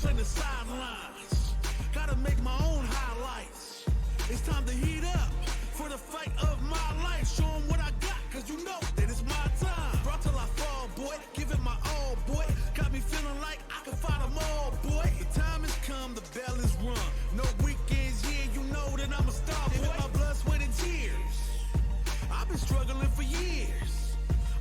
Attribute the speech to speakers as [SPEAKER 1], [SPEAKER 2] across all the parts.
[SPEAKER 1] playing the sidelines. Gotta make my own highlights. It's time to heat up for the fight of my life. Show 'em what I got, cause you know that it's my time. Brought till I fall, boy, give it my all, boy. Got me feeling like I can fight them all, boy. The time has come, the bell is rung. No weekends here, you know that I'm a star, boy. My blood, sweat, and tears. I've been struggling for years.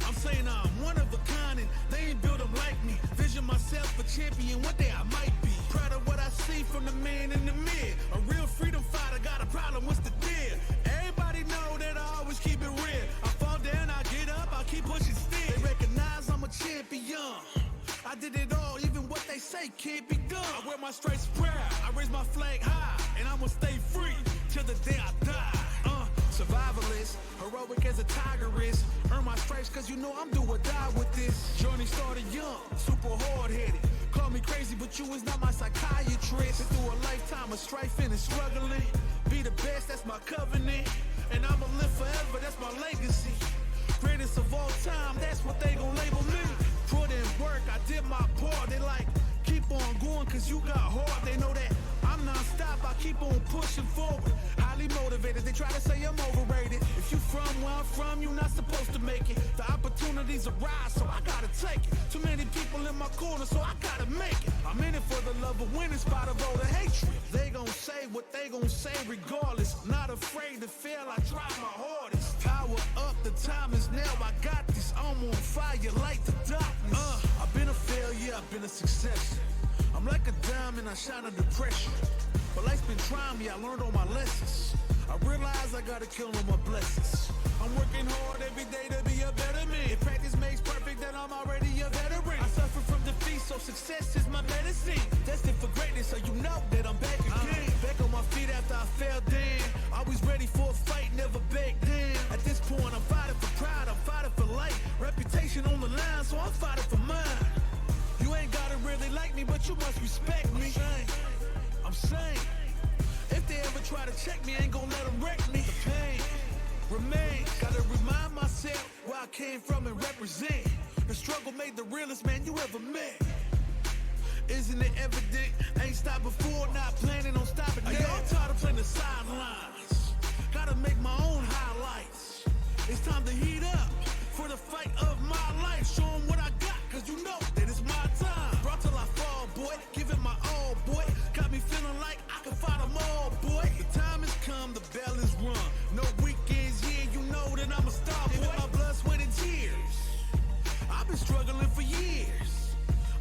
[SPEAKER 1] I'm saying I'm one of a kind and they ain't built them like me. Vision myself a champion, one day I might be. Proud of what I see from the man in the mirror. A real freedom fighter, got a problem, what's the deal? Everybody know that I always keep it real. I fall down, I get up, I keep pushing still. They recognize I'm a champion. I did it all, even what they say can't be done. I wear my stripes proud, I raise my flag high, and I'ma stay free till the day I die. Survivalist, heroic as a tiger is. Earn my stripes cause you know I'm do or die with this. Journey started young, super hard-headed. Call me crazy, but you is not my psychiatrist. Been through a lifetime of strife and struggling. Be the best, that's my covenant. And I'ma live forever, that's my legacy. Greatest of all time, that's what they gon' label me. Put in work, I did my part. They like, keep on going cause you got hard. They know that I'm non-stop, I keep on pushing forward. Highly motivated, they try to say I'm overrated. If you from where I'm from, you're not supposed to make it. The opportunities arise, so I gotta take it. Too many people in my corner, so I gotta make it. I'm in it for the love of winning, spot of all the hatred. They gon' say what they gon' say regardless. Not afraid to fail, I try my hardest. Power up, the time is now, I got this. I'm on fire like the darkness. I've been a failure, I've been a success. I'm like a diamond, I shine under pressure. But life's been trying me, I learned all my lessons. I realize I gotta kill all my blessings. I'm working hard every day to be a better man. If practice makes perfect, then I'm already a veteran. I suffer from defeat, so success is my medicine. Destined for greatness, so you know that I'm back again. Back on my feet after I fell down. Always ready for a fight, never back down. At this point, I'm fighting for pride, I'm fighting for life. Reputation on the line, so I'm fighting for mine. You ain't gotta really like me, but you must respect me. I'm saying, if they ever try to check me, I ain't gon' let them wreck me. The pain remains, gotta remind myself where I came from and represent. The struggle made the realest man you ever met. Isn't it evident? I ain't stopped before, not planning on stopping now. I'm tired of playing the sidelines. Gotta make my own highlights. It's time to heat up for the fight of my life. Show 'em what I got, cause you know that it's my time. Brought till I fall, boy, give it my all, boy. Got me feeling like I can fight them all, boy. The time has come, the bell is rung. No weekends here, you know that I'm a star, boy. My blood, sweat, and tears. I've been struggling for years.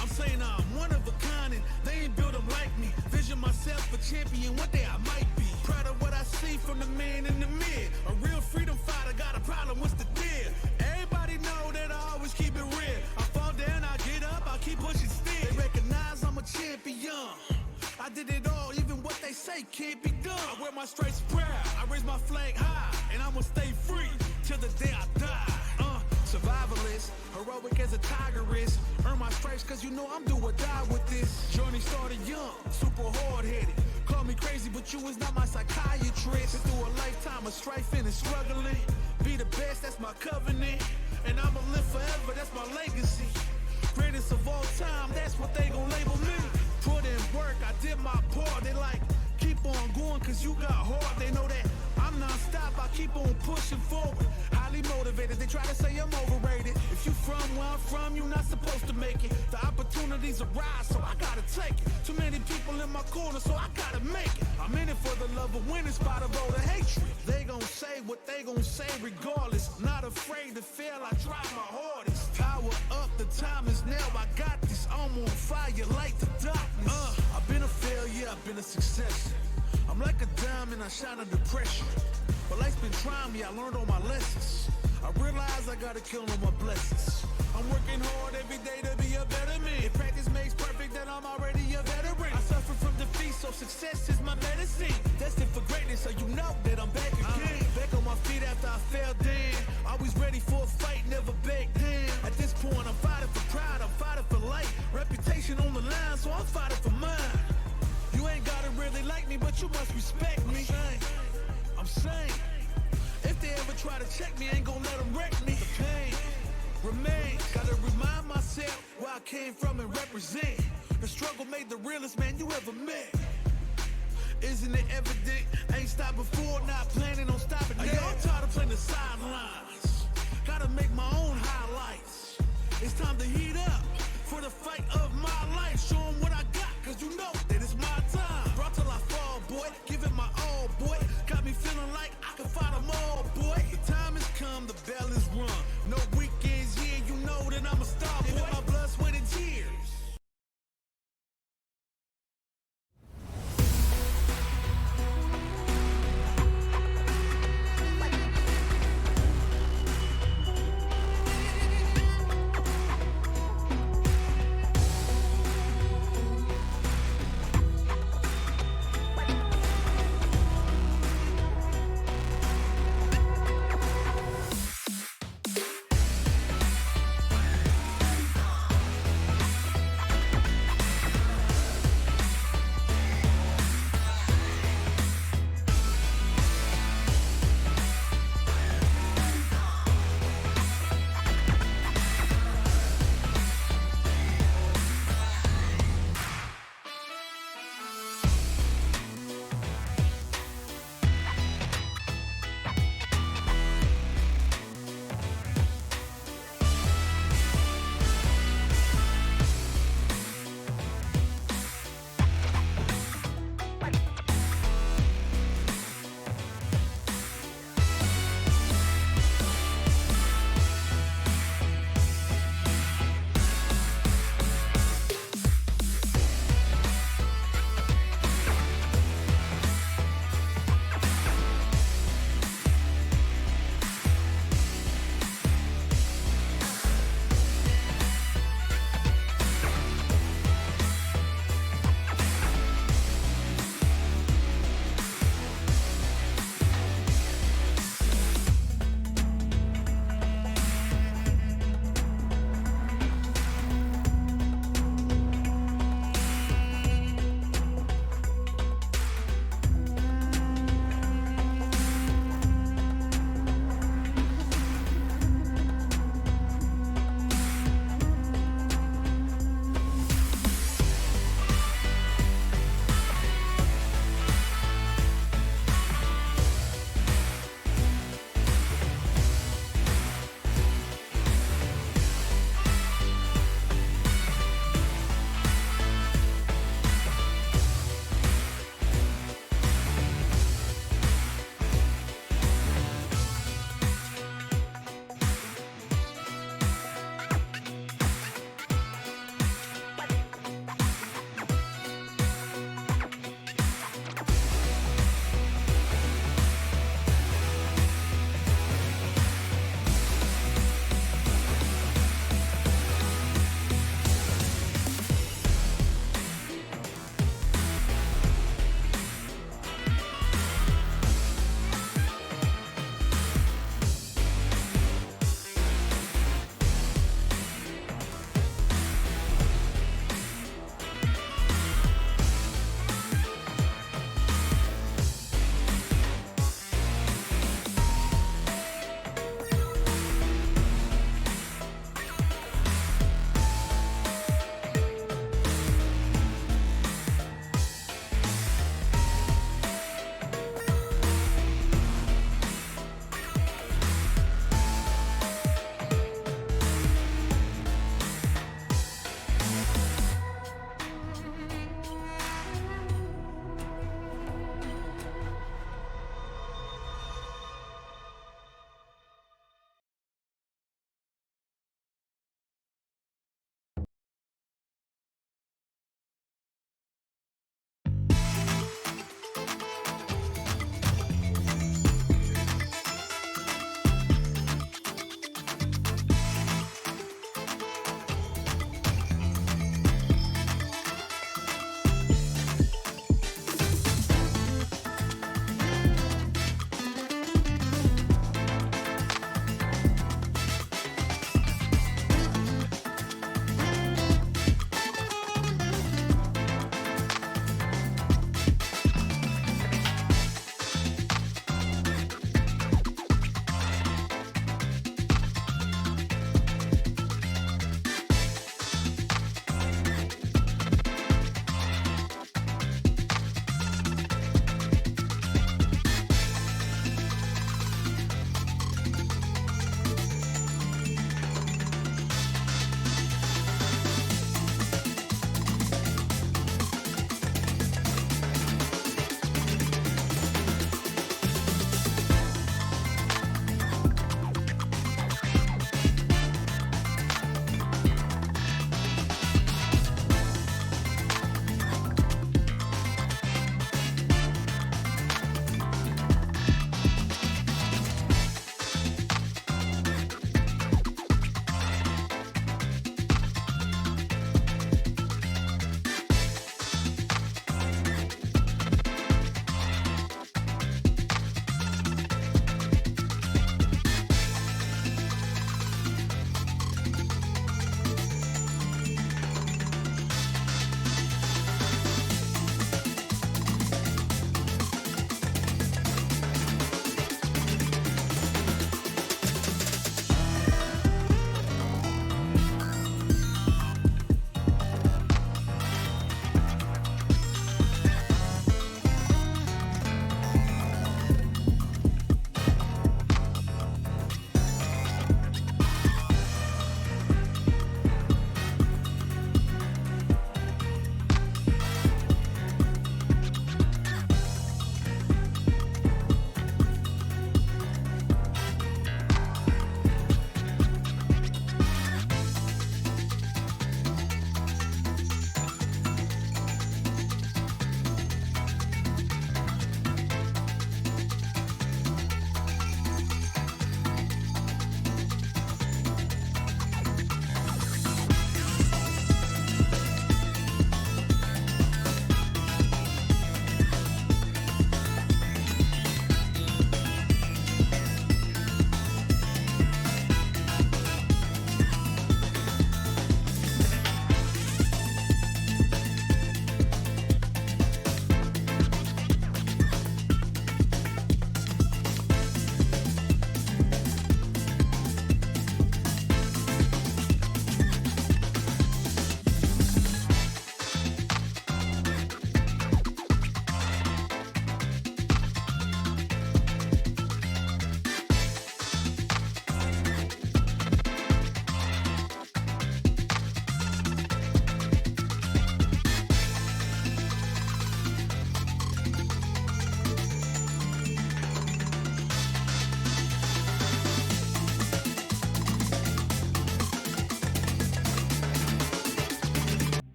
[SPEAKER 1] I'm saying I'm one of a kind and they ain't built them like me. Vision myself a champion, one day I might be. Proud of what I see from the man in the mirror. A real freedom fighter, got a problem, what's the deal? Everybody know that I always keep it real. I fall down, I get up, I keep pushing still. They recognize I'm a champion. I did it all, even what they say can't be done. I wear my stripes proud, I raise my flag high, and I'ma stay free till the day I die. Survivalist, heroic as a tiger is. Earn my stripes cause you know I'm do or die with this. Journey started young, super hard-headed. Call me crazy, but you is not my psychiatrist. Been through a lifetime of strife and struggling. Be the best, that's my covenant. And I'ma live forever, that's my legacy. Greatest of all time, that's what they gon' label me. Put in work, I did my part. They like, keep on going cause you got hard. They know that I'm non-stop, I keep on pushing forward. Highly motivated, they try to say I'm overrated. If you from where I'm from, you're not supposed to make it. The opportunities arise, so I gotta take it. Too many people in my corner, so I gotta make it. I'm in it for the love of winning, spot of all the hatred. They gon' say what they gon' say regardless. Not afraid to fail, I try my hardest. Power up, the time is now, I got this. I'm on fire like the darkness. I've been a failure, I've been a success. I'm like a diamond, I shine under pressure. But life's been trying me, I learned all my lessons. I realize I gotta kill all my blessings. I'm working hard every day to be a better man. If practice makes perfect, then I'm already a veteran. I suffer from defeat, so success is my medicine. Destined for greatness, so you know that I'm back again. Back on my feet after I fell down. Always ready for a fight, never back down. At this point, I'm fighting for pride, I'm fighting for life. Reputation on the line, so I'm fighting for mine. You ain't gotta really like me, but you must respect me. I'm saying, if they ever try to check me, I ain't gon' let them wreck me. The pain remains. Gotta remind myself where I came from and represent. The struggle made the realest man you ever met. Isn't it evident? Ain't stopped before, not planning on stopping now. I'm tired of playing the sidelines. Gotta make my own highlights. It's time to heat up for the fight of my life. Show 'em what I got, cause you know that it's my time. Brought till I fall, boy. Give it my all, boy. Got me feeling like I can fight them all, boy. The time has come, the bell is rung. No weekends here, you know that I'm a star, boy. My blood, sweat, and tears.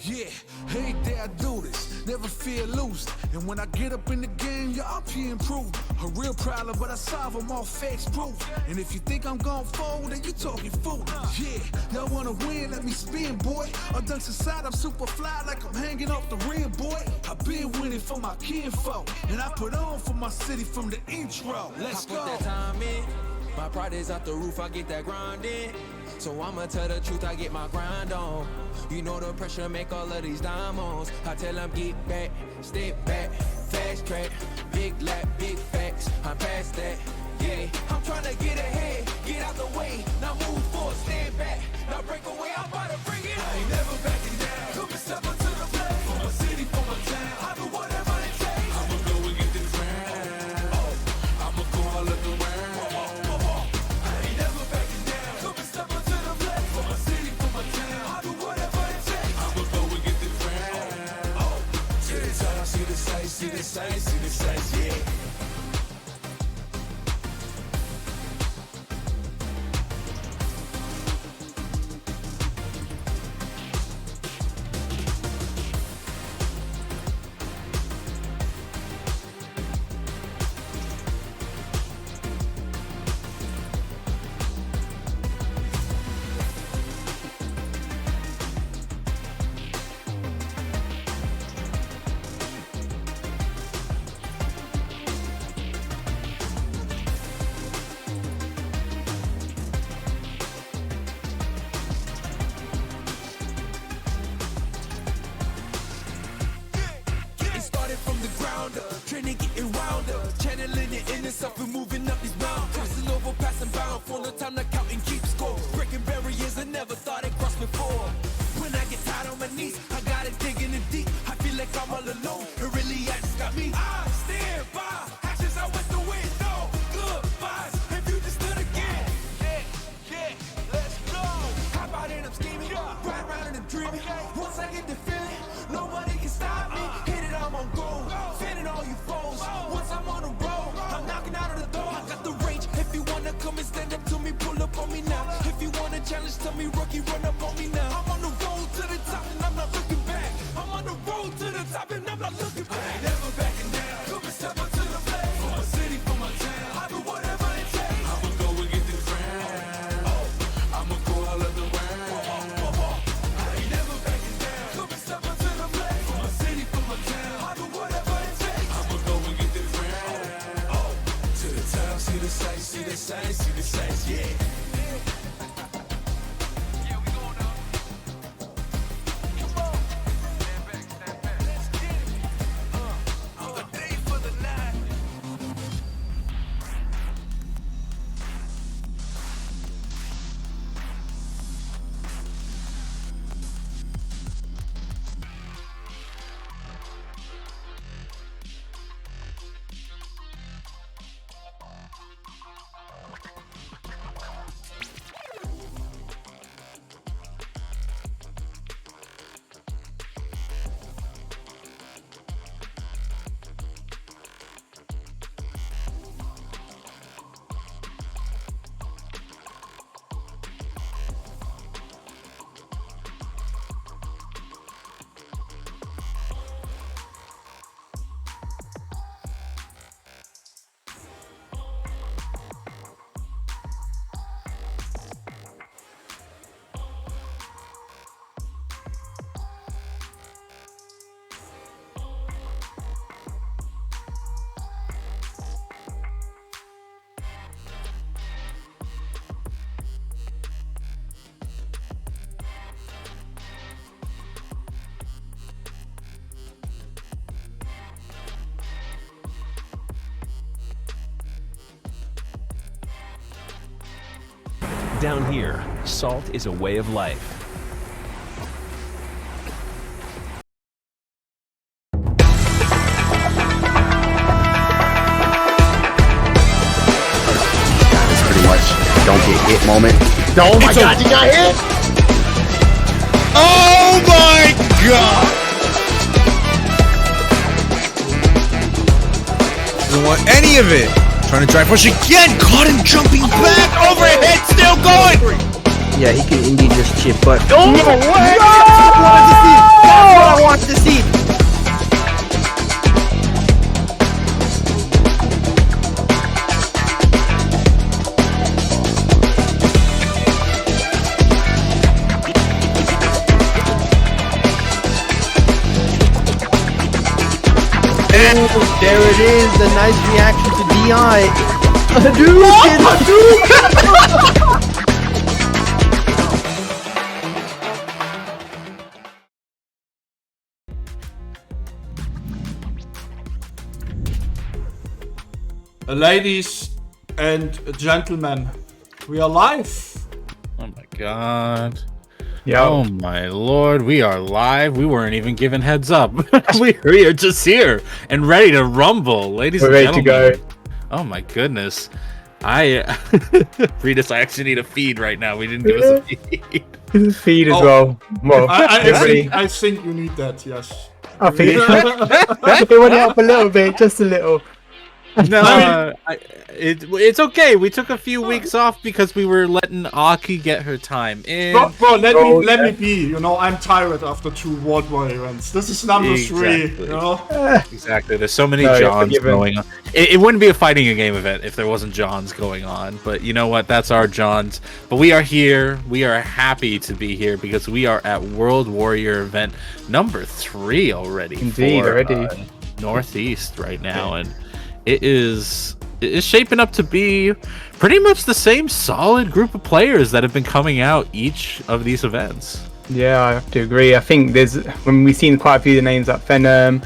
[SPEAKER 1] Yeah, every day I do this, never feel loose. And when I get up in the game, y'all be improved. A real problem, but I solve them all facts proof. And if you think I'm gon' fold, then you talking fool. Yeah, y'all wanna win, let me spin, boy. All dunks aside, I'm super fly like I'm hanging off the rim, boy. I've been winning for my kinfolk, and I put on for my city from the intro. Let's go.
[SPEAKER 2] I put that time in. My pride is out the roof, I get that grind in. So I'ma tell the truth, I get my grind on. You know the pressure make all of these diamonds. I tell them get back, step back, fast track, big lap, big facts. I'm past that, yeah. I'm trying to get ahead, get out the way. Now move forward, stand back, now break away. I'm about to bring it. I ain't never backing down. Come and step up to the plate. For my city, for my town. I do whatever it takes. I'ma go and get this round. Oh, I'ma go all of the round. See the sights, yeah. Training, getting rounder, channeling it in itself and moving up these mountains. Crossing over, passing bound, for no time to count and keep score. Breaking barriers I never thought I'd cross before. When I get tired on my knees, I got it digging in deep. I feel like I'm all alone, it really has got me. I stand by, actions I went through it, no goodbyes. If you just stood again, yeah, let's go. How about it, I'm scheming, ride around and I'm dreaming. Once I get the feeling, nobody can stop me. Hit it, I'm on goal. All you foes, once I'm on the road, I'm knocking out of the door. I got the range, if you wanna come and stand up to me, pull up on me now. If you wanna challenge, tell me, rookie, run up on me now. I'm on the road to the top and I'm not looking back. I'm on the road to the top and I'm not looking back. I ain't never backing down, come and step up to the plate. For my city, for my town, I do whatever it takes. I'ma go and get this round, I'ma go all of the round. I ain't never backing down, come and step up to the plate. For my city, for my town, I do whatever it takes. See the sights, see the sights, see the sights, yeah. Yeah, we going now. Come on. Stand back. Let's get it. A day for the night.
[SPEAKER 3] Down here, salt is a way of life.
[SPEAKER 4] That's pretty much don't get hit moment. Oh my god, you got hit!
[SPEAKER 5] Oh my god! Doesn't want any of it. Trying to drive push again. Caught him jumping back. Overhead, still going.
[SPEAKER 6] Yeah, he could indeed just chip, but
[SPEAKER 4] Oh, no way!
[SPEAKER 6] that's what I wanted to see. Oh, there it is, the nice reaction to DI.
[SPEAKER 7] Ladies and gentlemen, we are live.
[SPEAKER 5] Oh my god.
[SPEAKER 8] Yeah.
[SPEAKER 5] Oh my lord, we are live. We weren't even given heads up. We are just here and ready to rumble, ladies
[SPEAKER 8] We're
[SPEAKER 5] and
[SPEAKER 8] ready
[SPEAKER 5] gentlemen.
[SPEAKER 8] to go.
[SPEAKER 5] Oh my goodness. Readus, I actually need a feed right now. We didn't give us a feed.
[SPEAKER 8] Feed as
[SPEAKER 7] Oh.
[SPEAKER 8] well. Well,
[SPEAKER 7] I think you need that, yes.
[SPEAKER 8] I think it went up a little bit, just a little.
[SPEAKER 5] No, it's okay. We took a few weeks off because we were letting Aki get her time in.
[SPEAKER 7] Bro, let me be. You know, I'm tired after 2 World War events. This is number 3. You know.
[SPEAKER 5] Exactly. There's so many
[SPEAKER 8] No, you're
[SPEAKER 5] Johns
[SPEAKER 8] forgiven.
[SPEAKER 5] going on. It wouldn't be a fighting a game event if there wasn't Johns going on. But you know what? That's our Johns. But we are here. We are happy to be here because we are at World Warrior event number 3 already.
[SPEAKER 8] Indeed,
[SPEAKER 5] for,
[SPEAKER 8] already.
[SPEAKER 5] Northeast right now, and it is shaping up to be pretty much the same solid group of players that have been coming out each of these events.
[SPEAKER 8] Yeah, I have to agree. I think when we've seen quite a few of the names like Venom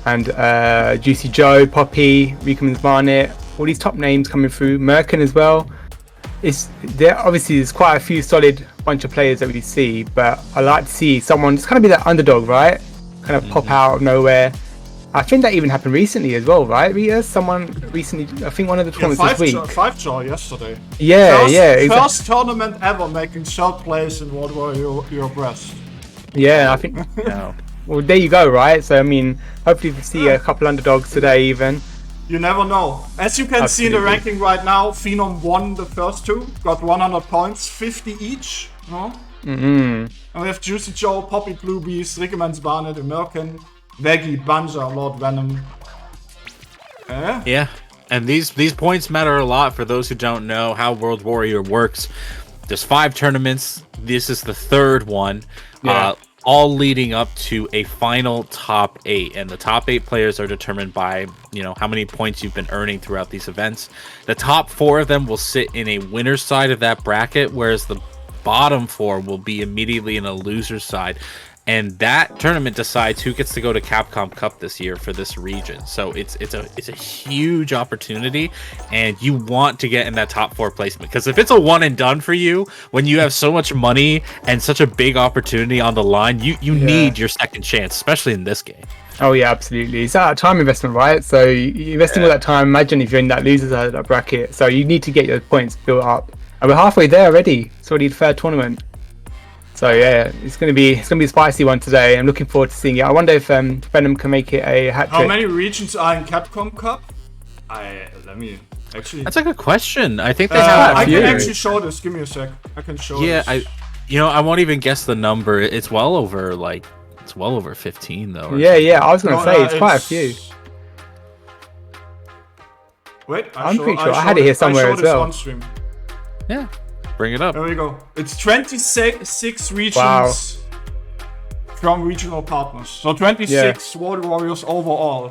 [SPEAKER 8] and Juicy Joe, Poppy, Ricoman's Barnet, all these top names coming through, Merkin as well. Obviously there's quite a few solid bunch of players that we see, but I like to see someone just kind of be that underdog, right? Kind of pop out of nowhere. I think that even happened recently as well, right, Rita? Someone recently, I think one of the tournaments this week.
[SPEAKER 7] 5-jaw yesterday.
[SPEAKER 8] Yeah,
[SPEAKER 7] First tournament ever making third place in World War your breast.
[SPEAKER 8] Yeah, I think. Well, there you go, right? So I mean, hopefully we see a couple underdogs today, even.
[SPEAKER 7] You never know. As you can see in the
[SPEAKER 8] Absolutely.
[SPEAKER 7] ranking right now, Phenom won the first 2, got 100 points, 50 each. No? And we have Juicy Joe, Poppy Blue Beast, Rickemans Barnet, American, Veggie, Banja, Lord Venom.
[SPEAKER 5] Yeah, and these points matter a lot for those who don't know how World Warrior works. There's 5 tournaments. This is the 3rd one.
[SPEAKER 8] Yeah.
[SPEAKER 5] All leading up to a final top 8, and the top 8 players are determined by how many points you've been earning throughout these events. The top 4 of them will sit in a winner's side of that bracket, whereas the bottom 4 will be immediately in a loser's side. And that tournament decides who gets to go to Capcom Cup this year for this region. So it's a huge opportunity, and you want to get in that top 4 placement, because if it's a one and done for you, when you have so much money and such a big opportunity on the line, you need your second chance, especially in this game.
[SPEAKER 8] Oh yeah, absolutely. It's a time investment, right? So you're investing all that time. Imagine if you're in that loser side of that bracket. So you need to get your points built up, and we're halfway there already. It's already the 3rd tournament. So yeah, it's gonna be a spicy one today. I'm looking forward to seeing it. I wonder if Venom can make it a hat trick.
[SPEAKER 7] How many regions are in Capcom Cup? Let me actually.
[SPEAKER 5] That's a good question. I think they have
[SPEAKER 7] I
[SPEAKER 5] a few.
[SPEAKER 7] can actually show this. Give me a sec. I can show.
[SPEAKER 5] Yeah,
[SPEAKER 7] this.
[SPEAKER 5] I won't even guess the number. It's well over 15 though.
[SPEAKER 8] Yeah. I was gonna say it's quite a few.
[SPEAKER 7] Wait,
[SPEAKER 8] I'm pretty sure I had it here somewhere as well.
[SPEAKER 7] On stream.
[SPEAKER 5] Yeah, bring it up.
[SPEAKER 7] There we go. It's 26 regions
[SPEAKER 8] Wow.
[SPEAKER 7] from regional partners. So 26 World Warriors overall.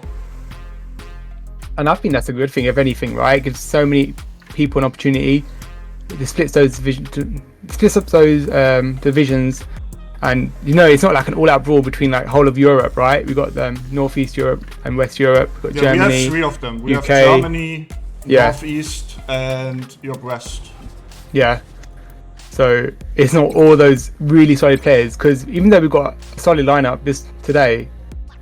[SPEAKER 8] And I think that's a good thing, if anything, right? It gives so many people an opportunity. It splits up those divisions, and it's not like an all-out brawl between like whole of Europe, right? We've got Northeast Europe and West Europe. We've got Germany.
[SPEAKER 7] We have 3 of them. We
[SPEAKER 8] UK,
[SPEAKER 7] have Germany,
[SPEAKER 8] yeah.
[SPEAKER 7] Northeast, and your West.
[SPEAKER 8] Yeah. So it's not all those really solid players, because even though we've got a solid lineup today,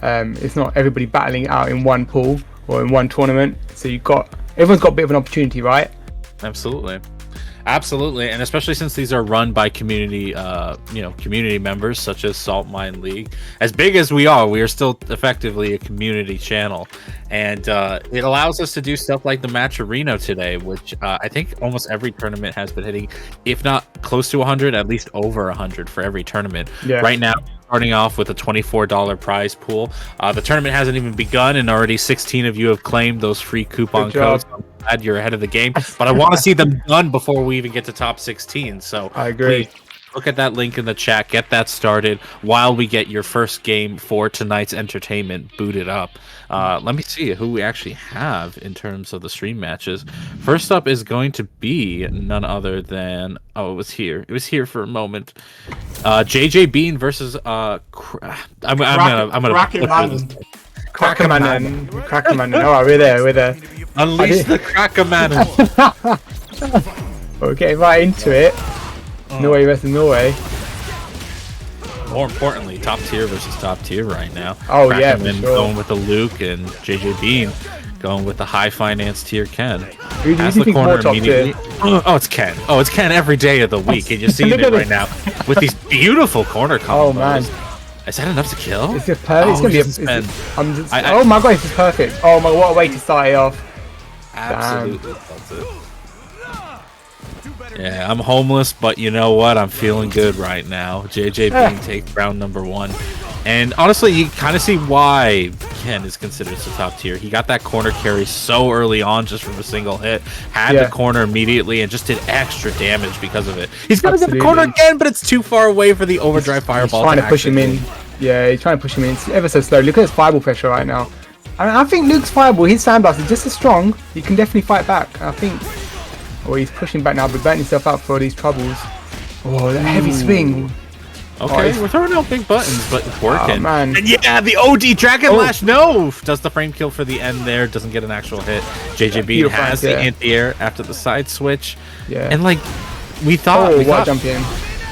[SPEAKER 8] it's not everybody battling it out in one pool or in one tournament. So everyone's got a bit of an opportunity, right?
[SPEAKER 5] Absolutely. Absolutely, and especially since these are run by community, community members such as Saltmine League. As big as we are still effectively a community channel, and it allows us to do stuff like the Matcherino today, which I think almost every tournament has been hitting, if not close to 100, at least over 100 for every tournament.
[SPEAKER 8] Yeah.
[SPEAKER 5] Right now, starting off with a $24 prize pool. The tournament hasn't even begun, and already 16 of you have claimed those free coupon codes. I'm glad you're ahead of the game, but I want to see them done before we even get to top 16. So
[SPEAKER 8] I agree.
[SPEAKER 5] Please look at that link in the chat, get that started while we get your first game for tonight's entertainment booted up. Let me see who we actually have in terms of the stream matches. First up is going to be none other than it was here for a moment. JJ Bean versus I'm gonna
[SPEAKER 8] Crackerman. Oh, we're there.
[SPEAKER 5] Unleash the Crackerman.
[SPEAKER 8] We're getting right into it. Norway versus Norway.
[SPEAKER 5] More importantly, top tier versus top tier right now.
[SPEAKER 8] Oh yeah, for
[SPEAKER 5] Crackerman
[SPEAKER 8] sure.
[SPEAKER 5] going with the Luke, and JJ Bean going with the high finance tier Ken.
[SPEAKER 8] Who do you
[SPEAKER 5] As the
[SPEAKER 8] think
[SPEAKER 5] corner
[SPEAKER 8] more top
[SPEAKER 5] immediately.
[SPEAKER 8] tier?
[SPEAKER 5] Oh, it's Ken. Oh, it's Ken every day of the week, and you're seeing
[SPEAKER 8] Look
[SPEAKER 5] it
[SPEAKER 8] at
[SPEAKER 5] right
[SPEAKER 8] it.
[SPEAKER 5] now with these beautiful corner combos.
[SPEAKER 8] Oh man,
[SPEAKER 5] Is that enough to kill?
[SPEAKER 8] it's just perfect. It's gonna be.
[SPEAKER 5] I-
[SPEAKER 8] Oh my god, this is perfect. Oh my, what a way to start it off.
[SPEAKER 5] Absolutely felt it. Yeah, I'm homeless, but you know what? I'm feeling good right now. JJ Bean takes round number 1. And honestly, you kind of see why Ken is considered the top tier. He got that corner carry so early on just from a single hit, had the corner immediately, and just did extra damage because of it. He's going to get the corner again, but it's too far away for the overdrive fireball.
[SPEAKER 8] He's trying to push him in. Yeah, he's trying to push him in. It's ever so slow. Look at his fireball pressure right now. I think Luke's fireball, his sandblast is just as strong. He can definitely fight back. I think. Oh, he's pushing back now, but burning himself out for these troubles. Oh, that heavy swing.
[SPEAKER 5] Okay, we're throwing out big buttons, but it's working.
[SPEAKER 8] Oh, man.
[SPEAKER 5] And yeah, the OD Dragon Lash, no! Does the frame kill for the end there, doesn't get an actual hit. JJ Bean has the anti-air after the side switch.
[SPEAKER 8] Yeah.
[SPEAKER 5] And like, we thought
[SPEAKER 8] jump in.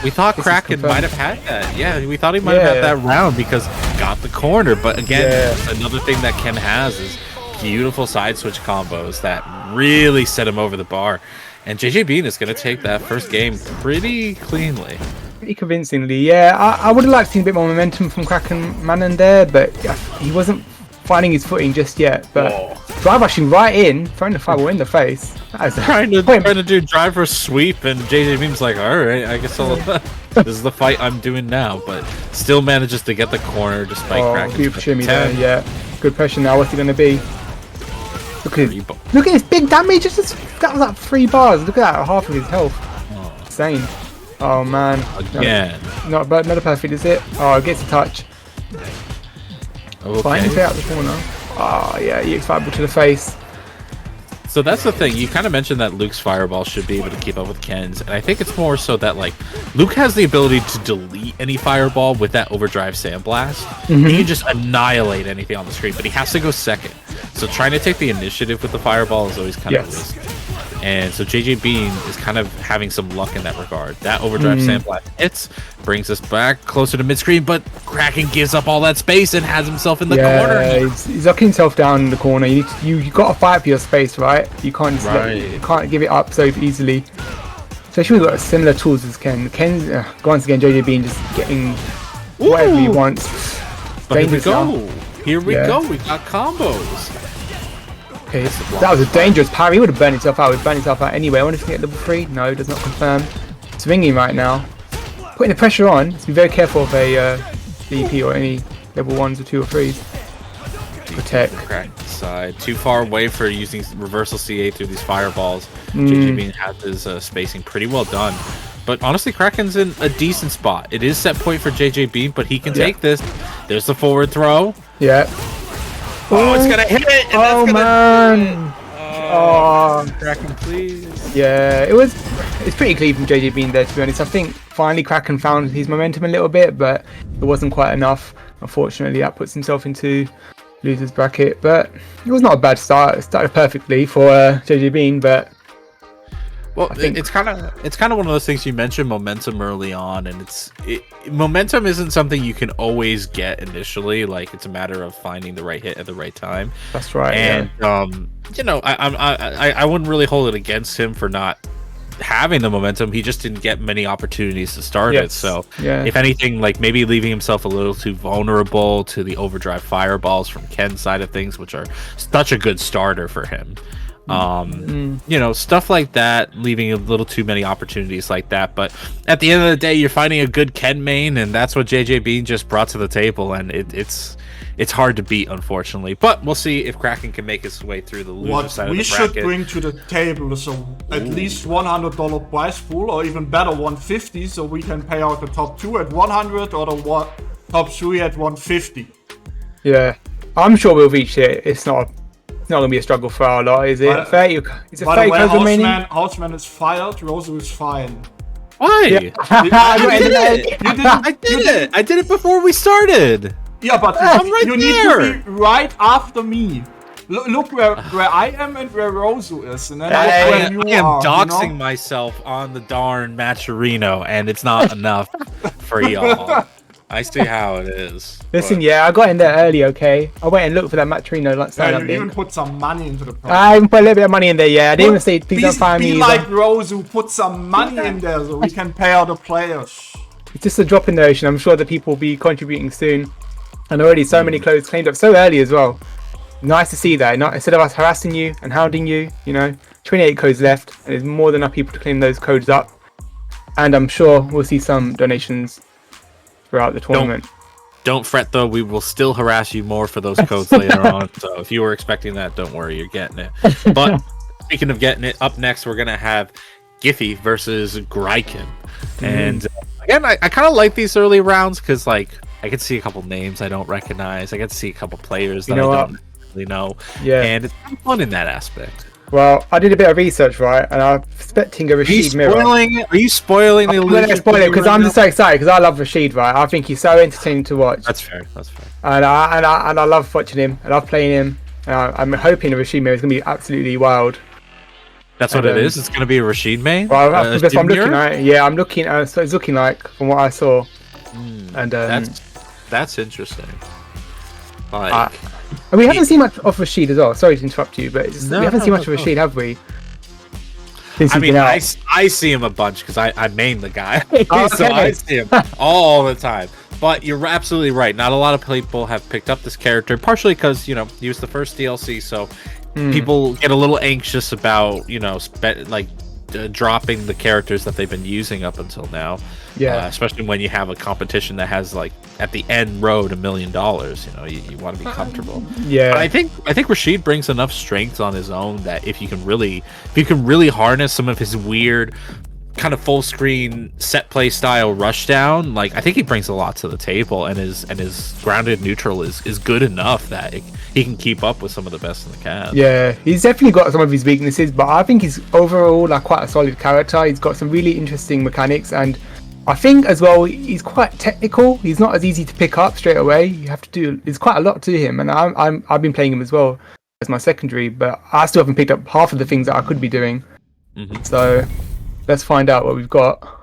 [SPEAKER 5] We thought Kraken might have had that. Yeah, we thought he might have had that round because got the corner. But again, another thing that Ken has is beautiful side switch combos that really set him over the bar. And JJ Bean is going to take that first game pretty cleanly.
[SPEAKER 8] Pretty convincingly, yeah. I would have liked to see a bit more momentum from Kraken Manon there, but he wasn't finding his footing just yet. But drive rushing right in, throwing the fireball in the face.
[SPEAKER 5] Trying to do driver sweep, and JJ Bean's like, all right, I guess this is the fight I'm doing now. But still manages to get the corner despite Kraken's
[SPEAKER 8] beautiful shimmy there, yeah. Good pressure now. What's it going to be? Look at his big damage. That was like 3 bars. Look at that, half of his health. Insane. Oh man.
[SPEAKER 5] Again.
[SPEAKER 8] Not a perfect, is it? Oh, it gets a touch.
[SPEAKER 5] Okay.
[SPEAKER 8] Fine, stay out the corner. Oh yeah, EX fireball to the face.
[SPEAKER 5] So that's the thing. You kind of mentioned that Luke's fireball should be able to keep up with Ken's, and I think it's more so that like Luke has the ability to delete any fireball with that overdrive sandblast. He can just annihilate anything on the screen, but he has to go second. So trying to take the initiative with the fireball is always kind of risky. And so JJ Bean is kind of having some luck in that regard. That overdrive sandblast hits, brings us back closer to mid-screen, but Kraken gives up all that space and has himself in the corner.
[SPEAKER 8] He's locking himself down in the corner. You got to fight for your space, right? You can't you can't give it up so easily. Especially with similar tools as Ken. Ken's once again JJ Bean just getting whatever he wants.
[SPEAKER 5] But here we go. Here we go. We got combos.
[SPEAKER 8] Okay, that was a dangerous parry. He would have burned himself out. He would burn himself out anyway. I wonder if he can get level 3. No, does not confirm. Swinging right now. Putting the pressure on. Let's be very careful of a DP or any level 1s or 2 or 3s. Protect.
[SPEAKER 5] Crack side. Too far away for using reversal CA through these fireballs. JJ Bean has his spacing pretty well done. But honestly, Kraken's in a decent spot. It is set point for JJ Bean, but he can take this. There's the forward throw.
[SPEAKER 8] Yeah.
[SPEAKER 5] Oh, it's gonna hit it!
[SPEAKER 8] And man!
[SPEAKER 5] Oh, Kraken, please.
[SPEAKER 8] Yeah, it's pretty clean from JJ Bean there, to be honest. I think finally Kraken found his momentum a little bit, but it wasn't quite enough. Unfortunately, that puts himself into loser's bracket. But it was not a bad start. It started perfectly for JJ Bean, but
[SPEAKER 5] well, it's kind of one of those things. You mentioned momentum early on, and momentum isn't something you can always get initially. Like, it's a matter of finding the right hit at the right time.
[SPEAKER 8] That's right.
[SPEAKER 5] And I wouldn't really hold it against him for not having the momentum. He just didn't get many opportunities to start it. So
[SPEAKER 8] yeah.
[SPEAKER 5] if anything, like maybe leaving himself a little too vulnerable to the overdrive fireballs from Ken's side of things, which are such a good starter for him. You know, stuff like that, leaving a little too many opportunities like that. But at the end of the day, you're finding a good Ken main, and that's what JJ Bean just brought to the table, and it's hard to beat, unfortunately. But we'll see if Kraken can make his way through the loser side of the bracket.
[SPEAKER 7] What we should bring to the table is at least $100 prize pool, or even better, 150, so we can pay out the top 2 at 100 or the top 3 at 150.
[SPEAKER 8] Yeah, I'm sure we'll reach it. It's not gonna be a struggle for our lot, is it? 30, is it 30 codes remaining?
[SPEAKER 7] Houseman is fired, Rosu is fine.
[SPEAKER 5] Why?
[SPEAKER 8] Yeah.
[SPEAKER 5] I did it before we started.
[SPEAKER 7] Yeah, but
[SPEAKER 5] I'm right
[SPEAKER 7] you
[SPEAKER 5] there.
[SPEAKER 7] need to be right after me. Look where I am and where Rosu is, and then look where you
[SPEAKER 5] I am
[SPEAKER 7] are.
[SPEAKER 5] doxing myself on the darn Matcherino, and it's not enough for y'all. I see how it is.
[SPEAKER 8] Listen, yeah, I got in there early, okay? I went and looked for that Matcherino like sign up
[SPEAKER 7] you
[SPEAKER 8] link.
[SPEAKER 7] even put some money into the prize.
[SPEAKER 8] I even put a little bit of money in there, yeah. I didn't even say please don't fire me.
[SPEAKER 7] Be like Rosu, put some money in there so we can pay out the players.
[SPEAKER 8] It's just a drop in the ocean. I'm sure that people will be contributing soon. And already so many codes claimed up so early as well. Nice to see that. Instead of us harassing you and hounding you, you know, 28 codes left, and there's more than enough people to claim those codes up. And I'm sure we'll see some donations throughout the tournament.
[SPEAKER 5] Don't fret though, we will still harass you more for those codes later on. So if you were expecting that, don't worry, you're getting it. But speaking of getting it, up next we're gonna have Giphy versus Grykin. And again, I kind of like these early rounds because like I can see a couple names I don't recognize. I get to see a couple players that I don't really know.
[SPEAKER 8] Yeah.
[SPEAKER 5] And it's fun in that aspect.
[SPEAKER 8] Well, I did a bit of research, right? And I'm expecting a Rashid mirror.
[SPEAKER 5] Are you spoiling the illusion?
[SPEAKER 8] I'm going to spoil it because I'm just so excited because I love Rashid, right? I think he's so entertaining to watch.
[SPEAKER 5] That's fair. That's fair.
[SPEAKER 8] And I love watching him. I love playing him. I'm hoping the Rashid mirror is going to be absolutely wild.
[SPEAKER 5] That's what it is? It's going to be a Rashid main?
[SPEAKER 8] Well, that's what I'm looking at. Yeah, I'm looking at so it's looking like from what I saw. And
[SPEAKER 5] that's interesting. Like,
[SPEAKER 8] we haven't seen much of Rashid as well. Sorry to interrupt you, but we haven't seen much of Rashid, have we?
[SPEAKER 5] I mean, I see him a bunch because I main the guy.
[SPEAKER 8] Okay.
[SPEAKER 5] So I see him all the time. But you're absolutely right. Not a lot of people have picked up this character, partially because, you know, he was the first DLC, so people get a little anxious about, you know, dropping the characters that they've been using up until now.
[SPEAKER 8] Yeah.
[SPEAKER 5] Especially when you have a competition that has like at the end road $1 million. You know, you want to be comfortable.
[SPEAKER 8] Yeah.
[SPEAKER 5] But I think Rashid brings enough strength on his own that if you can really harness some of his weird kind of full screen set play style rushdown, like I think he brings a lot to the table, and his grounded neutral is good enough that he can keep up with some of the best in the cast.
[SPEAKER 8] Yeah, he's definitely got some of his weaknesses, but I think he's overall like quite a solid character. He's got some really interesting mechanics, and I think as well he's quite technical. He's not as easy to pick up straight away. You have to do there's quite a lot to him, and I've been playing him as well as my secondary, but I still haven't picked up half of the things that I could be doing. So let's find out what we've got.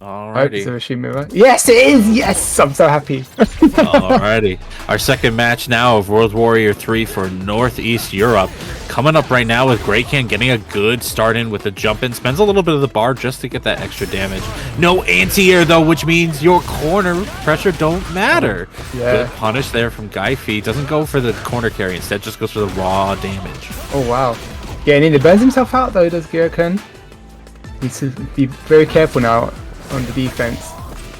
[SPEAKER 5] Alrighty.
[SPEAKER 8] Yes, it is. Yes, I'm so happy.
[SPEAKER 5] Alrighty. Our second match now of World Warrior 3 for Northeast Europe. Coming up right now with Greycan getting a good start in with a jump in. Spends a little bit of the bar just to get that extra damage. No anti-air though, which means your corner pressure don't matter.
[SPEAKER 8] Yeah.
[SPEAKER 5] Good punish there from Guyfee. Doesn't go for the corner carry. Instead just goes for the raw damage.
[SPEAKER 8] Oh wow. Yeah, and he burns himself out though, does Gyoken. Needs to be very careful now on the defense.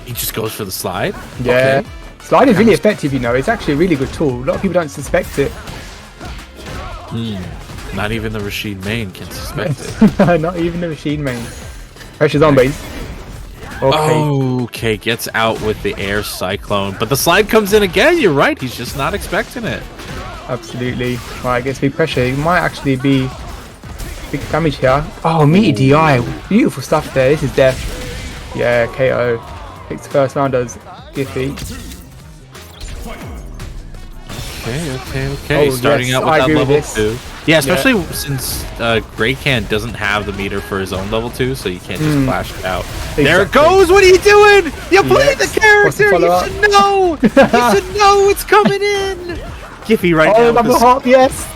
[SPEAKER 5] He just goes for the slide?
[SPEAKER 8] Yeah.
[SPEAKER 5] Okay.
[SPEAKER 8] Slide is really effective, you know. It's actually a really good tool. A lot of people don't suspect it.
[SPEAKER 5] Not even the Rashid main can suspect it.
[SPEAKER 8] Not even the Rashid main. Pressure's on, base.
[SPEAKER 5] Okay, gets out with the air cyclone. But the slide comes in again. You're right. He's just not expecting it.
[SPEAKER 8] Absolutely. Right, gets big pressure. It might actually be big damage here. Oh, meaty DI. Beautiful stuff there. This is death. Yeah, KO. Picks the first round as Giphy.
[SPEAKER 5] Okay. Starting out with that level 2. Yeah, especially since Greycan doesn't have the meter for his own level 2, so you can't just flash it out. Exactly. There it goes! What are you doing? You played the character! You should know! You should know it's coming in! Giphy right now.
[SPEAKER 8] Oh, double hop, yes!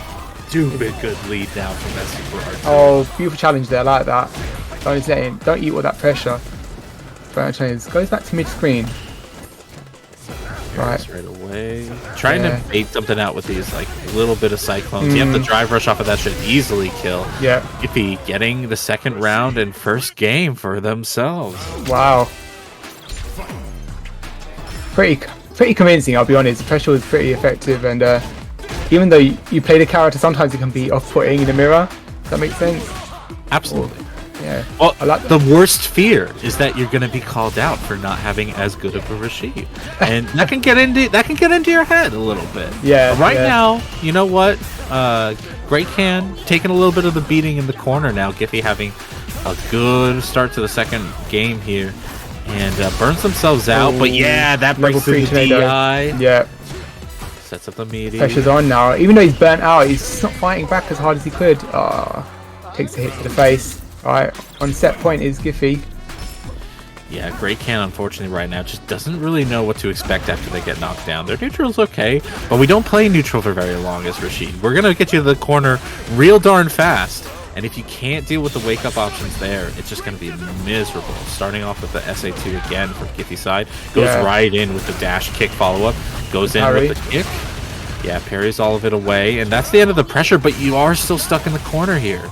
[SPEAKER 5] Stupid good lead down from that super hard.
[SPEAKER 8] Oh, beautiful challenge there, I like that. Don't eat all that pressure. Goes back to mid screen.
[SPEAKER 5] Right away. Trying to bait something out with these like little bit of cyclones. You have the drive rush off of that should easily kill.
[SPEAKER 8] Yeah.
[SPEAKER 5] Iffy getting the second round and first game for themselves.
[SPEAKER 8] Wow. Pretty convincing, I'll be honest. The pressure was pretty effective, and even though you play the character, sometimes it can be off-putting in the mirror. Does that make sense?
[SPEAKER 5] Absolutely.
[SPEAKER 8] Yeah.
[SPEAKER 5] Well, the worst fear is that you're going to be called out for not having as good of a Rashid, and that can get into your head a little bit.
[SPEAKER 8] Yeah.
[SPEAKER 5] But now, you know what? Great Can taking a little bit of the beating in the corner now. Giphy having a good start to the second game here, and burns themselves out. But yeah, that breaks through the DI.
[SPEAKER 8] Yeah.
[SPEAKER 5] Sets up the meaty.
[SPEAKER 8] Pressure's on now. Even though he's burnt out, he's not fighting back as hard as he could. Takes a hit to the face. Alright, on set point is Giphy.
[SPEAKER 5] Yeah, Great Can unfortunately right now just doesn't really know what to expect after they get knocked down. Their neutral's okay, but we don't play neutral for very long as Rashid. We're gonna get you to the corner real darn fast, and if you can't deal with the wake up options there, it's just gonna be miserable. Starting off with the SA2 again for Giphy's side, goes right in with the dash kick follow up, goes in with the kick. Yeah, parries all of it away, and that's the end of the pressure, but you are still stuck in the corner here.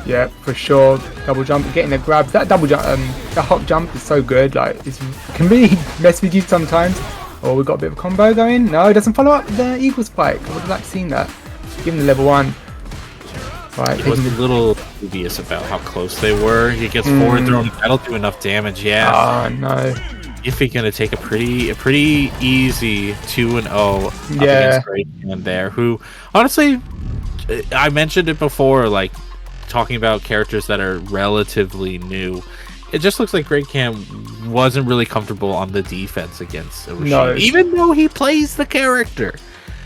[SPEAKER 8] Yeah, for sure. Double jump, getting the grabs. That double jump, that hop jump is so good. Like, it can really mess with you sometimes. Oh, we've got a bit of a combo going. No, it doesn't follow up the Eagle Spike. I would have liked to seen that. Give him the level 1. Right,
[SPEAKER 5] he was a little dubious about how close they were. He gets forward thrown. That'll do enough damage. Yeah.
[SPEAKER 8] Oh no.
[SPEAKER 5] Iffy gonna take a pretty easy 2-0 up against Great Can there. Who, honestly, I mentioned it before, like, talking about characters that are relatively new. It just looks like Great Can wasn't really comfortable on the defense against Rashid, even though he plays the character.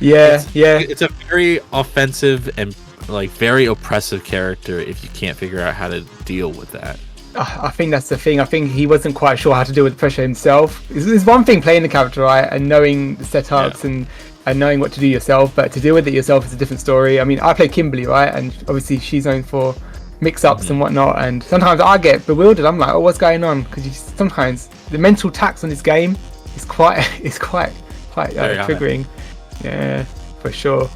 [SPEAKER 5] It's a very offensive and like very oppressive character if you can't figure out how to deal with that.
[SPEAKER 8] I think that's the thing. I think he wasn't quite sure how to deal with the pressure himself. There's one thing playing the character, right, and knowing the setups and knowing what to do yourself, but to deal with it yourself is a different story. I mean, I play Kimberly, right, and obviously she's known for mix-ups and whatnot, and sometimes I get bewildered. I'm like, oh, what's going on? Because sometimes the mental tax on this game is quite triggering. Yeah, for sure.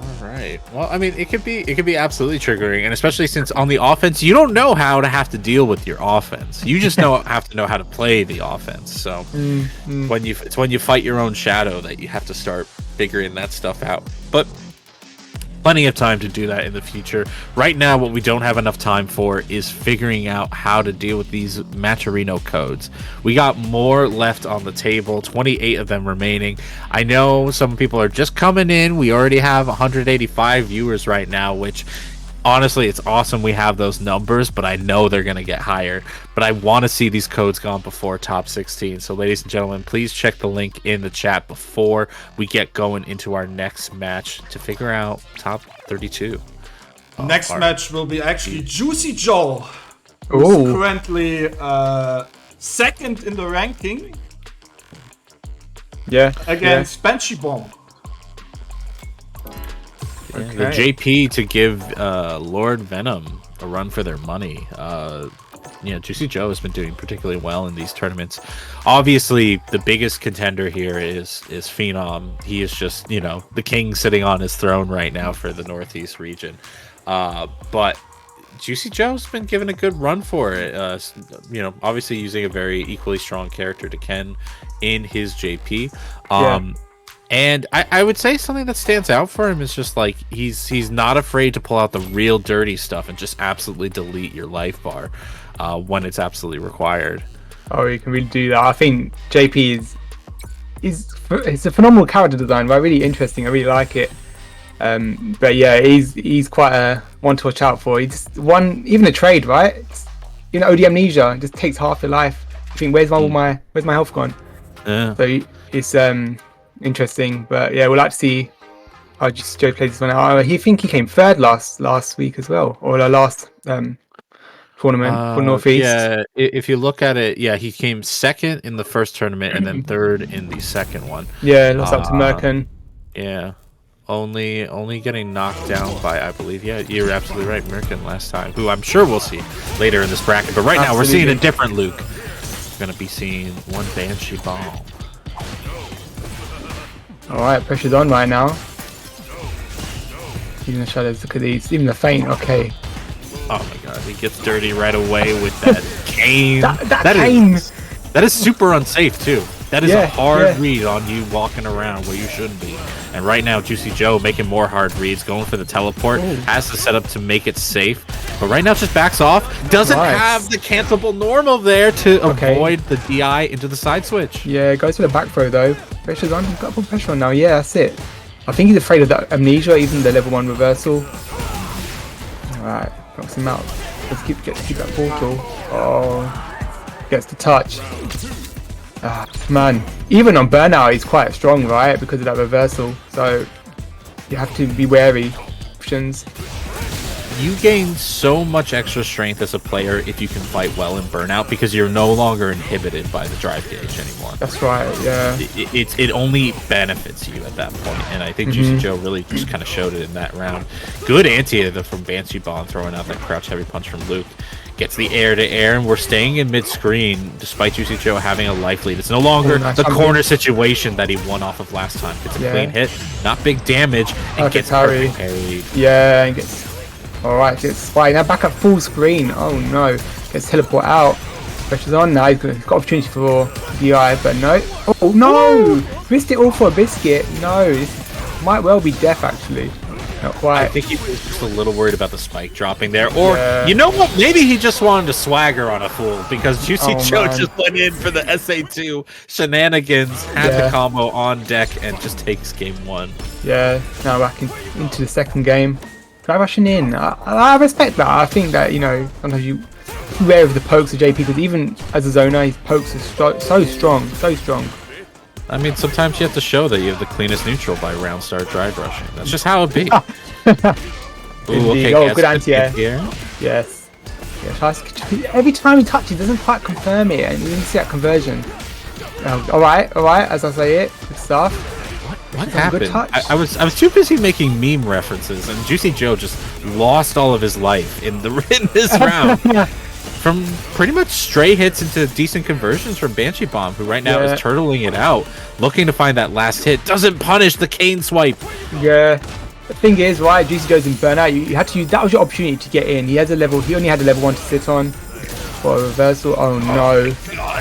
[SPEAKER 5] All right. Well, I mean, it could be absolutely triggering, and especially since on the offense, you don't know how to have to deal with your offense. You just have to know how to play the offense. So it's when you fight your own shadow that you have to start figuring that stuff out. But plenty of time to do that in the future. Right now, what we don't have enough time for is figuring out how to deal with these Matcherino codes. We got more left on the table, 28 of them remaining. I know some people are just coming in. We already have 185 viewers right now, which honestly, it's awesome we have those numbers, but I know they're going to get higher. But I want to see these codes gone before top 16. So ladies and gentlemen, please check the link in the chat before we get going into our next match to figure out top 32.
[SPEAKER 7] Next match will be actually Juicy Joe, who's currently second in the ranking. Against Banshee Bomb.
[SPEAKER 5] The JP to give Lord Venom a run for their money. Juicy Joe has been doing particularly well in these tournaments. Obviously, the biggest contender here is Phenom. He is just, the king sitting on his throne right now for the Northeast region. But Juicy Joe's been given a good run for it. Obviously using a very equally strong character to Ken in his JP. And I would say something that stands out for him is just like he's not afraid to pull out the real dirty stuff and just absolutely delete your life bar when it's absolutely required.
[SPEAKER 8] Oh, you can really do that. I think JP it's a phenomenal character design, right? Really interesting. I really like it. But yeah, he's quite a one to watch out for. He just even a trade, right? OD Amnesia just takes half your life. I think where's my health gone?
[SPEAKER 5] Yeah.
[SPEAKER 8] So it's interesting, but yeah, we'll like to see how Joe plays this one out. I think he came third last week as well, or the last tournament for Northeast.
[SPEAKER 5] Yeah, if you look at it, he came second in the first tournament and then third in the second one.
[SPEAKER 8] Yeah, lost up to Merkin.
[SPEAKER 5] Yeah. only getting knocked down by, I believe, yeah, you're absolutely right, Merkin last time, who I'm sure we'll see later in this bracket. But right now we're seeing a different Luke. We're gonna be seeing one Banshee bomb.
[SPEAKER 8] All right, pressure's on right now. Even the shadows, look at these. Even the feint, okay.
[SPEAKER 5] Oh my god, he gets dirty right away with that cane.
[SPEAKER 8] that cane!
[SPEAKER 5] That is super unsafe too. That is a hard read on you walking around where you shouldn't be. And right now, Juicy Joe making more hard reads, going for the teleport, has the setup to make it safe. But right now just backs off. Doesn't have the cancelable normal there to avoid the DI into the side switch.
[SPEAKER 8] Yeah, goes for the back throw though. Pressure's on, he's got to put pressure on now. Yeah, that's it. I think he's afraid of that amnesia, even the level 1 reversal. Alright, knocks him out. Let's keep that portal. Oh, gets the touch. Ah, man, even on burnout he's quite strong, right, because of that reversal, so you have to be wary. Options.
[SPEAKER 5] You gain so much extra strength as a player if you can fight well in burnout, because you're no longer inhibited by the drive gauge anymore.
[SPEAKER 8] That's right, yeah.
[SPEAKER 5] It only benefits you at that point, and I think Juicy Joe really just kind of showed it in that round. Good anti-air from Banshee Bomb, throwing out that crouch heavy punch from Luke. Gets the air to air, and we're staying in mid-screen despite Juicy Joe having a life lead. It's no longer the corner situation that he won off of last time. It's a clean hit, not big damage, and gets parried.
[SPEAKER 8] Yeah, and gets... Alright, gets spiked. Now back at full screen. Oh no. Gets teleport out. Pressure's on now. He's got opportunity for DI, but no. Oh no! Missed it all for a biscuit. No. This might well be death actually. Not quite.
[SPEAKER 5] I think he was just a little worried about the spike dropping there. Or, you know what? Maybe he just wanted to swagger on a fool, because Juicy Joe just went in for the SA2 shenanigans, had the combo on deck, and just takes game 1.
[SPEAKER 8] Yeah, now back into the second game. Try rushing in. I respect that. I think that, you know, sometimes you wary of the pokes of JP, because even as a zoner, his pokes are so strong.
[SPEAKER 5] I mean, sometimes you have to show that you have the cleanest neutral by round start drive rushing. That's just how it be. Ooh, okay,
[SPEAKER 8] oh, good anti-air. Yes. Yeah, every time he touches, he doesn't quite confirm it, and you didn't see that conversion. Alright, as I say it, good stuff.
[SPEAKER 5] What happened? I was too busy making meme references, and Juicy Joe just lost all of his life in this round. From pretty much stray hits into decent conversions from Banshee Bomb, who right now is turtling it out, looking to find that last hit. Doesn't punish the cane swipe.
[SPEAKER 8] Yeah. The thing is, right, Juicy Joe's in burnout. You had to use, that was your opportunity to get in. He only had a level 1 to sit on for a reversal. Oh no.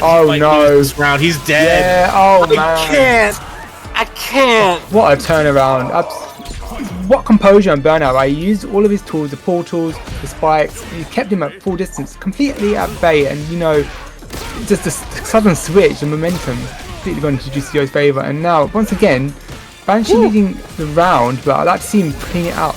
[SPEAKER 8] Oh no.
[SPEAKER 5] This round, he's dead.
[SPEAKER 8] Yeah, oh man.
[SPEAKER 5] I can't.
[SPEAKER 8] What a turnaround. What composure and burnout, right? He used all of his tools, the portals, the spikes. He kept him at full distance, completely at bay, and you know, just the sudden switch, the momentum completely gone into Juicy Joe's favour. And now, once again, Banshee leading the round, but I'd like to see him clean it out.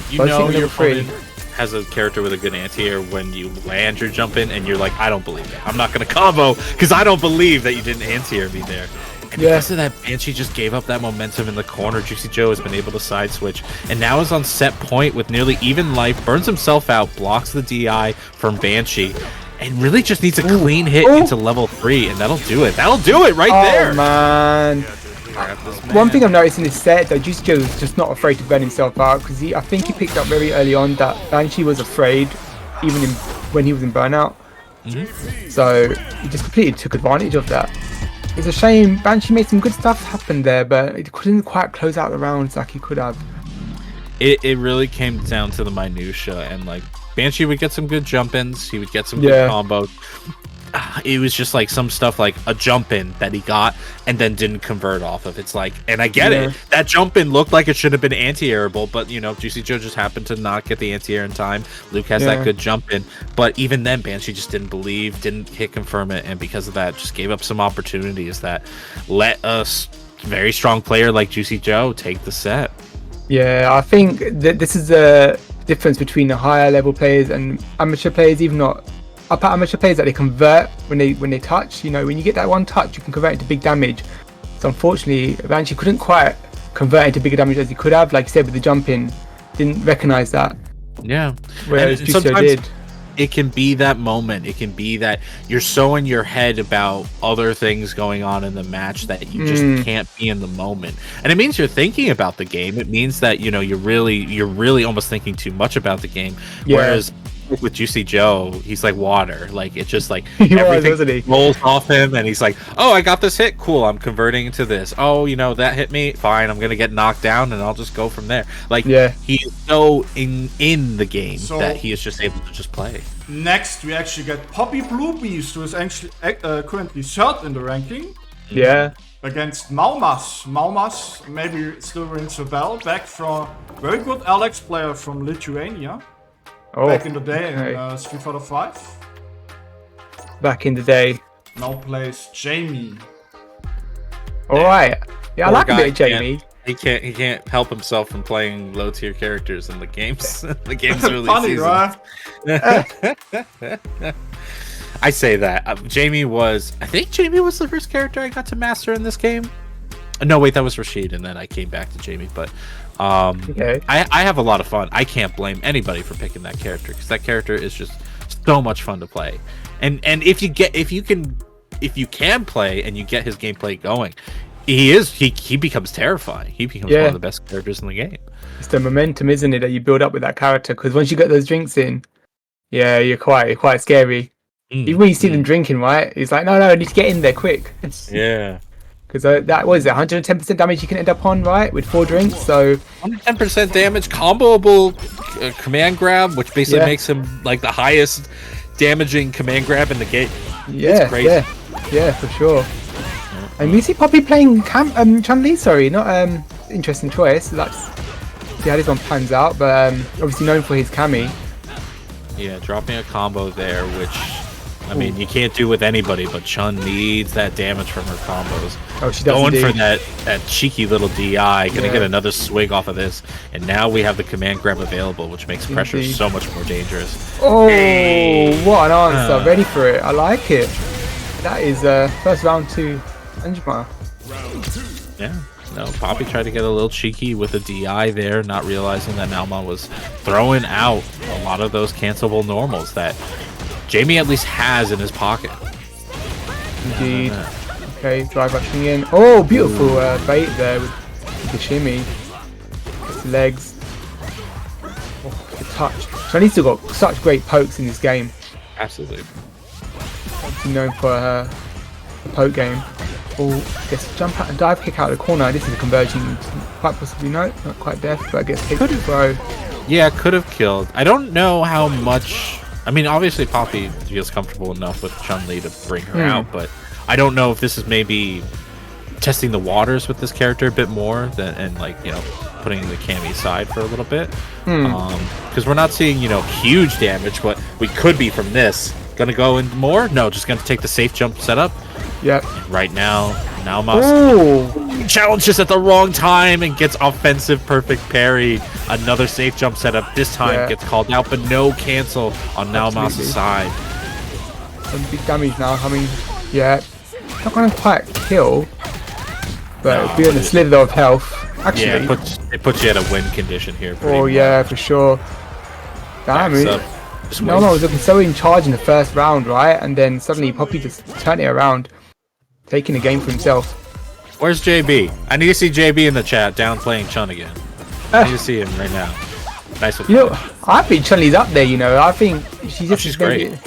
[SPEAKER 5] You know your opponent has a character with a good anti-air when you land your jump in, and you're like, I don't believe it. I'm not going to combo, because I don't believe that you didn't anti-air me there. And because of that, Banshee just gave up that momentum in the corner. Juicy Joe has been able to side switch, and now is on set point with nearly even life, burns himself out, blocks the DI from Banshee, and really just needs a clean hit into level 3, and that'll do it. That'll do it right there.
[SPEAKER 8] Oh, man. One thing I've noticed in this set, though, Juicy Joe is just not afraid to burn himself out, because I think he picked up very early on that Banshee was afraid, even when he was in burnout. So he just completely took advantage of that. It's a shame. Banshee made some good stuff happen there, but it couldn't quite close out the rounds like he could have.
[SPEAKER 5] It really came down to the minutia, and like Banshee would get some good jump ins, he would get some good combos. It was just like some stuff like a jump in that he got and then didn't convert off of. It's like, and I get it, that jump in looked like it should have been anti-airable, but you know, Juicy Joe just happened to not get the anti-air in time. Luke has that good jump in, but even then Banshee just didn't believe, didn't hit confirm it, and because of that just gave up some opportunities that let us very strong player like Juicy Joe take the set.
[SPEAKER 8] Yeah, I think that this is the difference between the higher level players and amateur players, even not upper amateur players, that they convert when they touch. You know, when you get that one touch, you can convert into big damage. So unfortunately, Banshee couldn't quite convert into bigger damage as he could have. Like you said, with the jump in, didn't recognize that.
[SPEAKER 5] Yeah,
[SPEAKER 8] whereas Juicy did.
[SPEAKER 5] it can be that moment. It can be that you're so in your head about other things going on in the match that you just can't be in the moment. And it means you're thinking about the game. It means that, you know, you're really almost thinking too much about the game.
[SPEAKER 8] Yeah.
[SPEAKER 5] Whereas with Juicy Joe, he's like water. Like, it's just like
[SPEAKER 8] He
[SPEAKER 5] everything rolls off him, and he's like, oh, I got this hit, cool, I'm converting into this. Oh, you know, that hit me, fine, I'm gonna get knocked down and I'll just go from there. Like, he's so in the game that he is just able to just play.
[SPEAKER 7] Next we actually get Poppy Blue Beast, who is actually currently third in the ranking.
[SPEAKER 8] Yeah.
[SPEAKER 7] Against Maumas. Maumas maybe still rings a bell, back from very good Alex player from Lithuania. Back in the day in Street Fighter 5.
[SPEAKER 8] Back in the day.
[SPEAKER 7] Now plays Jamie.
[SPEAKER 8] Alright. Yeah, I like a bit of Jamie.
[SPEAKER 5] He can't help himself from playing low tier characters in the games. The game's early
[SPEAKER 7] Funny,
[SPEAKER 5] season.
[SPEAKER 7] right?
[SPEAKER 5] I say that. I think Jamie was the first character I got to master in this game. No, wait, that was Rashid, and then I came back to Jamie. But I have a lot of fun. I can't blame anybody for picking that character, because that character is just so much fun to play. And if you can play and you get his gameplay going, he becomes terrifying. He becomes one of the best characters in the game.
[SPEAKER 8] It's the momentum, isn't it, that you build up with that character? Because once you get those drinks in, you're quite scary. Even when you see them drinking, right? It's like, no, I need to get in there quick.
[SPEAKER 5] Yeah.
[SPEAKER 8] Because that was 110% damage you can end up on, right? With 4 drinks, so
[SPEAKER 5] 110% damage, comboable command grab, which basically makes him like the highest damaging command grab in the game.
[SPEAKER 8] Yeah, yeah, for sure. And we see Poppy playing Chun-Li, sorry, not interesting choice. Let's see how this one pans out, but obviously known for his Kami.
[SPEAKER 5] Yeah, dropping a combo there, which, I mean, you can't do with anybody, but Chun needs that damage from her combos.
[SPEAKER 8] Oh, she does.
[SPEAKER 5] Going for that cheeky little DI, gonna get another swig off of this, and now we have the command grab available, which makes pressure so much more dangerous.
[SPEAKER 8] Oh, what an answer! Ready for it. I like it. That is first round to Anjuma.
[SPEAKER 5] Yeah. No, Poppy tried to get a little cheeky with a DI there, not realizing that Nauma was throwing out a lot of those cancelable normals that Jamie at least has in his pocket.
[SPEAKER 8] Indeed. Okay, drive rushing in. Oh, beautiful bait there with the shimmy. His legs. Oh, the touch. Chinese still got such great pokes in this game.
[SPEAKER 5] Absolutely.
[SPEAKER 8] Obviously known for her poke game. Oh, gets jump out and dive kick out of the corner. This is a conversion, quite possibly not quite death, but I guess kick throw.
[SPEAKER 5] Yeah, could have killed. I don't know how much. I mean, obviously Poppy feels comfortable enough with Chun-Li to bring her out, but I don't know if this is maybe testing the waters with this character a bit more than, and like, you know, putting the Cammy aside for a little bit, because we're not seeing, you know, huge damage, but we could be from this. Gonna go in more? No, just gonna take the safe jump setup.
[SPEAKER 8] Yep.
[SPEAKER 5] And right now, Nauma challenges at the wrong time and gets offensive perfect parry. Another safe jump setup. This time gets called out, but no cancel on Nauma's side.
[SPEAKER 8] Some big damage now coming. Yeah. Not gonna quite kill, but it'll be on a slither of health. Actually,
[SPEAKER 5] yeah, it puts you at a win condition here.
[SPEAKER 8] Oh yeah, for sure. Damn it. Nauma was looking so in charge in the first round, right? And then suddenly Poppy just turned it around, taking the game for himself.
[SPEAKER 5] Where's JB? I need to see JB in the chat downplaying Chun again. I need to see him right now. Nice one.
[SPEAKER 8] You know, I think Chun-Li's up there, you know. I think she's
[SPEAKER 5] great.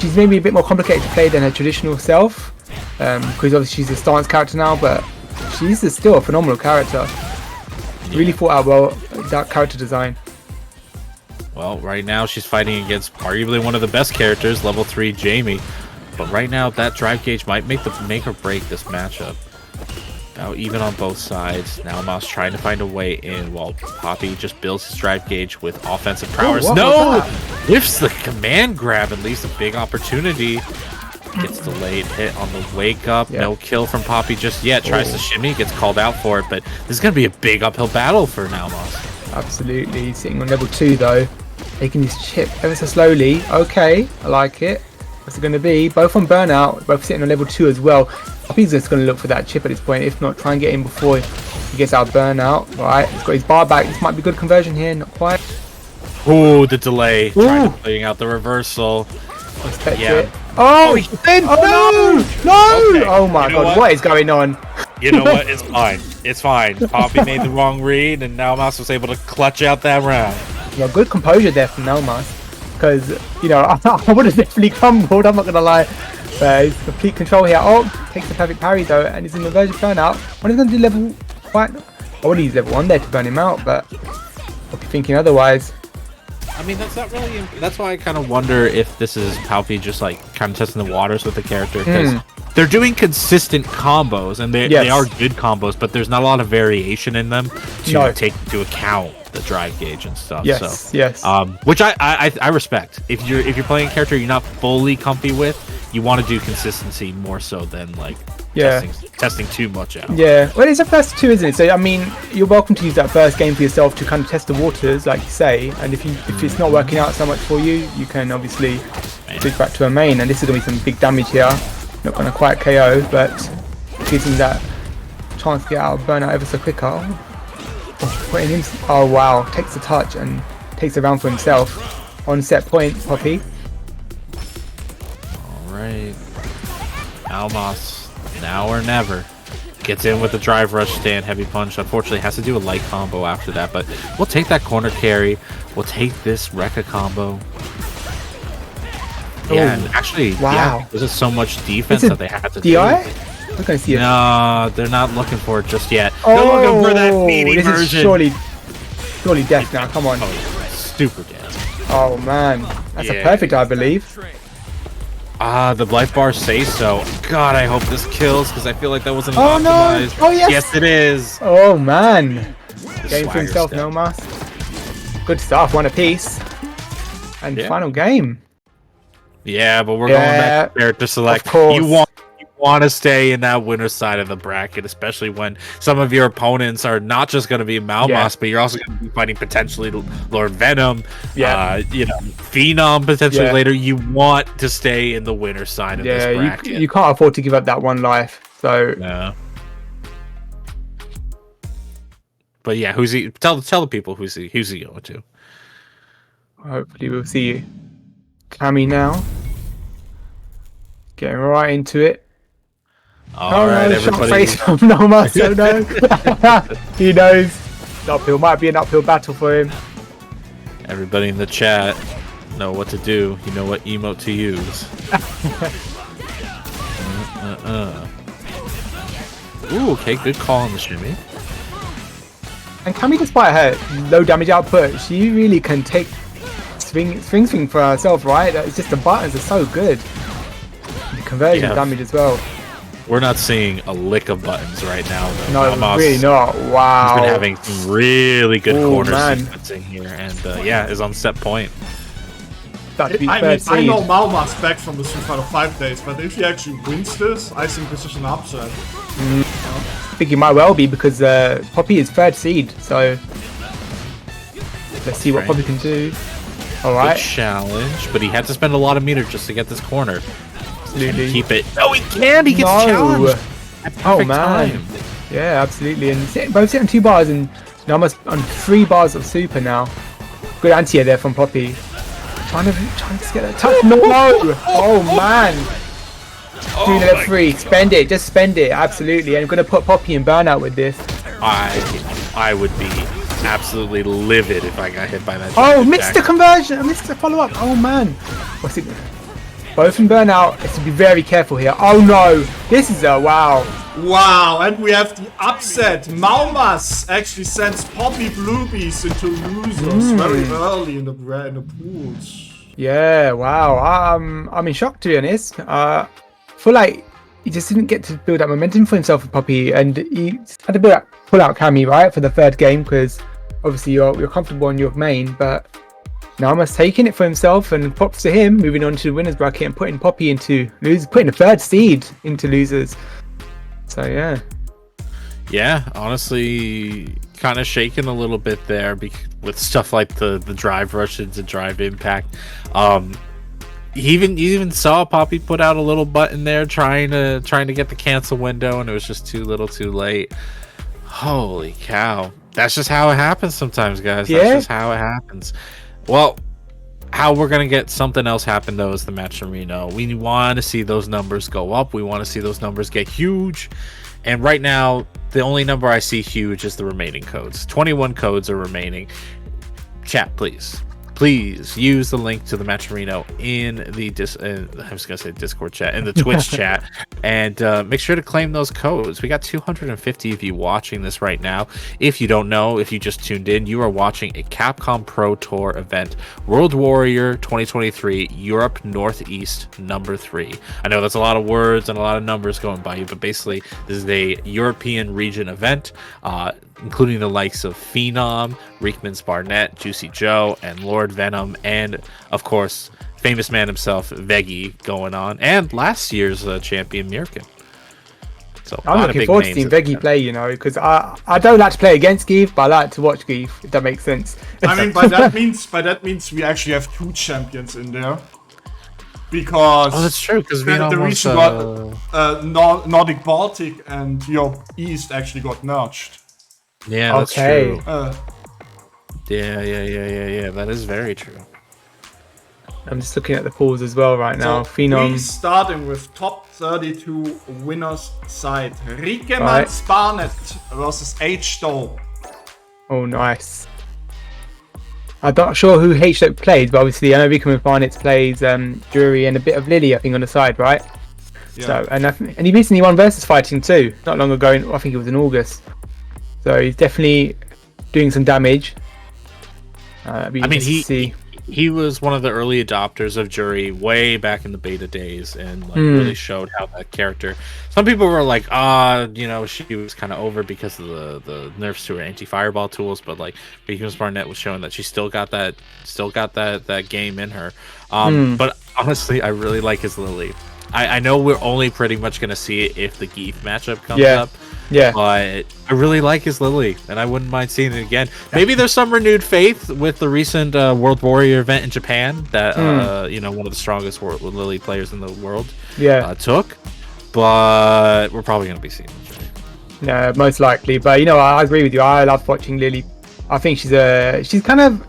[SPEAKER 8] She's maybe a bit more complicated to play than her traditional self. Because obviously she's a stance character now, but she's still a phenomenal character. Really thought out well that character design.
[SPEAKER 5] Well, right now she's fighting against arguably one of the best characters, level 3 Jamie. But right now that drive gauge might make or break this matchup. Now even on both sides, now Mouse trying to find a way in while Poppy just builds his drive gauge with offensive prowess. No! Whiffs the command grab and leaves a big opportunity. Gets delayed hit on the wake up. No kill from Poppy just yet. Tries to shimmy, gets called out for it, but this is going to be a big uphill battle for Naumos.
[SPEAKER 8] Absolutely. Sitting on level 2 though. Taking this chip ever so slowly. Okay, I like it. What's it going to be? Both on burnout, both sitting on level 2 as well. Poppy's just going to look for that chip at this point. If not, try and get in before he gets out of burnout. Right, he's got his bar back. This might be good conversion here. Not quite.
[SPEAKER 5] Oh, the delay. Trying
[SPEAKER 8] Ooh.
[SPEAKER 5] to playing out the reversal.
[SPEAKER 8] Expect
[SPEAKER 5] Yeah.
[SPEAKER 8] it. Oh,
[SPEAKER 5] he-
[SPEAKER 8] no!
[SPEAKER 5] Okay,
[SPEAKER 8] Oh my
[SPEAKER 5] you know
[SPEAKER 8] god, what is going on?
[SPEAKER 5] You know what? It's fine. It's fine. Poppy made the wrong read, and now Mouse was able to clutch out that round.
[SPEAKER 8] Yeah, good composure there from Nelmas. Because, you know, I would have definitely crumbled, I'm not going to lie. But he's complete control here. Oh, takes the perfect parry though, and he's in the verge of burnout. What is going to do level... Quite... I would use level 1 there to burn him out, but... I'll be thinking otherwise.
[SPEAKER 5] I mean, that's not really... That's why I kind of wonder if this is Palpy just, like, kind of testing the waters with the character. Because they're doing consistent combos, and they are good combos, but there's not a lot of variation in them to take into account the drive gauge and stuff.
[SPEAKER 8] Yes,
[SPEAKER 5] so,
[SPEAKER 8] yes.
[SPEAKER 5] Which I respect. If you're playing a character you're not fully comfy with, you want to do consistency more so than, like, testing too much out.
[SPEAKER 8] Yeah, well, it's a first 2, isn't it? So I mean, you're welcome to use that first game for yourself to kind of test the waters, like you say. And if it's not working out so much for you, you can obviously switch back to a main. And this is gonna be some big damage here. Not gonna quite KO, but gives him that chance to get out of burnout ever so quicker. Putting him. Oh wow! Takes the touch and takes the round for himself. On set point, Poppy.
[SPEAKER 5] All right, Almas. Now or never. Gets in with the drive rush stand, heavy punch. Unfortunately, has to do a light combo after that, but we'll take that corner carry. We'll take this Rekka combo. Yeah, and actually, this is so much defense that they had to
[SPEAKER 8] DI?
[SPEAKER 5] do.
[SPEAKER 8] We're going to see it.
[SPEAKER 5] No, they're not looking for it just yet.
[SPEAKER 8] Oh,
[SPEAKER 5] they're looking for that meaty
[SPEAKER 8] this
[SPEAKER 5] version.
[SPEAKER 8] is surely death now. Come on.
[SPEAKER 5] Oh, super dead.
[SPEAKER 8] Oh man, that's a perfect, I believe.
[SPEAKER 5] The life bars say so. God, I hope this kills because I feel like that wasn't
[SPEAKER 8] optimized.
[SPEAKER 5] No.
[SPEAKER 8] Oh yes.
[SPEAKER 5] Yes, it is.
[SPEAKER 8] Oh man. Game for himself,
[SPEAKER 5] step.
[SPEAKER 8] Nelmas. Good stuff. One apiece. And final game.
[SPEAKER 5] Yeah, but we're going back to character select.
[SPEAKER 8] Of course.
[SPEAKER 5] You want to stay in that winner side of the bracket, especially when some of your opponents are not just going to be Malmas, but you're also going to be fighting potentially Lord Venom, Phenom potentially later. You want to stay in the winner side of this bracket.
[SPEAKER 8] You can't afford to give up that one life. So
[SPEAKER 5] but yeah, who's he? Tell the people who's he going to.
[SPEAKER 8] Hopefully we'll see Cammy now. Getting right into it.
[SPEAKER 5] All right, everybody.
[SPEAKER 8] Face from Noma, so no. He knows. Uphill might be an uphill battle for him.
[SPEAKER 5] Everybody in the chat know what to do. You know what emote to use. Ooh, okay, good call on the shimmy.
[SPEAKER 8] And Cammy, despite her low damage output, she really can take swing for herself, right? It's just the buttons are so good. The conversion damage as well.
[SPEAKER 5] We're not seeing a lick of buttons right now, though.
[SPEAKER 8] No,
[SPEAKER 5] Almas,
[SPEAKER 8] really not. Wow.
[SPEAKER 5] He's been having some really good corner sequencing here, and is on set point.
[SPEAKER 7] I know Malmas back from the Street Fighter 5 days, but if he actually wins this, I think this is an upset.
[SPEAKER 8] I think it might well be because Poppy is 3rd seed, so let's see what Poppy can do. Alright.
[SPEAKER 5] Good challenge, but he had to spend a lot of meter just to get this corner.
[SPEAKER 8] Absolutely.
[SPEAKER 5] Keep it. No, he can! He gets challenged!
[SPEAKER 8] Oh man.
[SPEAKER 5] Time.
[SPEAKER 8] Yeah, absolutely. And both sitting on 2 bars and now almost on 3 bars of super now. Good anti-air there from Poppy. Trying to get that touch. No! Oh man! Doing it at 3. Spend it. Just spend it. Absolutely. And I'm going to put Poppy in burnout with this.
[SPEAKER 5] I would be absolutely livid if I got hit by that.
[SPEAKER 8] Oh, missed the conversion. I missed the follow-up. Oh man. What's it? Both in burnout. Let's be very careful here. Oh no. This is a wow.
[SPEAKER 7] Wow, and we have the upset. Malmas actually sends Poppy Bluebees into losers very early in the pools.
[SPEAKER 8] Yeah, wow. I'm in shock, to be honest. I feel like he just didn't get to build up momentum for himself with Poppy, and he had to pull out Cammy, right, for the 3rd game, because obviously you're comfortable on your main, but now Almost taking it for himself, and props to him, moving on to the winners bracket and putting Poppy into losers, putting the 3rd seed into losers. So yeah.
[SPEAKER 5] Yeah, honestly, kind of shaking a little bit there with stuff like the drive rush into drive impact. You even saw Poppy put out a little button there trying to get the cancel window, and it was just too little too late. Holy cow. That's just how it happens sometimes, guys. That's just how it happens. Well, how we're gonna get something else happen though is the match arena. We want to see those numbers go up. We want to see those numbers get huge. And right now, the only number I see huge is the remaining codes. 21 codes are remaining. Chat, please use the link to the match arena in the I was gonna say Discord chat, in the Twitch chat, and make sure to claim those codes. We got 250 of you watching this right now. If you don't know, if you just tuned in, you are watching a Capcom Pro Tour event, World Warrior 2023 Europe Northeast number 3. I know that's a lot of words and a lot of numbers going by you, but basically this is a European region event, including the likes of Phenom, Reekman's Barnett, Juicy Joe, and Lord Venom, and of course, famous man himself, Veggie, going on, and last year's champion Mirkin. So
[SPEAKER 8] I'm looking forward to seeing Veggie play, you know, because I don't like to play against Geef, but I like to watch Geef, if that makes sense.
[SPEAKER 7] I mean, by that means we actually have 2 champions in there. Because
[SPEAKER 5] that's true, because
[SPEAKER 7] the region got Nordic Baltic and Europe East actually got merged.
[SPEAKER 5] Yeah, that's true. Yeah. That is very true.
[SPEAKER 8] I'm just looking at the pools as well right now.
[SPEAKER 7] So
[SPEAKER 8] Phenom.
[SPEAKER 7] we starting with top 32 winners side. Riekemans Barnett versus H-Doe.
[SPEAKER 8] Oh, nice. I'm not sure who H-Doe played, but obviously I know Riekemans Barnett plays Jury and a bit of Lily, I think, on the side, right?
[SPEAKER 7] Yeah.
[SPEAKER 8] So and he recently won versus fighting too, not long ago. I think it was in August. So he's definitely doing some damage. I mean,
[SPEAKER 5] he was one of the early adopters of Jury way back in the beta days, and really showed how that character. Some people were like, she was kind of over because of the nerfs to her anti-fireball tools, but like Riekemans Barnett was showing that she still got that game in her. But honestly, I really like his Lily. I know we're only pretty much gonna see it if the Geef matchup comes up.
[SPEAKER 8] Yeah,
[SPEAKER 5] but I really like his Lily, and I wouldn't mind seeing it again. Maybe there's some renewed faith with the recent World Warrior event in Japan that one of the strongest Lily players in the world took. But we're probably going to be seeing it.
[SPEAKER 8] Yeah, most likely. But I agree with you. I love watching Lily. I think she's kind of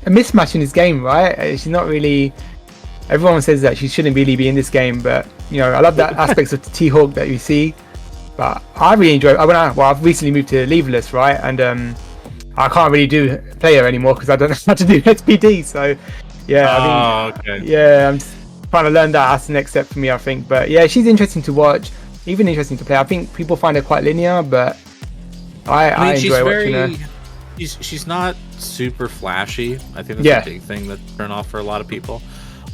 [SPEAKER 8] a mismatch in this game, right? She's not really. Everyone says that she shouldn't really be in this game, but I love that aspects of the T-Hawk that you see. But I really enjoy it. I've recently moved to Leaverless, right? And I can't really do player anymore because I don't know how to do SPD. So yeah, I'm just trying to learn that. That's the next step for me, I think. But yeah, she's interesting to watch, even interesting to play. I think people find her quite linear, but I enjoy watching her.
[SPEAKER 5] She's not super flashy. I think that's a big thing that turn off for a lot of people.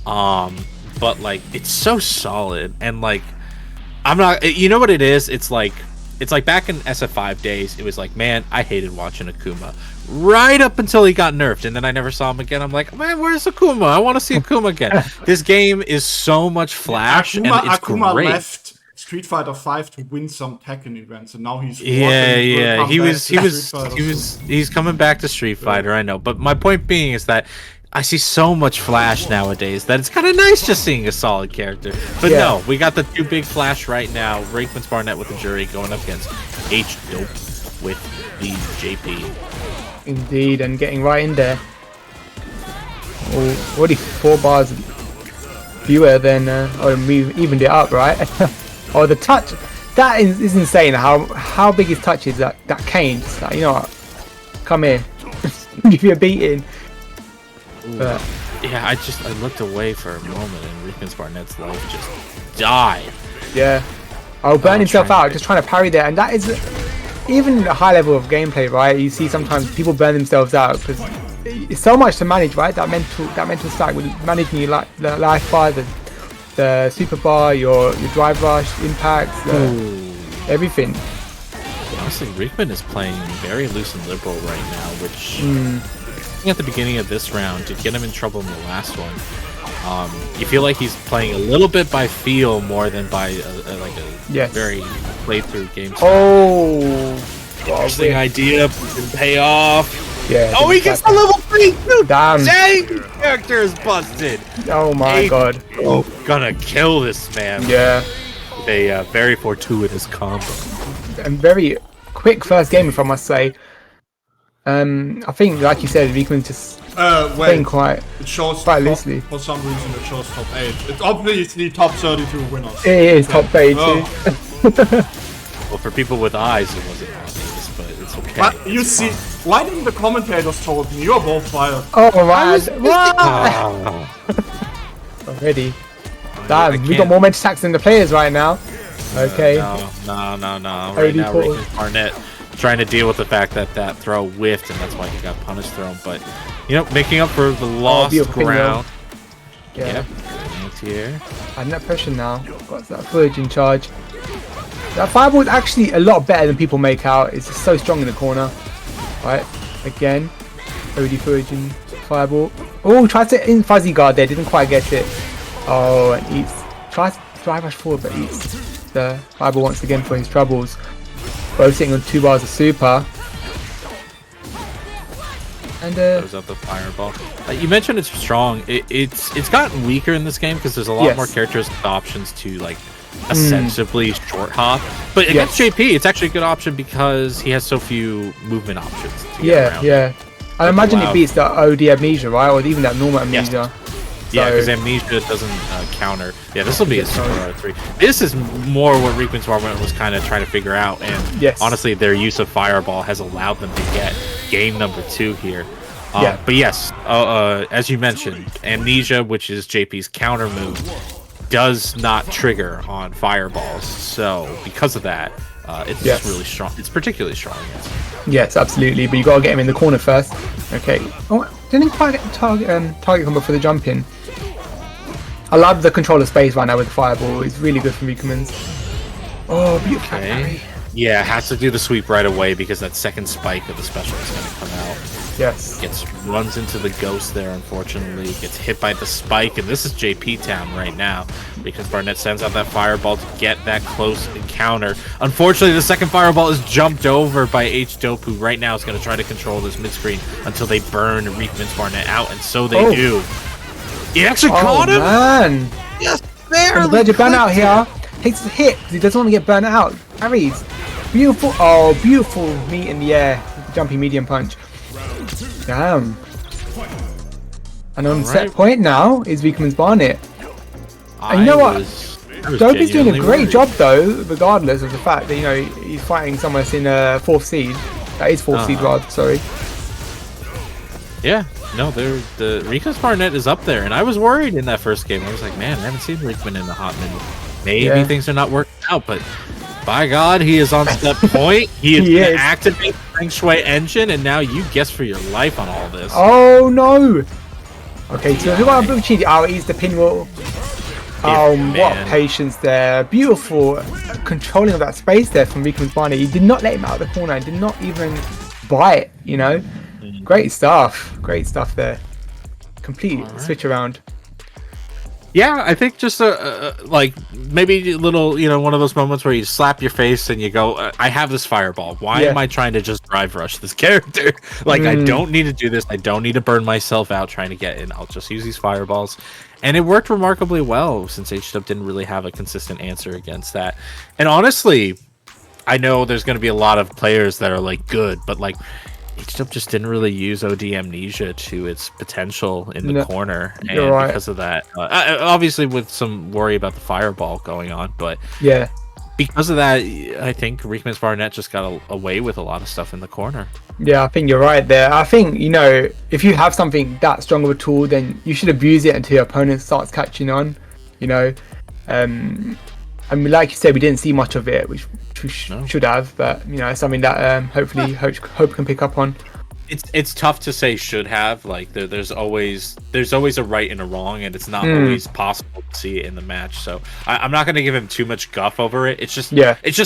[SPEAKER 5] But like it's so solid, and like I'm not. You know what it is? It's like back in SF5 days. It was like, man, I hated watching Akuma right up until he got nerfed, and then I never saw him again. I'm like, man, where's Akuma? I want to see Akuma again. This game is so much flash, and it's
[SPEAKER 7] Akuma
[SPEAKER 5] great.
[SPEAKER 7] Left Street Fighter 5 to win some Tekken events, and now he's
[SPEAKER 5] he's coming back to Street Fighter. I know, but my point being is that I see so much flash nowadays that it's kind of nice just seeing a solid character. But no, we got the 2 big flash right now. Riekemans Barnett with the Jury going up against H-Dope with the JP.
[SPEAKER 8] Indeed, and getting right in there. Already 4 bars fewer than we evened it up, right? The touch. That is insane. How big his touch is. That cane. Just like, what? Come here. Give you a beating.
[SPEAKER 5] But yeah, I looked away for a moment and Riekemans Barnett's life just died.
[SPEAKER 8] Yeah. Burn himself out, just trying to parry there, and that is even a high level of gameplay, right? You see sometimes people burn themselves out because it's so much to manage, right? That mental stack with managing your life bar, the super bar, your drive rush, impacts, everything.
[SPEAKER 5] Honestly, Riekman is playing very loose and liberal right now, which at the beginning of this round did get him in trouble in the last one. You feel like he's playing a little bit by feel more than by a very playthrough game style. Interesting idea, didn't pay off.
[SPEAKER 8] Yeah.
[SPEAKER 5] Oh, he gets the level 3 too.
[SPEAKER 8] Damn.
[SPEAKER 5] Dang, character is busted.
[SPEAKER 8] Oh my god.
[SPEAKER 5] Gonna kill this man.
[SPEAKER 8] Yeah.
[SPEAKER 5] With a very fortuitous combo.
[SPEAKER 8] And very quick first game, if I must say. I think, like you said, Riekman's just playing quite
[SPEAKER 7] It shows
[SPEAKER 8] loosely.
[SPEAKER 7] for some reason it shows top 8. It's obviously top 32 winners.
[SPEAKER 8] It is top 32.
[SPEAKER 5] Well, for people with eyes, it wasn't obvious, but it's okay.
[SPEAKER 7] But you see, why didn't the commentators told me? You're both fired.
[SPEAKER 8] Oh, right. Already. Damn, we got more mental attacks than the players right now. Okay.
[SPEAKER 5] No. Right now, Riekman's Barnett trying to deal with the fact that that throw whiffed, and that's why he got punish thrown. But, making up for the lost ground.
[SPEAKER 8] Yeah.
[SPEAKER 5] Here.
[SPEAKER 8] And that pressure now. Got that footage in charge. That fireball is actually a lot better than people make out. It's just so strong in the corner. Right. Again. OD footage in fireball. Oh, tried to in fuzzy guard there. Didn't quite get it. Oh, and eats. Tries to drive rush forward, but eats the fireball once again for his troubles. Both sitting on 2 bars of super. And
[SPEAKER 5] throws out the fireball. You mentioned it's strong. It's gotten weaker in this game because there's a lot more characteristic options to ostensibly short hop. But against JP, it's actually a good option because he has so few movement options.
[SPEAKER 8] Yeah. I imagine it beats the OD amnesia, right? Or even that normal amnesia.
[SPEAKER 5] Yeah, because amnesia doesn't counter. Yeah, this will be a super R3. This is more what Riekman's Barnett was kind of trying to figure out, and honestly, their use of Fireball has allowed them to get game number 2 here. But yes, as you mentioned, amnesia, which is JP's counter move, does not trigger on Fireballs. So because of that, it's really strong. It's particularly strong.
[SPEAKER 8] Yes, absolutely. But you got to get him in the corner first. Okay. Oh, didn't quite get the target combo for the jump in. I love the control of space right now with the fireball. It's really good from Riekman's. Oh, beautiful.
[SPEAKER 5] Okay. Yeah, has to do the sweep right away because that second spike of the special is going to come out.
[SPEAKER 8] Yes.
[SPEAKER 5] Runs into the ghost there, unfortunately. Gets hit by the spike, and this is JP Town right now because Barnett sends out that fireball to get that close encounter. Unfortunately, the second fireball is jumped over by H Dope, who right now is going to try to control this mid-screen until they burn Riekman's Barnett out, and so they do. He actually caught him!
[SPEAKER 8] Man.
[SPEAKER 5] Yes, barely!
[SPEAKER 8] I'm glad you're burnt out here. Takes the hit because he doesn't want to get burnt out. Parries. Beautiful. Oh, beautiful meat in the air. Jumpy medium punch. Damn. And on set point now is Riekman's Barnett. And you know what? Dope is doing a great job though, regardless of the fact that he's fighting someone that's in 4th seed. That is 4th seed, rather. Sorry.
[SPEAKER 5] Yeah. No, the Riekman's Barnett is up there, and I was worried in that first game. I was like, man, I haven't seen Riekman in a hot minute. Maybe things are not working out, but by God, he is on step point. He is going to activate the Feng Shui engine, and now you guess for your life on all this.
[SPEAKER 8] Oh no! Okay, so who are cheating? Oh, he's the pinwheel. Oh, what patience there! Beautiful controlling of that space there from Riekman's Barnett. He did not let him out of the corner. Did not even bite. Great stuff. Great stuff there. Complete switch around.
[SPEAKER 5] Yeah, I think just maybe a little, one of those moments where you slap your face and you go, I have this fireball. Why am I trying to just drive rush this character? I don't need to do this. I don't need to burn myself out trying to get in. I'll just use these fireballs. And it worked remarkably well since H-Dub didn't really have a consistent answer against that. And honestly, I know there's going to be a lot of players that are good, but H-Dub just didn't really use OD Amnesia to its potential in the corner, and because of that, obviously with some worry about the fireball going on, but because of that, I think Riekman's Barnett just got away with a lot of stuff in the corner.
[SPEAKER 8] Yeah, I think you're right there. I think if you have something that strong of a tool, then you should abuse it until your opponent starts catching on. I mean, like you said, we didn't see much of it, which we should have, but it's something that hopefully Hope can pick up on.
[SPEAKER 5] It's tough to say should have. There's always a right and a wrong, and it's not always possible to see it in the match. So I'm not going to give him too much guff over it. It's just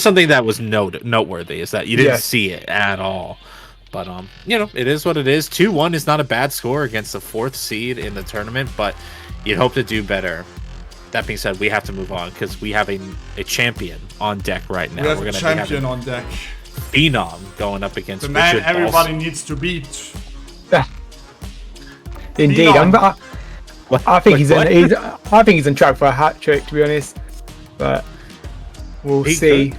[SPEAKER 5] something that was noteworthy is that you didn't see it at all. But it is what it is. 2-1 is not a bad score against the 4th seed in the tournament, but you'd hope to do better. That being said, we have to move on because we have a champion on deck right now.
[SPEAKER 7] We have a champion on deck.
[SPEAKER 5] Phenom going up against
[SPEAKER 7] the man
[SPEAKER 5] Richard
[SPEAKER 7] everybody needs to beat.
[SPEAKER 8] Indeed, I think he's on track for a hat trick, to be honest. But we'll see.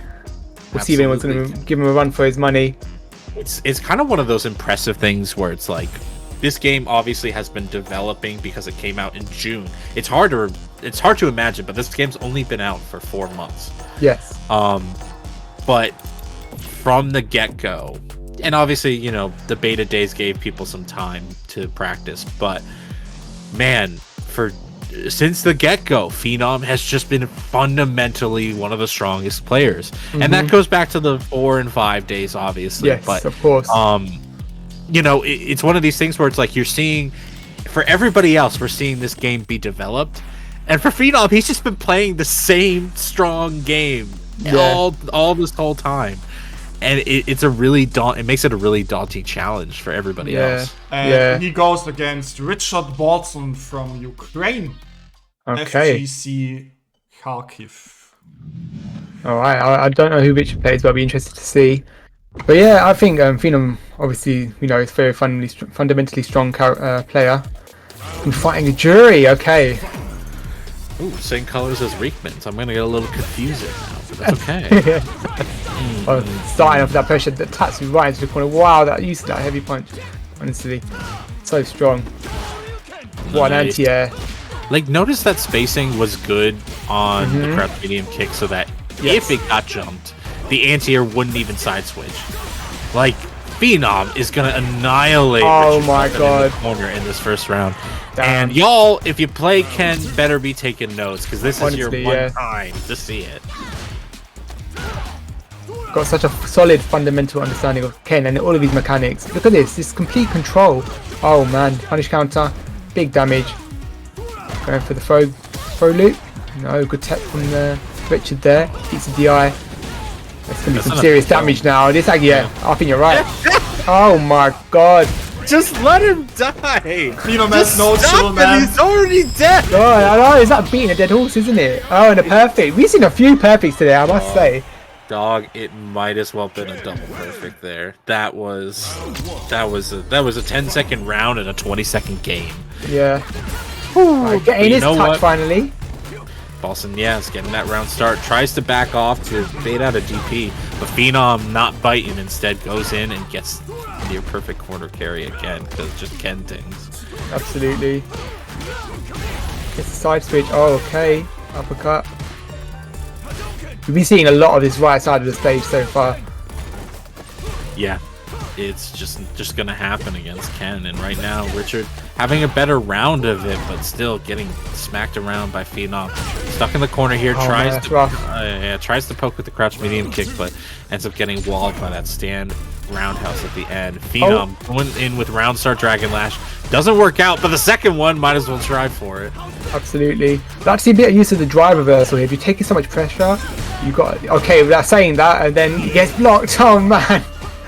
[SPEAKER 8] We'll see if anyone's going to give him a run for his money.
[SPEAKER 5] it's kind of one of those impressive things where it's like this game obviously has been developing because it came out in June. It's hard to imagine, but this game's only been out for 4 months.
[SPEAKER 8] Yes.
[SPEAKER 5] But from the get-go, and obviously, you know, the beta days gave people some time to practice, but man, since the get-go, Phenom has just been fundamentally one of the strongest players. And that goes back to the 4 and 5 days, obviously.
[SPEAKER 8] Yes,
[SPEAKER 5] but,
[SPEAKER 8] of course.
[SPEAKER 5] You know, it's one of these things where it's like you're seeing, for everybody else, we're seeing this game be developed. And for Phenom, he's just been playing the same strong game all this whole time. And it's a really it makes it a really daunting challenge for everybody else.
[SPEAKER 7] And he goes against Richard Bolton from Ukraine.
[SPEAKER 8] Okay.
[SPEAKER 7] FGC Kharkiv.
[SPEAKER 8] All right. I don't know who Richard plays, but I'll be interested to see. But yeah, I think Phenom, obviously, you know, is a very fundamentally strong player. I'm fighting a jury. Okay.
[SPEAKER 5] Ooh, same colors as Riekman, so I'm gonna get a little confusing now, but that's okay.
[SPEAKER 8] Starting off that pressure that taps me right into the corner. Wow, that use of that heavy punch, honestly, so strong. What an anti-air.
[SPEAKER 5] Like, notice that spacing was good on the crouch medium kick, so that if it got jumped, the anti-air wouldn't even side switch. Like, Phenom is gonna annihilate Richard Bolton in the corner in this first round. Damn. And y'all, if you play Ken, better be taking notes, because this is your one time to see it.
[SPEAKER 8] Got such a solid fundamental understanding of Ken and all of his mechanics. Look at this complete control. Oh man, punish counter, big damage. Going for the throw loop. No, good tech from Richard there. Beats the DI. That's gonna be some serious damage now. This I think you're right. Oh my god.
[SPEAKER 5] Just let him die!
[SPEAKER 7] Phenom has no chill, man.
[SPEAKER 5] He's already dead!
[SPEAKER 8] God, I know, it's like beating a dead horse, isn't it? Oh, and a perfect. We've seen a few perfects today, I must say.
[SPEAKER 5] Dog, it might as well have been a double perfect there. That was a 10-second round and a 20-second game.
[SPEAKER 8] Yeah. Right, getting his touch finally.
[SPEAKER 5] Bolton, is getting that round start. Tries to back off to bait out a DP, but Phenom not biting, instead goes in and gets near perfect corner carry again, because just Ken things.
[SPEAKER 8] Absolutely. Gets a side switch. Oh, okay. Uppercut. We've been seeing a lot of this right side of the stage so far.
[SPEAKER 5] Yeah, it's just gonna happen against Ken, and right now Richard having a better round of it, but still getting smacked around by Phenom. Stuck in the corner here, tries to poke with the crouch medium kick, but ends up getting walled by that stand roundhouse at the end. Phenom going in with round start Dragon Lash. Doesn't work out, but the second one might as well try for it.
[SPEAKER 8] Absolutely. That's a bit of use of the drive reversal here. If you're taking so much pressure, you got without saying that, and then he gets blocked. Oh man.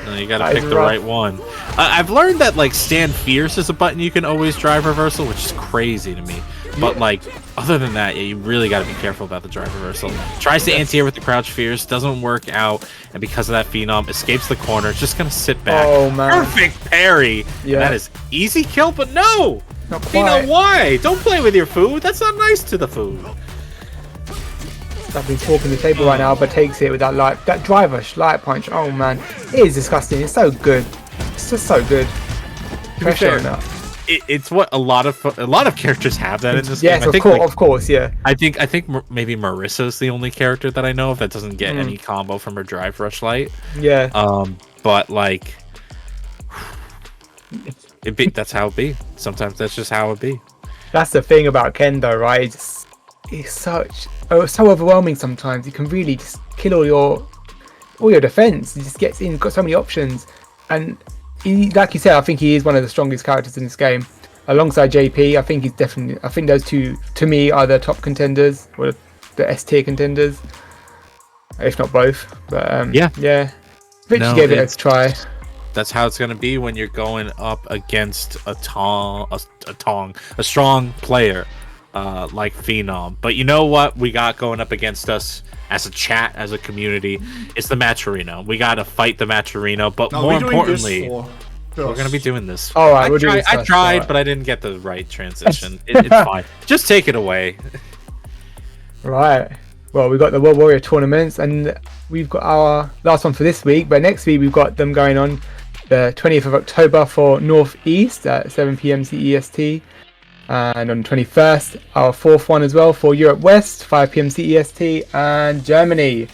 [SPEAKER 5] No, you gotta pick the right one. I've learned that like stand fierce is a button you can always drive reversal, which is crazy to me. But like other than that, you really gotta be careful about the drive reversal. Tries to anti-air with the crouch fierce, doesn't work out, and because of that, Phenom escapes the corner, just gonna sit back.
[SPEAKER 8] Oh man.
[SPEAKER 5] Perfect parry. Yeah. That is easy kill, but no!
[SPEAKER 8] Not quite.
[SPEAKER 5] Phenom, why? Don't play with your food. That's not nice to the food.
[SPEAKER 8] He's walking the table right now, but takes it with that driver light punch. Oh man, it is disgusting. It's so good. It's just so good. Pressure on that.
[SPEAKER 5] It's what a lot of characters have that in this game.
[SPEAKER 8] Yes, of course, yeah.
[SPEAKER 5] I think maybe Marissa's the only character that I know of that doesn't get any combo from her drive rush light.
[SPEAKER 8] Yeah.
[SPEAKER 5] But like, that's how it be. Sometimes that's just how it be.
[SPEAKER 8] That's the thing about Ken, though, right? It's so overwhelming sometimes. You can really just kill all your defense. He just gets in, got so many options, and like you said, I think he is one of the strongest characters in this game, alongside JP. I think those two to me are the top contenders, or the S tier contenders, if not both. But yeah. Richie gave it a try.
[SPEAKER 5] That's how it's gonna be when you're going up against a strong player. Like Phenom. But you know what we got going up against us as a chat, as a community? It's the Matcherino. We got to fight the Matcherino, but more importantly, we're going to be doing this.
[SPEAKER 8] All right,
[SPEAKER 5] I tried, but I didn't get the right transition. It's fine. Just take it away.
[SPEAKER 8] Right. Well, we got the World Warrior tournaments, and we've got our last one for this week. But next week we've got them going on the 20th of October for Northeast at 7 p.m. CEST. And on the 21st, our fourth one as well for Europe West, 5 p.m. CEST, and Germany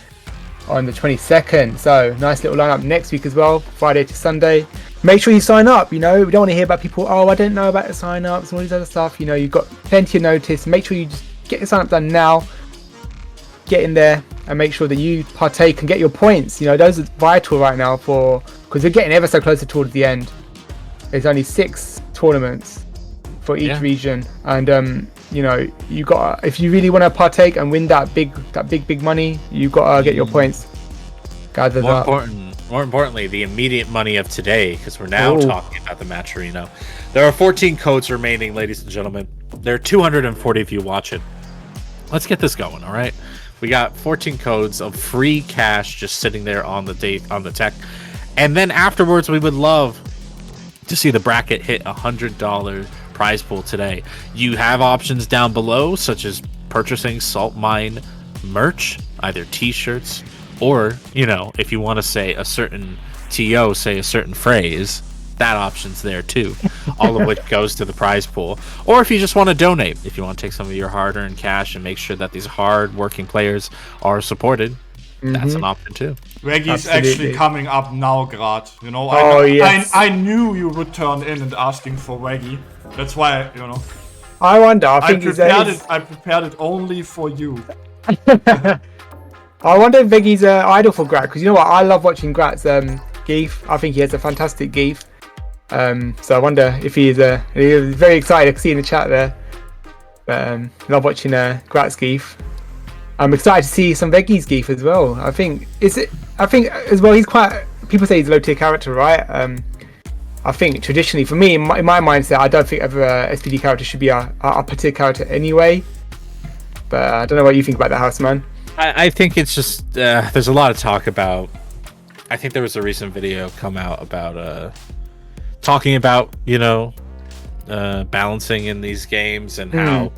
[SPEAKER 8] on the 22nd. So nice little lineup next week as well, Friday to Sunday. Make sure you sign up. You know, we don't want to hear about people, oh, I don't know about the sign ups and all these other stuff. You know, you've got plenty of notice. Make sure you just get your sign up done now. Get in there and make sure that you partake and get your points. You know, those are vital right now because we're getting ever so closer towards the end. There's only 6 tournaments for each region, and you know, you got, if you really want to partake and win that big money, you got to get your points gathered up.
[SPEAKER 5] More importantly, the immediate money of today, because we're now talking about the match arena. There are 14 codes remaining, ladies and gentlemen. There are 240 of you watching. Let's get this going, all right? We got 14 codes of free cash just sitting there on the tech, and then afterwards, we would love to see the bracket hit $100 prize pool today. You have options down below, such as purchasing Saltmine merch, either t-shirts, or, you know, if you want to say a certain TO, say a certain phrase, that option's there too. All of which goes to the prize pool. Or if you just want to donate, if you want to take some of your hard-earned cash and make sure that these hard-working players are supported, that's an option too.
[SPEAKER 7] Reggie's actually coming up now, Grad. You know, I knew you would turn in and asking for Reggie. That's why, you know.
[SPEAKER 8] I wonder. I
[SPEAKER 7] prepared it only for you.
[SPEAKER 8] I wonder if Veggie's an idol for Grat, because you know what? I love watching Grat's Geef. I think he has a fantastic Geef. So I wonder if he was very excited. I can see in the chat there. Love watching Grat's Geef. I'm excited to see some Veggie's Geef as well. I think as well, he's quite. People say he's a low tier character, right? I think traditionally, for me, in my mindset, I don't think ever a SPD character should be a upper tier character anyway. But I don't know what you think about that, Houseman.
[SPEAKER 5] I think it's just there's a lot of talk about. I think there was a recent video come out about talking about, you know, balancing in these games and how,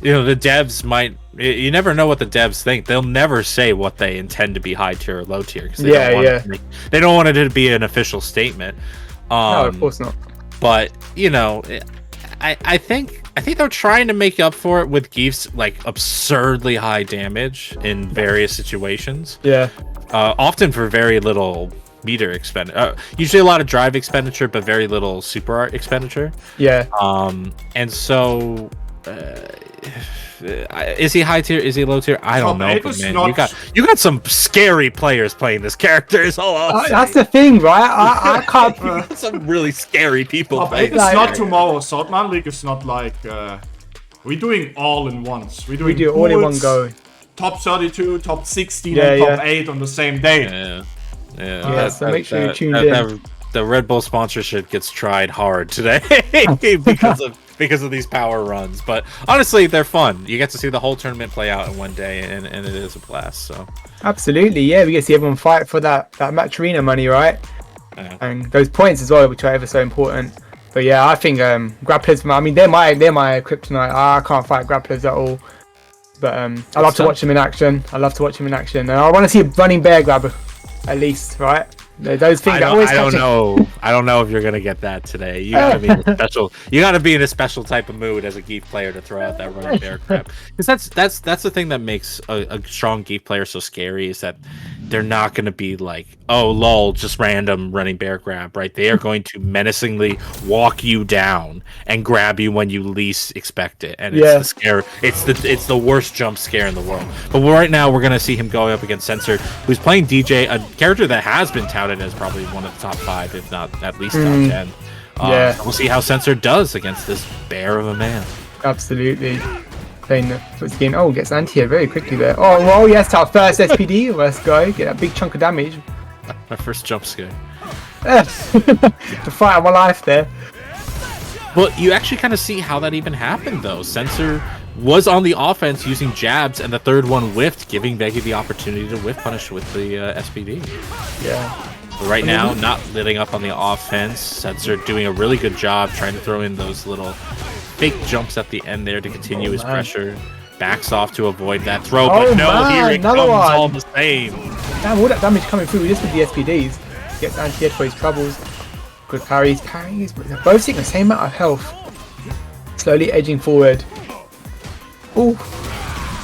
[SPEAKER 5] you know, the devs might. You never know what the devs think. They'll never say what they intend to be high tier or low tier because they don't want it to be an official statement.
[SPEAKER 8] No, of course not.
[SPEAKER 5] But you know, I think they're trying to make up for it with Geef's like absurdly high damage in various situations.
[SPEAKER 8] Yeah.
[SPEAKER 5] Often for very little meter expenditure. Usually a lot of drive expenditure, but very little super art expenditure.
[SPEAKER 8] Yeah.
[SPEAKER 5] And so. Is he high tier? Is he low tier? I don't know, but man, you got some scary players playing this character.
[SPEAKER 8] That's the thing, right? I can't.
[SPEAKER 5] Some really scary people.
[SPEAKER 7] It's not tomorrow. Saltmine League is not like we're doing all in once. We do
[SPEAKER 8] all in one go.
[SPEAKER 7] Top 32, top 16, and top 8 on the same day.
[SPEAKER 8] Yeah. So make sure you tune in.
[SPEAKER 5] The Red Bull sponsorship gets tried hard today because of these power runs, but honestly, they're fun. You get to see the whole tournament play out in one day, and it is a blast. So
[SPEAKER 8] absolutely, yeah, we get to see everyone fight for that match arena money, right? Yeah. And those points as well, which are ever so important. But yeah, I think grapplers. I mean, they're my kryptonite. I can't fight grapplers at all. But I love to watch them in action. And I want to see a running bear grab, at least, right? Those things I don't
[SPEAKER 5] know if you're gonna get that today. You gotta be in a special. You gotta be in a special type of mood as a Geef player to throw out that running bear grab. Because that's the thing that makes a strong Geef player so scary, is that they're not gonna be like, oh lol, just random running bear grab, right? They are going to menacingly walk you down and grab you when you least expect it, and it's the scare. It's the worst jump scare in the world. But right now we're gonna see him going up against Sensor, who's playing DJ, a character that has been touted as probably one of the top 5, if not at least top 10. We'll see how Sensor does against this bear of a man.
[SPEAKER 8] Absolutely. Playing the first game. Oh, gets anti-air very quickly there. Oh, well, yes, our first SPD. Let's go. Get that big chunk of damage.
[SPEAKER 5] My first jump scare.
[SPEAKER 8] The fight of my life there.
[SPEAKER 5] Well, you actually kind of see how that even happened, though. Sensor was on the offense using jabs, and the third one whiffed, giving Veggie the opportunity to whiff punish with the SPD.
[SPEAKER 8] Yeah.
[SPEAKER 5] But right now, not letting up on the offense. Sensor doing a really good job trying to throw in those little fake jumps at the end there to continue his pressure. Backs off to avoid that throw, but
[SPEAKER 8] Oh,
[SPEAKER 5] no,
[SPEAKER 8] man,
[SPEAKER 5] here it
[SPEAKER 8] another
[SPEAKER 5] comes
[SPEAKER 8] one.
[SPEAKER 5] all the same.
[SPEAKER 8] Damn, all that damage coming through just with the SPDs. Gets anti-ed for his troubles. Good parries. They're both seeing the same amount of health. Slowly edging forward. Ooh.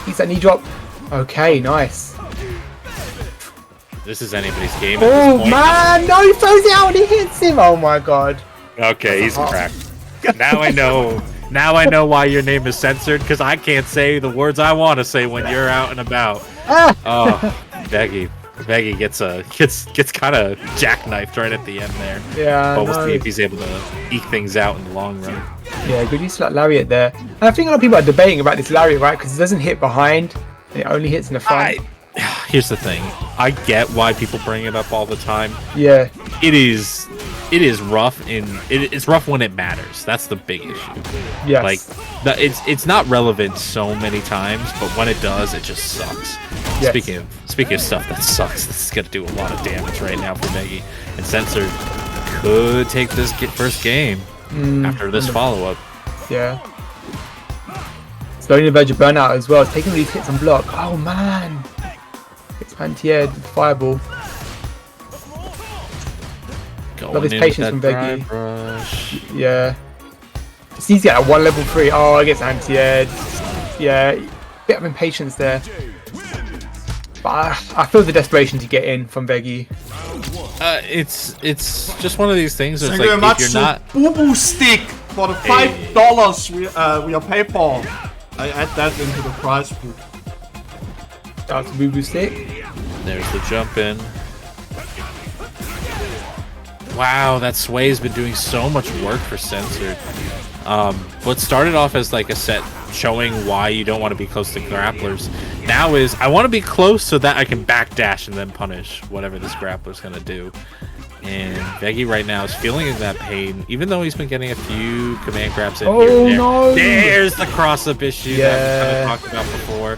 [SPEAKER 8] He's that knee drop. Okay, nice.
[SPEAKER 5] This is anybody's game at
[SPEAKER 8] Oh,
[SPEAKER 5] this point.
[SPEAKER 8] man. No, he throws it out and he hits him. Oh, my God.
[SPEAKER 5] Okay, he's cracked. Now I know. Now I know why your name is censored, because I can't say the words I want to say when you're out and about. Oh, Veggie gets kind of jackknifed right at the end there.
[SPEAKER 8] Yeah,
[SPEAKER 5] but we'll see if he's able to eke things out in the long run.
[SPEAKER 8] Yeah, good use of that lariat there. And I think a lot of people are debating about this lariat, right? Because it doesn't hit behind, it only hits in the front.
[SPEAKER 5] Here's the thing. I get why people bring it up all the time.
[SPEAKER 8] Yeah.
[SPEAKER 5] It is rough it's rough when it matters. That's the big issue.
[SPEAKER 8] Yes.
[SPEAKER 5] Like it's not relevant so many times, but when it does, it just sucks.
[SPEAKER 8] Yes.
[SPEAKER 5] Speaking of stuff that sucks, this is gonna do a lot of damage right now for Meggy. And Censored could take this first game after this follow-up.
[SPEAKER 8] Yeah. Slowly on the verge of burnout as well. It's taking these hits and block. Oh man. It's anti-ed, fireball. Love his patience from Veggie. Yeah. It's easy at 1 level 3. Oh, it gets anti-ed. Yeah. Bit of impatience there. But I feel the desperation to get in from Veggie.
[SPEAKER 5] It's just one of these things. It's
[SPEAKER 7] Thank you very
[SPEAKER 5] like
[SPEAKER 7] much.
[SPEAKER 5] if you're not
[SPEAKER 7] Boo stick for the $5 via PayPal. I add that into the prize pool.
[SPEAKER 8] That's a boo stick.
[SPEAKER 5] There's the jump in. Wow, that sway's been doing so much work for Censored. What started off as like a set showing why you don't want to be close to grapplers, now is I want to be close so that I can backdash and then punish whatever this grappler's gonna do. And Veggie right now is feeling that pain, even though he's been getting a few command grabs in here and there.
[SPEAKER 8] No!
[SPEAKER 5] There's the cross-up issue that we kind of talked about before.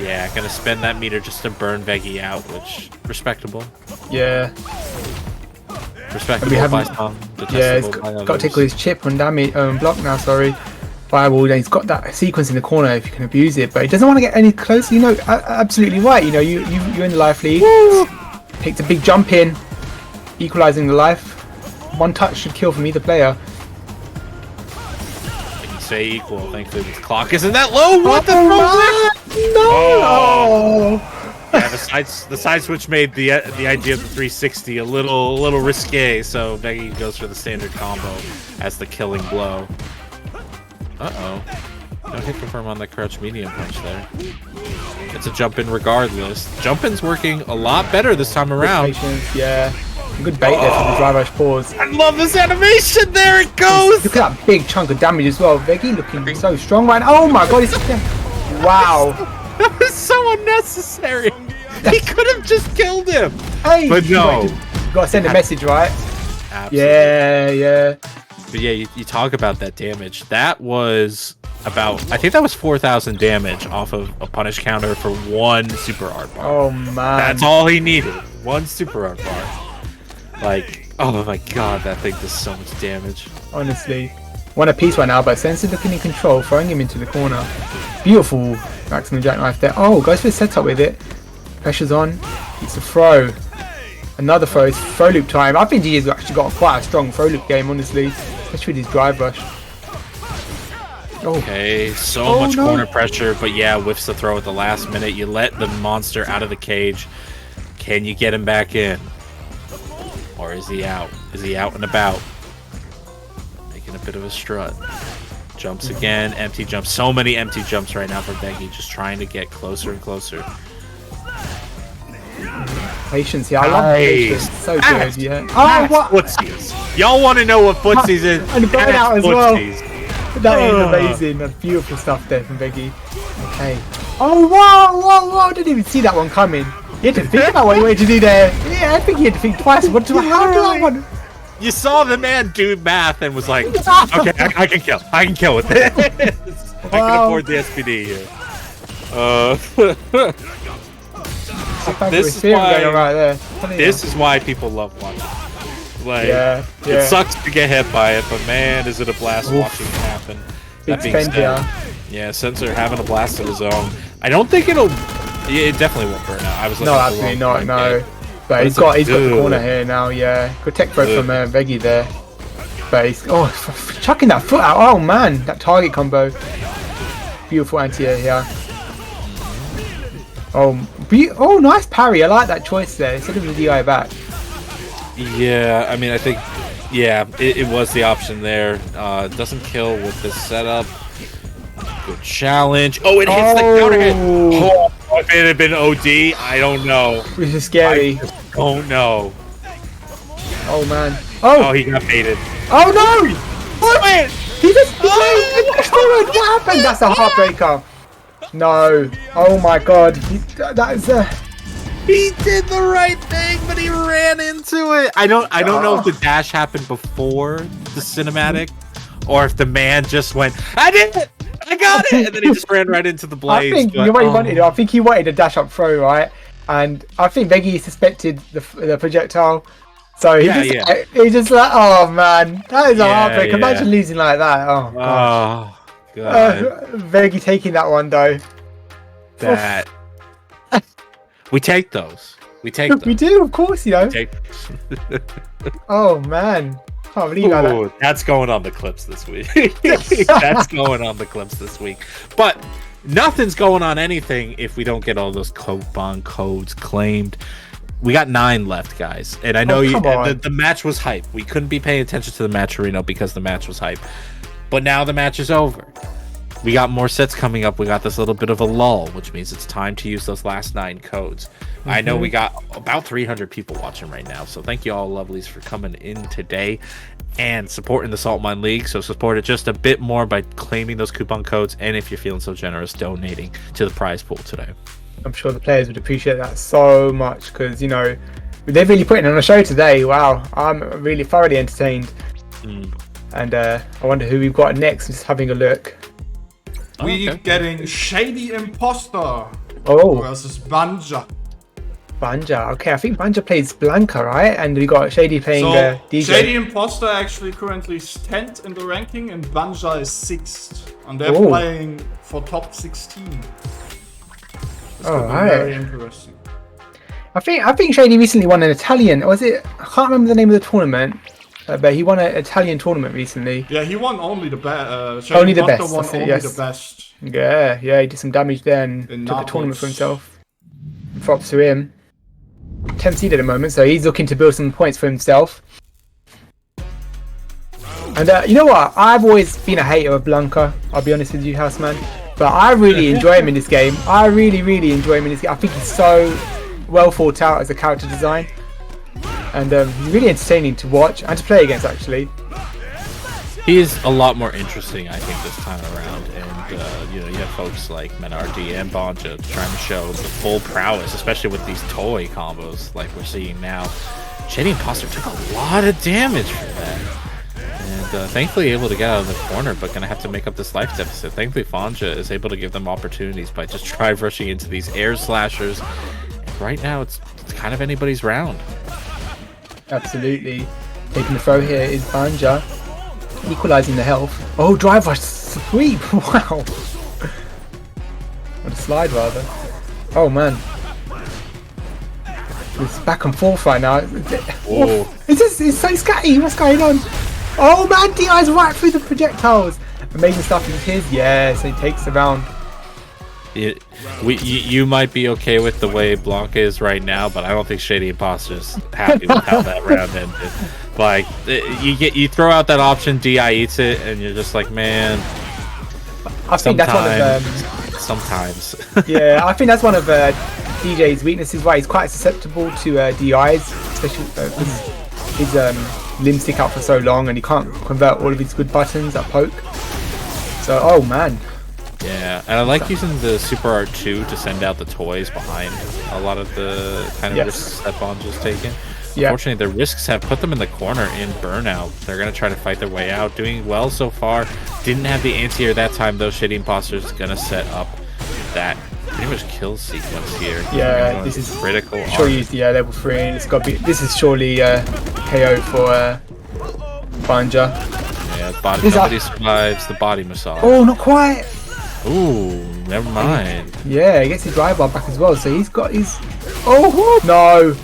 [SPEAKER 5] Yeah, gonna spend that meter just to burn Veggie out, which respectable.
[SPEAKER 8] Yeah.
[SPEAKER 5] Respectable by some.
[SPEAKER 8] Yeah, he's got to take all his chip on damage, block now, sorry. Fireball, he's got that sequence in the corner if you can abuse it, but he doesn't want to get any closer, you know, absolutely right, you know, you're in the life lead. Takes a big jump in, equalizing the life. One touch should kill from either player.
[SPEAKER 5] I can say equal, thankfully this clock isn't that low! What the fuck?
[SPEAKER 8] No!
[SPEAKER 5] Oh. Yeah, the side switch made the idea of the 360 a little risque, so Veggie goes for the standard combo as the killing blow. Uh-oh. No hit confirm on the crouch medium punch there. It's a jump in regardless. Jump in's working a lot better this time around.
[SPEAKER 8] Patience, yeah. Good bait there from the dry rush pause.
[SPEAKER 5] I love this animation! There it goes!
[SPEAKER 8] Look at that big chunk of damage as well. Veggie looking so strong right now. Oh my god, it's wow.
[SPEAKER 5] That was so unnecessary. He could have just killed him.
[SPEAKER 8] Hey,
[SPEAKER 5] but no.
[SPEAKER 8] You gotta send a message, right?
[SPEAKER 5] Absolutely.
[SPEAKER 8] Yeah.
[SPEAKER 5] But yeah, you talk about that damage. That was about, I think that was 4,000 damage off of a punish counter for one super art bar.
[SPEAKER 8] Oh man.
[SPEAKER 5] That's all he needed. One super art bar. Like, oh my god, that thing does so much damage.
[SPEAKER 8] Honestly. One apiece right now, but Sensor looking in control, throwing him into the corner. Beautiful maximum jackknife there. Oh, goes for the setup with it. Pressure's on. It's a throw. Another throw. It's throw loop time. I think GG's actually got quite a strong throw loop game, honestly. Especially with his drive rush. Oh.
[SPEAKER 5] Okay, so much corner pressure, but yeah, whiffs the throw at the last minute. You let the monster out of the cage. Can you get him back in? Or is he out? Is he out and about? Making a bit of a strut. Jumps again, empty jumps. So many empty jumps right now for Veggie, just trying to get closer and closer.
[SPEAKER 8] Patience, yeah, I love patience. So good, yeah.
[SPEAKER 5] Oh, what? Footsies. Y'all want to know what footsies is?
[SPEAKER 8] And the burnout as well.
[SPEAKER 5] Footsies.
[SPEAKER 8] That is amazing. That's beautiful stuff there from Veggie. Okay. Oh, whoa. I didn't even see that one coming. You had to think about what you wanted to do there. Yeah, I think you had to think twice. How do I want?
[SPEAKER 5] You saw the man do math and was like, okay, I can kill. I can kill with this. I can afford the SPD here. This is why people love watching. Like, it sucks to get hit by it, but man, is it a blast watching it happen.
[SPEAKER 8] That being said,
[SPEAKER 5] Yeah, Sensor having a blast of his own. I don't think it'll... It definitely won't burn out. I was
[SPEAKER 8] No, absolutely not, no. But he's got the corner here now, yeah. Good tech throw from Veggie there. But he's... Oh, chucking that foot out. Oh, man. That target combo. Beautiful anti-air here. Oh, nice parry. I like that choice there. Instead of the DI back.
[SPEAKER 5] Yeah, I mean, I think... Yeah, it was the option there. Doesn't kill with this setup. Good challenge. Oh, it hits the counter hit. Oh, if it had been OD, I don't know.
[SPEAKER 8] This is scary.
[SPEAKER 5] I don't know.
[SPEAKER 8] Oh, man. Oh,
[SPEAKER 5] he got baited.
[SPEAKER 8] Oh, no! What? He just... What happened? That's a heartbreaker. No. Oh, my God. That is a...
[SPEAKER 5] He did the right thing, but he ran into it. I don't know if the dash happened before the cinematic, or if the man just went, I did it! I got it! And then he just ran right into the blades.
[SPEAKER 8] I think I think he wanted a dash up throw, right? And I think Veggie suspected the projectile. So he just like, oh man, that is a heartbreak. Imagine losing like that. Oh god. Veggie taking that one though.
[SPEAKER 5] That. We take those. We take them.
[SPEAKER 8] We do, of course, you know. Oh man. Can't believe that.
[SPEAKER 5] That's going on the clips this week. That's going on the clips this week. But nothing's going on anything if we don't get all those coupon codes claimed. We got 9 left, guys. And I know the match was hype. We couldn't be paying attention to the match, Reno, because the match was hype. But now the match is over. We got more sets coming up. We got this little bit of a lull, which means it's time to use those last 9 codes. I know we got about 300 people watching right now, so thank you all lovelies for coming in today and supporting the Saltmine League. So support it just a bit more by claiming those coupon codes, and if you're feeling so generous, donating to the prize pool today.
[SPEAKER 8] I'm sure the players would appreciate that so much, because, you know, they're really putting on a show today. Wow, I'm really thoroughly entertained. And I wonder who we've got next. Just having a look.
[SPEAKER 7] We're getting Shady Imposter versus Banja.
[SPEAKER 8] Banja, okay, I think Banja plays Blanca, right? And we got Shady playing DJ.
[SPEAKER 7] Shady Imposter actually currently is 10th in the ranking, and Banja is 6th. And they're playing for top 16. This could be very interesting.
[SPEAKER 8] I think Shady recently won an Italian, was it? I can't remember the name of the tournament. But he won an Italian tournament recently.
[SPEAKER 7] Yeah, he won only the best.
[SPEAKER 8] Only the best.
[SPEAKER 7] Won only the best.
[SPEAKER 8] Yeah, he did some damage there and took a tournament for himself. Props to him. 10th seed at the moment, so he's looking to build some points for himself. And you know what? I've always been a hater of Blanca. I'll be honest with you, Houseman. But I really enjoy him in this game. I really enjoy him in this game. I think he's so well thought out as a character design. And he's really entertaining to watch and to play against, actually.
[SPEAKER 5] He is a lot more interesting, I think, this time around. And, you know, you have folks like Menardi and Banja trying to show the full prowess, especially with these toy combos like we're seeing now. Shady Imposter took a lot of damage for that. And thankfully able to get out of the corner, but going to have to make up this life deficit. Thankfully, Banja is able to give them opportunities by just drive rushing into these air slashers. And right now, it's kind of anybody's round.
[SPEAKER 8] Absolutely. Taking the throw here is Banja. Equalizing the health. Oh, drive rush sweep. Wow. What a slide, rather. Oh, man. It's back and forth right now. Oh. It's so scatty. What's going on? Oh, man. DI's right through the projectiles. Amazing stuff is his. Yeah, so he takes the round.
[SPEAKER 5] You might be okay with the way Blanca is right now, but I don't think Shady Imposter's happy with how that round ended. Like, you throw out that option, DI eats it, and you're just like, man.
[SPEAKER 8] I think that's one of
[SPEAKER 5] sometimes.
[SPEAKER 8] Yeah, I think that's one of DJ's weaknesses. Why he's quite susceptible to DIs, especially because his limbs stick out for so long, and he can't convert all of his good buttons that poke. So, oh man.
[SPEAKER 5] Yeah, and I like using the Super R2 to send out the toys behind a lot of the kind of risks that Banja's taken. Yeah. Unfortunately, the risks have put them in the corner in burnout. They're going to try to fight their way out. Doing well so far. Didn't have the anti-air that time, though. Shady Imposter's going to set up that pretty much kill sequence here.
[SPEAKER 8] Yeah, this is
[SPEAKER 5] critical.
[SPEAKER 8] Sure, use the level 3. It's got to be. This is surely KO for Banja.
[SPEAKER 5] Yeah, nobody survives the body massage.
[SPEAKER 8] Oh, not quite.
[SPEAKER 5] Ooh, never mind.
[SPEAKER 8] Yeah, he gets his drive bar back as well. So he's got his. Oh no!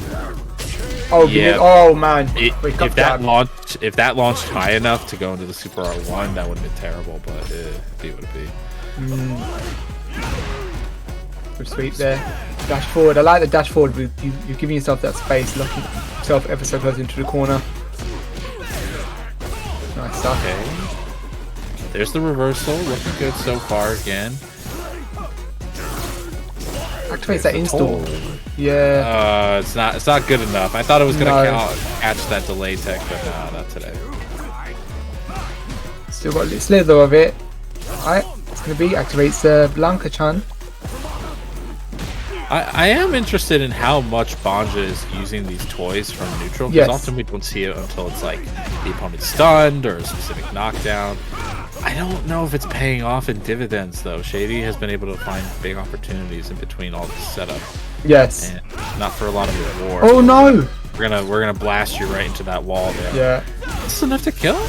[SPEAKER 8] Oh
[SPEAKER 5] Yeah.
[SPEAKER 8] Oh man!
[SPEAKER 5] If that launched high enough to go into the Super R1, that would have been terrible. But it would be.
[SPEAKER 8] Good sweep there. Dash forward. I like the dash forward. You're giving yourself that space, locking yourself ever so close into the corner. Nice stuff.
[SPEAKER 5] Okay. There's the reversal. Looking good so far again.
[SPEAKER 8] Activates that install. Yeah.
[SPEAKER 5] It's not good enough. I thought it was gonna catch that delay tech, but no, not today.
[SPEAKER 8] Still got a little slither of it. Alright, it's gonna be activates Blanca-chan.
[SPEAKER 5] I am interested in how much Banja is using these toys from neutral, because often we don't see it until it's like the opponent's stunned or a specific knockdown. I don't know if it's paying off in dividends though. Shady has been able to find big opportunities in between all this setup.
[SPEAKER 8] Yes.
[SPEAKER 5] And not for a lot of reward.
[SPEAKER 8] Oh no!
[SPEAKER 5] We're gonna blast you right into that wall there.
[SPEAKER 8] Yeah.
[SPEAKER 5] That's enough to kill?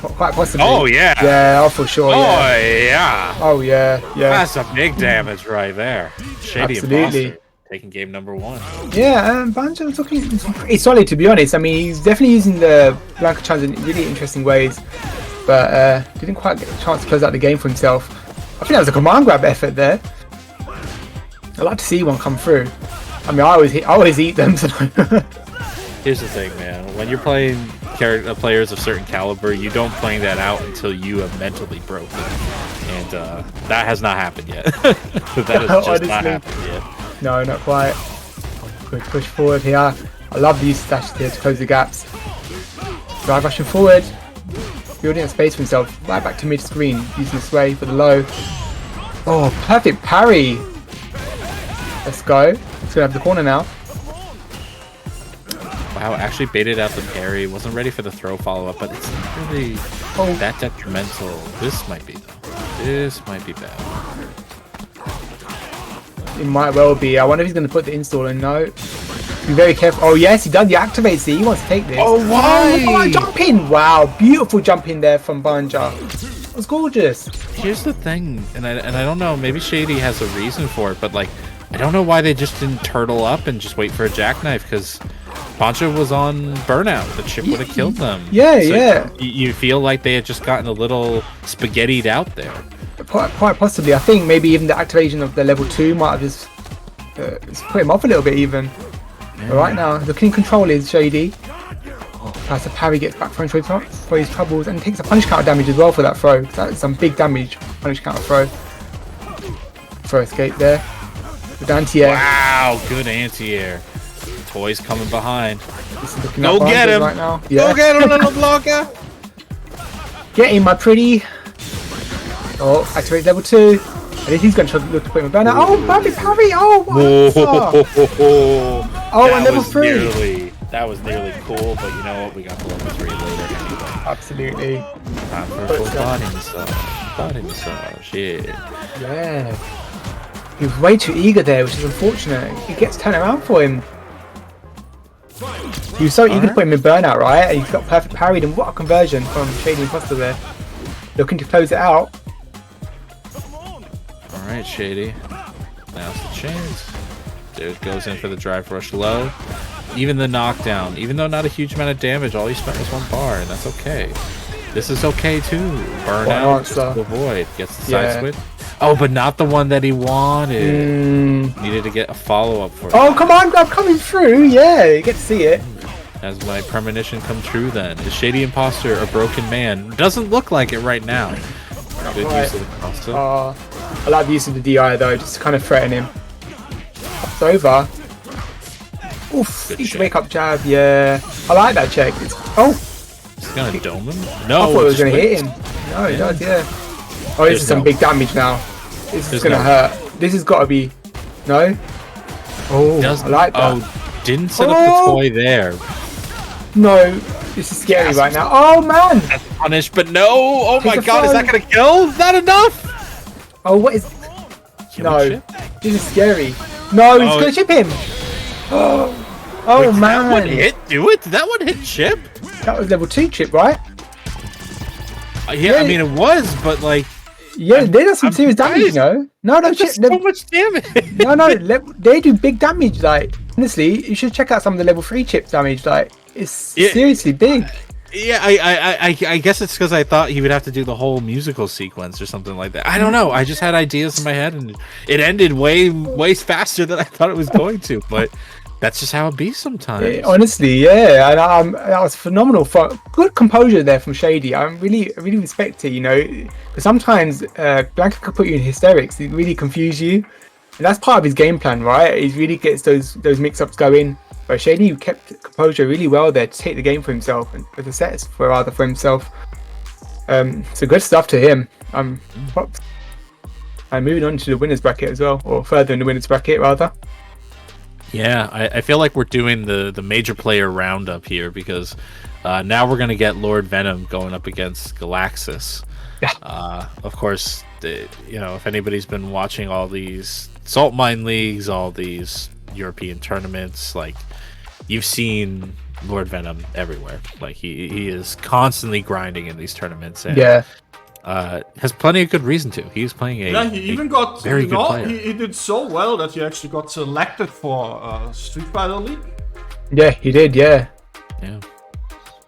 [SPEAKER 8] Quite possibly.
[SPEAKER 5] Oh yeah.
[SPEAKER 8] Yeah, for sure.
[SPEAKER 5] Oh yeah.
[SPEAKER 8] Oh yeah.
[SPEAKER 5] That's a big damage right there. Shady Imposter taking game number 1.
[SPEAKER 8] Yeah, Banjo's looking pretty solid to be honest. I mean, he's definitely using the Blanca-chans in really interesting ways, but didn't quite get a chance to close out the game for himself. I think that was a command grab effort there. I'd like to see one come through. I mean, I always eat them. So
[SPEAKER 5] Here's the thing, man. When you're playing players of certain caliber, you don't plan that out until you have mentally broken. And that has not happened yet. That has just not happened yet.
[SPEAKER 8] No, not quite. Good push forward here. I love the use of dashes here to close the gaps. Drive rushing forward. Building a space for himself. Right back to mid-screen. Using the sway for the low. Oh, perfect parry. Let's go. He's gonna have the corner now.
[SPEAKER 5] Wow, actually baited out the parry. Wasn't ready for the throw follow-up, but it's not really that detrimental. This might be, though. This might be bad.
[SPEAKER 8] It might well be. I wonder if he's going to put the install in. No. Be very careful. Oh, yes, he does. He activates it. He wants to take this.
[SPEAKER 5] Oh, why?
[SPEAKER 8] Oh, jump in. Wow. Beautiful jump in there from Banja. It was gorgeous.
[SPEAKER 5] Here's the thing, and I don't know, maybe Shady has a reason for it, but, like, I don't know why they just didn't turtle up and just wait for a jackknife, because Banja was on burnout. The chip would have killed them.
[SPEAKER 8] Yeah,
[SPEAKER 5] so
[SPEAKER 8] yeah.
[SPEAKER 5] You feel like they had just gotten a little spaghettied out there.
[SPEAKER 8] Quite possibly. I think maybe even the activation of the level 2 might have just put him off a little bit even. Yeah. But right now, looking in control is Shady. Tries to parry, gets back for his troubles, and takes a punish counter damage as well for that throw. That's some big damage, punish counter throw. Throw escape there. Good anti-air.
[SPEAKER 5] Wow, good anti-air. Toys coming behind.
[SPEAKER 8] Go
[SPEAKER 5] get him!
[SPEAKER 8] right now. Yeah.
[SPEAKER 5] Go get him, little blocker!
[SPEAKER 8] Get him, my pretty. Oh, activate level 2. I think he's going to look to put him in burnout. Oh, perfect parry! Oh, wow! Oh, and level 3.
[SPEAKER 5] That was nearly cool, but you know what? We got the level 3 later anyway.
[SPEAKER 8] Absolutely.
[SPEAKER 5] Time for a full body massage. Body massage, shit.
[SPEAKER 8] Yeah. He was way too eager there, which is unfortunate. It gets turned around for him. He was so eager to put him in burnout, right? And he's got perfect parried, and what a conversion from Shady Imposter there. Looking to close it out.
[SPEAKER 5] Alright, Shady. Now's the chance. Dude goes in for the drive rush low. Even the knockdown, even though not a huge amount of damage, all he spent was 1 bar, and that's okay. This is okay too. Burnout, just to avoid. Gets the side switch. Oh, but not the one that he wanted. Needed to get a follow-up for it.
[SPEAKER 8] Oh, come on, I'm coming through. Yeah, you get to see it.
[SPEAKER 5] Has my premonition come true then? Is Shady Imposter a broken man? Doesn't look like it right now. Good use of the cross.
[SPEAKER 8] I like the use of the DI though, just to kind of threaten him. It's over. Oof, each wake up jab, yeah. I like that check. It's,
[SPEAKER 5] Is he gonna dome him? No,
[SPEAKER 8] I thought it was gonna hit him. No, it does, yeah. Oh, this is some big damage now. This is gonna hurt. This has got to be. No? Oh, I like that.
[SPEAKER 5] Oh, didn't set up the toy there.
[SPEAKER 8] No, this is scary right now. Oh, man!
[SPEAKER 5] That's punished, but no! Oh my god, is that gonna kill? Is that enough?
[SPEAKER 8] Oh, what is... No, this is scary. No, he's gonna chip him! Oh,
[SPEAKER 5] wait,
[SPEAKER 8] man!
[SPEAKER 5] That one hit? Do it? Did that one hit chip?
[SPEAKER 8] That was level 2 chip, right?
[SPEAKER 5] Yeah, I mean, it was, but like...
[SPEAKER 8] Yeah, they do some serious damage, you know. No,
[SPEAKER 5] That's so much damage.
[SPEAKER 8] they do big damage. Like, honestly, you should check out some of the level 3 chips damage. Like, it's seriously big.
[SPEAKER 5] Yeah, I guess it's because I thought he would have to do the whole musical sequence or something like that. I don't know. I just had ideas in my head, and it ended way faster than I thought it was going to. But that's just how it be sometimes.
[SPEAKER 8] Yeah, honestly, yeah, and that was phenomenal. For good composure there from Shady. I really respect it. You know, because sometimes Blanca could put you in hysterics. It really confuse you, and that's part of his game plan, right? He really gets those mix-ups going. But Shady kept composure really well there to take the game for himself and for the sets for himself. So good stuff to him. Props. And moving on to the winners bracket as well, or further in the winners bracket rather.
[SPEAKER 5] Yeah, I feel like we're doing the major player roundup here because now we're gonna get Lord Venom going up against Galaxus.
[SPEAKER 8] Yeah.
[SPEAKER 5] Of course, if anybody's been watching all these Saltmine leagues, all these European tournaments, like you've seen Lord Venom everywhere. Like he is constantly grinding in these tournaments. And, has plenty of good reason to. He's playing
[SPEAKER 7] he even got
[SPEAKER 5] very good player.
[SPEAKER 7] He did so well that he actually got selected for Street Fighter League.
[SPEAKER 8] Yeah, he did. Yeah.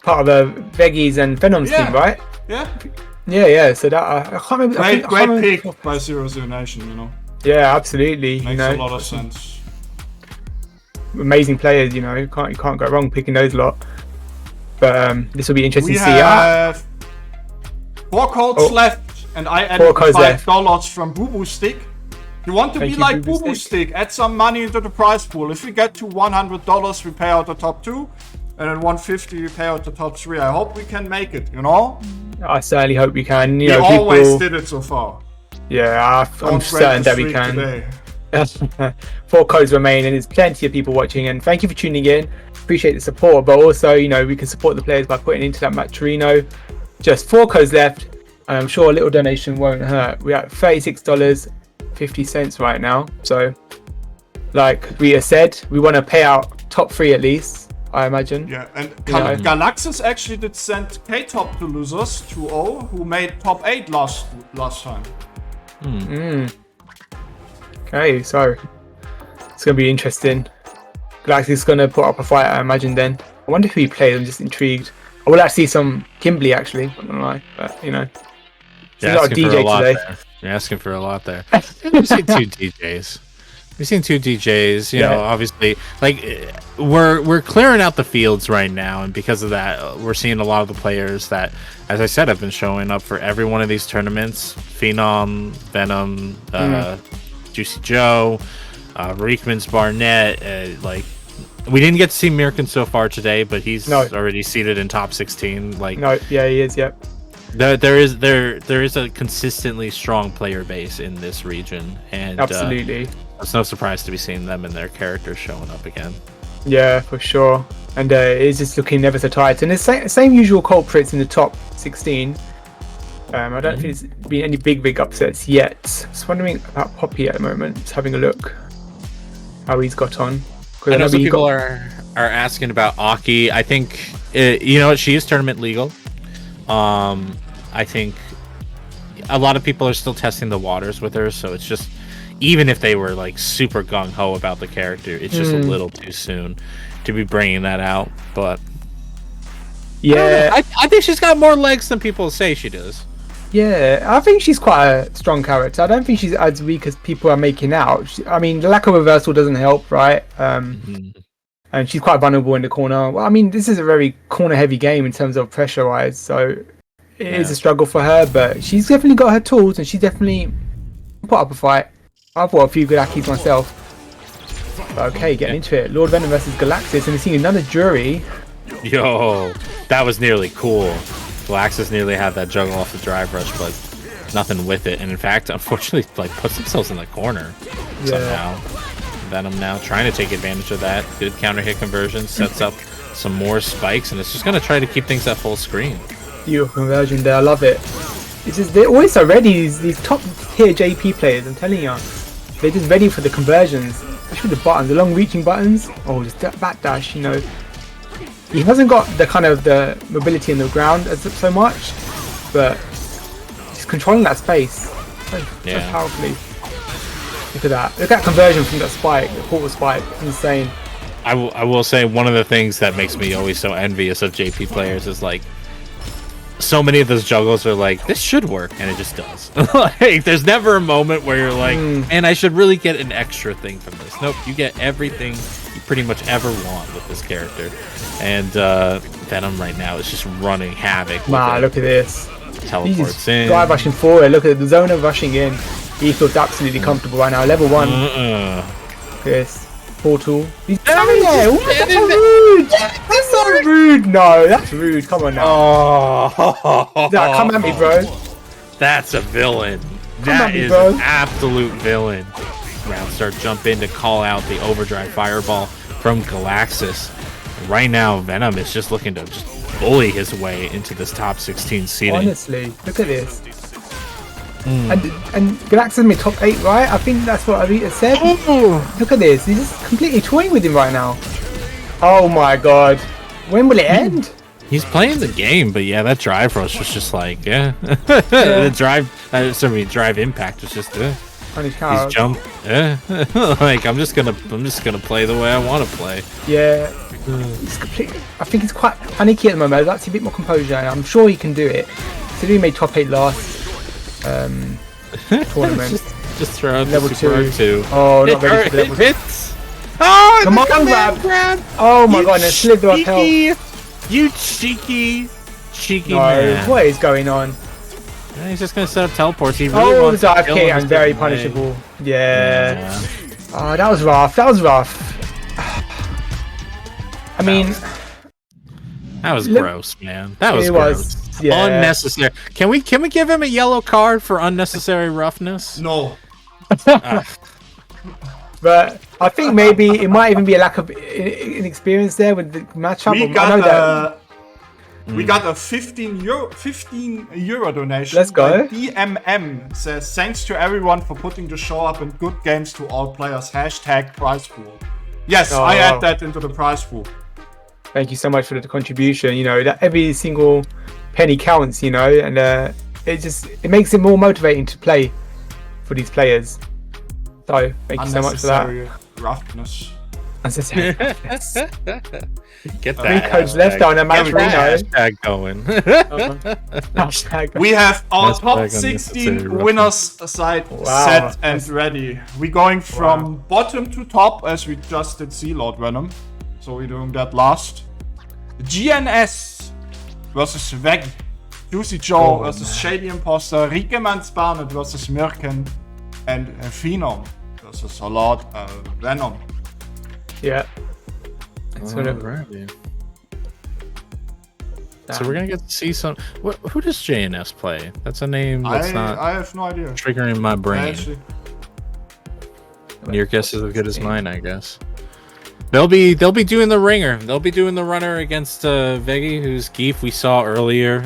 [SPEAKER 8] Part of the Veggies and Venom's team, right? Yeah. So that I can't remember.
[SPEAKER 7] Great pick by Zero Nation, you know.
[SPEAKER 8] Yeah, absolutely.
[SPEAKER 7] Makes a lot of sense.
[SPEAKER 8] Amazing players, you know. You can't go wrong picking those lot. But this will be interesting
[SPEAKER 7] to see.
[SPEAKER 8] We have
[SPEAKER 7] 4 codes left, and I added $5 from Boo Boo Stick. You want to be like Boo Boo Stick? Add some money into the prize pool. If we get to $100, we pay out the top 2, and at $150 we pay out the top 3. I hope we can make it. You know.
[SPEAKER 8] I certainly hope we can.
[SPEAKER 7] We always did it so far.
[SPEAKER 8] Yeah, I'm certain that we can. Today. 4 codes remain, and there's plenty of people watching. And thank you for tuning in. Appreciate the support, but also, we can support the players by putting into that Matcherino. Just 4 codes left, and I'm sure a little donation won't hurt. We're at $36.50 right now. So, like we said, we want to pay out top 3 at least, I imagine.
[SPEAKER 7] Yeah, and Galaxus actually did send K-Top to losers 2-0, who made top 8 last time.
[SPEAKER 8] Okay, so it's going to be interesting. Galaxus is going to put up a fight, I imagine then. I wonder who he plays, I'm just intrigued. I will actually see some Kimberly, actually, I don't know, but
[SPEAKER 5] You're
[SPEAKER 8] asking for a lot today.
[SPEAKER 5] There. You're asking for a lot there. We've seen 2 DJs. We've seen 2 DJs, you know, obviously, like, we're clearing out the fields right now, and because of that, we're seeing a lot of the players that, as I said, have been showing up for every one of these tournaments. Phenom, Venom, Juicy Joe, Reekman's Barnett, like, we didn't get to see Mirkin so far today, but he's already seated in top 16. Like,
[SPEAKER 8] he is. Yep.
[SPEAKER 5] There is a consistently strong player base in this region, and
[SPEAKER 8] absolutely,
[SPEAKER 5] it's no surprise to be seeing them and their characters showing up again.
[SPEAKER 8] Yeah, for sure. And it's just looking ever so tight. And the same usual culprits in the top 16. I don't think there's been any big upsets yet. Just wondering about Poppy at the moment. Just having a look how he's got on.
[SPEAKER 5] I know some people are asking about Aki. I think she is tournament legal. I think a lot of people are still testing the waters with her, so it's just, even if they were like super gung-ho about the character, it's just a little too soon to be bringing that out. But
[SPEAKER 8] yeah,
[SPEAKER 5] I think she's got more legs than people say she does.
[SPEAKER 8] Yeah, I think she's quite a strong character. I don't think she's as weak as people are making out. I mean, the lack of reversal doesn't help, right? And she's quite vulnerable in the corner. Well, I mean, this is a very corner-heavy game in terms of pressure-wise, so it is a struggle for her, but she's definitely got her tools, and she's definitely put up a fight. I've got a few good Akis myself. But okay, getting into it. Lord Venom versus Galaxus, and we're seeing another jury.
[SPEAKER 5] Yo, that was nearly cool. Galaxus nearly had that juggle off the drive rush, but nothing with it. And in fact, unfortunately, like, puts themselves in the corner somehow. Venom now trying to take advantage of that. Good counter hit conversion, sets up some more spikes, and it's just going to try to keep things at full screen.
[SPEAKER 8] Beautiful conversion there, I love it. It's just, they're always so ready, these top tier JP players, I'm telling you. They're just ready for the conversions, especially the buttons, the long reaching buttons. Oh, just that backdash, you know. He hasn't got the kind of the mobility in the ground as so much, but he's controlling that space. so powerfully. Look at that. Look at that conversion from that spike, the portal spike. Insane.
[SPEAKER 5] I will say one of the things that makes me always so envious of JP players is like so many of those juggles are like, this should work, and it just does. Like, there's never a moment where you're like, man, I should really get an extra thing from this. Nope, you get everything you pretty much ever want with this character. And Venom right now is just running havoc.
[SPEAKER 8] Wow, look at this.
[SPEAKER 5] Teleports in.
[SPEAKER 8] Guy rushing forward. Look at the zone of rushing in. He feels absolutely comfortable right now. Level 1. Look at this. Portal. He's standing there. What? That's so rude. That's so rude. No, that's rude. Come on now.
[SPEAKER 5] Oh,
[SPEAKER 8] Come at me, bro.
[SPEAKER 5] That's a villain.
[SPEAKER 8] That
[SPEAKER 5] is an absolute villain. Roundstar jump in to call out the overdrive fireball from Galaxis. Right now, Venom is just looking to just bully his way into this top 16 seeding.
[SPEAKER 8] Honestly, look at this. And Galaxis made top 8, right? I think that's what Arita said. Look at this. He's just completely toying with him right now. Oh my god. When will it end?
[SPEAKER 5] He's playing the game, but yeah, that drive rush was just like, the drive impact was just, He's jumped, like I'm just gonna play the way I want to play.
[SPEAKER 8] Yeah, he's completely. I think he's quite panicky at the moment. I'd like to see a bit more composure, and I'm sure he can do it. So he made top 8 last tournament.
[SPEAKER 5] just throw out
[SPEAKER 8] level
[SPEAKER 5] the
[SPEAKER 8] 2. Oh, not ready for level 2.
[SPEAKER 5] Oh,
[SPEAKER 8] come on, grab! Oh my god, and a slither of health.
[SPEAKER 5] You cheeky
[SPEAKER 8] man. What is going on?
[SPEAKER 5] Yeah, he's just gonna set up teleports. He really wants
[SPEAKER 8] the dive kick and very punishable. Yeah. Oh, that was rough. That was rough. I mean,
[SPEAKER 5] that was gross, man. That was gross.
[SPEAKER 8] Yeah.
[SPEAKER 5] Unnecessary. Can we give him a yellow card for unnecessary roughness?
[SPEAKER 7] No.
[SPEAKER 8] But I think maybe it might even be a lack of inexperience there with the matchup.
[SPEAKER 7] We got a 15 euro donation.
[SPEAKER 8] Let's go.
[SPEAKER 7] DMM says, thanks to everyone for putting the show up and good games to all players. # prize pool. Yes, I add that into the prize pool.
[SPEAKER 8] Thank you so much for the contribution. You know, that every single penny counts, you know, and it makes it more motivating to play for these players. So thank you so much for that.
[SPEAKER 7] Roughness.
[SPEAKER 5] Get that.
[SPEAKER 8] 3 codes left on a match.
[SPEAKER 5] Hashtag going.
[SPEAKER 7] We have our top 16 winners side set and ready. We're going from bottom to top as we just did see Lord Venom. So we're doing that last. GNS versus Weg. Juicy Joe versus Shady Imposter. Rikemans Barnet versus Mirken. And Phenom versus Lord Venom.
[SPEAKER 8] Yeah.
[SPEAKER 5] So we're gonna get to see some. Who does JNS play? That's a name that's not.
[SPEAKER 7] I have no idea.
[SPEAKER 5] Triggering my brain. Your guess is as good as mine, I guess. They'll be doing the ringer. They'll be doing the runner against Veggie, who's Geef we saw earlier.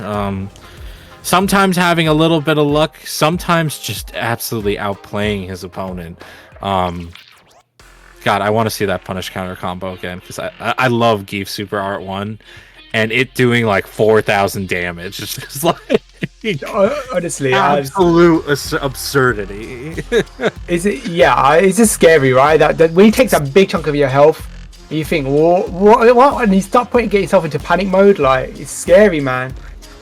[SPEAKER 5] Sometimes having a little bit of luck, sometimes just absolutely outplaying his opponent. God, I want to see that punish counter combo again because I love Geef Super Art 1 and it doing like 4,000 damage. It's just like
[SPEAKER 8] honestly
[SPEAKER 5] absolute absurdity.
[SPEAKER 8] Is it? Yeah, it's just scary, right? That when he takes a big chunk of your health, you think, what? And you start getting yourself into panic mode. Like it's scary, man.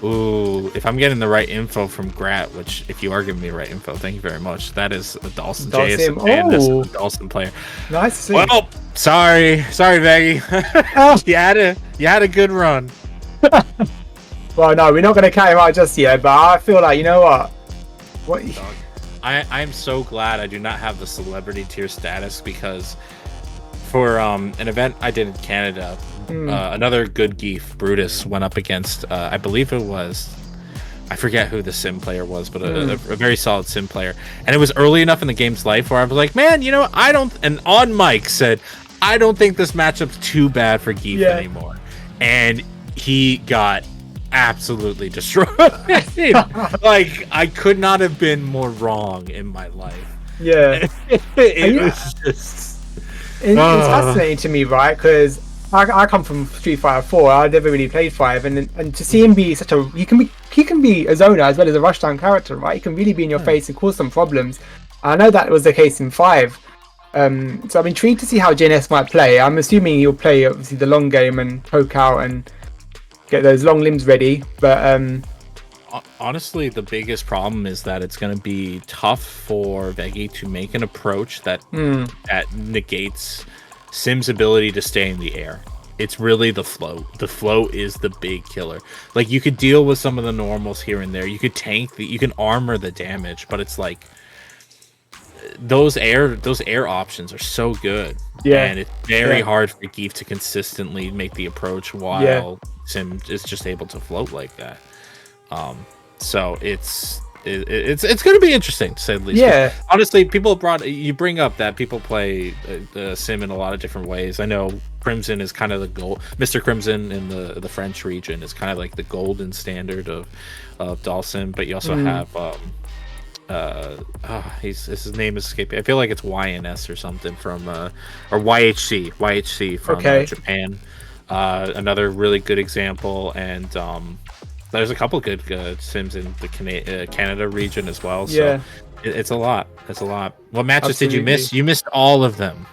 [SPEAKER 5] Ooh, if I'm getting the right info from Grat, which if you are giving me the right info, thank you very much. That is a Dawson JSM and this is a Dawson player.
[SPEAKER 8] Nice to see.
[SPEAKER 5] Well, sorry, Veggie. you had a good run.
[SPEAKER 8] Well, no, we're not going to count him out just yet, but I feel like, you know what?
[SPEAKER 5] I'm so glad I do not have the celebrity tier status because for an event I did in Canada, another good Geef, Brutus, went up against, I believe it was, I forget who the sim player was, but a very solid sim player. And it was early enough in the game's life where I was like, man, you know, and on mic said, I don't think this matchup's too bad for Geef anymore. And he got absolutely destroyed. Like, I could not have been more wrong in my life.
[SPEAKER 8] Yeah.
[SPEAKER 5] It was just...
[SPEAKER 8] It's fascinating to me, right? Because I come from Street Fighter 4. I never really played 5, and to see him be such a he can be a zoner as well as a rushdown character, right? He can really be in your face and cause some problems. I know that was the case in 5. So I'm intrigued to see how JNS might play. I'm assuming he'll play obviously the long game and poke out and get those long limbs ready. But
[SPEAKER 5] honestly, the biggest problem is that it's going to be tough for Veggie to make an approach that negates Sim's ability to stay in the air. It's really the float. The float is the big killer. Like, you could deal with some of the normals here and there. You could tank you can armor the damage, but it's like those air options are so good. Yeah, and it's very hard for Geef to consistently make the approach while Sim is just able to float like that. So it's going to be interesting, to say the least. Yeah. But honestly, you bring up that people play the Sim in a lot of different ways. I know Crimson is kind of the gold. Mr. Crimson in the French region is kind of like the golden standard of Dalsim, but you also have his name is escaping. I feel like it's YNS or something from or YHC from Japan. Another really good example, and there's a couple good Sims in the Canada region as well. So it's a lot. It's a lot. What matches did you miss? You missed all of them,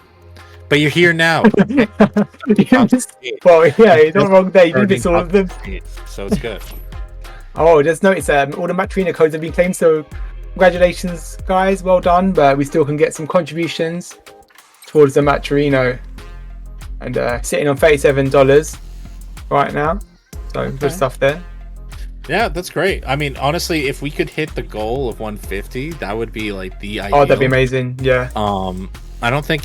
[SPEAKER 5] but you're here now.
[SPEAKER 8] Well, yeah, you're not wrong there. You did miss all of them,
[SPEAKER 5] so it's good.
[SPEAKER 8] Oh, just notice all the Matcherino codes have been claimed. So congratulations, guys. Well done. But we still can get some contributions towards the Matcherino, and sitting on $37 right now. So good stuff there.
[SPEAKER 5] Yeah, that's great. I mean, honestly, if we could hit the goal of 150, that would be like the ideal.
[SPEAKER 8] Oh, that'd be amazing. Yeah.
[SPEAKER 5] I don't think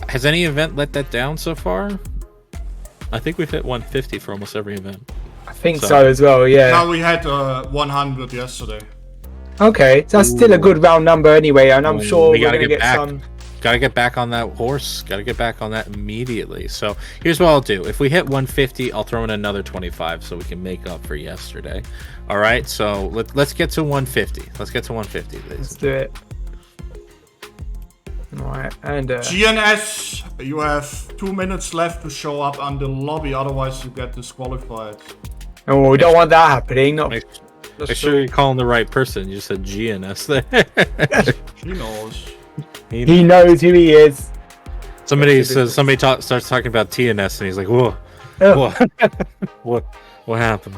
[SPEAKER 5] has any event let that down so far. I think we've hit 150 for almost every event.
[SPEAKER 8] I think so as well. Yeah.
[SPEAKER 7] Now we had 100 yesterday.
[SPEAKER 8] Okay, so that's still a good round number anyway, and I'm sure we're gonna get some.
[SPEAKER 5] Gotta get back on that horse. Gotta get back on that immediately. So here's what I'll do. If we hit 150, I'll throw in another 25 so we can make up for yesterday. All right. So let's get to 150. Let's get to 150, please.
[SPEAKER 8] Let's do it. All right. And
[SPEAKER 7] GNS, you have 2 minutes left to show up on the lobby. Otherwise, you get disqualified.
[SPEAKER 8] Oh, we don't want that happening. No.
[SPEAKER 5] Make sure you're calling the right person. You said GNS there.
[SPEAKER 7] He knows.
[SPEAKER 8] He knows who he is.
[SPEAKER 5] Somebody starts talking about TNS and he's like, whoa, what happened?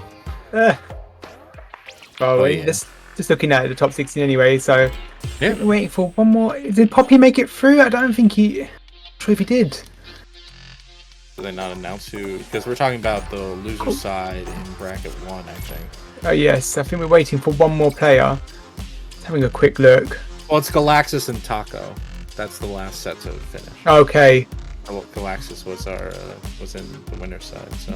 [SPEAKER 8] Just looking at the top 16 anyway. So we're waiting for one more. Did Poppy make it through? I don't think he. I'm not sure if he did.
[SPEAKER 5] Did they not announce who? Because we're talking about the loser side in bracket 1, I think.
[SPEAKER 8] Oh yes, I think we're waiting for one more player. Just having a quick look.
[SPEAKER 5] Well, it's Galaxis and Taco. That's the last set to finish.
[SPEAKER 8] Okay.
[SPEAKER 5] Galaxis was in the winner's side, so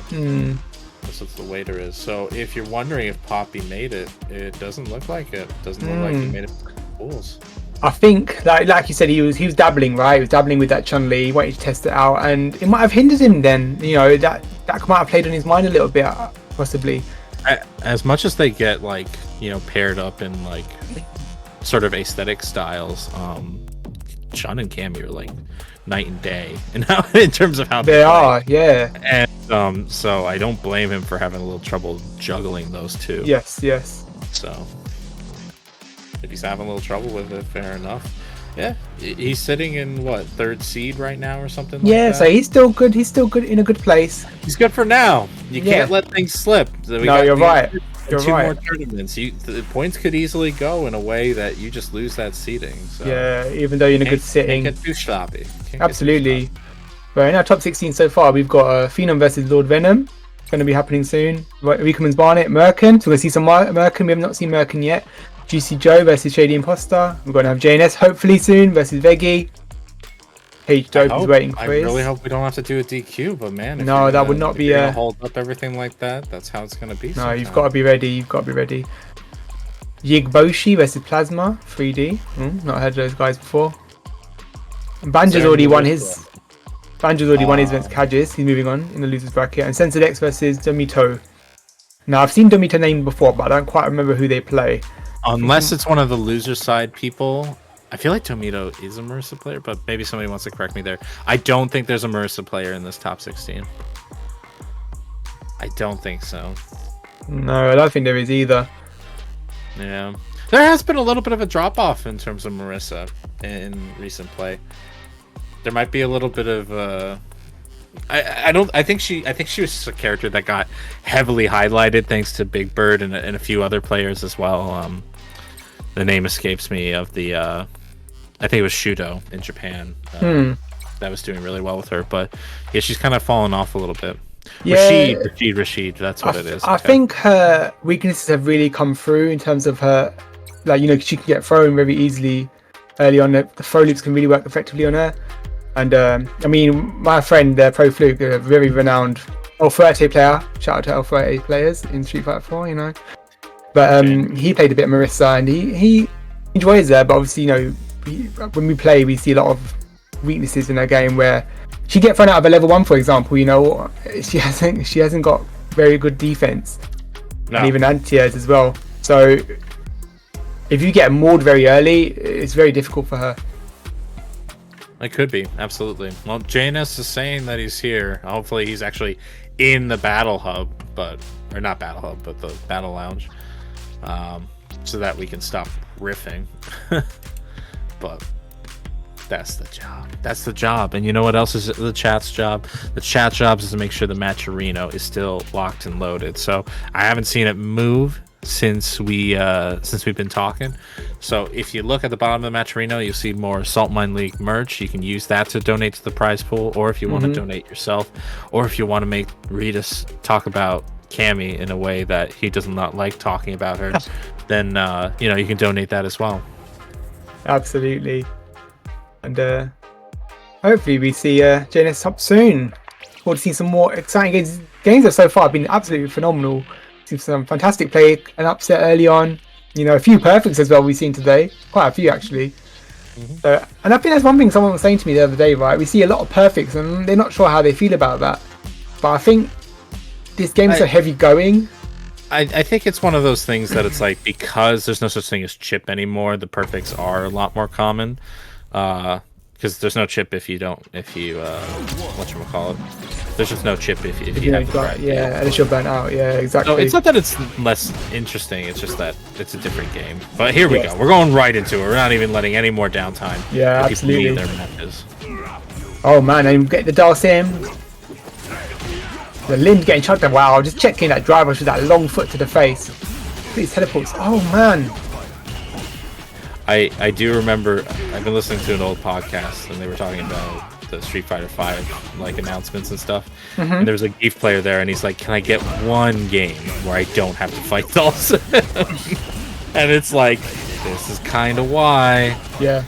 [SPEAKER 5] that's what the waiter is. So if you're wondering if Poppy made it, it doesn't look like it. Doesn't look like he made it for the pools.
[SPEAKER 8] I think, like you said, he was dabbling, right? He was dabbling with that Chun-Li, wanted to test it out, and it might have hindered him. Then that might have played on his mind a little bit, possibly.
[SPEAKER 5] As much as they get paired up in like sort of aesthetic styles, Chun and Cammy are like night and day in terms of how
[SPEAKER 8] they are. Yeah.
[SPEAKER 5] And so I don't blame him for having a little trouble juggling those two.
[SPEAKER 8] Yes.
[SPEAKER 5] So if he's having a little trouble with it, fair enough. Yeah, he's sitting in what, 3rd seed right now or something like that?
[SPEAKER 8] Yeah, so he's still good. He's still good, in a good place.
[SPEAKER 5] He's good for now. You can't let things slip.
[SPEAKER 8] You're right. You're
[SPEAKER 5] two
[SPEAKER 8] right.
[SPEAKER 5] more tournaments. The points could easily go in a way that you just lose that seeding. So
[SPEAKER 8] yeah, even though you're in a good sitting.
[SPEAKER 5] Can't get too sloppy.
[SPEAKER 8] Absolutely. But in our top 16 so far, we've got Phenom versus Lord Venom. Going to be happening soon. Recommends Barnet, Merkin. So we're going to see some Merkin. We have not seen Merkin yet. Juicy Joe versus Shady Imposter. We're going to have JNS hopefully soon versus Veggie. Dope is waiting for
[SPEAKER 5] I really hope we don't have to do a DQ, but man,
[SPEAKER 8] no, that would not be
[SPEAKER 5] a hold up everything like that. That's how it's going to be.
[SPEAKER 8] No, you've got to be ready. Yigboshi versus Plasma 3D. Not heard of those guys before. And Banjo's already won his. Against Kajis. He's moving on in the losers bracket. And Censored X versus Domito. Now I've seen Domito name before, but I don't quite remember who they play.
[SPEAKER 5] Unless it's one of the loser side people. I feel like Tomito is a Marissa player, but maybe somebody wants to correct me there. I don't think there's a Marissa player in this top 16. I don't think so.
[SPEAKER 8] No, I don't think there is either.
[SPEAKER 5] Yeah. There has been a little bit of a drop off in terms of Marissa in recent play. There might be a little bit of I think she was a character that got heavily highlighted thanks to Big Bird and a few other players as well. The name escapes me of the I think it was Shudo in Japan. That was doing really well with her, but yeah, she's kind of fallen off a little bit.
[SPEAKER 8] Yeah,
[SPEAKER 5] Rashid, that's what it is.
[SPEAKER 8] I think her weaknesses have really come through in terms of her, like, you know, she can get thrown very easily early on. The throw loops can really work effectively on her. And I mean, my friend Pro Fluke, a very renowned L30 player, shout out to L30 players in Street Fighter 4, you know. But he played a bit of Marissa, and he enjoys her, but obviously, you know, when we play, we see a lot of weaknesses in her game where she get thrown out of a level 1, for example. You know, she hasn't got very good defense, and even anti-airs as well. So if you get mauled very early, it's very difficult for her.
[SPEAKER 5] It could be, absolutely. Well, JNS is saying that he's here. Hopefully he's actually in the battle hub, but the battle lounge, so that we can stop riffing. But that's the job. That's the job. And you know what else is the chat's job? The chat job is to make sure the Matcherino is still locked and loaded. So I haven't seen it move since we've been talking. So if you look at the bottom of the Matcherino, you'll see more Saltmine League merch. You can use that to donate to the prize pool, or if you want to donate yourself, or if you want to make Ritas talk about Cammy in a way that he does not like talking about her, then you know, you can donate that as well.
[SPEAKER 8] Absolutely. And hopefully we see JNS top soon. We'll see some more exciting games. Games that so far have been absolutely phenomenal. Seen some fantastic play, an upset early on. You know, a few perfects as well we've seen today. Quite a few, actually. So, and I think that's one thing someone was saying to me the other day, right? We see a lot of perfects and they're not sure how they feel about that. But I think this game is so heavy going.
[SPEAKER 5] I think it's one of those things that it's like, because there's no such thing as chip anymore, the perfects are a lot more common. Because there's no chip if you whatchamacallit, there's just no chip if you have the right,
[SPEAKER 8] unless you're burnt out. Yeah, exactly.
[SPEAKER 5] So it's not that it's less interesting, it's just that it's a different game. But here we go, we're going right into it. We're not even letting any more downtime.
[SPEAKER 8] Yeah, absolutely.
[SPEAKER 5] Their matches.
[SPEAKER 8] Oh man, and get the Dalsim. The Lind getting chucked. Wow, just checking that driver with that long foot to the face. These teleports. Oh man.
[SPEAKER 5] I do remember, I've been listening to an old podcast and they were talking about the Street Fighter 5 like announcements and stuff. And there was a Geef player there and he's like, can I get one game where I don't have to fight Dawson? And it's like, this is kind of why.
[SPEAKER 8] Yeah.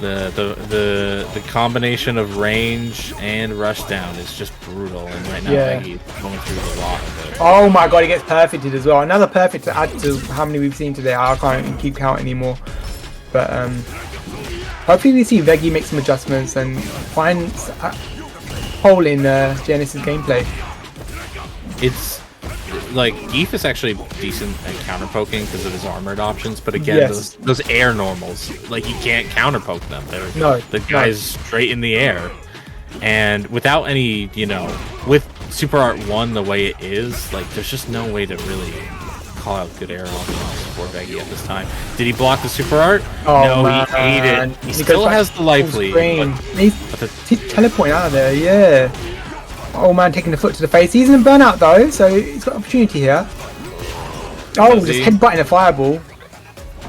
[SPEAKER 5] The combination of range and rush down is just brutal, and right now he's going through a lot of it.
[SPEAKER 8] Oh my god, he gets perfected as well. Another perfect to add to how many we've seen today. I can't keep count anymore. But hopefully we see Veggie make some adjustments and find a hole in Genesis gameplay.
[SPEAKER 5] It's like Geef is actually decent at counter poking because of his armored options, but again, those air normals, like, you can't counter poke them. The guy's straight in the air, and without any, you know, with Super Art 1 the way it is, like, there's just no way to really call out good air options for Veggie at this time. Did he block the Super Art?
[SPEAKER 8] Oh,
[SPEAKER 5] no,
[SPEAKER 8] man.
[SPEAKER 5] he ate it. He still has the life lead.
[SPEAKER 8] He's teleporting out of there, yeah. Oh man, taking the foot to the face. He's in a burnout though, so he's got opportunity here. Oh, just headbutting a fireball.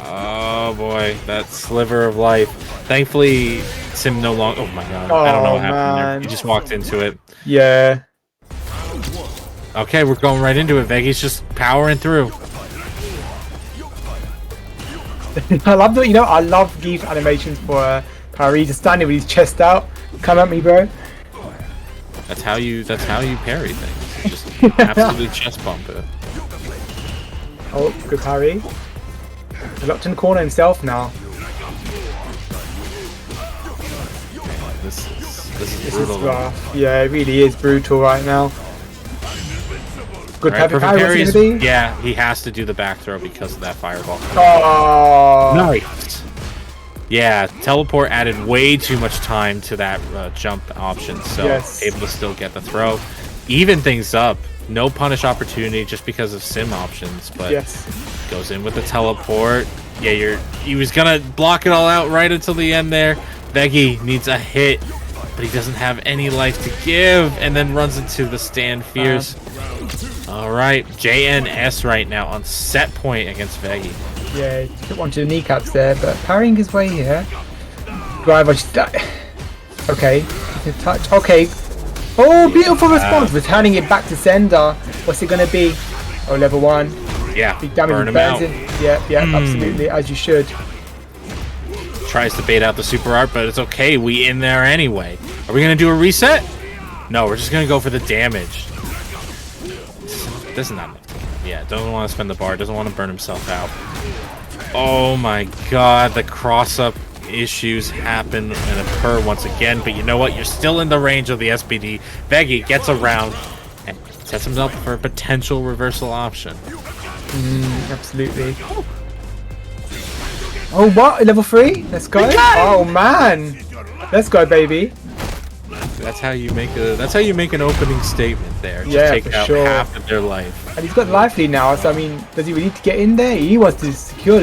[SPEAKER 5] Oh boy, that sliver of life. Thankfully, Sim no longer. Oh my god, I don't know what happened there. He just walked into it.
[SPEAKER 8] Yeah.
[SPEAKER 5] Okay, we're going right into it. Veggie's just powering through.
[SPEAKER 8] I love that. You know, I love Geef animations for Parry, just standing with his chest out. Come at me, bro.
[SPEAKER 5] That's how you parry things. Just absolutely chest bump it.
[SPEAKER 8] Oh, good parry. He's locked in the corner himself now.
[SPEAKER 5] This is brutal.
[SPEAKER 8] Rough. Yeah, it really is brutal right now. Good perfect
[SPEAKER 5] parry. Yeah, he has to do the back throw because of that fireball.
[SPEAKER 8] Oh,
[SPEAKER 5] nice. Yeah, teleport added way too much time to that jump option, so able to still get the throw. Even things up. No punish opportunity just because of sim options, but goes in with the teleport. Yeah, he was gonna block it all out right until the end there. Veggie needs a hit, but he doesn't have any life to give, and then runs into the stand fierce. All right, JNS right now on set point against Veggie.
[SPEAKER 8] Yeah, he took one to the kneecaps there, but parrying his way here. Driver, okay, touch, okay. Oh, beautiful response, returning it back to sender. What's it gonna be? Oh, level 1.
[SPEAKER 5] Yeah,
[SPEAKER 8] big damage
[SPEAKER 5] burn him out.
[SPEAKER 8] Yeah, absolutely, as you should.
[SPEAKER 5] Tries to bait out the super art, but it's okay. We in there anyway. Are we gonna do a reset? No, we're just gonna go for the damage. This is not. Yeah, doesn't want to spend the bar. Doesn't want to burn himself out. Oh my god, the cross up issues happen and occur once again. But you know what? You're still in the range of the SPD. Veggie gets around and sets himself for a potential reversal option.
[SPEAKER 8] Absolutely. Oh, what? Level 3? Let's go. Oh man, let's go, baby.
[SPEAKER 5] That's how you make an opening statement there.
[SPEAKER 8] Yeah,
[SPEAKER 5] take
[SPEAKER 8] for
[SPEAKER 5] out
[SPEAKER 8] sure.
[SPEAKER 5] half of their life.
[SPEAKER 8] And he's got life lead now, so I mean, does he really need to get in there? He wants to seal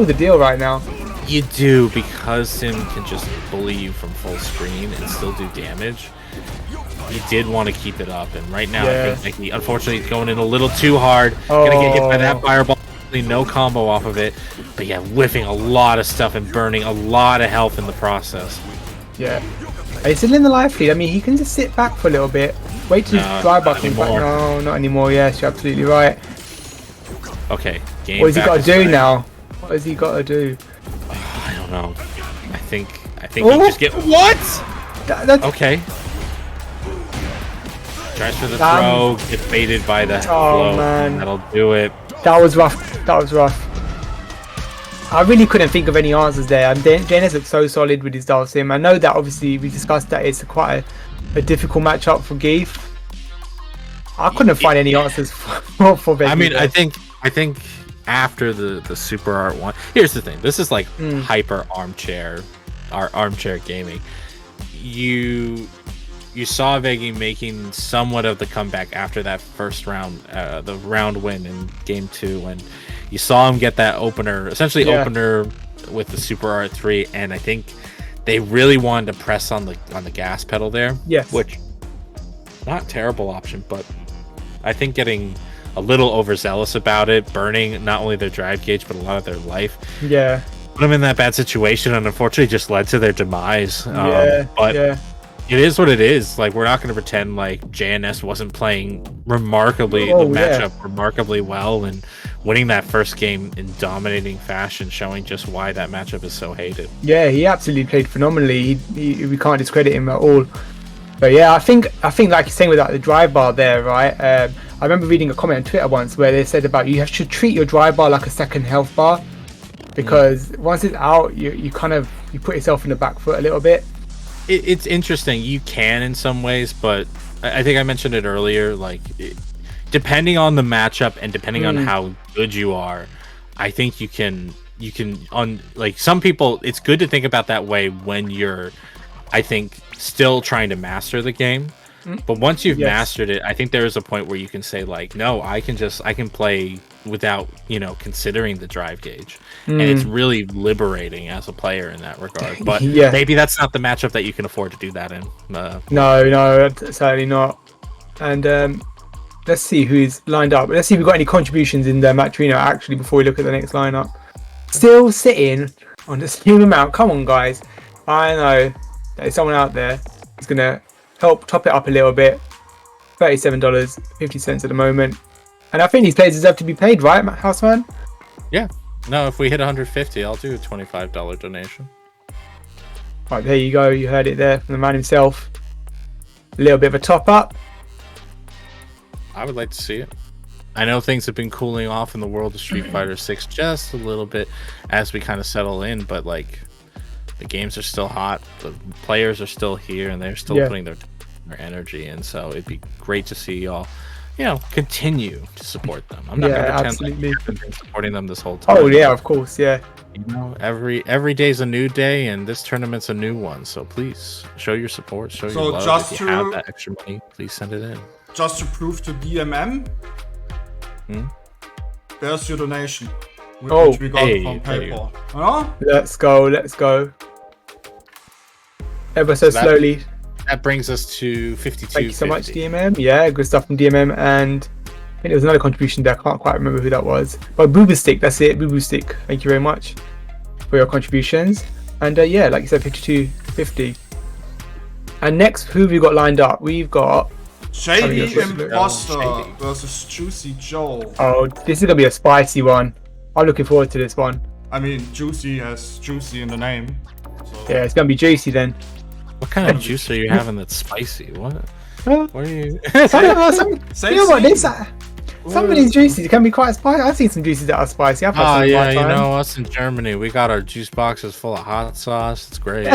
[SPEAKER 8] the deal right now.
[SPEAKER 5] You do, because Sim can just bully you from full screen and still do damage. You did want to keep it up, and right now I think he unfortunately going in a little too hard. Gonna get hit by that fireball. No combo off of it, but yeah, whiffing a lot of stuff and burning a lot of health in the process.
[SPEAKER 8] Yeah. He's still in the life lead. I mean, he can just sit back for a little bit. Wait till his dry buff comes back. No, not anymore. Yes, you're absolutely right.
[SPEAKER 5] Okay. Game
[SPEAKER 8] what has he got to do now? What has he got to do?
[SPEAKER 5] I don't know. I think he just get what?
[SPEAKER 8] That's...
[SPEAKER 5] Okay. Tries for the throw. Gets baited by the flow.
[SPEAKER 8] Man.
[SPEAKER 5] That'll do it.
[SPEAKER 8] That was rough. That was rough. I really couldn't think of any answers there. And JNS looked so solid with his Dial Sim. I know that obviously we discussed that it's quite a difficult matchup for Geef. I couldn't find any answers for Veggie.
[SPEAKER 5] I mean, I think after the Super Art one, here's the thing. This is like hyper armchair gaming. You saw Veggie making somewhat of the comeback after that first round, the round win in game 2, and you saw him get that opener, essentially opener with the Super Art 3, and I think they really wanted to press on the gas pedal there.
[SPEAKER 8] Yes.
[SPEAKER 5] Which, not terrible option, but I think getting a little overzealous about it, burning not only their drive gauge but a lot of their life.
[SPEAKER 8] Yeah.
[SPEAKER 5] Put them in that bad situation, and unfortunately just led to their demise. It is what it is. Like, we're not going to pretend like JNS wasn't playing remarkably remarkably well and winning that first game in dominating fashion, showing just why that matchup is so hated.
[SPEAKER 8] Yeah, he absolutely played phenomenally. We can't discredit him at all. But yeah, I think like you're saying with the drive bar there, right? I remember reading a comment on Twitter once where they said about you should treat your drive bar like a second health bar, because once it's out, you put yourself in the back foot a little bit.
[SPEAKER 5] It's interesting. You can in some ways, but I think I mentioned it earlier. Like, depending on the matchup and depending on how good you are, I think you can on like some people. It's good to think about that way when you're, I think, still trying to master the game. But once you've mastered it, I think there is a point where you can say like, no, I can play without considering the drive gauge, and it's really liberating as a player in that regard. But maybe that's not the matchup that you can afford to do that in.
[SPEAKER 8] No, certainly not. And let's see who's lined up. Let's see if we've got any contributions in the Matrino actually before we look at the next lineup. Still sitting on the same amount. Come on, guys. I know there's someone out there who's gonna help top it up a little bit. $37.50 at the moment. And I think these players deserve to be paid, right, Houseman?
[SPEAKER 5] Yeah. No, if we hit 150, I'll do a $25 donation.
[SPEAKER 8] Right, there you go. You heard it there from the man himself. A little bit of a top up.
[SPEAKER 5] I would like to see it. I know things have been cooling off in the world of Street Fighter 6 just a little bit as we kind of settle in, but like the games are still hot, the players are still here, and they're still putting their energy in. So it'd be great to see y'all, continue to support them. I'm not gonna pretend like I've been supporting them this whole time.
[SPEAKER 8] Oh yeah, of course, yeah.
[SPEAKER 5] You know, every day's a new day, and this tournament's a new one. So please show your support, show your love.
[SPEAKER 7] just
[SPEAKER 5] if you have that extra money, please send it in.
[SPEAKER 7] Just to prove to DMM, there's your donation, which we got from PayPal. Huh?
[SPEAKER 8] Let's go. Ever so slowly.
[SPEAKER 5] That brings us to 52.
[SPEAKER 8] Thank you so much, DMM. Yeah, good stuff from DMM. And I think there was another contribution there. I can't quite remember who that was. But Boo Stick, that's it. Boo Stick. Thank you very much for your contributions. And yeah, like you said, 52.50. And next, who have we got lined up? We've got
[SPEAKER 7] Shady Imposter versus Juicy Joe.
[SPEAKER 8] Oh, this is gonna be a spicy one. I'm looking forward to this one.
[SPEAKER 7] I mean, Juicy has Juicy in the name. So.
[SPEAKER 8] Yeah, it's gonna be juicy then.
[SPEAKER 5] What kind of juice are you having that's spicy? What are you?
[SPEAKER 8] Some of these juices can be quite spicy. I've seen some juices that are spicy. I've had some
[SPEAKER 5] yeah, you know, us in Germany, we got our juice boxes full of hot sauce. It's great.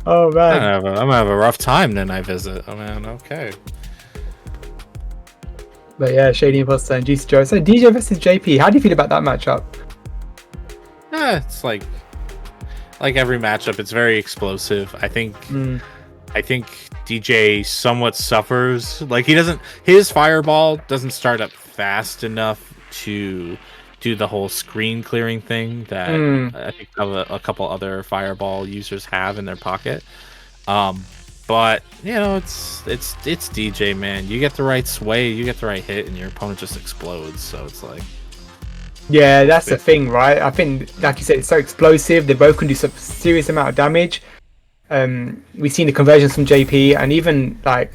[SPEAKER 8] Oh man,
[SPEAKER 5] I'm gonna have a rough time then I visit. Oh man, okay.
[SPEAKER 8] But yeah, Shady Imposter and Juicy Joe. So DJ versus JP. How do you feel about that matchup?
[SPEAKER 5] It's like every matchup, it's very explosive. I think DJ somewhat suffers. Like his fireball doesn't start up fast enough to do the whole screen clearing thing that I think a couple other fireball users have in their pocket. But you know, it's DJ, man. You get the right sway, you get the right hit, and your opponent just explodes. So it's like.
[SPEAKER 8] Yeah, that's the thing, right? I think, like you said, it's so explosive. They both can do some serious amount of damage. We've seen the conversions from JP, and even from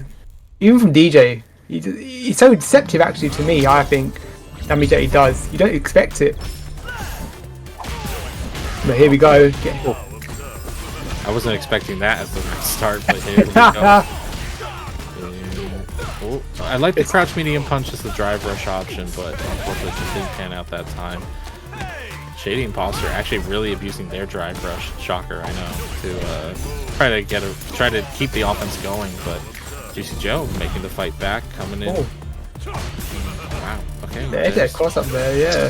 [SPEAKER 8] DJ. He's so deceptive, actually, to me. I think damage that he does, you don't expect it. But here we go.
[SPEAKER 5] I wasn't expecting that as the start, but here we go. Oh, I like the crouch medium punch as the drive rush option, but unfortunately just didn't pan out that time. Shady Imposter actually really abusing their drive rush, shocker, I know, to try to keep the offense going, but Juicy Joe making the fight back, coming in. Wow, okay.
[SPEAKER 8] There's that cross up there, yeah.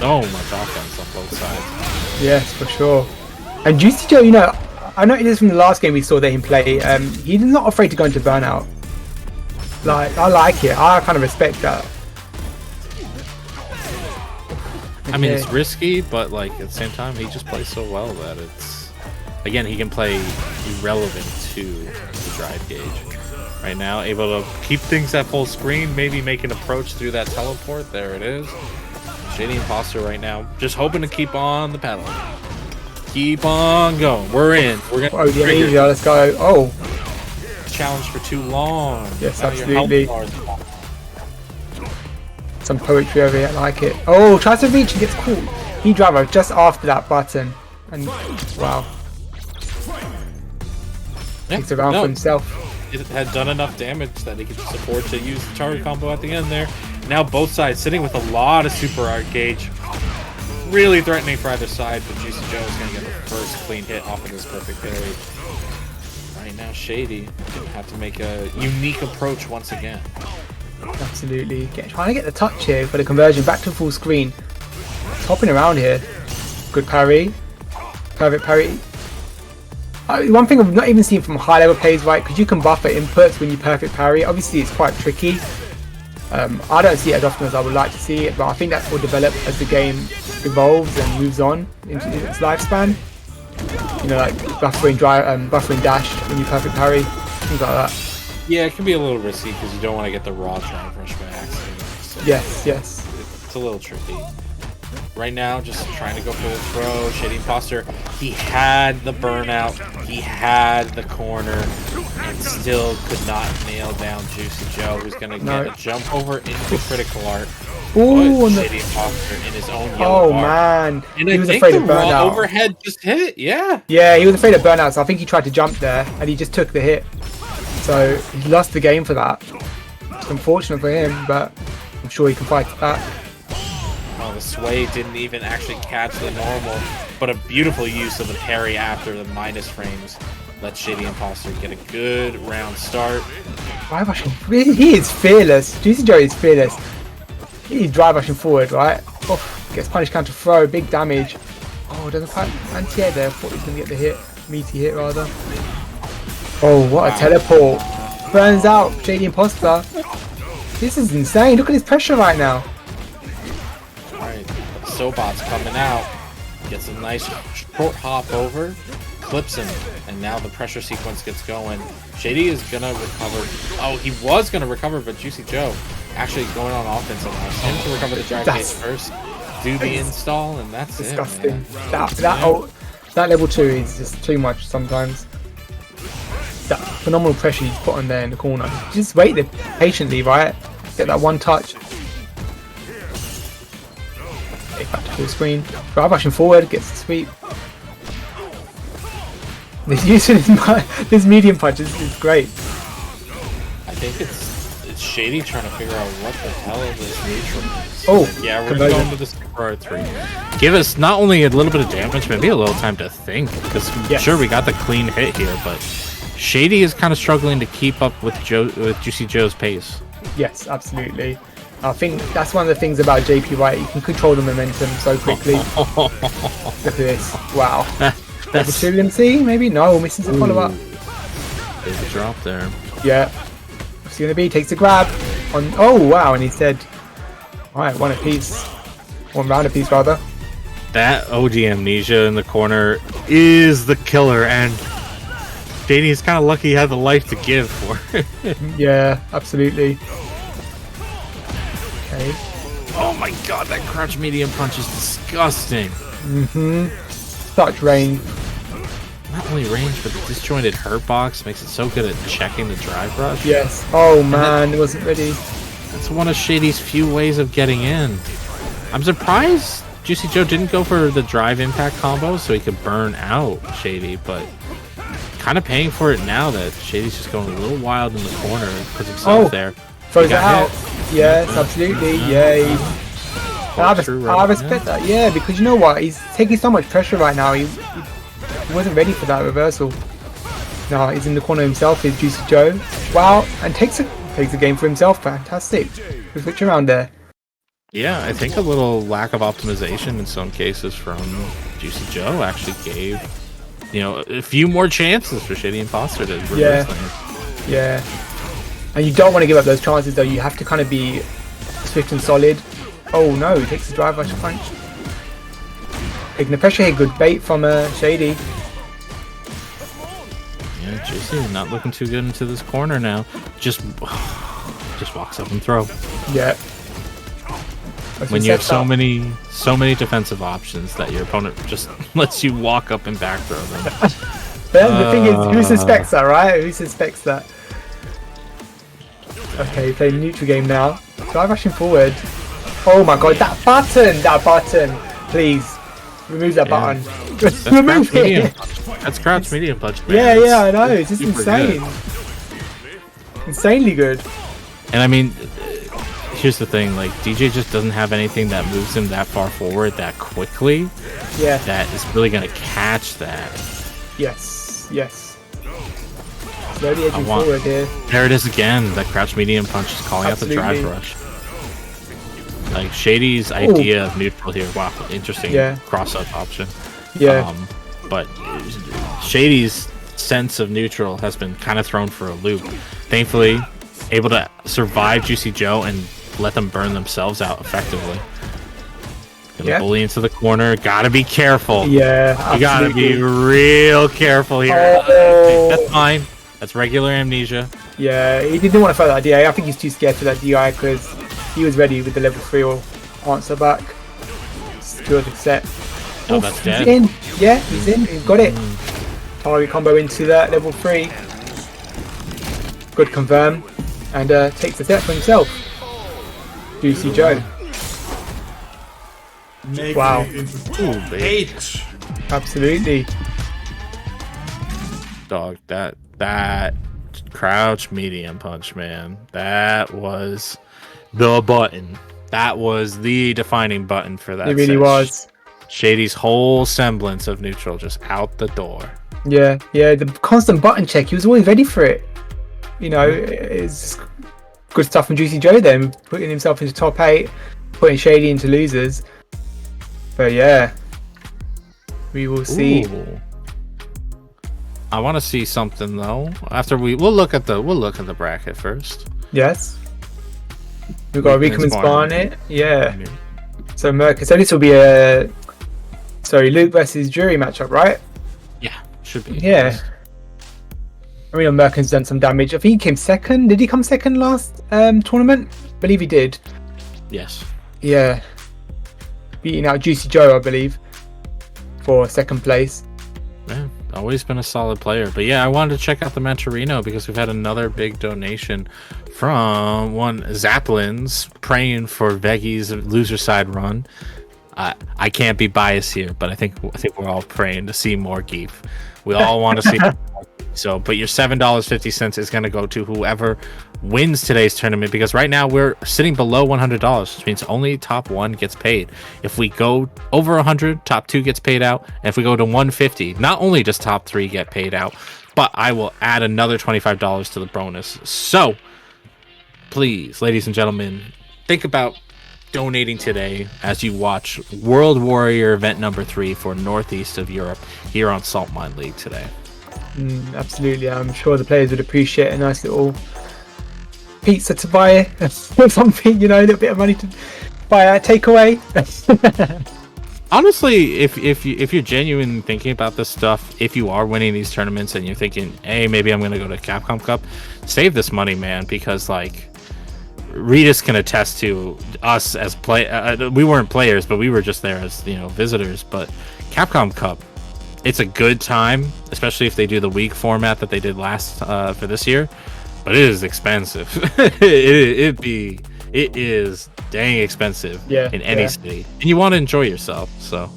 [SPEAKER 5] So much offense on both sides.
[SPEAKER 8] Yes, for sure. And Juicy Joe, you know, I noticed this from the last game we saw that him play. He's not afraid to go into burnout. Like, I like it. I kind of respect that.
[SPEAKER 5] I mean, it's risky, but like at the same time, he just plays so well that it's. Again, he can play irrelevant to the drive gauge. Right now, able to keep things at full screen, maybe make an approach through that teleport. There it is. Shady Imposter right now, just hoping to keep on the pedal. Keep on going. We're in. We're gonna.
[SPEAKER 8] Yeah, let's go. Oh.
[SPEAKER 5] Challenge for too long.
[SPEAKER 8] Yes, absolutely. Some poetry over here, I like it. Oh, tries to reach and gets caught. He driver just after that button. And wow. Takes around for himself.
[SPEAKER 5] It had done enough damage that he could just afford to use the target combo at the end there. Now both sides sitting with a lot of super art gauge. Really threatening for either side, but Juicy Joe is going to get the first clean hit off of this perfect parry. Right now, Shady have to make a unique approach once again.
[SPEAKER 8] Absolutely. Trying to get the touch here for the conversion back to full screen. It's hopping around here. Good parry. Perfect parry. One thing I've not even seen from high level plays, right? Because you can buffer inputs when you perfect parry. Obviously, it's quite tricky. I don't see it as often as I would like to see it, but I think that will develop as the game evolves and moves on into its lifespan. You know, like buffering dash when you perfect parry, things like that.
[SPEAKER 5] Yeah, it can be a little risky because you don't want to get the raw drive rush by accident. So
[SPEAKER 8] yes.
[SPEAKER 5] It's a little tricky. Right now, just trying to go for the throw. Shady Imposter, he had the burnout, he had the corner, and still could not nail down Juicy Joe, who's going to get a jump over into critical art.
[SPEAKER 8] Ooh,
[SPEAKER 5] Shady Imposter in his own yellow bar.
[SPEAKER 8] Man.
[SPEAKER 5] And
[SPEAKER 8] he was
[SPEAKER 5] think
[SPEAKER 8] afraid
[SPEAKER 5] the
[SPEAKER 8] of burnout.
[SPEAKER 5] Overhead just hit it, yeah.
[SPEAKER 8] Yeah, he was afraid of burnout, so I think he tried to jump there, and he just took the hit. So he lost the game for that. It's unfortunate for him, but I'm sure he can fight it back.
[SPEAKER 5] Oh, the sway didn't even actually catch the normal, but a beautiful use of the parry after the minus frames. Let Shady Imposter get a good round start.
[SPEAKER 8] Drive rushing, he is fearless. Juicy Joe is fearless. He's drive rushing forward, right? Oh. Gets punish counter throw, big damage. Oh, doesn't quite anti-air there. I thought he was going to get the hit. Meaty hit, rather. Oh, what a teleport. Burns out Shady Imposter. This is insane. Look at his pressure right now.
[SPEAKER 5] Alright, Sobot's coming out. Gets a nice short hop over. Clips him. And now the pressure sequence gets going. Shady is going to recover. Oh, he was going to recover, but Juicy Joe actually going on offense allows him to recover the drag case first. Do the install, and that's
[SPEAKER 8] disgusting.
[SPEAKER 5] It, man.
[SPEAKER 8] That level 2 is just too much sometimes. That phenomenal pressure he's put on there in the corner. Just wait there patiently, right? Get that one touch. Back to full screen. Drive rushing forward, gets the sweep. This use of this medium punch is great.
[SPEAKER 5] I think it's Shady trying to figure out what the hell this neutral is.
[SPEAKER 8] Oh,
[SPEAKER 5] yeah, we're going to the Super R3. Give us not only a little bit of damage, maybe a little time to think. Because sure, we got the clean hit here, but Shady is kind of struggling to keep up with Juicy Joe's pace.
[SPEAKER 8] Yes, absolutely. I think that's one of the things about JP, right? You can control the momentum so quickly. Look at this. Wow. Level 2 MC? Maybe? No, misses a follow-up.
[SPEAKER 5] There's a drop there.
[SPEAKER 8] Yeah. What's he going to be? Takes a grab. On. Oh, wow. And he said, alright, one apiece. One round apiece, rather.
[SPEAKER 5] That OG Amnesia in the corner is the killer, and Shady is kind of lucky he had the life to give for it.
[SPEAKER 8] Yeah, absolutely. Okay.
[SPEAKER 5] Oh my god, that crouch medium punch is disgusting.
[SPEAKER 8] Such range.
[SPEAKER 5] Not only range, but the disjointed hurt box makes it so good at checking the drive rush.
[SPEAKER 8] Yes. Oh man, it wasn't ready.
[SPEAKER 5] That's one of Shady's few ways of getting in. I'm surprised Juicy Joe didn't go for the drive impact combo so he could burn out Shady, but kind of paying for it now that Shady's just going a little wild in the corner and puts himself there.
[SPEAKER 8] Throws it out. Yes, absolutely. Yay. I respect that. Yeah, because you know what? He's taking so much pressure right now. He wasn't ready for that reversal. No, he's in the corner himself. Is Juicy Joe. Wow, and takes the game for himself. Fantastic. Good switch around there.
[SPEAKER 5] Yeah, I think a little lack of optimization in some cases from Juicy Joe actually gave, a few more chances for Shady Imposter to reverse things.
[SPEAKER 8] Yeah. And you don't want to give up those chances, though. You have to kind of be swift and solid. Oh no, he takes the drive rush punch. Taking the pressure here, good bait from Shady.
[SPEAKER 5] Yeah, Juicy not looking too good into this corner now. Just walks up and throw.
[SPEAKER 8] Yeah.
[SPEAKER 5] When you have so many defensive options that your opponent just lets you walk up and back throw them.
[SPEAKER 8] The thing is, who suspects that, right? Who suspects that? Okay, playing neutral game now. Drive rushing forward. Oh my god, that button! Please, remove that button. Remove it!
[SPEAKER 5] That's crouch medium punch, man.
[SPEAKER 8] Yeah, I know, it's just insane. Good. Insanely good.
[SPEAKER 5] And I mean, here's the thing, like, DJ just doesn't have anything that moves him that far forward that quickly.
[SPEAKER 8] Yeah.
[SPEAKER 5] That is really gonna catch that.
[SPEAKER 8] Yes. Slowly edging forward here.
[SPEAKER 5] There it is again. That crouch medium punch is calling out the drive rush. Like Shady's idea of neutral here. Wow, interesting cross-up option.
[SPEAKER 8] Yeah.
[SPEAKER 5] But Shady's sense of neutral has been kind of thrown for a loop. Thankfully, able to survive Juicy Joe and let them burn themselves out effectively. Gonna bully into the corner. Gotta be careful.
[SPEAKER 8] Yeah,
[SPEAKER 5] you gotta be real careful here. That's fine. That's regular Amnesia.
[SPEAKER 8] Yeah, he didn't want to throw that DI. I think he's too scared for that DI because he was ready with the level 3 or answer back. Secured the set.
[SPEAKER 5] Oh, that's dead.
[SPEAKER 8] He's in. Yeah, he's in. He's got it. Target combo into that level 3. Good confirm. And takes the set for himself. Juicy Joe. Wow.
[SPEAKER 7] H.
[SPEAKER 8] Absolutely.
[SPEAKER 5] Dog, that crouch medium punch, man. That was the button. That was the defining button for that.
[SPEAKER 8] It really was.
[SPEAKER 5] Shady's whole semblance of neutral just out the door.
[SPEAKER 8] Yeah, the constant button check. He was always ready for it. It's good stuff from Juicy Joe then, putting himself into top 8, putting Shady into losers. But yeah, we will see.
[SPEAKER 5] Ooh. I want to see something though. After we'll look at the bracket first.
[SPEAKER 8] Yes. We've got Rickman's Barnet. Yeah.
[SPEAKER 5] Yeah.
[SPEAKER 8] So Merc. So this will be a Luke versus Jury matchup, right?
[SPEAKER 5] Yeah, should be.
[SPEAKER 8] Yeah. I mean, Merkin's done some damage. I think he came second. Did he come second last tournament? I believe he did.
[SPEAKER 5] Yes.
[SPEAKER 8] Yeah. Beating out Juicy Joe, I believe, for second place.
[SPEAKER 5] Yeah, always been a solid player. But yeah, I wanted to check out the Mancherino because we've had another big donation from one Zaplin's praying for Veggi's loser side run. I can't be biased here, but I think we're all praying to see more Geef. We all want to see more. So, but your $7.50 is going to go to whoever wins today's tournament, because right now we're sitting below $100, which means only top 1 gets paid. If we go over 100, top 2 gets paid out. And if we go to 150, not only does top 3 get paid out, but I will add another $25 to the bonus. So please, ladies and gentlemen, think about donating today as you watch World Warrior event number 3 for Northeast of Europe here on Saltmine League today.
[SPEAKER 8] Absolutely. I'm sure the players would appreciate a nice little pizza to buy or something, a little bit of money to buy a takeaway.
[SPEAKER 5] Honestly, if you're genuine thinking about this stuff, if you are winning these tournaments and you're thinking, hey, maybe I'm gonna go to Capcom Cup, save this money, man, because like Regis can attest to us as we weren't players, but we were just there as visitors. But Capcom Cup, it's a good time, especially if they do the week format that they did last for this year. But it is expensive. it is dang expensive in any city, and you want to enjoy yourself. So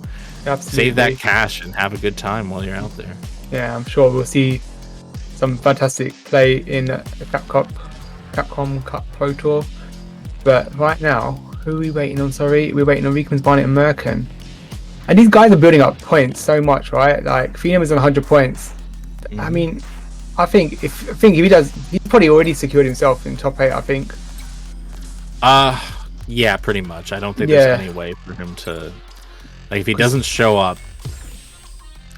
[SPEAKER 5] save that cash and have a good time while you're out there.
[SPEAKER 8] Yeah, I'm sure we'll see some fantastic play in the Capcom Cup Pro Tour. But right now, who are we waiting on? Sorry, we're waiting on Rickman's Barnet and Merkin. And these guys are building up points so much, right? Like Phenom is on 100 points. I mean, I think if he does, he's probably already secured himself in top 8. I think.
[SPEAKER 5] Yeah, pretty much. I don't think there's any way for him to, like, if he doesn't show up.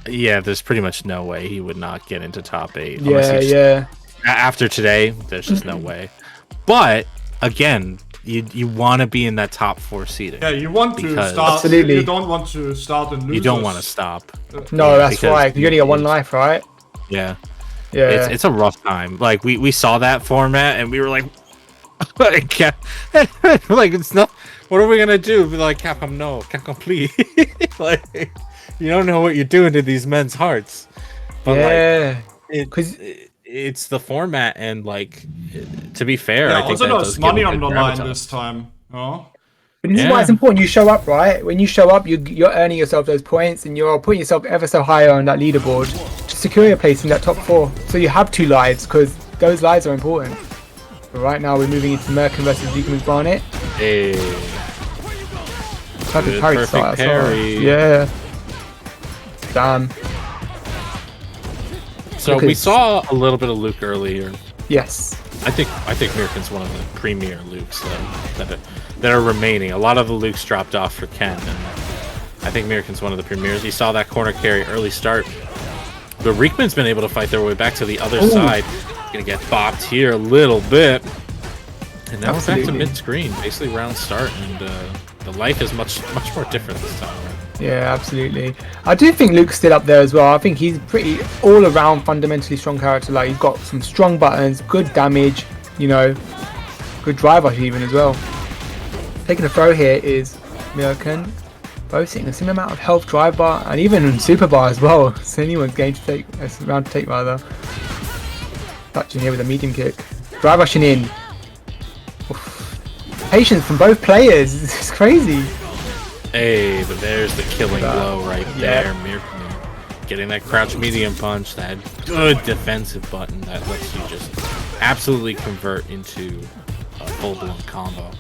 [SPEAKER 5] Yeah, there's pretty much no way he would not get into top 8.
[SPEAKER 8] Yeah.
[SPEAKER 5] After today, there's just no way. But again, you want to be in that top 4 seeding.
[SPEAKER 7] Yeah, you want to start.
[SPEAKER 8] Absolutely.
[SPEAKER 7] You don't want to start and lose.
[SPEAKER 5] You don't want to stop.
[SPEAKER 8] No, that's right. You only got one life, right?
[SPEAKER 5] Yeah. It's a rough time. Like we saw that format and we were like, like it's not. What are we gonna do? We're like, Capcom, no, Capcom, please. Like, you don't know what you're doing to these men's hearts. But because it's the format, and like, to be fair, I think
[SPEAKER 7] also there's money on the line this time. Oh.
[SPEAKER 8] But this is why it's important. You show up, right? When you show up, you're earning yourself those points, and you're putting yourself ever so higher on that leaderboard to secure your place in that top 4. So you have 2 lives, because those lives are important. But right now, we're moving into Merkin versus Rickman's Barnet.
[SPEAKER 5] Hey.
[SPEAKER 8] Perfect parry start.
[SPEAKER 5] Parry.
[SPEAKER 8] Yeah. Damn.
[SPEAKER 5] So we saw a little bit of Luke earlier.
[SPEAKER 8] Yes.
[SPEAKER 5] I think Mirkin's one of the premier Lukes that are remaining. A lot of the Lukes dropped off for Ken, and I think Mirkin's one of the premiers. You saw that corner carry early start, but Riekman's been able to fight their way back to the other side. Gonna get bopped here a little bit, and now we're back to mid-screen, basically round start, and the life is much more different this time.
[SPEAKER 8] Yeah, absolutely. I do think Luke's still up there as well. I think he's pretty all-around fundamentally strong character. Like, he's got some strong buttons, good damage, good drive rush even as well. Taking a throw here is Mirkin. Both seeing a similar amount of health, drive bar, and even super bar as well. So anyone's going to take a round to take rather. Touching here with a medium kick. Drive rushing in. Oof. Patience from both players. It's crazy.
[SPEAKER 5] Hey, but there's the killing blow right there. Mirkin getting that crouch medium punch, that good defensive button that lets you just absolutely convert into a full-blown combo.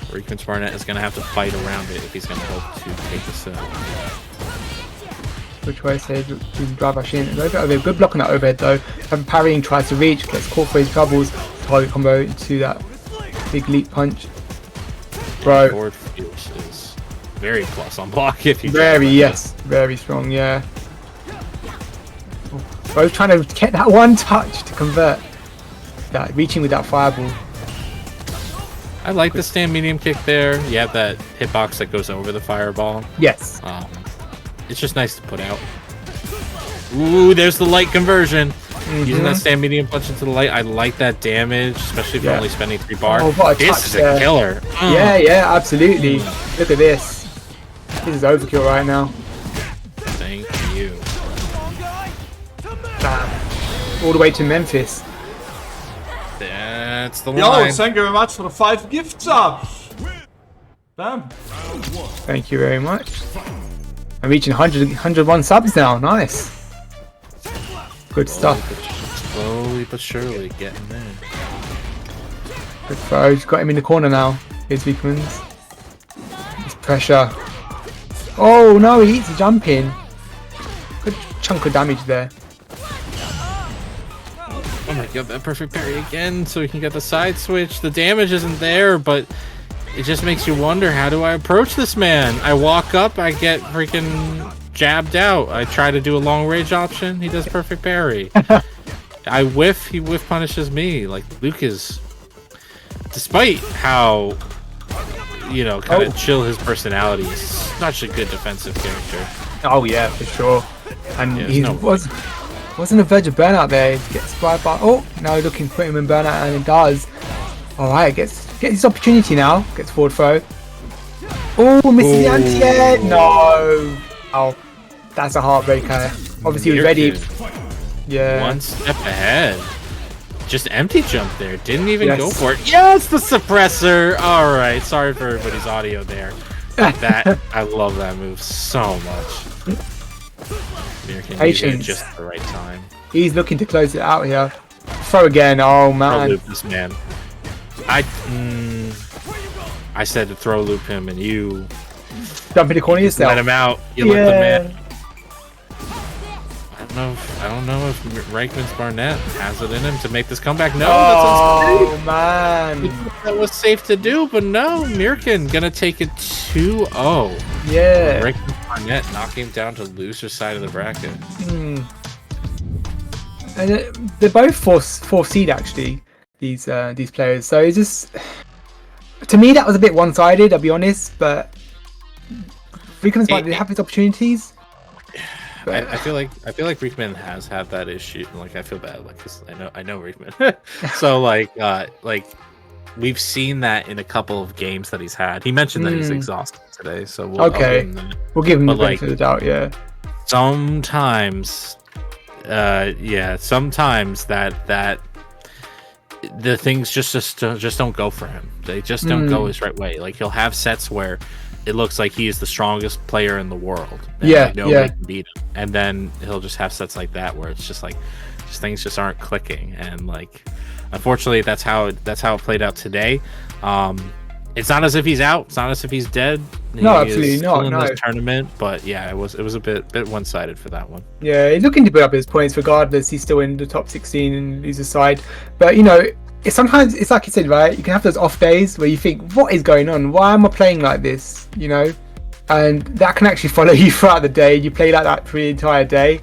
[SPEAKER 5] Riekman's Barnet is going to have to fight around it if he's going to hope to take this out.
[SPEAKER 8] Which way says drive rush in. Good block on that overhead though. Parrying tries to reach, gets caught for his troubles. Target combo into that big leap punch. Bro.
[SPEAKER 5] very plus on block if you
[SPEAKER 8] Very, yes. Very strong, yeah. Both trying to get that one touch to convert. That reaching with that fireball.
[SPEAKER 5] I like the stand medium kick there. You have that hitbox that goes over the fireball.
[SPEAKER 8] Yes.
[SPEAKER 5] It's just nice to put out. Ooh, there's the light conversion. Using that stand medium punch into the light. I like that damage, especially if you're only spending 3 bar.
[SPEAKER 8] Oh, what a
[SPEAKER 5] this
[SPEAKER 8] touch
[SPEAKER 5] is
[SPEAKER 8] there.
[SPEAKER 5] a killer.
[SPEAKER 8] Yeah, yeah, absolutely. Look at this. This is overkill right now.
[SPEAKER 5] Thank you.
[SPEAKER 8] All the way to Memphis.
[SPEAKER 5] That's the
[SPEAKER 7] Yo,
[SPEAKER 5] line.
[SPEAKER 7] thank you very much for the 5 gift subs. Damn.
[SPEAKER 8] Thank you very much. I'm reaching 101 subs now. Nice. Good stuff.
[SPEAKER 5] Slowly but surely getting there.
[SPEAKER 8] Good throw. Got him in the corner now. Here's Wiekmans. It's pressure. Oh no, he eats a jump in. Good chunk of damage there.
[SPEAKER 5] Oh my god, that perfect parry again so we can get the side switch. The damage isn't there, but it just makes you wonder, how do I approach this man? I walk up, I get freaking jabbed out. I try to do a long range option, he does perfect parry. I whiff, he whiff punishes me. Like, Luke is, despite how, you know, kind of chill his personality, is such a good defensive character.
[SPEAKER 8] Oh yeah, for sure. And
[SPEAKER 5] Yeah,
[SPEAKER 8] he wasn't a verge of burnout there. He gets spied by. Oh, now looking to put him in burnout, and it does. All right, gets his opportunity now. Gets forward throw. Oh, misses the anti-air. No. Oh, that's a heartbreaker. Obviously, he was ready. Yeah.
[SPEAKER 5] One step ahead. Just empty jump there. Didn't even go for it. Yes, the suppressor. All right. Sorry for everybody's audio there. That I love that move so much.
[SPEAKER 8] Patience.
[SPEAKER 5] Just at the right time.
[SPEAKER 8] He's looking to close it out here. Throw again. Oh man.
[SPEAKER 5] Throw loop this man. I said to throw loop him, and you
[SPEAKER 8] jump in the corner yourself.
[SPEAKER 5] Let him out. You let the man. I don't know if Reichman's Barnett has it in him to make this comeback. No,
[SPEAKER 8] oh man,
[SPEAKER 5] that was safe to do, but no, Mirkin gonna take it 2-0.
[SPEAKER 8] Yeah,
[SPEAKER 5] Reichman's Barnett knocking him down to loser side of the bracket.
[SPEAKER 8] And they're both fourth seed actually. These players. So it's just, to me, that was a bit one-sided. I'll be honest, but Rickman's might have his opportunities. But
[SPEAKER 5] I feel like Rickman has had that issue. Like, I feel bad. Like, 'cause I know Rickman. So like we've seen that in a couple of games that he's had. He mentioned that he's exhausted today. So we'll
[SPEAKER 8] give him the benefit of the doubt. Yeah.
[SPEAKER 5] Sometimes, sometimes that the things just don't go for him. They just don't go his right way. Like, he'll have sets where it looks like he is the strongest player in the world. And nobody can beat him. And then he'll just have sets like that where it's just like, things just aren't clicking. And like, unfortunately, that's how it played out today. It's not as if he's out. It's not as if he's dead.
[SPEAKER 8] No, absolutely not.
[SPEAKER 5] In this tournament, but yeah, it was a bit one-sided for that one.
[SPEAKER 8] Yeah, he's looking to build up his points regardless. He's still in the top 16 and loser side. But you know, sometimes it's like you said, right? You can have those off days where you think, what is going on? Why am I playing like this? You know, and that can actually follow you throughout the day. You play like that for the entire day.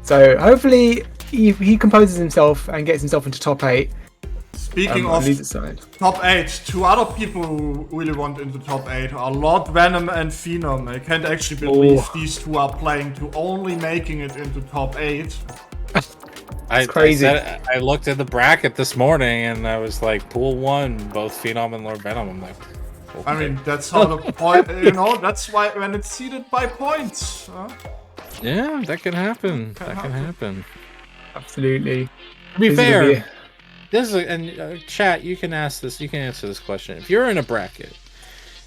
[SPEAKER 8] So hopefully he composes himself and gets himself into top 8.
[SPEAKER 7] Speaking of top 8, 2 other people who really want into top 8 are Lord Venom and Phenom. I can't actually believe these two are playing to only making it into top 8.
[SPEAKER 8] It's crazy.
[SPEAKER 5] I looked at the bracket this morning and I was like, pool 1, both Phenom and Lord Venom. I'm like, okay.
[SPEAKER 7] I mean, that's how the point, you know, that's why when it's seeded by points.
[SPEAKER 5] Yeah, that can happen. That can happen.
[SPEAKER 8] Absolutely.
[SPEAKER 5] To be fair, this is chat. You can ask this. You can answer this question. If you're in a bracket,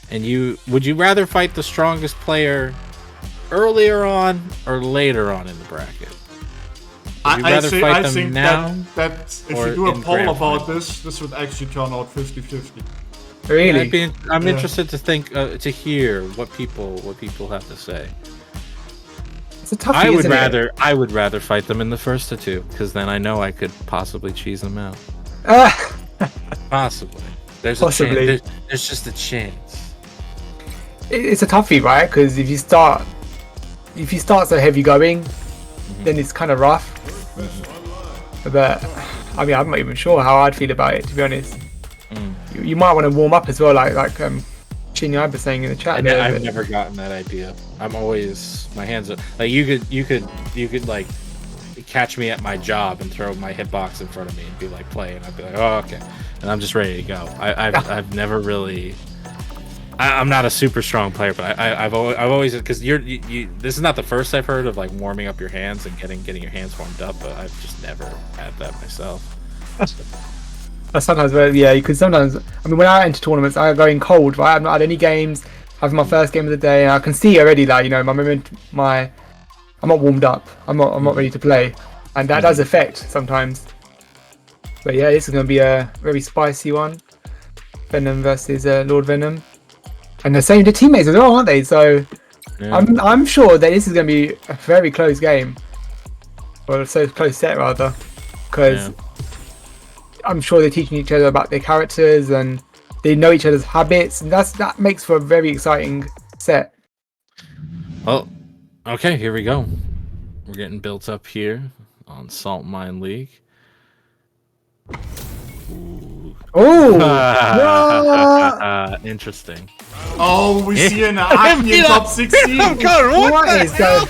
[SPEAKER 5] and would you rather fight the strongest player earlier on or later on in the bracket?
[SPEAKER 7] I think that if you do a poll about this would actually turn out 50-50.
[SPEAKER 8] Really?
[SPEAKER 5] I'm interested to hear what people have to say.
[SPEAKER 8] It's a toughie,
[SPEAKER 5] I would rather fight them in the first of 2, because then I know I could possibly cheese them out. Possibly. There's a chance. There's just a chance.
[SPEAKER 8] it's a toughie, right? Because if you start so heavy going, then it's kind of rough. But I mean, I'm not even sure how I'd feel about it, to be honest. You might want to warm up as well, like Shinyai was saying in the chat.
[SPEAKER 5] I've never gotten that idea. I'm always, my hands are like, you could like catch me at my job and throw my hitbox in front of me and be like, play, and I'd be like, oh, okay, and I'm just ready to go. I've never really. I'm not a super strong player, but I've always, because this is not the first I've heard of like warming up your hands and getting your hands warmed up, but I've just never had that myself.
[SPEAKER 8] Sometimes, yeah, you could sometimes. I mean, when I enter tournaments, I go in cold, right? I've not had any games. Having my first game of the day, and I can see already, like, you know, I'm not warmed up. I'm not ready to play, and that does affect sometimes. But yeah, this is going to be a very spicy one. Venom versus Lord Venom. And the same, the teammates as well, aren't they? So yeah. I'm sure that this is going to be a very close game, or so close set rather, because I'm sure they're teaching each other about their characters and they know each other's habits, and that makes for a very exciting set.
[SPEAKER 5] Well, okay, here we go. We're getting built up here on Saltmine League.
[SPEAKER 8] Oh,
[SPEAKER 5] interesting.
[SPEAKER 7] Oh, we see an Aki in top 16.
[SPEAKER 8] What is going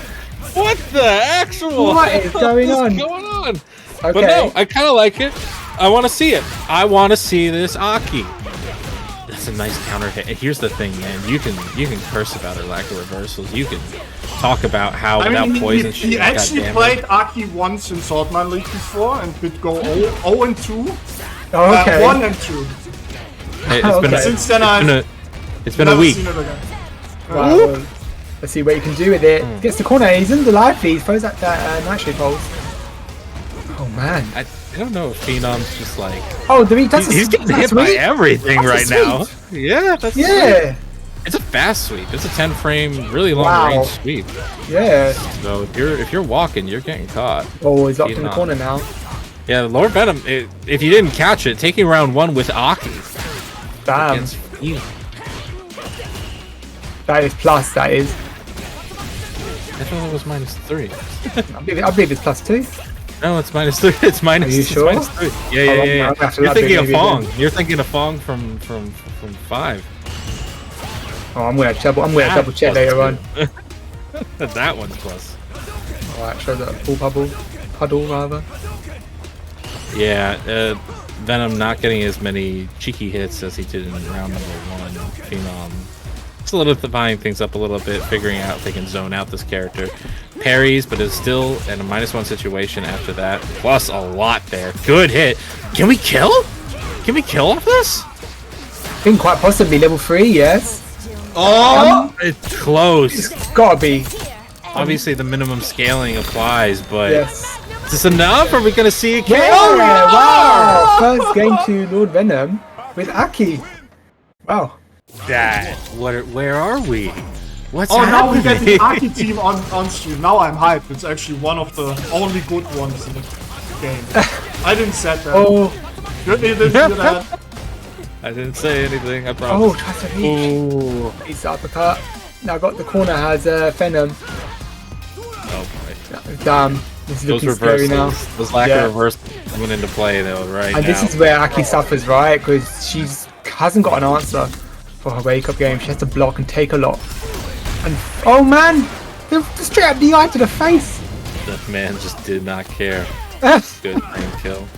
[SPEAKER 8] on?
[SPEAKER 5] Okay. But no, I kind of like it. I want to see it. I want to see this Aki. That's a nice counter hit. And here's the thing, man. You can curse about her lack of reversals. You can talk about how without poison
[SPEAKER 7] he actually played Aki once in Saltmine League before and could go 0 and 2.
[SPEAKER 8] Okay.
[SPEAKER 7] 1 and 2.
[SPEAKER 5] Hey,
[SPEAKER 7] Since then
[SPEAKER 5] it's been a week.
[SPEAKER 8] Well, let's see what you can do with it. Gets the corner. He's in the live feed. Throws that nightshade pulse. Oh man.
[SPEAKER 5] I don't know if Phenom's just like.
[SPEAKER 8] Oh, he's
[SPEAKER 5] getting hit by everything right now. Yeah, that's
[SPEAKER 8] yeah.
[SPEAKER 5] It's a fast sweep. It's a 10 frame, really long range sweep.
[SPEAKER 8] Yeah.
[SPEAKER 5] So if you're walking, you're getting caught.
[SPEAKER 8] Oh, he's locked in the corner now.
[SPEAKER 5] Yeah, Lord Venom. If you didn't catch it, taking round 1 with Aki.
[SPEAKER 8] Damn. That is plus. That is.
[SPEAKER 5] I thought it was -3.
[SPEAKER 8] I believe it's +2.
[SPEAKER 5] No, it's -3. It's minus.
[SPEAKER 8] Are you sure?
[SPEAKER 5] It's -3. Yeah. You're thinking of Fong. You're thinking of Fong from 5.
[SPEAKER 8] Oh, I'm gonna double check later on.
[SPEAKER 5] That one's plus.
[SPEAKER 8] Alright, show that full puddle rather.
[SPEAKER 5] Yeah, Venom not getting as many cheeky hits as he did in round number 1. Phenom solidifying things up a little bit, figuring out if they can zone out this character. Parries, but is still in a -1 situation after that. Plus a lot there. Good hit. Can we kill? Can we kill off this?
[SPEAKER 8] I think quite possibly level 3, yes.
[SPEAKER 5] Oh! It's close.
[SPEAKER 8] It's gotta be.
[SPEAKER 5] Obviously the minimum scaling applies, but
[SPEAKER 8] yes.
[SPEAKER 5] Is this enough? Are we gonna see a kill?
[SPEAKER 8] Yeah, wow! First game to Lord Venom with Aki. Wow.
[SPEAKER 5] Where are we? What's
[SPEAKER 7] happening? Now we get the Aki team on stream. Now I'm hyped. It's actually one of the only good ones in the game. I didn't say that.
[SPEAKER 8] Oh.
[SPEAKER 7] You didn't do that.
[SPEAKER 5] I didn't say anything, I promise.
[SPEAKER 8] Oh, tries to reach. He's the uppercut. Now got the corner has Venom.
[SPEAKER 5] Oh boy.
[SPEAKER 8] Damn. This is looking scary now.
[SPEAKER 5] Those lack of reversals coming into play though, right
[SPEAKER 8] and
[SPEAKER 5] now.
[SPEAKER 8] This is where Aki suffers, right? Because she hasn't got an answer for her wake-up game. She has to block and take a lot. And oh man! The straight up DI to the face!
[SPEAKER 5] That man just did not care. Good frame kill.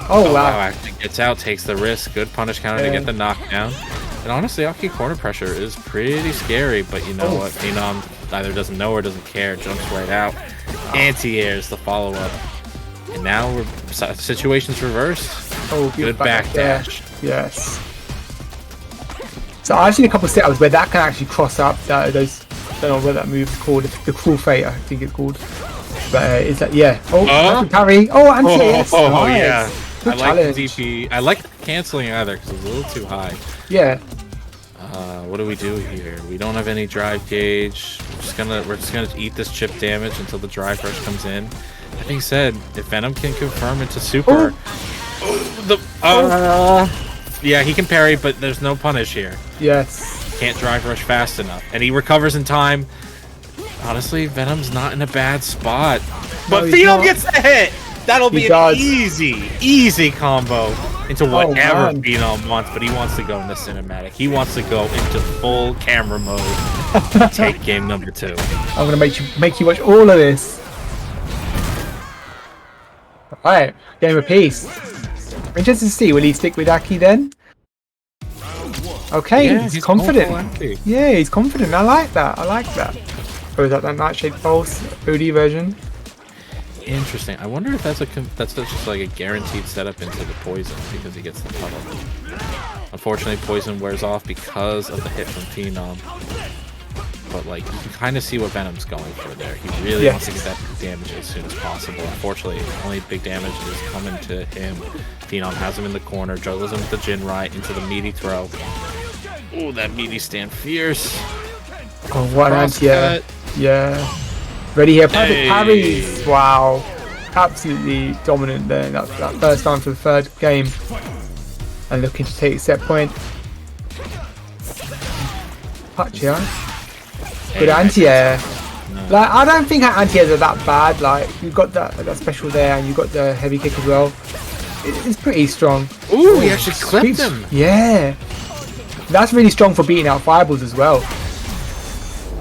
[SPEAKER 8] Oh wow.
[SPEAKER 5] Actually gets out, takes the risk. Good punish counter to get the knockdown. And honestly, Aki corner pressure is pretty scary, but you know what? Phenom either doesn't know or doesn't care, jumps right out. Anti-airs the follow-up. And now situation's reversed. Oh, good backdash.
[SPEAKER 8] Yes. So I've seen a couple of setups where that can actually cross up those. I don't know what that move is called. The Cruel Fate, I think it's called. But it's like, yeah. Oh, parry. Oh, anti-airs.
[SPEAKER 5] Oh,
[SPEAKER 8] nice.
[SPEAKER 5] Yeah.
[SPEAKER 8] Good
[SPEAKER 5] I like the DP. I like canceling either because it's a little too high.
[SPEAKER 8] Yeah.
[SPEAKER 5] What do we do here? We don't have any drive gauge. We're just gonna eat this chip damage until the drive rush comes in. That being said, if Venom can confirm into super, yeah, he can parry, but there's no punish here.
[SPEAKER 8] Yes.
[SPEAKER 5] Can't drive rush fast enough. And he recovers in time. Honestly, Venom's not in a bad spot. But Phenom gets the hit! That'll be an easy combo into whatever Phenom wants, but he wants to go into cinematic. He wants to go into full camera mode. Take game number 2.
[SPEAKER 8] I'm gonna make you watch all of this. Alright, game of peace. Interesting to see, will he stick with Aki then? Okay,
[SPEAKER 5] Yeah,
[SPEAKER 8] he's confident. Yeah, he's confident. I like that. Or is that Nightshade Pulse OD version?
[SPEAKER 5] Interesting. I wonder if that's just like a guaranteed setup into the poison because he gets the puddle. Unfortunately, poison wears off because of the hit from Phenom. But like, you can kind of see what Venom's going for there. He really wants to get that big damage as soon as possible. Unfortunately, only big damage is coming to him. Phenom has him in the corner, juggles him with the Jinrai into the meaty throw. Oh, that meaty stand fierce.
[SPEAKER 8] Oh, what an anti-air. Yeah. Ready here, perfect parries. Wow. Absolutely dominant there. That first time for the third game. And looking to take set point. Touch, yeah. Good anti-air. Like, I don't think anti-airs are that bad. Like, you've got that special there, and you've got the heavy kick as well. It's pretty strong.
[SPEAKER 5] Ooh, he actually clipped him.
[SPEAKER 8] Yeah. That's really strong for beating out fireballs as well.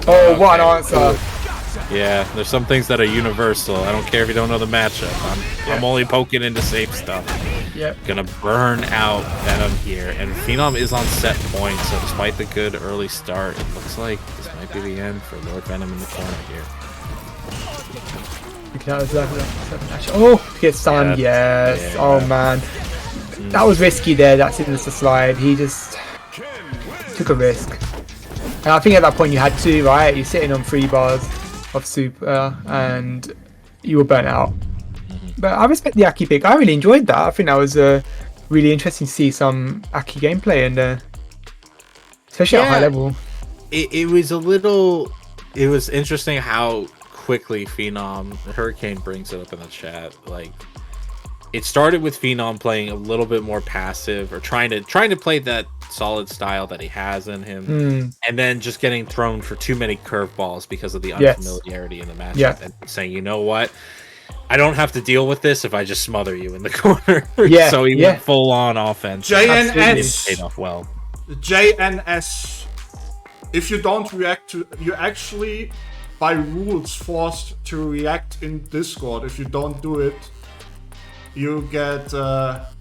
[SPEAKER 8] Oh, what an answer.
[SPEAKER 5] Yeah, there's some things that are universal. I don't care if you don't know the matchup. I'm only poking into safe stuff.
[SPEAKER 8] Yep.
[SPEAKER 5] Gonna burn out Venom here. And Phenom is on set point, so despite the good early start, it looks like this might be the end for Lord Venom in the corner here.
[SPEAKER 8] Oh, get stunned, yes. Oh man. That was risky there, that sinister slide. He just took a risk. And I think at that point you had 2, right? You're sitting on 3 bars of super and you were burnt out. But I respect the Aki pick. I really enjoyed that. I think that was really interesting to see some Aki gameplay and especially at a high level.
[SPEAKER 5] It was interesting how quickly Phenom, Hurricane brings it up in the chat, like it started with Phenom playing a little bit more passive or trying to play that solid style that he has in him, and then just getting thrown for too many curveballs because of the unfamiliarity in the matchup, and saying, you know what, I don't have to deal with this if I just smother you in the corner. So he went full on offense.
[SPEAKER 7] JNS
[SPEAKER 5] paid off well.
[SPEAKER 7] JNS. If you don't react to, you actually by rules forced to react in Discord. If you don't do it, you get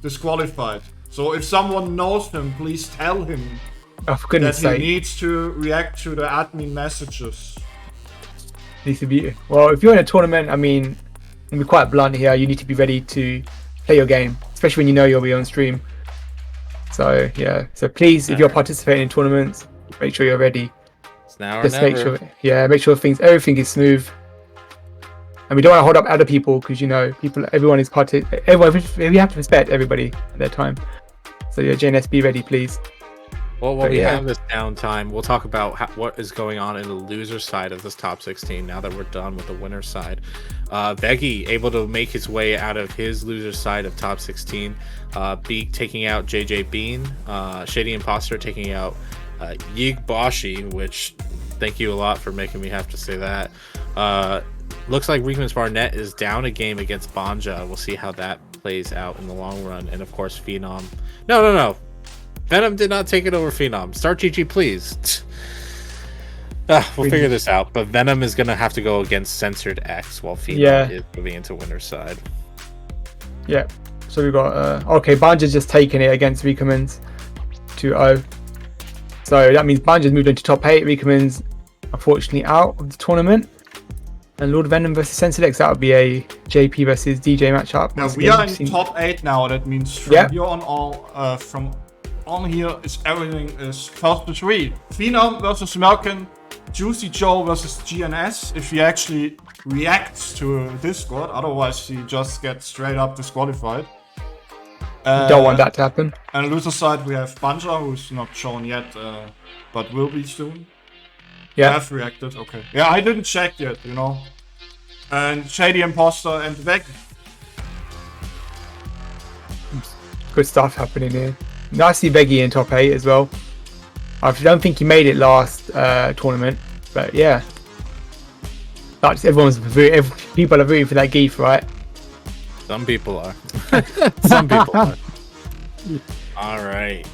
[SPEAKER 7] disqualified. So if someone knows him, please tell him that he needs to react to the admin messages.
[SPEAKER 8] Needs to be. Well, if you're in a tournament, I mean, I'm be quite blunt here. You need to be ready to play your game, especially when you know you'll be on stream. So yeah. So please, if you're participating in tournaments, make sure you're ready.
[SPEAKER 5] It's now or
[SPEAKER 8] Just
[SPEAKER 5] never.
[SPEAKER 8] make sure, make sure everything is smooth. And we don't want to hold up other people because everyone is we have to respect everybody at their time. So yeah, JNS, be ready, please.
[SPEAKER 5] Well, while we have this downtime, we'll talk about what is going on in the loser side of this top 16 now that we're done with the winner side. Veggie able to make his way out of his loser side of top 16. Beak taking out JJ Bean. Shady Imposter taking out Yig Boshi, which thank you a lot for making me have to say that. Looks like Riekman's Barnett is down a game against Banja. We'll see how that plays out in the long run. And of course, Phenom. No. Venom did not take it over Phenom. Start GG, please. We'll figure this out. But Venom is going to have to go against Censored X while Phenom is moving into winner's side.
[SPEAKER 8] Yeah. So we've got... Banja's just taken it against Riekman's 2-0. So that means Banja's moved into top 8. Riekman's unfortunately out of the tournament. And Lord Venom versus Censored X, that would be a JP versus DJ matchup.
[SPEAKER 7] Now we are in top 8 now. That means from here on all, from on here is everything is first to 3. Phenom versus Merkin, Juicy Joe versus GNS. If he actually reacts to Discord, otherwise he just gets straight up disqualified.
[SPEAKER 8] Don't want that to happen.
[SPEAKER 7] And loser side we have Banja, who's not shown yet, but will be soon.
[SPEAKER 8] Yeah.
[SPEAKER 7] Have reacted, okay. Yeah, I didn't check yet, And Shady Imposter and Veg.
[SPEAKER 8] Good stuff happening here. Nice to see Veggie in top 8 as well. I don't think he made it last tournament, but yeah. But people are rooting for that Geef, right?
[SPEAKER 5] Some people are. Some people are. All right.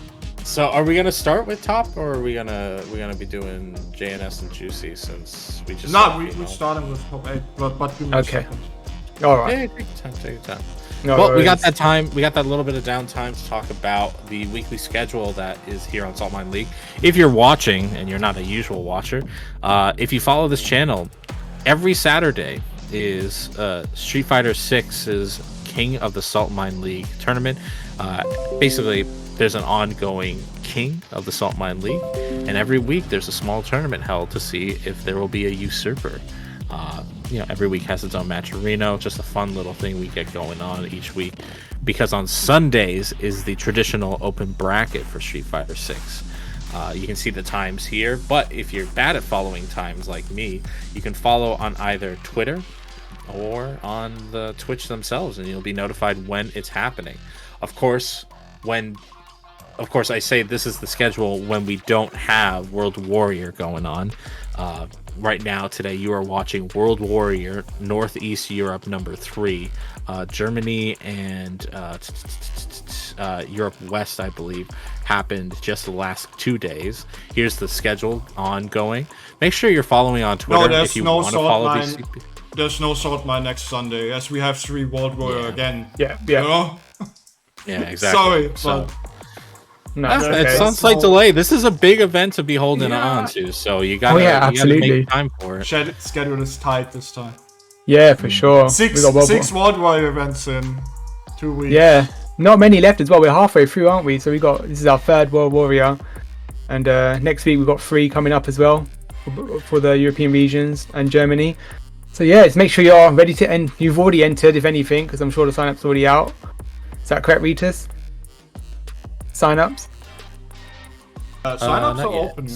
[SPEAKER 5] So are we gonna start with top, or are we gonna be doing JNS and Juicy since we just
[SPEAKER 7] we're starting with top 8, but give me a
[SPEAKER 8] Okay.
[SPEAKER 7] second.
[SPEAKER 8] All right.
[SPEAKER 5] Yeah, take your time. Take your time.
[SPEAKER 8] No
[SPEAKER 5] Well, we got
[SPEAKER 8] worries.
[SPEAKER 5] that time. We got that little bit of downtime to talk about the weekly schedule that is here on Saltmine League. If you're watching and you're not a usual watcher, if you follow this channel, every Saturday is Street Fighter 6's King of the Saltmine League tournament. Basically, there's an ongoing King of the Saltmine League, and every week there's a small tournament held to see if there will be a usurper. Every week has its own match arena. Just a fun little thing we get going on each week, because on Sundays is the traditional open bracket for Street Fighter 6. You can see the times here, but if you're bad at following times like me, you can follow on either Twitter or on the Twitch themselves, and you'll be notified when it's happening. Of course, I say this is the schedule when we don't have World Warrior going on. Right now, today, you are watching World Warrior Northeast Europe number 3. Germany and Europe West, I believe, happened just the last 2 days. Here's the schedule ongoing. Make sure you're following on Twitter if you want to follow these.
[SPEAKER 7] There's no Saltmine next Sunday, as we have 3 World Warrior again.
[SPEAKER 8] Yeah.
[SPEAKER 7] You know?
[SPEAKER 5] Yeah, exactly.
[SPEAKER 7] Sorry, but
[SPEAKER 8] No,
[SPEAKER 5] it's on slight delay. This is a big event to be holding on to, so you gotta, you gotta make time for it.
[SPEAKER 7] Schedule is tight this time.
[SPEAKER 8] Yeah, for sure.
[SPEAKER 7] Six World Warrior events in 2 weeks.
[SPEAKER 8] Yeah, not many left as well. We're halfway through, aren't we? So this is our 3rd World Warrior, and next week we've got 3 coming up as well for the European regions and Germany. So yeah, just make sure you're ready to end. You've already entered, if anything, because I'm sure the sign-up's already out. Is that correct, Ritas? Sign-ups?
[SPEAKER 7] Sign-ups are open.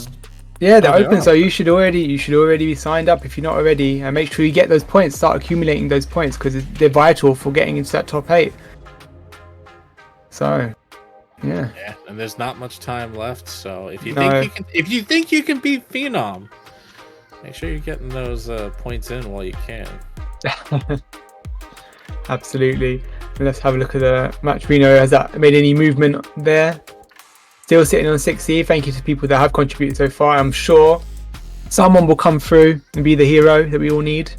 [SPEAKER 8] Yeah, they're open, so you should already be signed up if you're not already, and make sure you get those points. Start accumulating those points because they're vital for getting into that top 8. So, yeah,
[SPEAKER 5] and there's not much time left. So if you think you can beat Phenom, make sure you're getting those points in while you can.
[SPEAKER 8] Absolutely. And let's have a look at the match. Reno, has that made any movement there? Still sitting on 60. Thank you to people that have contributed so far. I'm sure someone will come through and be the hero that we all need.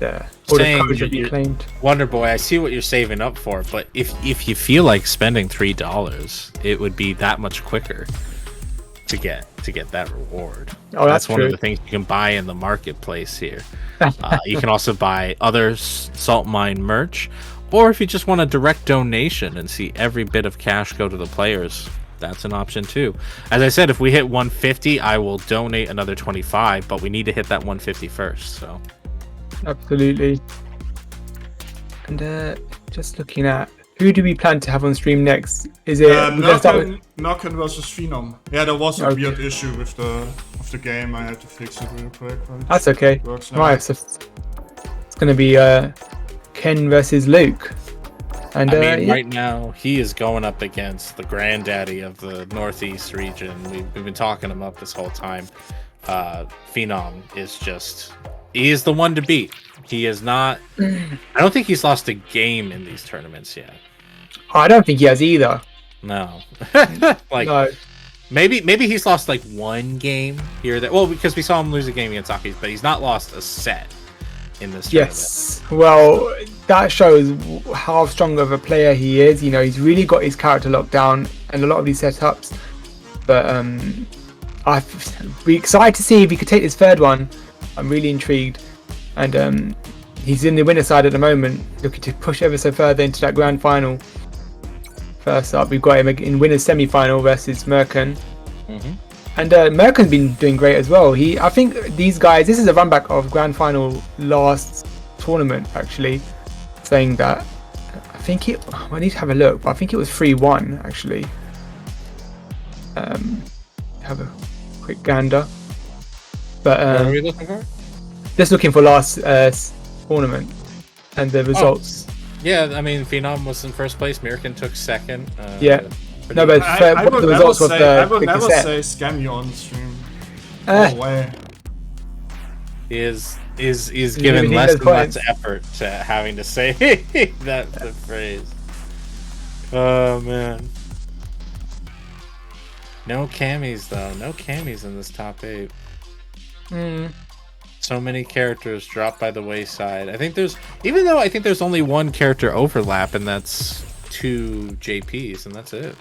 [SPEAKER 8] And, all the coverage will be claimed.
[SPEAKER 5] Wonder Boy, I see what you're saving up for, but if you feel like spending $3, it would be that much quicker to get that reward.
[SPEAKER 8] Oh, that's
[SPEAKER 5] one
[SPEAKER 8] true.
[SPEAKER 5] of the things you can buy in the marketplace here. You can also buy other Saltmine merch, or if you just want a direct donation and see every bit of cash go to the players, that's an option too. As I said, if we hit 150, I will donate another 25, but we need to hit that 150 first. So
[SPEAKER 8] absolutely. And just looking at who do we plan to have on stream next? Is it
[SPEAKER 7] Merkin versus Phenom? Yeah, there was a weird issue with the game. I had to fix it real quick.
[SPEAKER 8] That's okay.
[SPEAKER 7] Works now.
[SPEAKER 8] Right, so it's going to be Ken versus Luke. And
[SPEAKER 5] right now he is going up against the granddaddy of the Northeast region. We've been talking him up this whole time. Phenom he is the one to beat. He is not. I don't think he's lost a game in these tournaments yet.
[SPEAKER 8] I don't think he has either.
[SPEAKER 5] No.
[SPEAKER 8] No.
[SPEAKER 5] Maybe he's lost like one game here or there. Well, because we saw him lose a game against Akis, but he's not lost a set in this tournament.
[SPEAKER 8] Yes. Well, that shows how strong of a player he is. You know, he's really got his character locked down and a lot of these setups. But I'd be excited to see if he could take this 3rd one. I'm really intrigued. And he's in the winner side at the moment, looking to push ever so further into that grand final. First up, we've got him in winner's semi-final versus Merkin. And Merkin's been doing great as well. I think these guys, this is a run back of grand final last tournament, actually, saying that. I need to have a look, but I think it was 3-1, actually. Have a quick gander. But
[SPEAKER 5] what are we looking for?
[SPEAKER 8] Just looking for last tournament and the results.
[SPEAKER 5] Yeah, I mean, Phenom was in first place. Mirkin took second.
[SPEAKER 8] Yeah. No, but
[SPEAKER 7] I
[SPEAKER 8] what
[SPEAKER 7] will
[SPEAKER 8] the
[SPEAKER 7] never
[SPEAKER 8] results of
[SPEAKER 7] say,
[SPEAKER 8] the
[SPEAKER 7] I will
[SPEAKER 8] big
[SPEAKER 7] never
[SPEAKER 8] cassette?
[SPEAKER 7] say scam you on the stream.
[SPEAKER 8] Eh.
[SPEAKER 7] No way.
[SPEAKER 5] Is given
[SPEAKER 8] Giving
[SPEAKER 5] less
[SPEAKER 8] those
[SPEAKER 5] and less
[SPEAKER 8] points.
[SPEAKER 5] effort to having to say the phrase. Oh man. No camis though. No camis in this top 8. So many characters dropped by the wayside. I think there's only one character overlap, and that's 2 JPs, and that's it.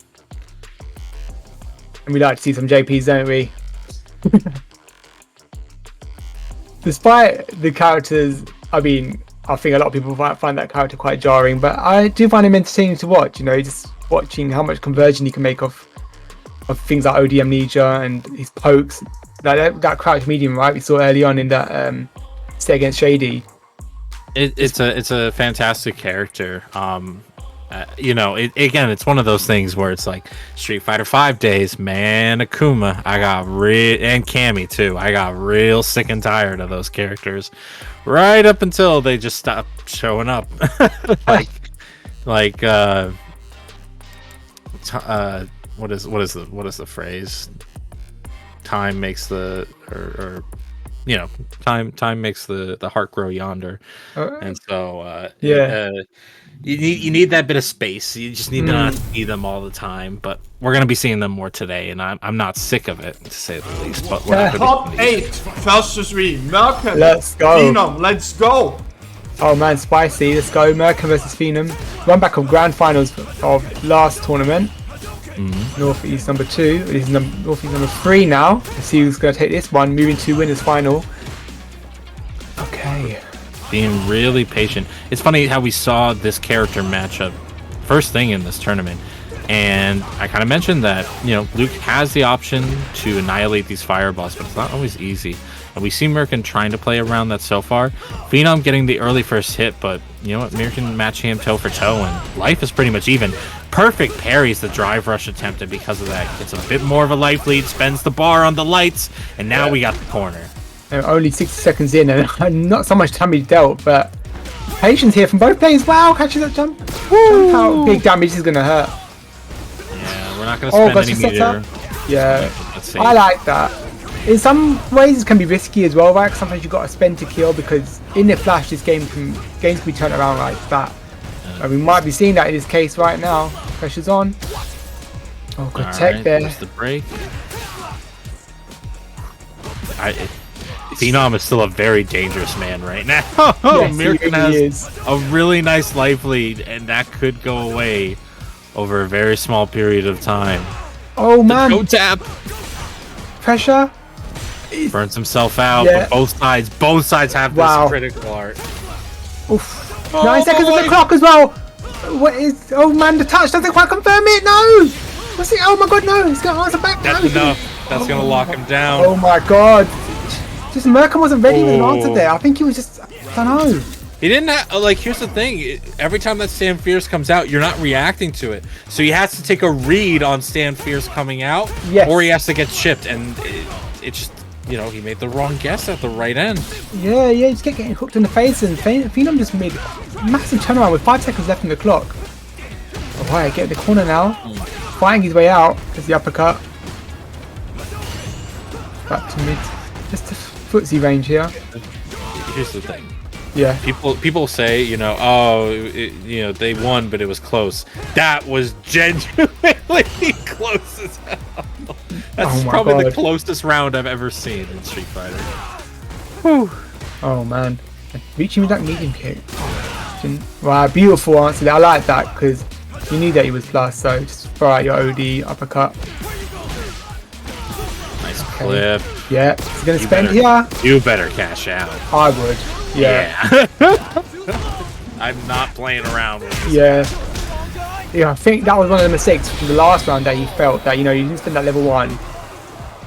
[SPEAKER 8] And we like to see some JPs, don't we? Despite the characters, I mean, I think a lot of people find that character quite jarring, but I do find him entertaining to watch. You know, just watching how much conversion he can make of things like OD Amnesia and his pokes. That crouch medium, right? We saw early on in that set against Shady.
[SPEAKER 5] It's a fantastic character. You know, again, it's one of those things where it's like Street Fighter 5 days, man. Akuma, and Cammy too. I got real sick and tired of those characters, right up until they just stopped showing up. What is the phrase? Time makes the time makes the heart grow yonder, and so you need that bit of space. You just need to not see them all the time, but we're gonna be seeing them more today, and I'm not sick of it, to say the least. But we're not
[SPEAKER 7] Top 8 versus 3. Merkin.
[SPEAKER 8] Let's go.
[SPEAKER 7] Phenom, let's go.
[SPEAKER 8] Oh man, spicy. Let's go. Merkin versus Phenom. Run back of grand finals of last tournament. Northeast number 2. This is Northeast number 3 now. Let's see who's going to take this one. Moving to winners final. Okay.
[SPEAKER 5] being really patient. It's funny how we saw this character matchup first thing in this tournament, and I kind of mentioned that, you know, Luke has the option to annihilate these fireballs, but it's not always easy. And we see Merkin trying to play around that so far. Phenom getting the early first hit, but you know what? Merkin matching him toe for toe, and life is pretty much even. Perfect parries the drive rush attempt, and because of that, gets a bit more of a life lead, spends the bar on the lights, and now we got the corner.
[SPEAKER 8] Only 60 seconds in, and not so much damage dealt, but patience here from both players. Wow, catches that jump. Woo! How big damage is going to hurt.
[SPEAKER 5] Yeah, we're not going to spend any meter.
[SPEAKER 8] Yeah,
[SPEAKER 5] Let's see.
[SPEAKER 8] I like that. In some ways, it can be risky as well, right? 'Cause sometimes you've got to spend to kill, because in the flash, this games can be turned around like that. And we might be seeing that in this case right now. Pressure's on. Oh, good tech there.
[SPEAKER 5] There's the break. Phenom is still a very dangerous man right now.
[SPEAKER 8] Yes,
[SPEAKER 5] Merkin
[SPEAKER 8] really
[SPEAKER 5] has a really nice life lead, and that could go away over a very small period of time.
[SPEAKER 8] Oh man!
[SPEAKER 5] Go tap.
[SPEAKER 8] Pressure.
[SPEAKER 5] Burns himself out,
[SPEAKER 8] Yeah.
[SPEAKER 5] but both sides have this critical art.
[SPEAKER 8] Oof. 9 seconds on the clock as well. What is? Oh man, the touch doesn't quite confirm it. No. What's it? Oh my god, no! He's gonna answer back.
[SPEAKER 5] That's enough. That's gonna lock him down.
[SPEAKER 8] Oh my god. Just Merkin wasn't ready with an answer there. I think he was just, I don't know.
[SPEAKER 5] He didn't have, like, here's the thing. Every time that Stan Fierce comes out, you're not reacting to it. So he has to take a read on Stan Fierce coming out,
[SPEAKER 8] Yes.
[SPEAKER 5] or he has to get chipped. And it just, you know, he made the wrong guess at the right end.
[SPEAKER 8] Yeah, you just kept getting hooked in the face, and Phenom just made a massive turnaround with 5 seconds left in the clock. Alright, get in the corner now. Fighting his way out. There's the uppercut. Back to mid. Just a footsie range here.
[SPEAKER 5] Here's the thing.
[SPEAKER 8] Yeah.
[SPEAKER 5] People say, you know, oh, you know, they won, but it was close. That was genuinely close as hell. That's probably the closest round I've ever seen in Street Fighter.
[SPEAKER 8] Whew. Oh man, reaching with that medium kick. Wow, beautiful answer there. I like that because you knew that he was plus. So just throw out your OD uppercut.
[SPEAKER 5] Nice clip.
[SPEAKER 8] Yeah, he's gonna spend here.
[SPEAKER 5] You better cash out.
[SPEAKER 8] I would. Yeah.
[SPEAKER 5] I'm not playing around with this.
[SPEAKER 8] Yeah, I think that was one of the mistakes from the last round that he felt that, you know, you didn't spend that level 1,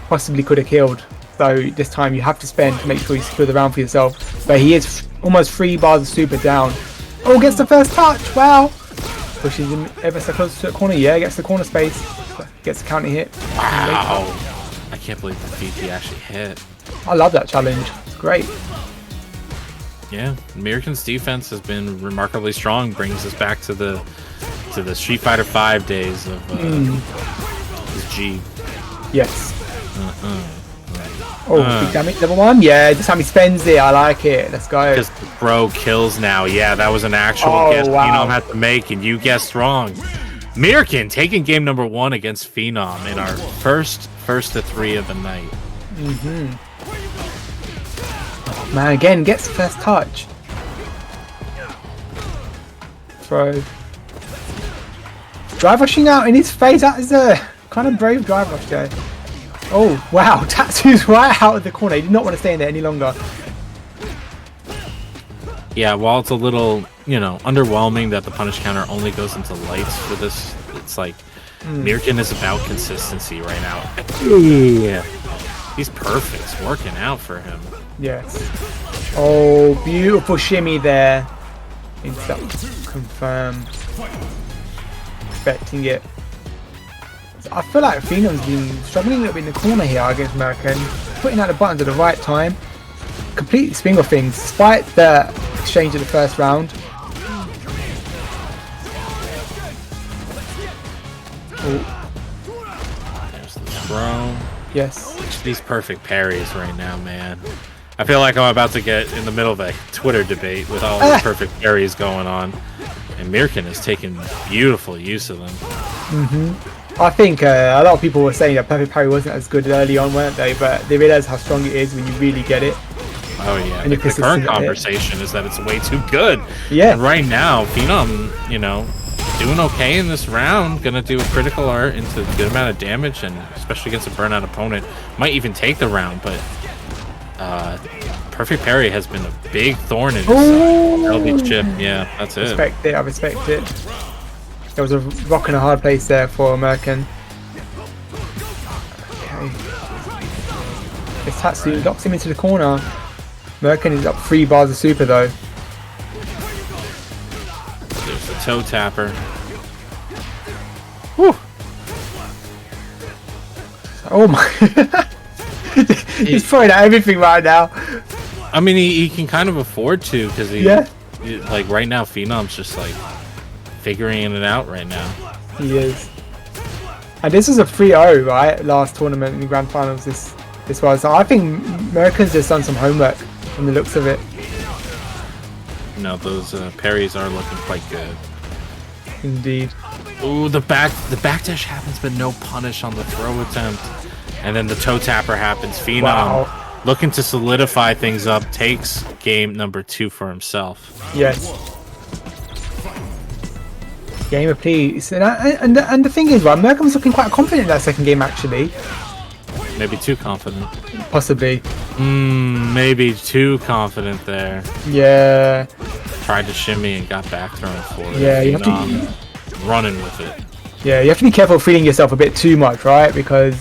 [SPEAKER 8] possibly could have killed. So this time you have to spend to make sure you secure the round for yourself. But he is almost 3 bars of super down. Oh, gets the first touch. Wow. Pushes him ever so close to the corner. Yeah, gets the corner space. Gets the counter hit.
[SPEAKER 5] Wow. I can't believe the DP actually hit.
[SPEAKER 8] I love that challenge. It's great.
[SPEAKER 5] Yeah, American's defense has been remarkably strong. Brings us back to the to the Street Fighter 5 days of G.
[SPEAKER 8] Yes. Oh, big damage, level 1. Yeah, this time he spends it. I like it. Let's go.
[SPEAKER 5] Because bro kills now. Yeah, that was an actual guess Phenom had to make, and you guessed wrong. Mirkin taking game number 1 against Phenom in our first to 3 of the night.
[SPEAKER 8] Oh, man, again, gets the first touch. Throw. Drive rushing out in his face. That is a kind of brave drive rush there. Oh, wow. Tatsu's right out of the corner. He did not want to stay in there any longer.
[SPEAKER 5] Yeah, while it's a little, you know, underwhelming that the punish counter only goes into lights for this, it's like Mirkin is about consistency right now. Yeah. He's perfect. It's working out for him.
[SPEAKER 8] Yes. Oh, beautiful shimmy there. Confirmed. Expecting it. I feel like Phenom's been struggling a little bit in the corner here against American. Putting out the buttons at the right time. Completely swing of things, despite the exchange of the first round. Oh.
[SPEAKER 5] There's the throw.
[SPEAKER 8] Yes.
[SPEAKER 5] These perfect parries right now, man. I feel like I'm about to get in the middle of a Twitter debate with all the perfect parries going on. And Mirkin is taking beautiful use of them.
[SPEAKER 8] I think a lot of people were saying that perfect parry wasn't as good early on, weren't they? But they realised how strong it is when you really get it.
[SPEAKER 5] Oh yeah,
[SPEAKER 8] and
[SPEAKER 5] the current conversation is that it's way too good.
[SPEAKER 8] Yeah.
[SPEAKER 5] And right now, Phenom, you know, doing okay in this round. Gonna do a critical art into a good amount of damage, and especially against a burnout opponent, might even take the round. But perfect parry has been a big thorn in his side. LB chip, yeah, that's it.
[SPEAKER 8] Respect it, I respect it. There was a rock and a hard place there for American. Okay. This Tatsu locks him into the corner. American is up 3 bars of super though.
[SPEAKER 5] There's the toe tapper. Whew.
[SPEAKER 8] Oh my. He's throwing at everything right now.
[SPEAKER 5] I mean, he can kind of afford to, because like right now, Phenom's just like figuring it out right now.
[SPEAKER 8] He is. And this is a 3-0, right? Last tournament in the grand finals this was. So I think Americans just done some homework from the looks of it.
[SPEAKER 5] No, those parries are looking quite good.
[SPEAKER 8] Indeed.
[SPEAKER 5] Ooh, the backdash happens, but no punish on the throw attempt. And then the toe tapper happens. Phenom, looking to solidify things up, takes game number 2 for himself.
[SPEAKER 8] Yes. Game of peace. And the thing is, right, Merkham was looking quite confident in that second game, actually.
[SPEAKER 5] Maybe too confident.
[SPEAKER 8] Possibly.
[SPEAKER 5] Maybe too confident there.
[SPEAKER 8] Yeah.
[SPEAKER 5] Tried to shimmy and got back thrown forward.
[SPEAKER 8] Yeah, you have to...
[SPEAKER 5] running with it.
[SPEAKER 8] Yeah, you have to be careful feeding yourself a bit too much, right? Because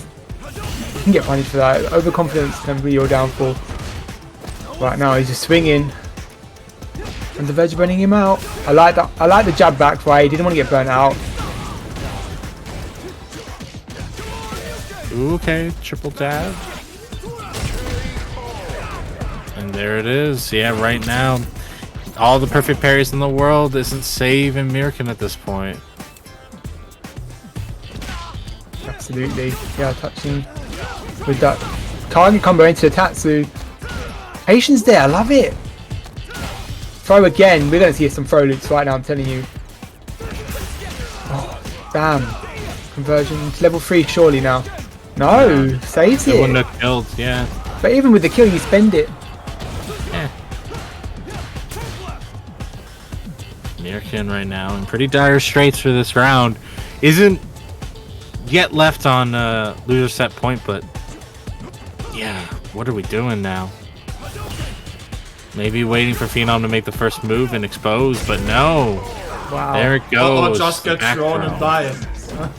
[SPEAKER 8] you can get punished for that. Overconfidence can be your downfall. Right now, he's just swinging. On the verge of burning him out. I like the jab back, right? He didn't want to get burnt out.
[SPEAKER 5] Okay, triple dab. And there it is. Yeah, right now, all the perfect parries in the world isn't saving Mirkin at this point.
[SPEAKER 8] Absolutely. Yeah, touching with that target combo into the Tatsu. Patience there, I love it. Throw again. We're going to see some throw loops right now, I'm telling you. Oh, damn. Conversion to level 3 surely now. No, saves it.
[SPEAKER 5] It wouldn't have killed, yeah.
[SPEAKER 8] But even with the kill, you spend it.
[SPEAKER 5] Yeah. Mirkin right now in pretty dire straits for this round. Isn't yet left on loser set point, but yeah, what are we doing now? Maybe waiting for Phenom to make the first move and expose, but no.
[SPEAKER 8] Wow.
[SPEAKER 5] There it goes.
[SPEAKER 7] Or just get thrown and die.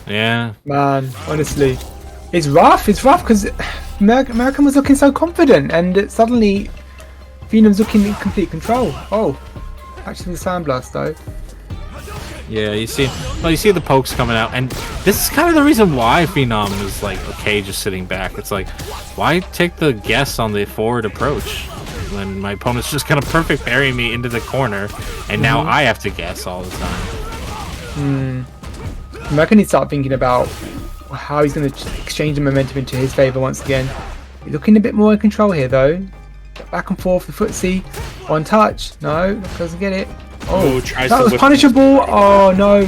[SPEAKER 5] Yeah.
[SPEAKER 8] Man, honestly. It's rough because American was looking so confident, and suddenly Phenom's looking in complete control. Oh, actually the Sandblast though.
[SPEAKER 5] Yeah, you see the pokes coming out, and this is kind of the reason why Phenom is like okay just sitting back. It's like, why take the guess on the forward approach when my opponent's just gonna perfect parry me into the corner, and now I have to guess all the time.
[SPEAKER 8] Merkin needs to start thinking about how he's going to exchange the momentum into his favour once again. He's looking a bit more in control here though. Back and forth, the footsie. One touch. No, doesn't get it. Oh, that was punishable. Oh no.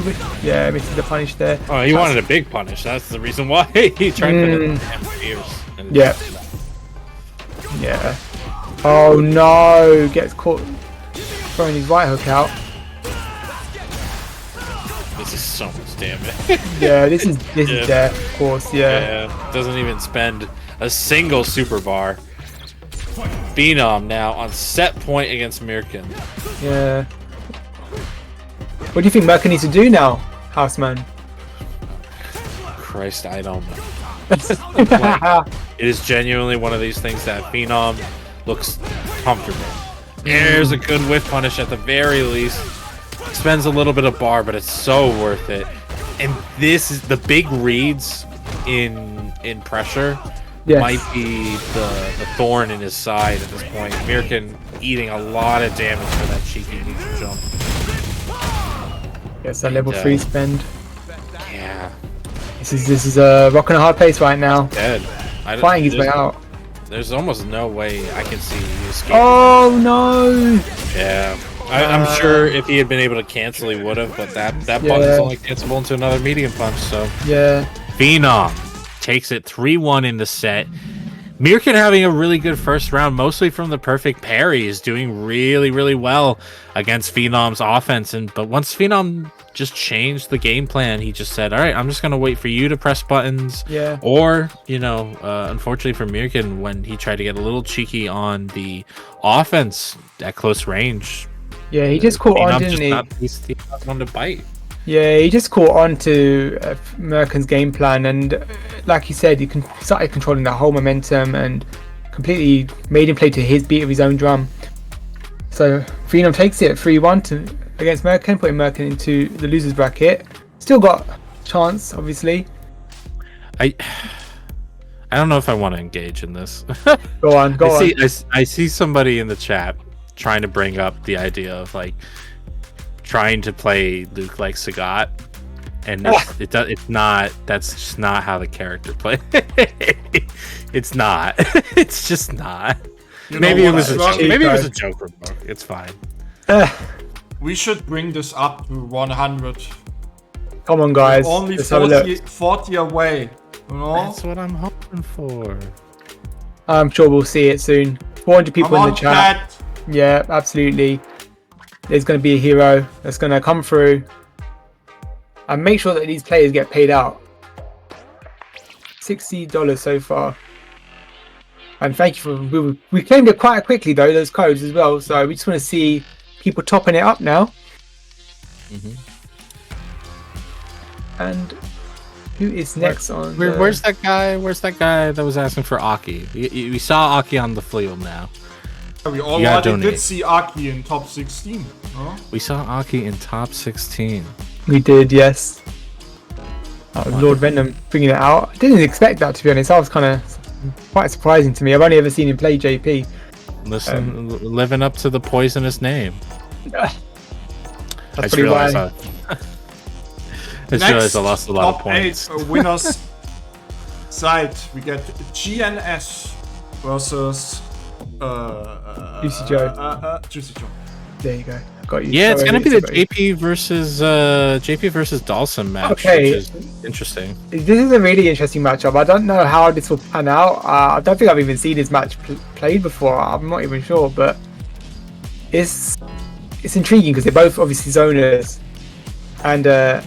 [SPEAKER 8] Yeah, misses the punish there.
[SPEAKER 5] Oh, he wanted a big punish. That's the reason why he tried to put it in.
[SPEAKER 8] Yeah. Yeah. Oh no. Gets caught throwing his right hook out.
[SPEAKER 5] This is so much damage.
[SPEAKER 8] Yeah, this is death, of course. Yeah.
[SPEAKER 5] Doesn't even spend a single super bar. Phenom now on set point against Mirkin.
[SPEAKER 8] Yeah. What do you think Merkin needs to do now, Houseman?
[SPEAKER 5] Christ, I don't know. Like, it is genuinely one of these things that Phenom looks comfortable. There's a good whiff punish at the very least. Spends a little bit of bar, but it's so worth it. And this is the big reads in pressure. Yes. Might be the thorn in his side at this point. Mirkin eating a lot of damage for that cheeky neutral jump.
[SPEAKER 8] Yes, that level 3 spend.
[SPEAKER 5] Yeah.
[SPEAKER 8] This is a rock and a hard pace right now.
[SPEAKER 5] Dead.
[SPEAKER 8] Fighting his way out.
[SPEAKER 5] There's almost no way I can see you escaping.
[SPEAKER 8] Oh no!
[SPEAKER 5] Yeah. I'm sure if he had been able to cancel, he would have, but that button's only cancelable into another medium punch, so.
[SPEAKER 8] Yeah.
[SPEAKER 5] Phenom takes it 3-1 in the set. Mirkin having a really good first round, mostly from the perfect parries, doing really, really well against Phenom's offense. But once Phenom just changed the game plan, he just said, all right, I'm just going to wait for you to press buttons.
[SPEAKER 8] Yeah.
[SPEAKER 5] Or, unfortunately for Mirkin, when he tried to get a little cheeky on the offense at close range.
[SPEAKER 8] Yeah, he just caught on, didn't he?
[SPEAKER 5] He's not on to bite.
[SPEAKER 8] Yeah, he just caught on to Merkin's game plan, and like he said, he started controlling that whole momentum and completely made him play to his beat of his own drum. So Phenom takes it 3-1 against Merkin, putting Merkin into the losers bracket. Still got a chance, obviously.
[SPEAKER 5] I don't know if I want to engage in this.
[SPEAKER 8] Go on.
[SPEAKER 5] I see somebody in the chat trying to bring up the idea of like trying to play Luke like Sagat, and it's not. That's just not how the character plays. It's not. It's just not. Maybe it was a joke. It's fine.
[SPEAKER 7] We should bring this up to 100.
[SPEAKER 8] Come on, guys.
[SPEAKER 7] We're only 40 away. You know?
[SPEAKER 5] That's what I'm hoping for.
[SPEAKER 8] I'm sure we'll see it soon. 400 people in the chat. Yeah, absolutely. There's going to be a hero that's going to come through and make sure that these players get paid out. $60 so far. And thank you for... We claimed it quite quickly though, those codes as well. So we just want to see people topping it up now. And who is next on...
[SPEAKER 5] Where's that guy? Where's that guy that was asking for Aki? We saw Aki on the field now.
[SPEAKER 7] We already did see Aki in top 16. Huh?
[SPEAKER 5] We saw Aki in top 16.
[SPEAKER 8] We did, yes. Lord Venom bringing it out. I didn't expect that, to be honest. That was kind of quite surprising to me. I've only ever seen him play JP.
[SPEAKER 5] Listen, living up to the poisonous name.
[SPEAKER 8] That's
[SPEAKER 5] I just realized I lost a lot of points.
[SPEAKER 7] Top 8 winners side. We get GNS versus
[SPEAKER 8] Juicy Joe.
[SPEAKER 7] Juicy Joe.
[SPEAKER 8] There you go. Got you.
[SPEAKER 5] Yeah, it's gonna be the JP versus Dawson match, which is interesting.
[SPEAKER 8] This is a really interesting matchup. I don't know how this will pan out. I don't think I've even seen this match played before. I'm not even sure, but it's intriguing because they're both obviously zoners, and I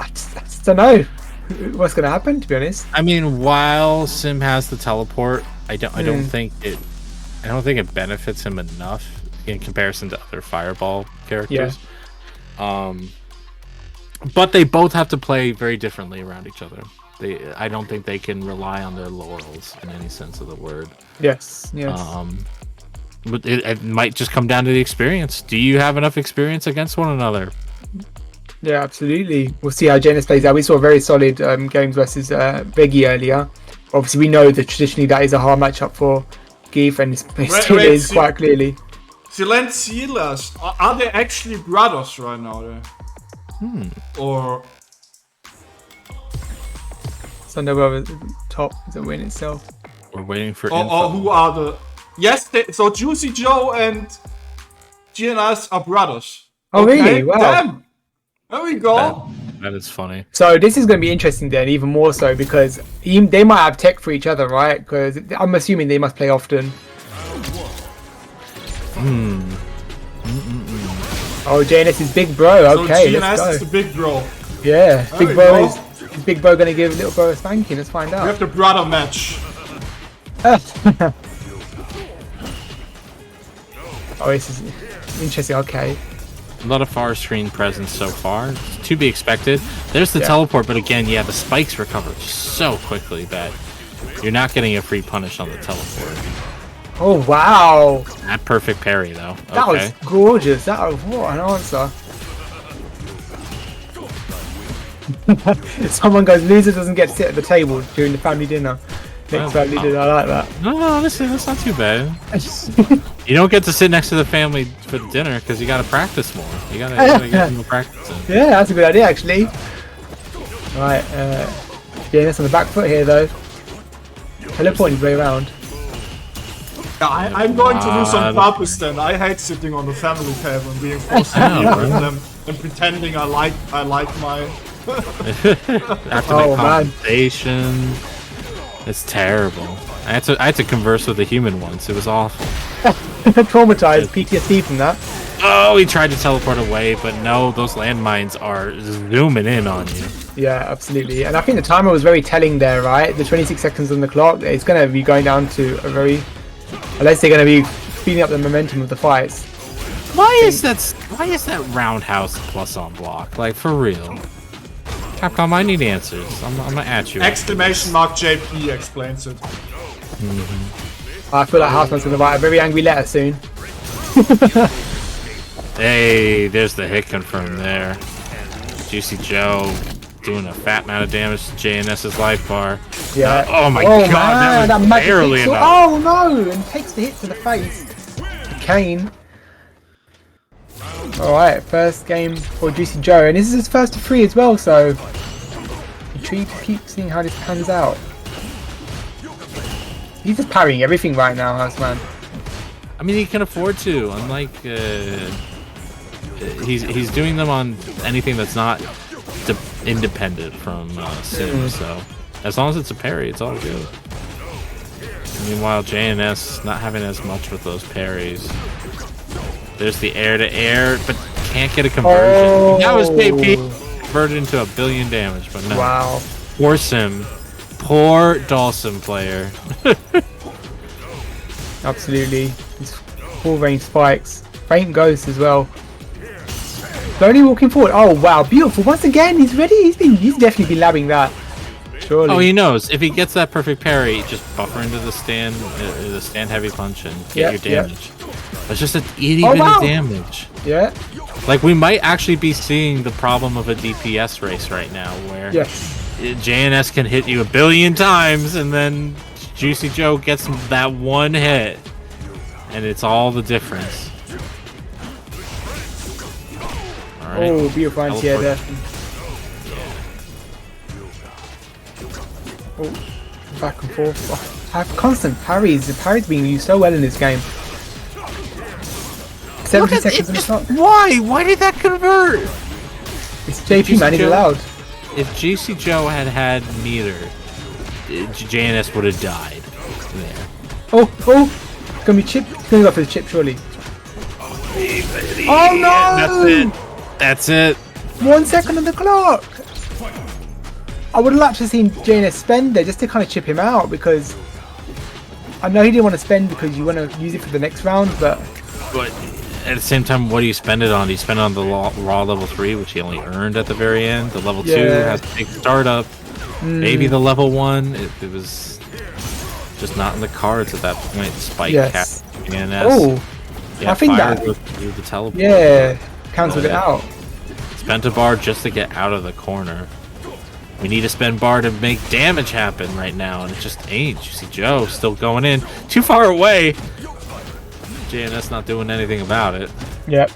[SPEAKER 8] just don't know what's gonna happen, to be honest.
[SPEAKER 5] I mean, while Sim has the teleport, I don't think it benefits him enough in comparison to other Fireball characters. Yeah. But they both have to play very differently around each other. I don't think they can rely on their laurels in any sense of the word.
[SPEAKER 8] Yes.
[SPEAKER 5] But it might just come down to the experience. Do you have enough experience against one another?
[SPEAKER 8] Yeah, absolutely. We'll see how Janus plays out. We saw very solid games versus Veggie earlier. Obviously, we know that traditionally that is a hard matchup for Geef, and it still is quite clearly.
[SPEAKER 7] Silencilas, are they actually brothers right now? Or
[SPEAKER 8] Thunder Brother top is a win itself.
[SPEAKER 5] We're waiting for
[SPEAKER 7] or
[SPEAKER 5] info.
[SPEAKER 7] who are the... Yes, so Juicy Joe and GNS are brothers.
[SPEAKER 8] Oh,
[SPEAKER 7] Okay,
[SPEAKER 8] really? Wow.
[SPEAKER 7] Damn. There we go.
[SPEAKER 5] That is funny.
[SPEAKER 8] So this is going to be interesting then, even more so, because they might have tech for each other, right? Because I'm assuming they must play often. Oh, JNS is big bro. Okay,
[SPEAKER 7] so
[SPEAKER 8] let's
[SPEAKER 7] GNS
[SPEAKER 8] go.
[SPEAKER 7] is the big bro.
[SPEAKER 8] Yeah,
[SPEAKER 7] There
[SPEAKER 8] big
[SPEAKER 7] we
[SPEAKER 8] bro
[SPEAKER 7] go.
[SPEAKER 8] is big bro going to give little bro a spanking. Let's find
[SPEAKER 7] We
[SPEAKER 8] out.
[SPEAKER 7] have the brother match.
[SPEAKER 8] Oh, this is interesting. Okay.
[SPEAKER 5] A lot of far screen presence so far. It's to be expected. There's the
[SPEAKER 8] Yeah.
[SPEAKER 5] teleport, but again, yeah, the spikes recover so quickly that you're not getting a free punish on the teleport.
[SPEAKER 8] Oh wow,
[SPEAKER 5] That perfect parry though.
[SPEAKER 8] that
[SPEAKER 5] Okay.
[SPEAKER 8] was gorgeous. That was what an answer. Someone goes, loser doesn't get to sit at the table during the family dinner. Next family dinner, I like that.
[SPEAKER 5] No, honestly, that's not too bad. You don't get to sit next to the family for the dinner because you got to practice more. You gotta get more practice in.
[SPEAKER 8] Yeah, that's a good idea actually. Right, JNS on the back foot here though. Teleporting his way around.
[SPEAKER 7] Yeah, I'm going to lose on
[SPEAKER 5] God.
[SPEAKER 7] purpose then. I hate sitting on the family table and being forced to eat with them and pretending I like my...
[SPEAKER 5] After
[SPEAKER 8] Oh,
[SPEAKER 5] my
[SPEAKER 8] man.
[SPEAKER 5] conversation, it's terrible. I had to converse with a human once. It was awful.
[SPEAKER 8] Traumatized, PTSD from that.
[SPEAKER 5] Oh, he tried to teleport away, but no, those landmines are zooming in on you.
[SPEAKER 8] Yeah, absolutely. And I think the timer was very telling there, right? The 26 seconds on the clock, it's going to be going down to a very... Unless they're going to be speeding up the momentum of the fights.
[SPEAKER 5] Why is that roundhouse plus on block? Like, for real. Capcom, I need answers. I'm gonna at you.
[SPEAKER 7] Exclamation mark JP explains it.
[SPEAKER 8] I feel like Houseman's going to write a very angry letter soon.
[SPEAKER 5] Hey, there's the hit confirmed there. Juicy Joe doing a fat amount of damage to JNS's life bar.
[SPEAKER 8] Yeah.
[SPEAKER 5] Oh my god,
[SPEAKER 8] man,
[SPEAKER 5] that was
[SPEAKER 8] magic
[SPEAKER 5] barely
[SPEAKER 8] pixel.
[SPEAKER 5] enough.
[SPEAKER 8] Oh no! And takes the hit to the face. Kane. Alright, first game for Juicy Joe. And this is his first of 3 as well, so... intrigued to keep seeing how this pans out. He's just parrying everything right now, Houseman.
[SPEAKER 5] I mean, he can afford to. Unlike, he's doing them on anything that's not independent from Sim. So as long as it's a parry, it's all good. Meanwhile, JNS not having as much with those parries. There's the air to air, but can't get a conversion.
[SPEAKER 8] Oh.
[SPEAKER 5] That was JP converted into 1 billion damage, but no.
[SPEAKER 8] Wow.
[SPEAKER 5] Poor Sim. Poor Dawson player.
[SPEAKER 8] Absolutely. These full range spikes. Faint Ghost as well. Slowly walking forward. Oh wow, beautiful. Once again, he's ready. He's definitely been labbing that. Surely.
[SPEAKER 5] Oh, he knows. If he gets that perfect parry, just buffer into the stand heavy punch and get your damage. It's just an itty bitty damage.
[SPEAKER 8] Yeah.
[SPEAKER 5] Like, we might actually be seeing the problem of a DPS race right now, where JNS can hit you 1 billion times, and then Juicy Joe gets that one hit, and it's all the difference. All right.
[SPEAKER 8] Oh, beautiful anti-air there. Oh, back and forth. Oh, have constant parries. The parries being used so well in this game. 70 seconds on the clock.
[SPEAKER 5] Why? Why did that convert?
[SPEAKER 8] It's JP, man. He's allowed.
[SPEAKER 5] If Juicy Joe had meter, JNS would have died there.
[SPEAKER 8] Oh, it's gonna be chip. It's gonna go for the chip, surely. Oh no!
[SPEAKER 5] That's it.
[SPEAKER 8] 1 second on the clock. I would have liked to have seen JNS spend there just to kind of chip him out, because I know he didn't want to spend because you want to use it for the next round, but
[SPEAKER 5] at the same time, what do you spend it on? Do you spend it on the raw level 3, which he only earned at the very end? The level 2 has a big startup. Maybe the level 1. It was just not in the cards at that point. Spike cap JNS.
[SPEAKER 8] Oh,
[SPEAKER 5] yeah,
[SPEAKER 8] I think
[SPEAKER 5] fire
[SPEAKER 8] that
[SPEAKER 5] goes through the teleport.
[SPEAKER 8] cancelled it out.
[SPEAKER 5] Spent a bar just to get out of the corner. We need to spend bar to make damage happen right now, and it just ain't. Juicy Joe still going in. Too far away. JNS not doing anything about it.
[SPEAKER 8] Yep.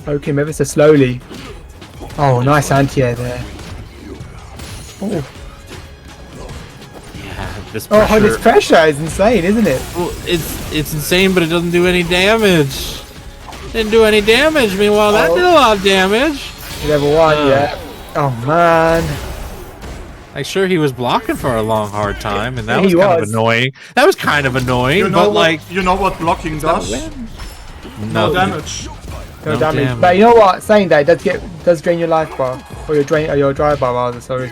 [SPEAKER 8] Poke him ever so slowly. Oh, nice anti-air there. Oh,
[SPEAKER 5] Yeah, this
[SPEAKER 8] oh,
[SPEAKER 5] pressure.
[SPEAKER 8] this pressure is insane, isn't it?
[SPEAKER 5] Well, it's insane, but it doesn't do any damage. Didn't do any damage. Meanwhile, that did a lot of damage.
[SPEAKER 8] Level 1, yeah. Oh man.
[SPEAKER 5] Like, sure, he was blocking for a long, hard time, and that
[SPEAKER 8] Yeah,
[SPEAKER 5] was
[SPEAKER 8] he
[SPEAKER 5] kind
[SPEAKER 8] was.
[SPEAKER 5] of annoying. That was kind of annoying,
[SPEAKER 7] You know
[SPEAKER 5] but
[SPEAKER 7] what,
[SPEAKER 5] like,
[SPEAKER 7] you know what blocking does? No damage.
[SPEAKER 8] No
[SPEAKER 5] No
[SPEAKER 8] damage.
[SPEAKER 5] damage.
[SPEAKER 8] But you know what? Saying that, it does drain your life bar. Or your drive bar rather, sorry.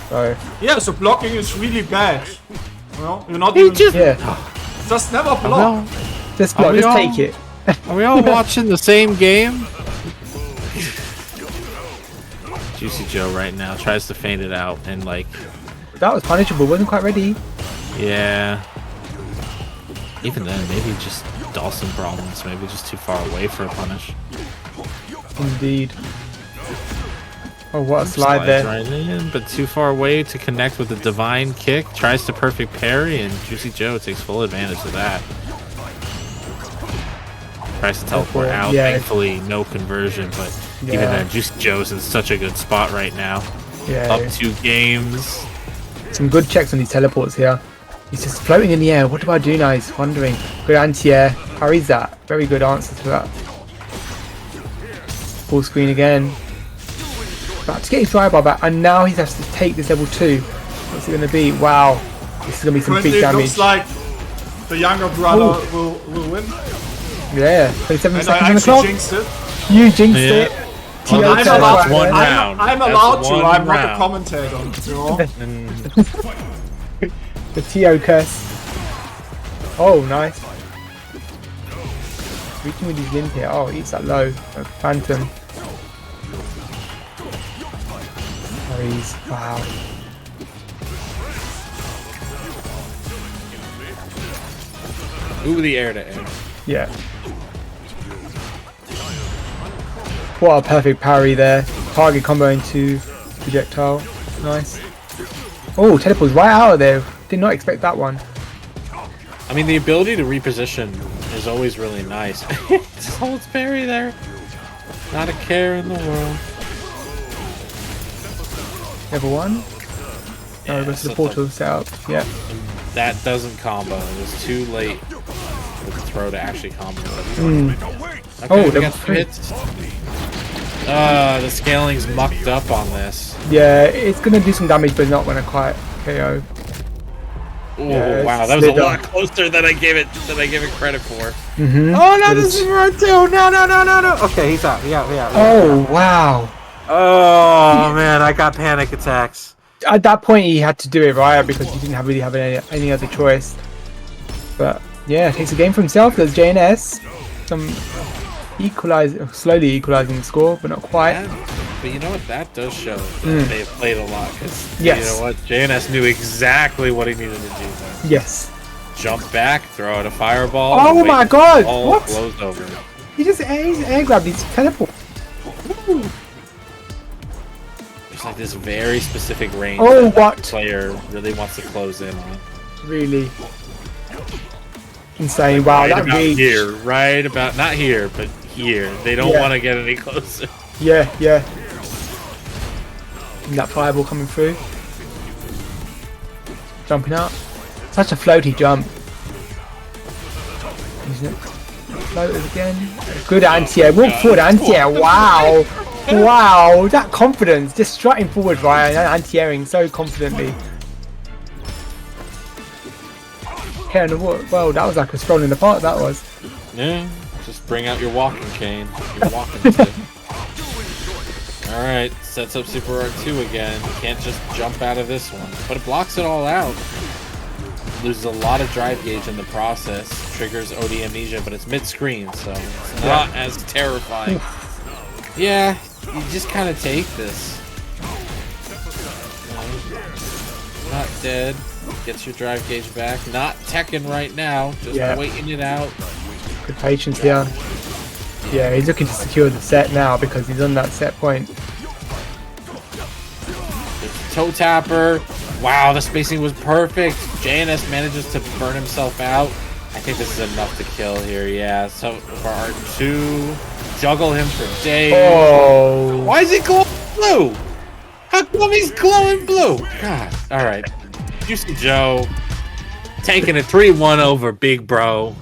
[SPEAKER 8] So,
[SPEAKER 7] Yeah, so blocking is really bad. Well, you're not
[SPEAKER 5] he
[SPEAKER 7] even,
[SPEAKER 5] just.
[SPEAKER 7] just never block.
[SPEAKER 8] just
[SPEAKER 5] Are
[SPEAKER 8] block,
[SPEAKER 5] we
[SPEAKER 8] just
[SPEAKER 5] all-
[SPEAKER 8] take it.
[SPEAKER 5] Are we all watching the same game? Juicy Joe right now tries to feint it out, and like,
[SPEAKER 8] That was punishable, wasn't quite ready.
[SPEAKER 5] yeah. Even then, maybe just Dawson problems. Maybe just too far away for a punish.
[SPEAKER 8] Indeed. Oh, what a slide there.
[SPEAKER 5] Right in, but too far away to connect with the divine kick. Tries to perfect parry, and Juicy Joe takes full advantage of that. Tries to teleport out.
[SPEAKER 8] Yeah.
[SPEAKER 5] Thankfully, no conversion, but even
[SPEAKER 8] Yeah.
[SPEAKER 5] then, Juicy Joe's in such a good spot right now.
[SPEAKER 8] Yeah.
[SPEAKER 5] Up 2 games.
[SPEAKER 8] Some good checks on these teleports here. He's just floating in the air. What do I do now? He's wondering. Good anti-air. Parries that. Very good answer to that. Full screen again. About to get his drive bar back, and now he has to take this level 2. What's it going to be? Wow. This is going to be some
[SPEAKER 7] Currently,
[SPEAKER 8] big
[SPEAKER 7] it
[SPEAKER 8] damage.
[SPEAKER 7] looks like the younger brother will win.
[SPEAKER 8] Yeah. 27
[SPEAKER 7] And I
[SPEAKER 8] seconds on the
[SPEAKER 7] actually
[SPEAKER 8] clock.
[SPEAKER 7] jinxed it.
[SPEAKER 8] You jinxed
[SPEAKER 5] Yeah.
[SPEAKER 8] it.
[SPEAKER 5] Well,
[SPEAKER 8] TO
[SPEAKER 5] that's
[SPEAKER 8] turn
[SPEAKER 5] allowed-
[SPEAKER 8] right
[SPEAKER 5] one
[SPEAKER 8] there.
[SPEAKER 5] round.
[SPEAKER 7] I'm
[SPEAKER 5] That's
[SPEAKER 7] allowed to,
[SPEAKER 5] one
[SPEAKER 7] I'm not a
[SPEAKER 5] round.
[SPEAKER 7] commentator. You know?
[SPEAKER 8] The TO curse. Oh, nice. Reaching with his limb here. Oh, he eats that low. Phantom. Parries. Wow.
[SPEAKER 5] Ooh, the air to air.
[SPEAKER 8] Yeah. What a perfect parry there. Target combo into projectile. Nice. Oh, teleports right out of there. Did not expect that one.
[SPEAKER 5] I mean, the ability to reposition is always really nice. Just holds parry there. Not a care in the world.
[SPEAKER 8] Level 1. No,
[SPEAKER 5] Yeah,
[SPEAKER 8] goes to the
[SPEAKER 5] so
[SPEAKER 8] portal setup. Yeah.
[SPEAKER 5] That doesn't combo. It was too late for the throw to actually combo.
[SPEAKER 8] Mm.
[SPEAKER 5] Okay,
[SPEAKER 8] Oh,
[SPEAKER 5] we
[SPEAKER 8] level
[SPEAKER 5] got
[SPEAKER 8] 3.
[SPEAKER 5] hits. The scaling's mucked up on this.
[SPEAKER 8] Yeah, it's gonna do some damage, but not gonna quite KO.
[SPEAKER 5] Oh
[SPEAKER 8] Yeah,
[SPEAKER 5] wow, that was a
[SPEAKER 8] slid
[SPEAKER 5] lot
[SPEAKER 8] up.
[SPEAKER 5] closer than I gave it credit for.
[SPEAKER 8] Mm-hmm.
[SPEAKER 5] Oh no, this is right too. No. Okay, he's out. Yeah.
[SPEAKER 8] Oh wow!
[SPEAKER 5] Oh man, I got panic attacks.
[SPEAKER 8] At that point, he had to do it right because he didn't really have any other choice. But yeah, takes a game for himself. There's JNS. Some slowly equalizing the score, but not quite.
[SPEAKER 5] Yeah, but you know what? That does show that they've played a lot. Cause
[SPEAKER 8] Yes.
[SPEAKER 5] you know what? JNS knew exactly what he needed to do there.
[SPEAKER 8] Yes.
[SPEAKER 5] Jump back, throw out a fireball.
[SPEAKER 8] Oh
[SPEAKER 5] wait
[SPEAKER 8] my
[SPEAKER 5] till
[SPEAKER 8] God,
[SPEAKER 5] All
[SPEAKER 8] what?
[SPEAKER 5] blows over.
[SPEAKER 8] He just air grabbed his teleport.
[SPEAKER 5] There's like this very specific range
[SPEAKER 8] Oh,
[SPEAKER 5] that
[SPEAKER 8] what?
[SPEAKER 5] the player really wants to close in on.
[SPEAKER 8] Really insane. Wow,
[SPEAKER 5] Right
[SPEAKER 8] that
[SPEAKER 5] about
[SPEAKER 8] reach.
[SPEAKER 5] here, right about not here, but here. They don't
[SPEAKER 8] Yeah.
[SPEAKER 5] want to get any closer.
[SPEAKER 8] Yeah. And that fireball coming through. Jumping up. Such a floaty jump. Isn't it? Floaters again. Good anti-air. Walk forward anti-air. Wow. Wow. That confidence. Just strutting forward, Ryan. And anti-airing so confidently. Okay, well, that was like a stroll in the park, that was.
[SPEAKER 5] Yeah, just bring out your walking cane. You're walking stick. Alright, sets up Super R2 again. Can't just jump out of this one. But it blocks it all out. Loses a lot of drive gauge in the process. Triggers OD amnesia, but it's mid-screen, so it's not as terrifying. Yeah, you just kind of take this. Not dead. Gets your drive gauge back. Not teching right now. Just waiting it out.
[SPEAKER 8] Good patience here. Yeah, he's looking to secure the set now because he's on that set point.
[SPEAKER 5] Toe tapper. Wow, the spacing was perfect. JNS manages to burn himself out. I think this is enough to kill here, yeah. So for R2, juggle him for days.
[SPEAKER 8] Oh.
[SPEAKER 5] Why is he glowing blue? How come he's glowing blue? God. All right. Juicy Joe taking a 3-1 over Big Bro.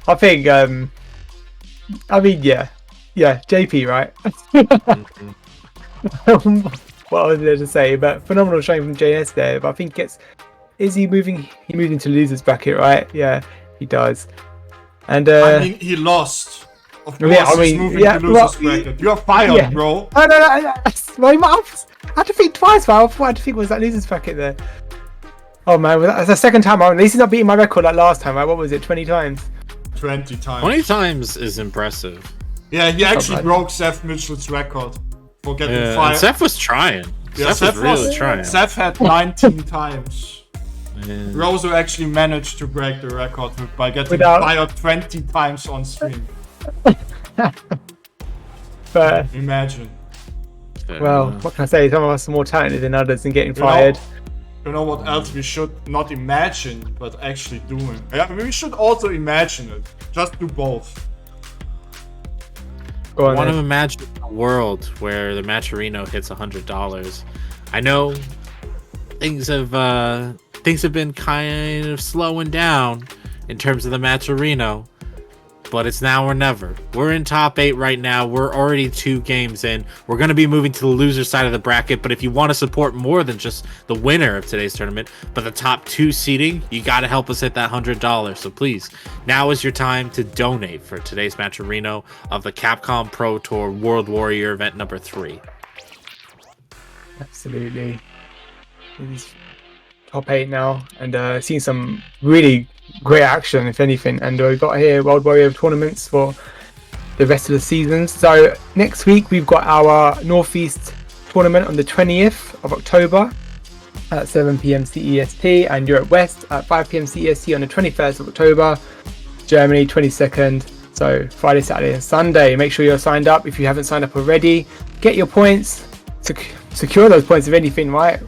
[SPEAKER 8] I think, I mean, yeah, JP, right? What I was there to say, but phenomenal showing from JS there. But I think is he moving? He moved into losers bracket, right? Yeah, he does. And
[SPEAKER 7] I mean, he lost. Of course,
[SPEAKER 8] yeah, I
[SPEAKER 7] he's
[SPEAKER 8] mean,
[SPEAKER 7] moving
[SPEAKER 8] yeah,
[SPEAKER 7] to losers bracket. You're fired, bro.
[SPEAKER 8] No. I had to think twice, man. I had to think was that losers bracket there. Oh man, that's the second time. At least he's not beating my record like last time, right? What was it? 20 times.
[SPEAKER 7] 20 times.
[SPEAKER 5] 20 times is impressive.
[SPEAKER 7] Yeah, he actually broke Seth Mitchell's record for getting fired.
[SPEAKER 5] Seth was trying.
[SPEAKER 7] Yeah,
[SPEAKER 5] Seth was really trying.
[SPEAKER 7] Seth had 19 times.
[SPEAKER 5] Yeah.
[SPEAKER 7] Rosso actually managed to break the record by getting fired 20 times on stream.
[SPEAKER 8] But
[SPEAKER 7] imagine.
[SPEAKER 8] Well, what can I say? Some of us are more talented than others in getting fired.
[SPEAKER 7] You know what else we should not imagine, but actually doing? Yeah, we should also imagine it. Just do both.
[SPEAKER 5] I want to imagine a world where the Matcherino hits $100. I know things have been kind of slowing down in terms of the Matcherino, but it's now or never. We're in top 8 right now. We're already 2 games in. We're going to be moving to the loser side of the bracket, but if you want to support more than just the winner of today's tournament, but the top 2 seeding, you got to help us hit that $100. So please, now is your time to donate for today's Matcherino of the Capcom Pro Tour World Warrior event number 3.
[SPEAKER 8] Absolutely. He's top 8 now, and seeing some really great action, if anything. And we've got here World Warrior tournaments for the rest of the seasons. So next week we've got our Northeast tournament on the 20th of October at 7 PM CEST, and Europe West at 5 PM CEST on the 21st of October. Germany 22nd. So Friday, Saturday and Sunday. Make sure you're signed up if you haven't signed up already. Get your points, secure those points if anything, right?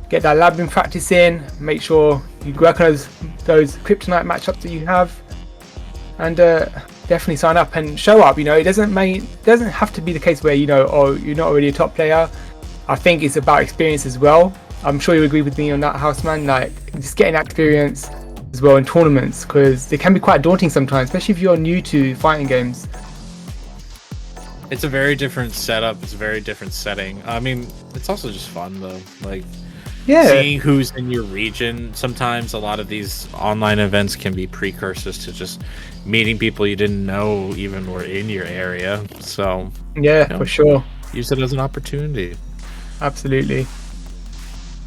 [SPEAKER 8] Get that labyrinth practice in. Make sure you work on those kryptonite matchups that you have, and definitely sign up and show up. You know, it doesn't have to be the case where, you know, oh, you're not already a top player. I think it's about experience as well. I'm sure you agree with me on that, Houseman. Like, just getting that experience as well in tournaments, because they can be quite daunting sometimes, especially if you're new to fighting games.
[SPEAKER 5] It's a very different setup. It's a very different setting. I mean, it's also just fun though. Like, seeing who's in your region. Sometimes a lot of these online events can be precursors to just meeting people you didn't know even were in your area. So
[SPEAKER 8] yeah, for sure,
[SPEAKER 5] use it as an opportunity.
[SPEAKER 8] Absolutely.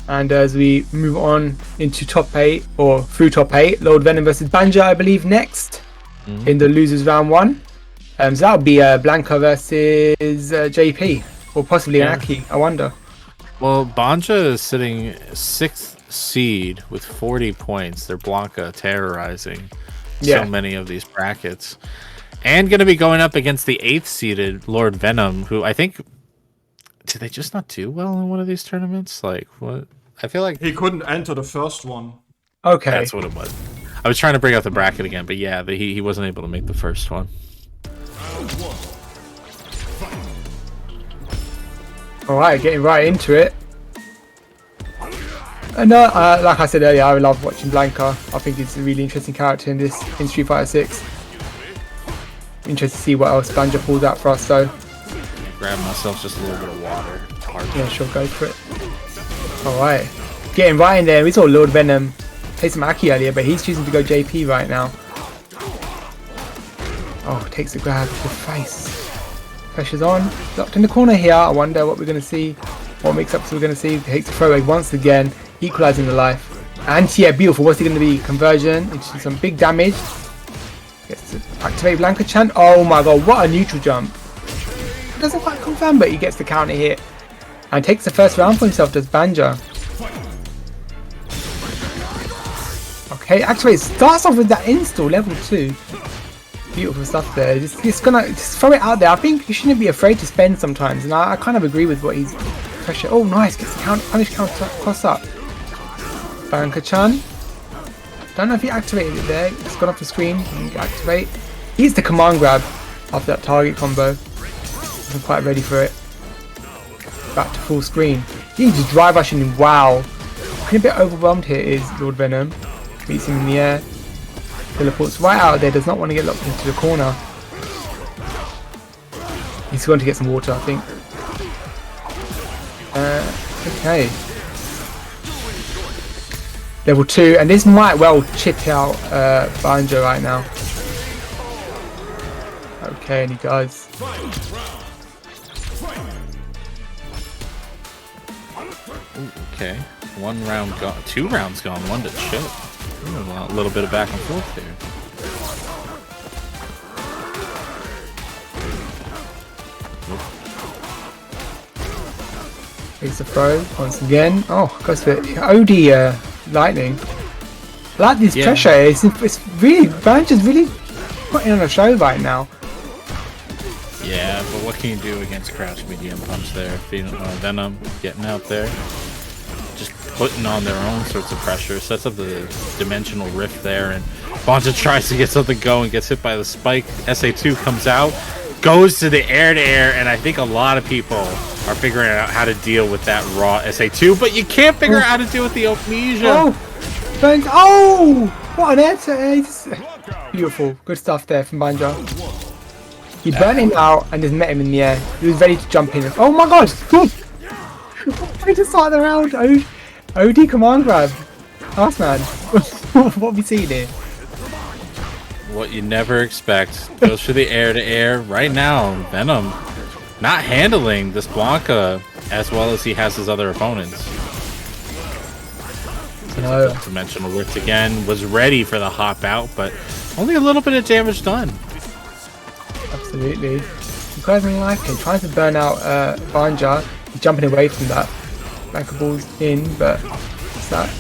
[SPEAKER 8] And as we move on into top 8, or through top 8, Lord Venom versus Banja, I believe, next in the losers round 1. So that'll be Blanca versus JP, or possibly Aki, I wonder.
[SPEAKER 5] Well, Banja is sitting 6th seed with 40 points. They're Blanca terrorizing so many of these brackets. And going to be going up against the 8th seeded Lord Venom, who I think... Did they just not do well in one of these tournaments? Like, what? I feel like...
[SPEAKER 7] He couldn't enter the first one.
[SPEAKER 8] Okay.
[SPEAKER 5] That's what it was. I was trying to bring out the bracket again, but yeah, he wasn't able to make the first one.
[SPEAKER 8] Alright, getting right into it. And like I said earlier, I love watching Blanca. I think he's a really interesting character in Street Fighter 6. Interested to see what else Banja pulls out for us, though.
[SPEAKER 5] Grab myself just a little bit of water.
[SPEAKER 8] Yeah, sure, go for it. Alright. Getting right in there. We saw Lord Venom play some Aki earlier, but he's choosing to go JP right now. Oh, takes a grab to the face. Pressure's on. Locked in the corner here. I wonder what we're going to see. What mix-ups we're going to see. Takes a throwaway once again. Equalizing the life. And yeah, beautiful. What's he going to be? Conversion into some big damage. Gets to activate Blanca Chan. Oh my god, what a neutral jump. Doesn't quite confirm, but he gets the counter hit. And takes the first round for himself, does Banja. Okay, actually it starts off with that install, level 2. Beautiful stuff there. Just throw it out there. I think you shouldn't be afraid to spend sometimes, and I kind of agree with what he's pressure. Oh nice, gets the punish counter cross up. Blanca Chan. Don't know if he activated it there. It's gone off the screen. Didn't activate. He's the command grab after that target combo. I'm quite ready for it. Back to full screen. He's just drive rushing him. Wow. Looking a bit overwhelmed here is Lord Venom. Meets him in the air. Teleports right out there. Does not want to get locked into the corner. He's going to get some water, I think. Okay. Level 2, and this might well chip out Banjo right now. Okay, and he does.
[SPEAKER 5] Ooh, okay, 1 round gone, 2 rounds gone, 1 to chip. Ooh, a little bit of back and forth here.
[SPEAKER 8] Takes the throw once again. Oh, goes for it. OD lightning. I like this pressure. It's really, Banjo's really putting on a show right now.
[SPEAKER 5] Yeah, but what can you do against crouch medium punch there? Venom getting out there, just putting on their own sorts of pressure, sets up the dimensional rift there, and Banjo tries to get something going, gets hit by the spike. SA2 comes out, goes to the air, and I think a lot of people are figuring out how to deal with that raw SA2, but you can't figure out how to deal with the amnesia.
[SPEAKER 8] Oh, what an answer! Beautiful, good stuff there from Banjo. He burnt him out and just met him in the air. He was ready to jump in. Oh my god! Ready to start the round. OD command grab. Last man. What have we seen here?
[SPEAKER 5] What you never expect. Goes for the air right now. Venom not handling this Blanca as well as he has his other opponents.
[SPEAKER 8] No.
[SPEAKER 5] Dimensional Rift again. Was ready for the hop out, but only a little bit of damage done.
[SPEAKER 8] Absolutely. Incredibly life kick, trying to burn out Banjo. He's jumping away from that. Blanca ball's in, but what's that?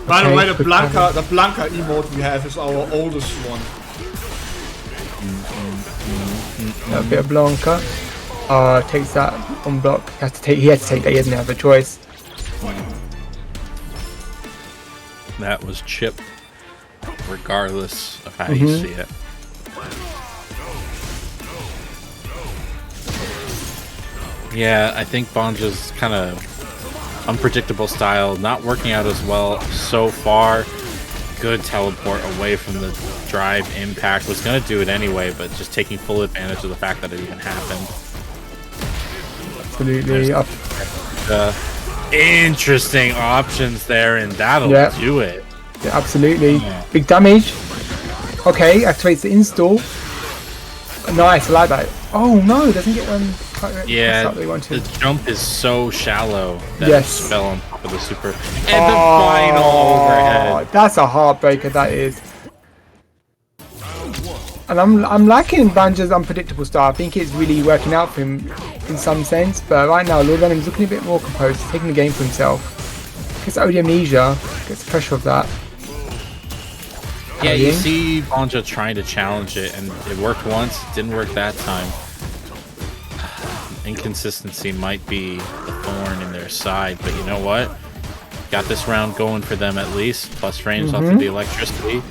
[SPEAKER 7] By the way, the Blanca emote we have is our oldest one.
[SPEAKER 8] A bit of Blanca. Takes that on block. He has to take that, he doesn't have a choice.
[SPEAKER 5] That was chip, regardless of how you see it. Yeah, I think Banjo's kind of unpredictable style, not working out as well so far. Good teleport away from the drive impact. Was going to do it anyway, but just taking full advantage of the fact that it even happened.
[SPEAKER 8] Absolutely.
[SPEAKER 5] Interesting options there, and that'll do it.
[SPEAKER 8] Yeah, absolutely. Yeah. Big damage. Okay, activates the install. Nice, I like that. Oh no, doesn't get one.
[SPEAKER 5] Yeah, the jump is so shallow that it just fell on top of the super. And the final overhead.
[SPEAKER 8] That's a heartbreaker, that is. And I'm liking Banjo's unpredictable style. I think it's really working out for him in some sense. But right now, Lord Venom's looking a bit more composed, taking the game for himself. Gets OD amnesia, gets the pressure of that.
[SPEAKER 5] Yeah, you see Banjo trying to challenge it, and it worked once, it didn't work that time. Inconsistency might be the thorn in their side, but you know what? Got this round going for them at least. Plus frames off of the electricity.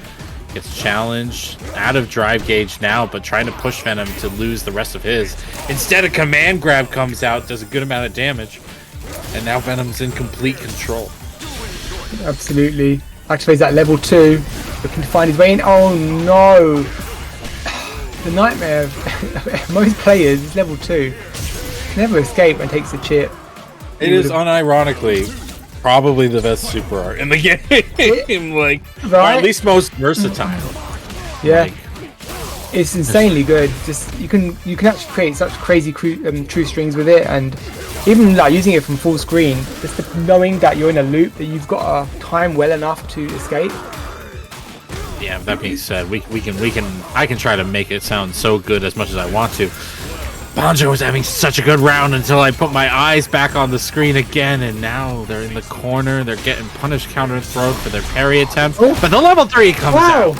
[SPEAKER 5] Gets challenged. Out of drive gauge now, but trying to push Venom to lose the rest of his. Instead, a command grab comes out, does a good amount of damage. And now Venom's in complete control. Absolutely.
[SPEAKER 8] Activates that level 2. Looking to find his way in. Oh no! The nightmare of most players is level 2. Never escape and takes a chip.
[SPEAKER 5] It is unironically probably the best super art in the game. Like, or at least most versatile.
[SPEAKER 8] Yeah. It's insanely good. Just you can actually create such crazy true strings with it, and even like using it from full screen, just knowing that you're in a loop, that you've got time well enough to escape.
[SPEAKER 5] Yeah, that being said, I can try to make it sound so good as much as I want to. Banjo was having such a good round until I put my eyes back on the screen again, and now they're in the corner. They're getting punish counter thrown for their parry attempt, but the level 3 comes out.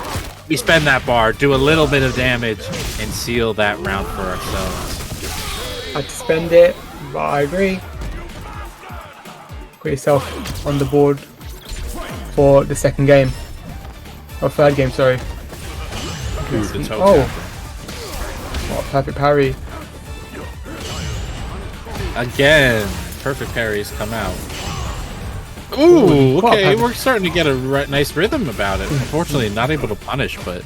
[SPEAKER 5] We spend that bar, do a little bit of damage, and seal that round for ourselves.
[SPEAKER 8] Had to spend it, but I agree. Put yourself on the board for the second game. Oh, third game, sorry.
[SPEAKER 5] Ooh, the toe
[SPEAKER 8] Oh,
[SPEAKER 5] tap.
[SPEAKER 8] what a perfect parry.
[SPEAKER 5] Again, perfect parries come out. Ooh,
[SPEAKER 8] what a
[SPEAKER 5] okay,
[SPEAKER 8] perfect-
[SPEAKER 5] we're starting to get a nice rhythm about it. Unfortunately, not able to punish, but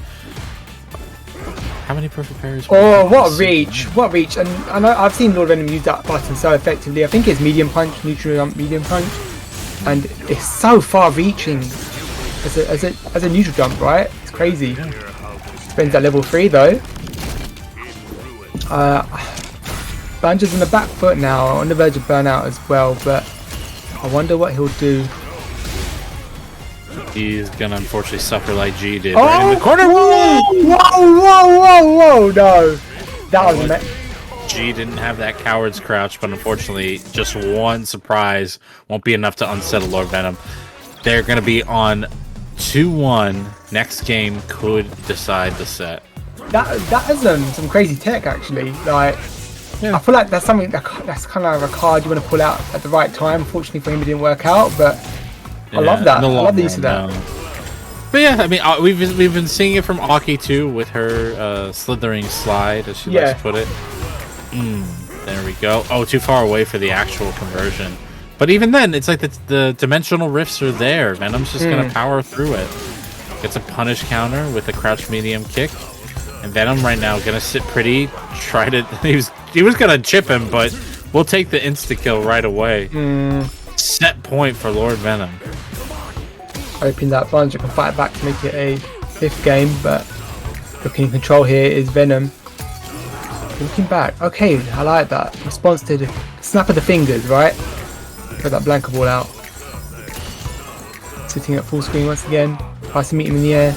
[SPEAKER 5] how many perfect parries?
[SPEAKER 8] Oh, what a reach! What a reach! And I know I've seen Lord Venom use that button so effectively. I think it's medium punch, neutral jump, medium punch, and it's so far-reaching as a neutral jump, right? It's crazy. Spends at level 3 though. Banjo's on the back foot now, on the verge of burnout as well, but I wonder what he'll do.
[SPEAKER 5] He's gonna unfortunately suffer like G did right in the corner.
[SPEAKER 8] Whoa! Whoa! No, that was
[SPEAKER 5] G didn't have that coward's crouch, but unfortunately, just one surprise won't be enough to unsettle Lord Venom. They're gonna be on 2-1. Next game could decide the set.
[SPEAKER 8] that is some crazy tech actually. Like, I feel like that's something that's kind of a card you want to pull out at the right time. Fortunately for him, it didn't work out, but I love that. I love the use of that.
[SPEAKER 5] But yeah, I mean, we've been seeing it from Aki too, with her slithering slide, as she likes to put it. There we go. Oh, too far away for the actual conversion. But even then, it's like the dimensional rifts are there. Venom's just gonna power through it. Gets a punish counter with a crouch medium kick, and Venom right now gonna sit pretty. Try to he was gonna chip him, but we'll take the insta kill right away. Set point for Lord Venom.
[SPEAKER 8] Hoping that Banjo can fight back to make it a 5th game, but looking in control here is Venom. Looking back, okay, I like that. Response to the snap of the fingers, right? Put that blanket ball out. Sitting at full screen once again. Passing meet him in the air.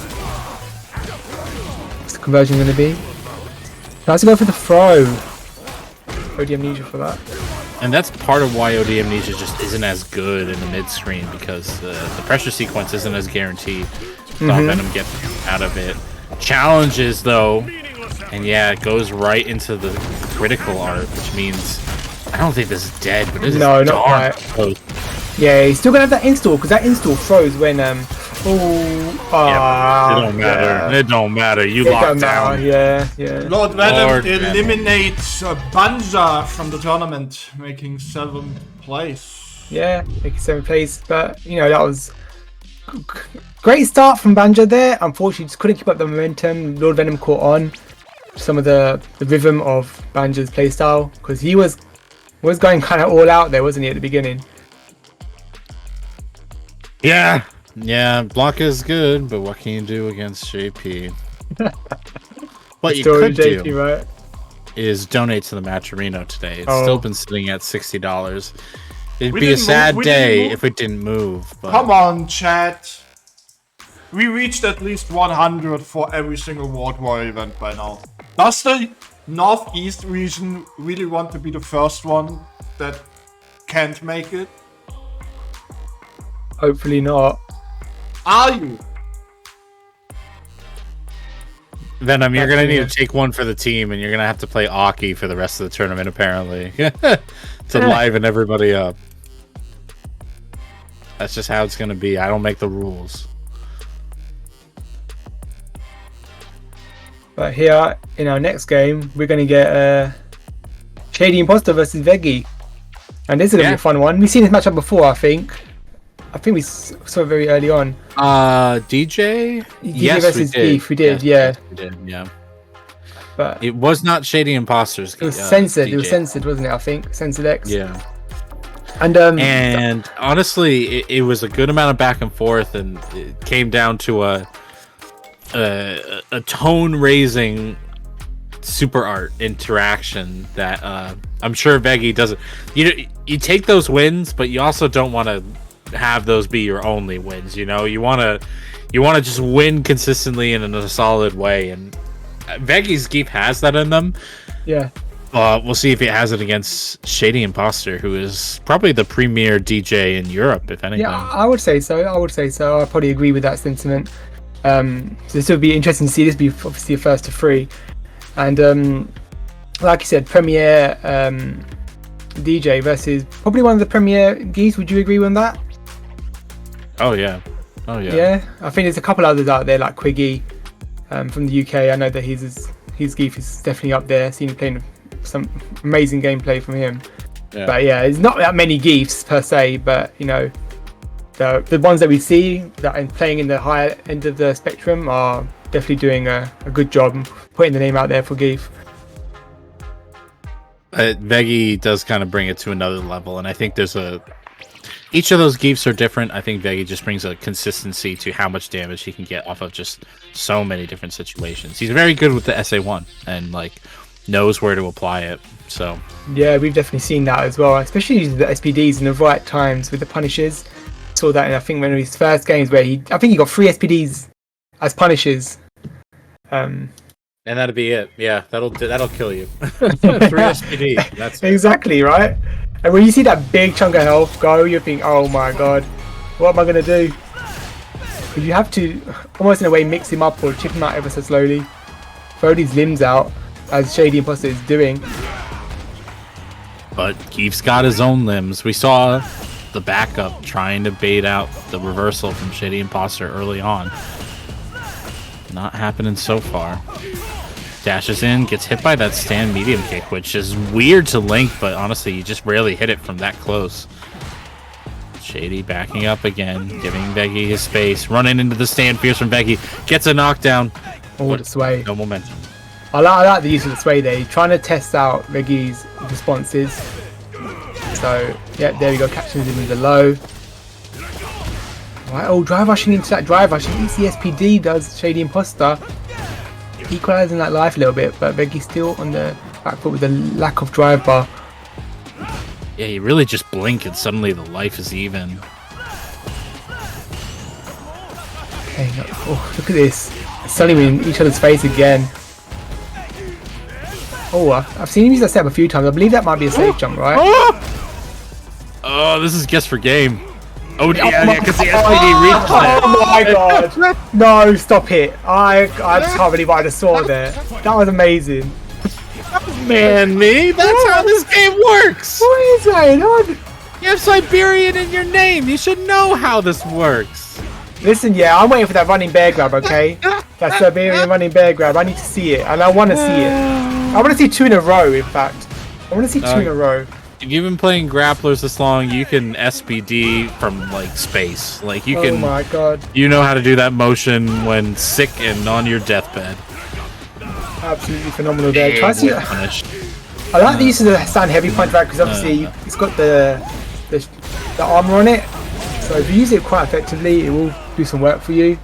[SPEAKER 8] What's the conversion going to be? Now to go for the throw. OD Amnesia for that.
[SPEAKER 5] And that's part of why OD Amnesia just isn't as good in the mid-screen, because the pressure sequence isn't as guaranteed. Thought Venom gets out of it. Challenges, though, and yeah, it goes right into the critical art, which means I don't think this is dead, but this is
[SPEAKER 8] not
[SPEAKER 5] darn
[SPEAKER 8] quite.
[SPEAKER 5] close.
[SPEAKER 8] Yeah, he's still going to have that install, because that install throws when...
[SPEAKER 5] It don't matter. It don't matter. You locked down.
[SPEAKER 8] Yeah.
[SPEAKER 7] Lord Venom
[SPEAKER 5] Lord Venom.
[SPEAKER 7] eliminates Banja from the tournament, making 7th place.
[SPEAKER 8] Yeah, making 7th place, but you know, that was great start from Banja there. Unfortunately, just couldn't keep up the momentum. Lord Venom caught on some of the rhythm of Banja's playstyle, because he was going kind of all out there, wasn't he, at the beginning?
[SPEAKER 5] Yeah, block is good, but what can you do against JP? What you
[SPEAKER 8] Story
[SPEAKER 5] could
[SPEAKER 8] JP,
[SPEAKER 5] do
[SPEAKER 8] right?
[SPEAKER 5] is donate to the Matcherino today. It's
[SPEAKER 8] Oh.
[SPEAKER 5] still been sitting at $60. It'd
[SPEAKER 7] We
[SPEAKER 5] be a
[SPEAKER 7] didn't
[SPEAKER 5] sad
[SPEAKER 7] move- we didn't
[SPEAKER 5] day
[SPEAKER 7] move.
[SPEAKER 5] if it didn't move. But
[SPEAKER 7] Come on, chat. We reached at least 100 for every single World War event by now. Does the Northeast region really want to be the first one that can't make it?
[SPEAKER 8] Hopefully not.
[SPEAKER 7] Are you?
[SPEAKER 5] Venom, you're gonna need
[SPEAKER 8] Yeah.
[SPEAKER 5] to take one for the team, and you're gonna have to play Aki for the rest of the tournament, apparently, to liven everybody up. That's just how it's gonna be. I don't make the rules.
[SPEAKER 8] But here, in our next game, we're going to get Shady Imposter versus Veggie. And this is going to be a fun one. We've seen this matchup before, I think. I think we saw it very early on.
[SPEAKER 5] DJ?
[SPEAKER 8] DJ versus Beef, we did, yeah.
[SPEAKER 5] Yes, we did, yeah.
[SPEAKER 8] But
[SPEAKER 5] It was not Shady Imposters.
[SPEAKER 8] it was censored.
[SPEAKER 5] DJ.
[SPEAKER 8] It was censored, wasn't it, I think? Censored X.
[SPEAKER 5] Yeah.
[SPEAKER 8] And
[SPEAKER 5] Honestly, it was a good amount of back and forth, and it came down to a tone-raising super art interaction that I'm sure Veggie doesn't. You take those wins, but you also don't want to have those be your only wins. You know, you want to just win consistently and in a solid way. And Veggie's Geef has that in them.
[SPEAKER 8] yeah.
[SPEAKER 5] We'll see if he has it against Shady Imposter, who is probably the premier DJ in Europe, if anything.
[SPEAKER 8] Yeah, I would say so. I probably agree with that sentiment. So this would be interesting to see. This be obviously a first to 3. And like you said, premier DJ versus probably one of the premier Geese. Would you agree with that?
[SPEAKER 5] Oh yeah. Oh yeah.
[SPEAKER 8] Yeah, I think there's a couple others out there like Quiggy from the UK. I know that his Geef is definitely up there. Seen him playing some amazing gameplay from him.
[SPEAKER 5] Yeah.
[SPEAKER 8] But yeah, there's not that many Geefs per se, but you know, the ones that we see that are playing in the higher end of the spectrum are definitely doing a good job putting the name out there for Geef.
[SPEAKER 5] Veggie does kind of bring it to another level, and I think there's each of those Geefs are different. I think Veggie just brings a consistency to how much damage he can get off of just so many different situations. He's very good with the SA1 and like knows where to apply it. So
[SPEAKER 8] yeah, we've definitely seen that as well, especially using the SPDs in the right times with the punishes. Saw that in I think one of his first games where I think he got 3 SPDs as punishes.
[SPEAKER 5] And that'd be it. Yeah, that'll kill you. 3 SPD. That's
[SPEAKER 8] exactly right. And when you see that big chunk of health go, you think, oh my god, what am I gonna do? Because you have to almost in a way mix him up or chip him out ever so slowly. Throw these limbs out as Shady Imposter is doing.
[SPEAKER 5] But Geef's got his own limbs. We saw the backup trying to bait out the reversal from Shady Imposter early on. Not happening so far. Dashes in, gets hit by that stand medium kick, which is weird to link, but honestly, you just rarely hit it from that close. Shady backing up again, giving Veggie his space, running into the stand fierce from Veggie, gets a knockdown.
[SPEAKER 8] Oh, the sway.
[SPEAKER 5] No momentum.
[SPEAKER 8] I like the use of the sway there. He's trying to test out Veggie's responses. So, yeah, there we go, catching him in the low. Right, oh, drive rushing into that drive rush. Eats the SPD, does Shady Imposter. Equalizing that life a little bit, but Veggie's still on the back foot with a lack of drive bar.
[SPEAKER 5] Yeah, you really just blink and suddenly the life is even.
[SPEAKER 8] Okay, oh, look at this. Suddenly we're in each other's face again. Oh, I've seen him use that step a few times. I believe that might be a safe jump, right?
[SPEAKER 5] Oh, this is guess for game. Oh, yeah, because the SPD reached that.
[SPEAKER 8] Oh my god. No, stop it. I can't believe I just saw there. That was amazing.
[SPEAKER 5] Man, that's how this game works.
[SPEAKER 8] What is going on?
[SPEAKER 5] You have Siberian in your name. You should know how this works.
[SPEAKER 8] Listen, yeah, I'm waiting for that running bear grab, okay? That Siberian running bear grab. I need to see it, and I want to see it. I want to see 2 in a row, in fact. I want to see 2 in a row.
[SPEAKER 5] If you've been playing grapplers this long, you can SPD from like space. Like you can.
[SPEAKER 8] Oh my god.
[SPEAKER 5] You know how to do that motion when sick and on your deathbed.
[SPEAKER 8] Absolutely phenomenal there. Try to see it.
[SPEAKER 5] Punished.
[SPEAKER 8] I like the use of the stand heavy punch back because obviously it's got the armor on it. So if you use it quite effectively, it will do some work for you.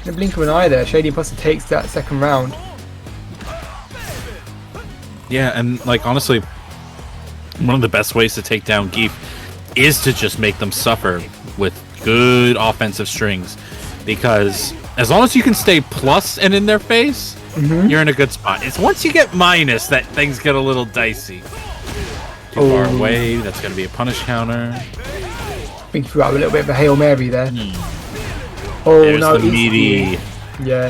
[SPEAKER 8] In a blink of an eye there, Shady Imposter takes that second round.
[SPEAKER 5] Yeah, and like honestly, one of the best ways to take down Geef is to just make them suffer with good offensive strings, because as long as you can stay plus and in their face, you're in a good spot. It's once you get minus that things get a little dicey. Too far away, that's going to be a punish counter.
[SPEAKER 8] I think you threw out a little bit of a Hail Mary there. Oh,
[SPEAKER 5] there's
[SPEAKER 8] no,
[SPEAKER 5] the meaty.
[SPEAKER 8] Yeah.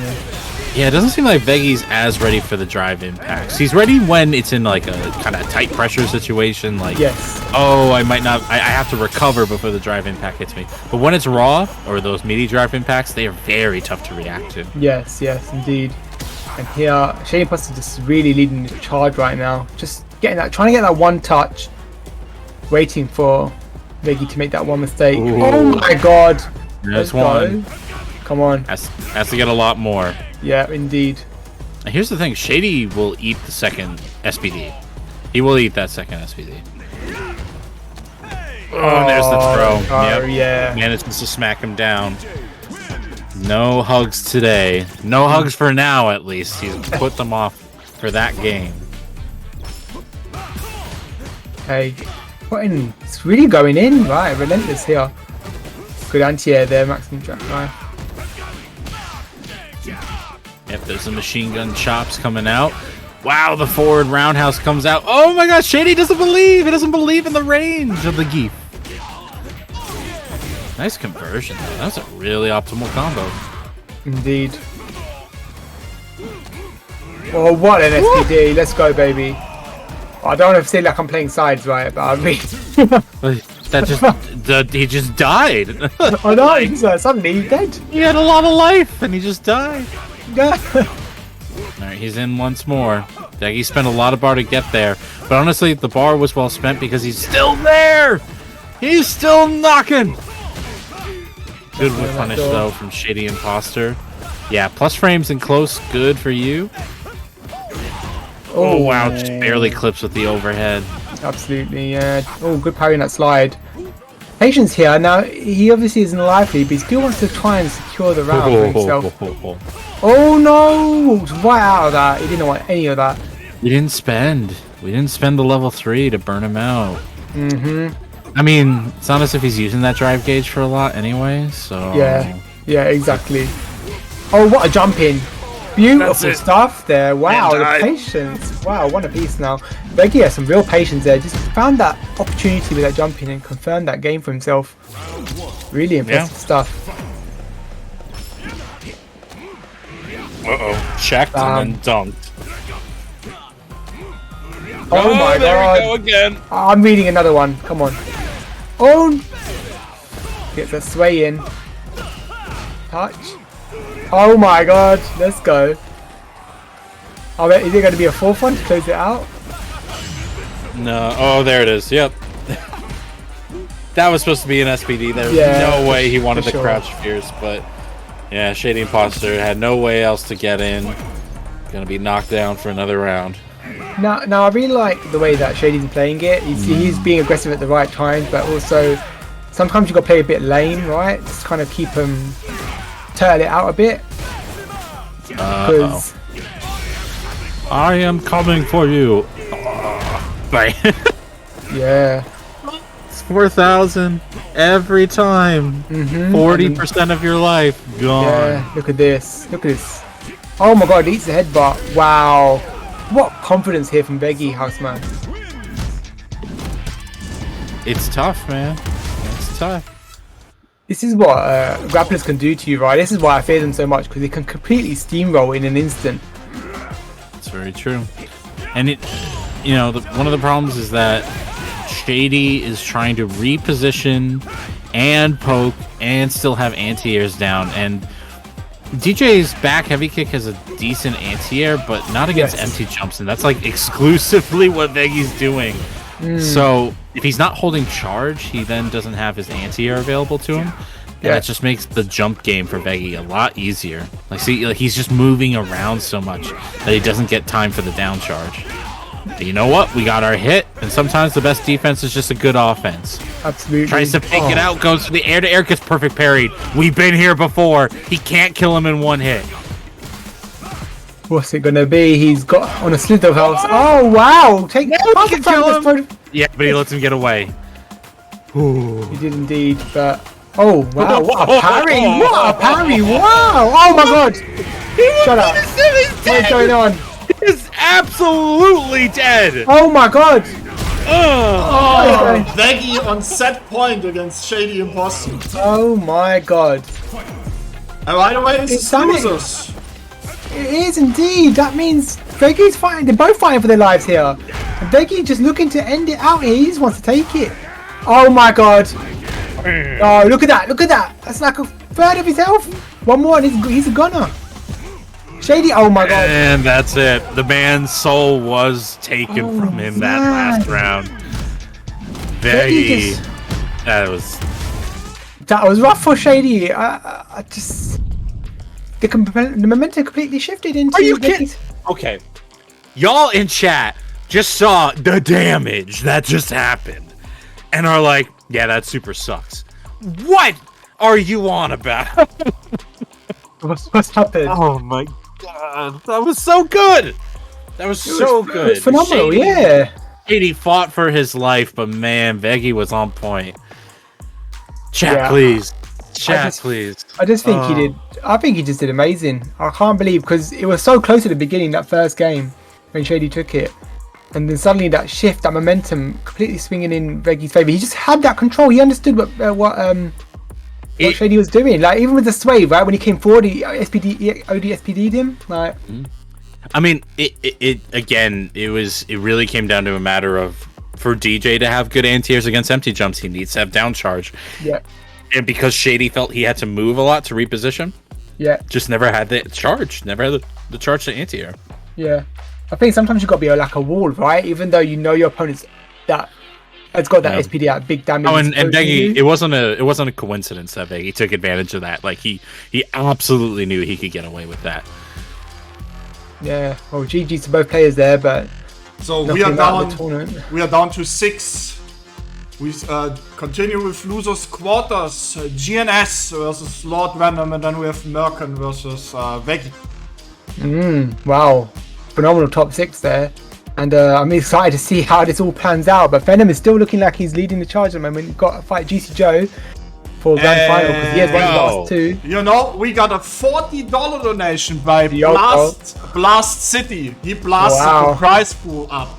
[SPEAKER 5] Yeah, it doesn't seem like Veggie's as ready for the drive impacts. He's ready when it's in like a kind of tight pressure situation. Like,
[SPEAKER 8] yes.
[SPEAKER 5] Oh, I might not. I have to recover before the drive impact hits me. But when it's raw or those meaty drive impacts, they are very tough to react to.
[SPEAKER 8] Yes, indeed. And here, Shady Imposter just really leading the charge right now. Just getting that, trying to get that one touch, waiting for Veggie to make that one mistake.
[SPEAKER 5] Ooh.
[SPEAKER 8] Oh my god!
[SPEAKER 5] There's one.
[SPEAKER 8] Come on.
[SPEAKER 5] Has to get a lot more.
[SPEAKER 8] Yeah, indeed.
[SPEAKER 5] And here's the thing: Shady will eat the second SPD. He will eat that second SPD. Oh, there's the throw.
[SPEAKER 8] Oh, yeah.
[SPEAKER 5] Manages to smack him down. No hugs today. No hugs for now, at least. He's put them off for that game.
[SPEAKER 8] Hey, it's really going in, right? Relentless here. Good anti-air there, maximum track life.
[SPEAKER 5] Yep, there's the machine gun chops coming out. Wow, the forward roundhouse comes out. Oh my gosh, Shady doesn't believe. He doesn't believe in the range of the Geef. Nice conversion, though. That's a really optimal combo.
[SPEAKER 8] Indeed. Oh, what an SPD. Let's go, baby. I don't want to feel like I'm playing sides, right? But I mean...
[SPEAKER 5] he just died.
[SPEAKER 8] I know, he's suddenly dead.
[SPEAKER 5] He had a lot of life and he just died.
[SPEAKER 8] Yeah.
[SPEAKER 5] Alright, he's in once more. Veggie spent a lot of bar to get there, but honestly, the bar was well spent because he's still there! He's still knocking! Good whip punish, though, from Shady Imposter. Yeah, plus frames and close, good for you. Oh, wow, just barely clips with the overhead.
[SPEAKER 8] Absolutely, yeah. Oh, good parry in that slide. Patience here. Now, he obviously isn't lively, but he still wants to try and secure the round for himself. Oh no! Right out of that. He didn't want any of that.
[SPEAKER 5] We didn't spend the level 3 to burn him out. I mean, it's not as if he's using that drive gauge for a lot anyway, so...
[SPEAKER 8] Yeah, exactly. Oh, what a jump in. Beautiful stuff there. Wow, the patience. Wow, one apiece now. Veggie has some real patience there. Just found that opportunity with that jump in and confirmed that game for himself. Really impressive stuff.
[SPEAKER 5] Checked and then dunked.
[SPEAKER 8] Oh my
[SPEAKER 5] there
[SPEAKER 8] god.
[SPEAKER 5] we go again.
[SPEAKER 8] I'm reading another one. Come on. Oh! Gets a sway in. Touch. Oh my god. Let's go. Oh, is it going to be a fourth one to close it out?
[SPEAKER 5] No. Oh, there it is. Yep. That was supposed to be an SPD. There was no way he wanted the crouch fierce, but yeah, Shady Imposter had no way else to get in. Gonna be knocked down for another round.
[SPEAKER 8] Now I really like the way that Shady's playing it. He's being aggressive at the right times, but also sometimes you got to play a bit lame, right? Just kind of keep him turtle it out a bit. Because
[SPEAKER 5] I am coming for you. Bye.
[SPEAKER 8] Yeah.
[SPEAKER 5] It's 4,000 every time. 40% of your life gone.
[SPEAKER 8] Yeah. Look at this. Look at this. Oh my god! He eats the headbutt. Wow. What confidence here from Veggie, Houseman.
[SPEAKER 5] It's tough, man. It's tough.
[SPEAKER 8] This is what grapplers can do to you, right? This is why I fear them so much, because they can completely steamroll in an instant.
[SPEAKER 5] It's very true. And it, you know, one of the problems is that Shady is trying to reposition and poke and still have anti-airs down, and DJ's back heavy kick has a decent anti-air, but not against empty jumps, and that's like exclusively what Veggie's doing. So if he's not holding charge, he then doesn't have his anti-air available to him, and that just makes the jump game for Veggie a lot easier. Like, see, like he's just moving around so much that he doesn't get time for the down charge. But you know what? We got our hit, and sometimes the best defense is just a good offense.
[SPEAKER 8] Absolutely.
[SPEAKER 5] Tries to fake it out, goes for the air-to-air, gets perfect parried. We've been here before. He can't kill him in one hit.
[SPEAKER 8] What's it gonna be? He's got on a slither of health. Oh wow! Take
[SPEAKER 5] he can kill him. Yeah, but he lets him get away.
[SPEAKER 8] Ooh. He did indeed, but oh wow! What a parry! What a parry! Wow! Oh my god! Shut up! What's going on?
[SPEAKER 5] He's absolutely dead!
[SPEAKER 8] Oh my god!
[SPEAKER 7] Oh, Veggie on set point against Shady Imposter.
[SPEAKER 8] Oh my god!
[SPEAKER 7] And by the way, it's losers.
[SPEAKER 8] It is indeed. That means Veggie's fighting. They're both fighting for their lives here. And Veggie just looking to end it out here. He just wants to take it. Oh my god! Oh, look at that! Look at that! That's like a third of his health. One more, and he's a gunner. Shady, oh my god.
[SPEAKER 5] And that's it. The man's soul was taken from him that last round. Veggie.
[SPEAKER 8] That was rough for Shady. I just... The momentum completely shifted into...
[SPEAKER 5] Are you kidding? Okay. Y'all in chat just saw the damage that just happened. And are like, yeah, that super sucks. What are you on about?
[SPEAKER 8] What's happened?
[SPEAKER 5] Oh my god, that was so good. That was so good.
[SPEAKER 8] It was phenomenal, yeah.
[SPEAKER 5] Shady fought for his life, but man, Veggie was on point. Chat, please. Chat, please.
[SPEAKER 8] I just think he did. I think he just did amazing. I can't believe, because it was so close at the beginning, that first game when Shady took it, and then suddenly that shift, that momentum, completely swinging in Veggie's favor. He just had that control. He understood what Shady was doing. Like, even with the sway, right, when he came forward, he OD SPD'd him. Like,
[SPEAKER 5] I mean, it really came down to a matter of for DJ to have good anti-airs against empty jumps, he needs to have down charge.
[SPEAKER 8] Yeah.
[SPEAKER 5] And because Shady felt he had to move a lot to reposition, just never had the charge, never had the charge to anti-air.
[SPEAKER 8] Yeah. I think sometimes you've got to be like a wall, right? Even though you know your opponent's that has got that SPD, that big damage.
[SPEAKER 5] Oh, and Veggie, it wasn't a coincidence that Veggie took advantage of that. Like he absolutely knew he could get away with that.
[SPEAKER 8] Yeah. Well, GG's to both players there, but
[SPEAKER 7] so we are down to 6. We continue with losers quarters. GNS versus Lord Venom, and then we have Merkin versus Veggie.
[SPEAKER 8] Wow. Phenomenal top 6 there. And I'm excited to see how this all plans out. But Venom is still looking like he's leading the charge at the moment. We've got to fight Juicy Joe for grand final because he has one of the last 2.
[SPEAKER 7] You know, we got a $40 donation by Blast City. He blasted the prize pool up.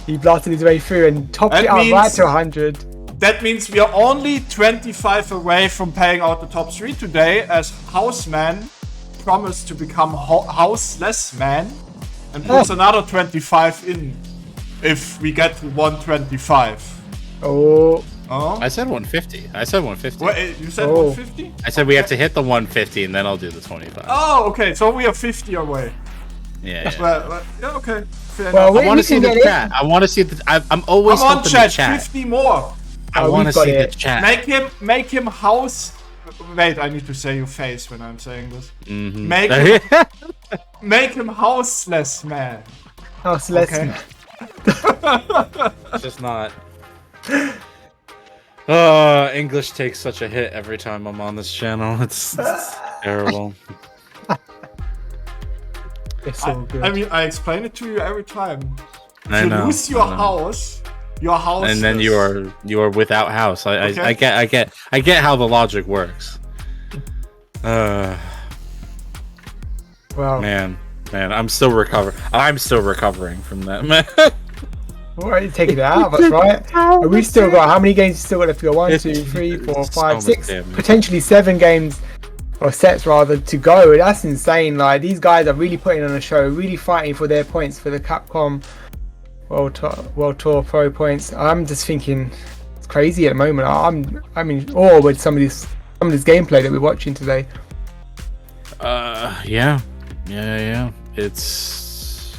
[SPEAKER 8] He blasted his way through and topped it up right to 100.
[SPEAKER 7] That means we are only 25 away from paying out the top 3 today, as Houseman promised to become Houseless Man and puts another 25 in if we get to 125.
[SPEAKER 8] Oh.
[SPEAKER 5] I said 150.
[SPEAKER 7] Wait, you said 150?
[SPEAKER 5] I said we have to hit the 150 and then I'll do the 25.
[SPEAKER 7] Oh, okay. So we are 50 away.
[SPEAKER 5] Yeah.
[SPEAKER 7] Well, okay.
[SPEAKER 8] Well,
[SPEAKER 5] I want to see the chat. I want to see the. I'm always
[SPEAKER 7] Come on,
[SPEAKER 5] hoping
[SPEAKER 7] chat.
[SPEAKER 5] the chat.
[SPEAKER 7] 50 more.
[SPEAKER 5] I want to see the chat.
[SPEAKER 7] Make him house. Wait, I need to say your face when I'm saying this. Make him houseless man.
[SPEAKER 8] Houseless man.
[SPEAKER 5] It's just not. English takes such a hit every time I'm on this channel. It's terrible.
[SPEAKER 8] It's so good.
[SPEAKER 7] I mean, I explain it to you every time.
[SPEAKER 5] I know.
[SPEAKER 7] You lose your house. Your house,
[SPEAKER 5] and then you are without house. I get how the logic works.
[SPEAKER 8] Wow.
[SPEAKER 5] Man, I'm still recovering from that. Man.
[SPEAKER 8] What are you taking it out of us, right? And we've still got how many games still got left to go? 1, 2, 3, 4, 5, 6, potentially 7 games or sets rather to go. That's insane. Like these guys are really putting on a show, really fighting for their points for the Capcom World Tour Pro points. I'm just thinking it's crazy at the moment. I'm in awe with some of this gameplay that we're watching today.
[SPEAKER 5] Yeah. It's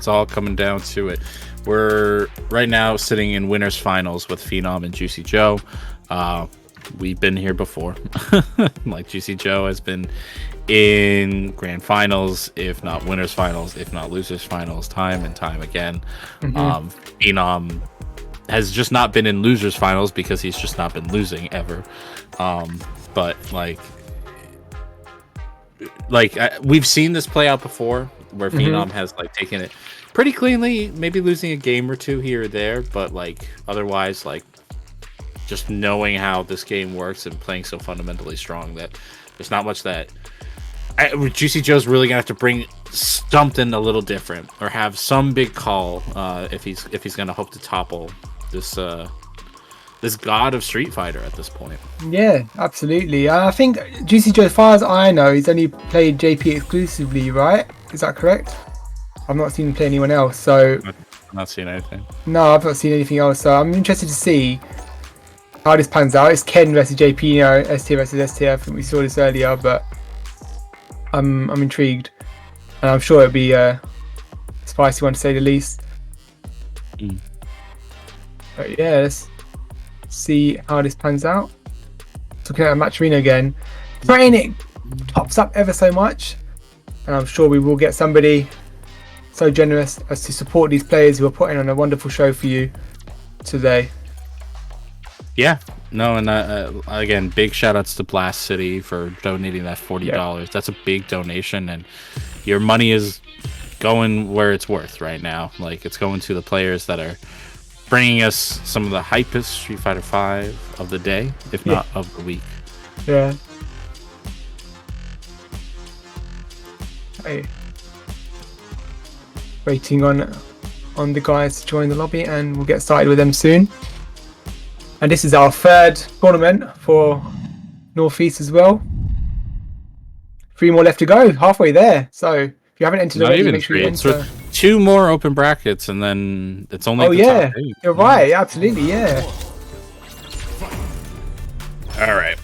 [SPEAKER 5] all coming down to it. We're right now sitting in winners finals with Phenom and Juicy Joe. We've been here before. Like Juicy Joe has been in grand finals, if not winners finals, if not losers finals, time and time again. Phenom has just not been in losers finals because he's just not been losing ever. But we've seen this play out before where Phenom has like taken it pretty cleanly, maybe losing a game or 2 here or there, but like otherwise like just knowing how this game works and playing so fundamentally strong that there's not much that Juicy Joe's really gonna have to bring something a little different or have some big call if he's gonna hope to topple this god of Street Fighter at this point.
[SPEAKER 8] Yeah, absolutely. I think Juicy Joe, as far as I know, he's only played JP exclusively, right? Is that correct? I've not seen him play anyone else, so
[SPEAKER 5] I've not seen anything.
[SPEAKER 8] No, I've not seen anything else, so I'm interested to see how this pans out. It's Ken versus JP, you know, S tier versus S tier. I think we saw this earlier, but I'm intrigued, and I'm sure it'll be a spicy one to say the least. But yeah, let's see how this pans out. Looking at a match arena again, praying it tops up ever so much, and I'm sure we will get somebody so generous as to support these players who are putting on a wonderful show for you today.
[SPEAKER 5] Yeah, no, and again, big shout outs to Blast City for donating that $40. Yeah. That's a big donation, and your money is going where it's worth right now. Like, it's going to the players that are bringing us some of the hypest Street Fighter V of the day, if not of the week.
[SPEAKER 8] Yeah. Hey. Waiting on the guys to join the lobby, and we'll get started with them soon. And this is our 3rd tournament for Northeast as well. 3 more left to go, halfway there. So if you haven't entered already, make sure you enter.
[SPEAKER 5] 2 more open brackets, and then it's only.
[SPEAKER 8] Oh
[SPEAKER 5] the
[SPEAKER 8] yeah,
[SPEAKER 5] top 8.
[SPEAKER 8] you're right. Absolutely, yeah.
[SPEAKER 5] All right.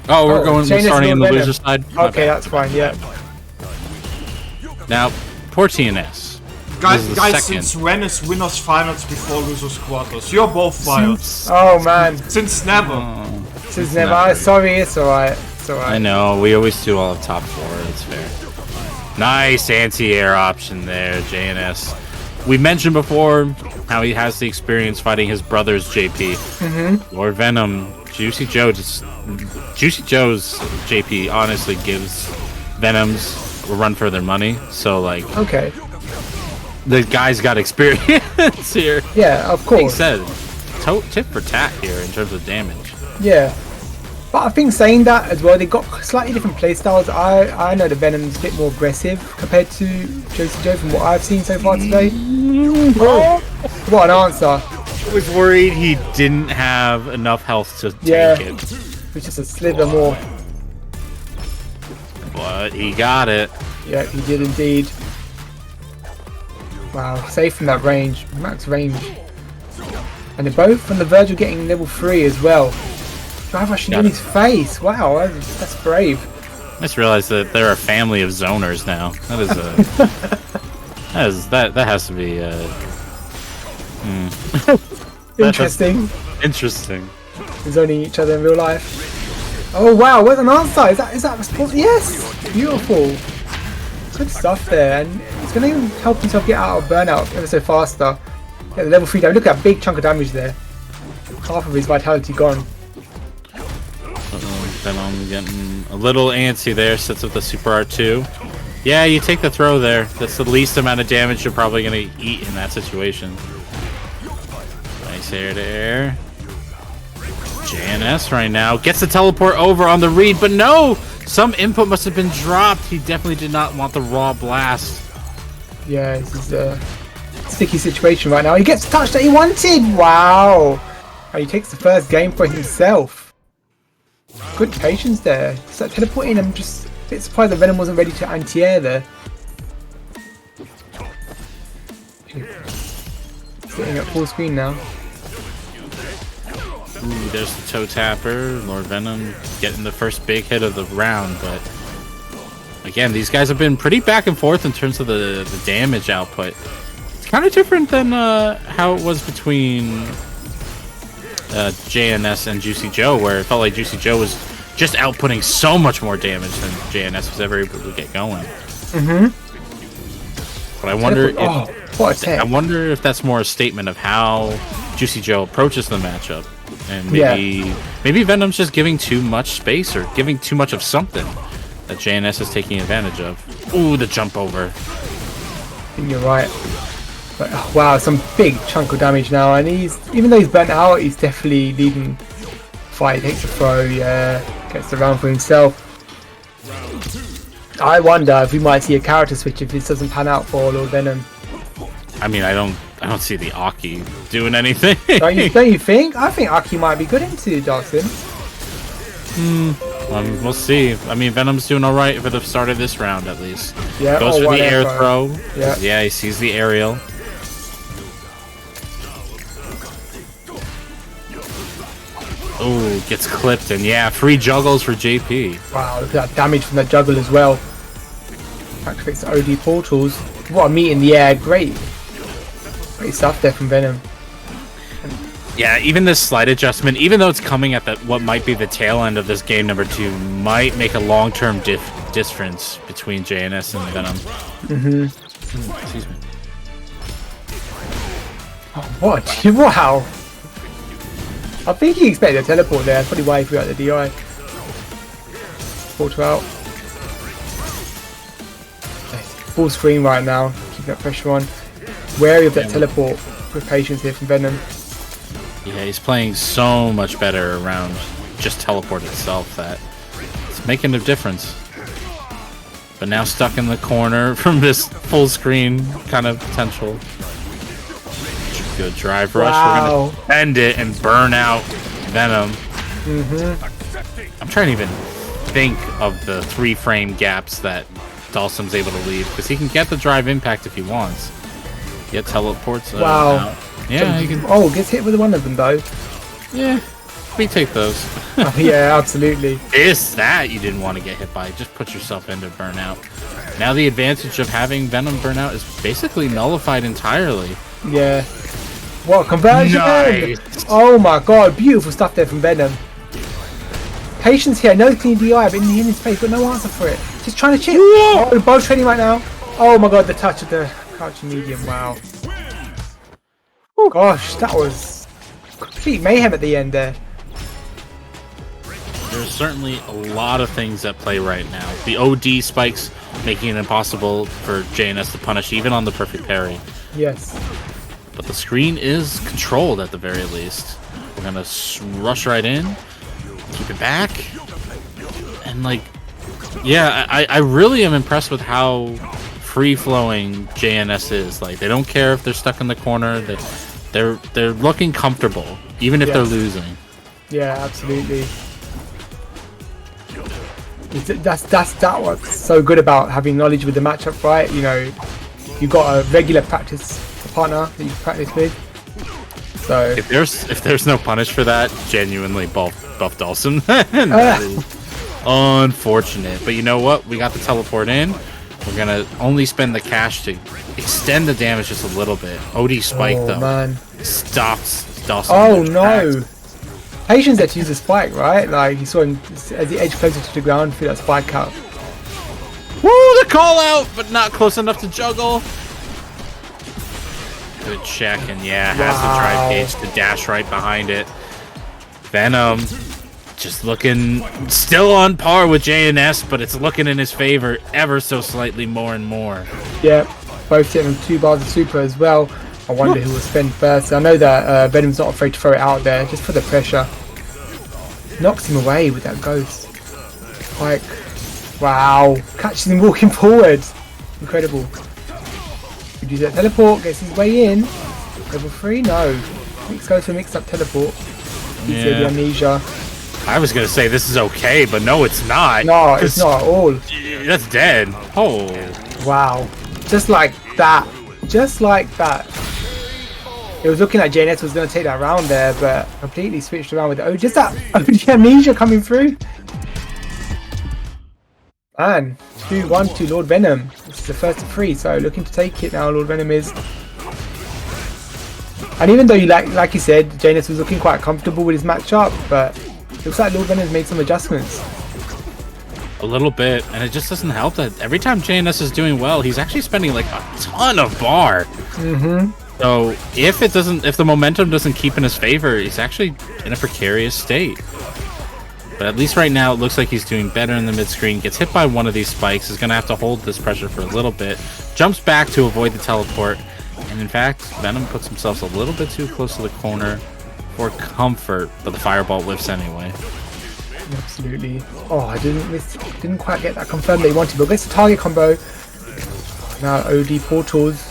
[SPEAKER 5] Oh, we're starting in the loser side.
[SPEAKER 8] Okay, that's fine. Yeah.
[SPEAKER 5] Now, poor TNS.
[SPEAKER 7] Guys, since when is winners finals before losers quarters? You're both fired.
[SPEAKER 8] Oh man.
[SPEAKER 7] Since never.
[SPEAKER 8] Since never. Sorry, it's alright. It's alright.
[SPEAKER 5] I know, we always do all the top 4, it's fair. Nice anti-air option there, JNS. We mentioned before how he has the experience fighting his brothers, JP. Lord Venom, Juicy Joe's JP honestly gives Venom's a run for their money, so like...
[SPEAKER 8] Okay.
[SPEAKER 5] The guy's got experience here.
[SPEAKER 8] Yeah, of course.
[SPEAKER 5] Like said, tit for tat here in terms of damage.
[SPEAKER 8] Yeah. But I think saying that as well, they got slightly different playstyles. I know the Venom's a bit more aggressive compared to Juicy Joe from what I've seen so far today. What an answer.
[SPEAKER 5] I was worried he didn't have enough health to take it.
[SPEAKER 8] It was just a slither more.
[SPEAKER 5] But he got it.
[SPEAKER 8] Yeah, he did indeed. Wow, safe from that range, max range. And they're both on the verge of getting level 3 as well. Drive rushing in his face. Wow, that's brave.
[SPEAKER 5] I just realized that they're a family of zoners now. That is that has to be
[SPEAKER 8] interesting.
[SPEAKER 5] Interesting.
[SPEAKER 8] They're zoning each other in real life. Oh wow, where's an answer? Is that response? Yes! Beautiful. Good stuff there, and he's going to help himself get out of burnout ever so faster. Get the level 3 down. Look at that big chunk of damage there. Half of his vitality gone.
[SPEAKER 5] Venom getting a little antsy there, sets up the Super R2. Yeah, you take the throw there. That's the least amount of damage you're probably going to eat in that situation. Nice air to air. JNS right now gets the teleport over on the read, but no! Some input must have been dropped. He definitely did not want the raw blast.
[SPEAKER 8] Yeah, this is a sticky situation right now. He gets the touch that he wanted! Wow! And he takes the first game for himself. Good patience there. So teleporting, I'm just a bit surprised that Venom wasn't ready to anti-air there. Sitting at full screen now.
[SPEAKER 5] Ooh, there's the toe tapper. Lord Venom getting the first big hit of the round, but again, these guys have been pretty back and forth in terms of the damage output. It's kind of different than how it was between JNS and Juicy Joe, where it felt like Juicy Joe was just outputting so much more damage than JNS was ever able to get going. But I wonder I wonder if that's more a statement of how Juicy Joe approaches the matchup. And maybe Venom's just giving too much space or giving too much of something that JNS is taking advantage of. Ooh, the jump over.
[SPEAKER 8] I think you're right. But, oh, wow, some big chunk of damage now, and even though he's burnt out, he's definitely leading the fight. He takes a throw, gets the round for himself. I wonder if we might see a character switch if this doesn't pan out for Lord Venom.
[SPEAKER 5] I mean, I don't see the Aki doing anything.
[SPEAKER 8] Don't you think? I think Aki might be good into Darkson.
[SPEAKER 5] We'll see. I mean, Venom's doing all right for the start of this round, at least.
[SPEAKER 8] Yeah,
[SPEAKER 5] goes for the air throw.
[SPEAKER 8] Yeah,
[SPEAKER 5] he sees the aerial. Oh, gets clipped, and yeah, free juggles for JP.
[SPEAKER 8] Wow, look at that damage from that juggle as well. Activates the OD portals. What a meet in the air, great stuff there from Venom.
[SPEAKER 5] Yeah, even this slight adjustment, even though it's coming at what might be the tail end of this game number 2, might make a long-term difference between JNS and Venom. Excuse me.
[SPEAKER 8] Oh, what? Wow! I think he expected a teleport there. That's probably why he threw out the DI. Portal out. Full screen right now, keeping that pressure on. Wary of that teleport with patience here from Venom.
[SPEAKER 5] Yeah, he's playing so much better around just teleport itself that it's making a difference. But now stuck in the corner from this full screen kind of potential. Good drive rush.
[SPEAKER 8] Wow.
[SPEAKER 5] We're gonna end it and burn out Venom. I'm trying to even think of the 3 frame gaps that Dawson's able to leave because he can get the drive impact if he wants. Get teleports.
[SPEAKER 8] Wow.
[SPEAKER 5] Out. Yeah, he can.
[SPEAKER 8] Oh, gets hit with one of them though.
[SPEAKER 5] Yeah, we take those.
[SPEAKER 8] Oh, yeah, absolutely.
[SPEAKER 5] It's that you didn't want to get hit by. Just put yourself into burnout. Now the advantage of having Venom burnout is basically nullified entirely.
[SPEAKER 8] Yeah. What conversion?
[SPEAKER 5] Nice.
[SPEAKER 8] Oh my god, beautiful stuff there from Venom. Patience here, no clean DI, but in the hidden space, got no answer for it. Just trying to chip. Oh, we're both trading right now. Oh my god, the touch of the crouching medium, wow. Oh gosh, that was complete mayhem at the end there.
[SPEAKER 5] There's certainly a lot of things at play right now. The OD spikes making it impossible for JNS to punish even on the perfect parry.
[SPEAKER 8] Yes.
[SPEAKER 5] But the screen is controlled at the very least. We're gonna rush right in, keep it back, and like, yeah, I really am impressed with how free-flowing JNS is. Like, they don't care if they're stuck in the corner. They're looking comfortable, even if they're losing. Yeah,
[SPEAKER 8] absolutely. That what's so good about having knowledge with the matchup, right? You know, you've got a regular practice partner that you practice with. So
[SPEAKER 5] if there's no punish for that, genuinely buff Dawson. That is unfortunate. But you know what? We got the teleport in. We're gonna only spend the cash to extend the damage just a little bit. OD spike though. Man. Stops Dawson.
[SPEAKER 8] Oh no. Patience had to use a spike, right? Like you saw him as the edge closer to the ground through that spike out.
[SPEAKER 5] Woo, the call out, but not close enough to juggle. Good check, and yeah, has the drive gauge to dash right behind it. Venom just looking still on par with JNS, but it's looking in his favor ever so slightly more and more.
[SPEAKER 8] Yeah, both getting 2 bars of super as well. I wonder who will spend first. I know that Venom's not afraid to throw it out there, just for the pressure. Knocks him away with that ghost. Like, wow. Catches him walking forward. Incredible. Could use that teleport, gets his way in. Level 3? No. Let's go for a mixed up teleport.
[SPEAKER 5] Yeah.
[SPEAKER 8] The amnesia.
[SPEAKER 5] I was going to say this is okay, but no, it's not.
[SPEAKER 8] No, it's not at all.
[SPEAKER 5] That's dead. Oh.
[SPEAKER 8] Wow. Just like that. Just like that. It was looking like JNS was going to take that round there, but completely switched around with it. Oh, just that amnesia coming through. And 2-1 to Lord Venom. This is the first of 3, so looking to take it now, Lord Venom is. And even though, like you said, JNS was looking quite comfortable with his matchup, but it looks like Lord Venom's made some adjustments.
[SPEAKER 5] A little bit, and it just doesn't help that every time JNS is doing well, he's actually spending like a ton of bar. So if the momentum doesn't keep in his favor, he's actually in a precarious state. But at least right now, it looks like he's doing better in the mid-screen. Gets hit by one of these spikes, is going to have to hold this pressure for a little bit. Jumps back to avoid the teleport. And in fact, Venom puts himself a little bit too close to the corner for comfort, but the fireball whiffs anyway.
[SPEAKER 8] Absolutely. Oh, I didn't quite get that confirmed that he wanted, but gets the target combo. Now OD portals.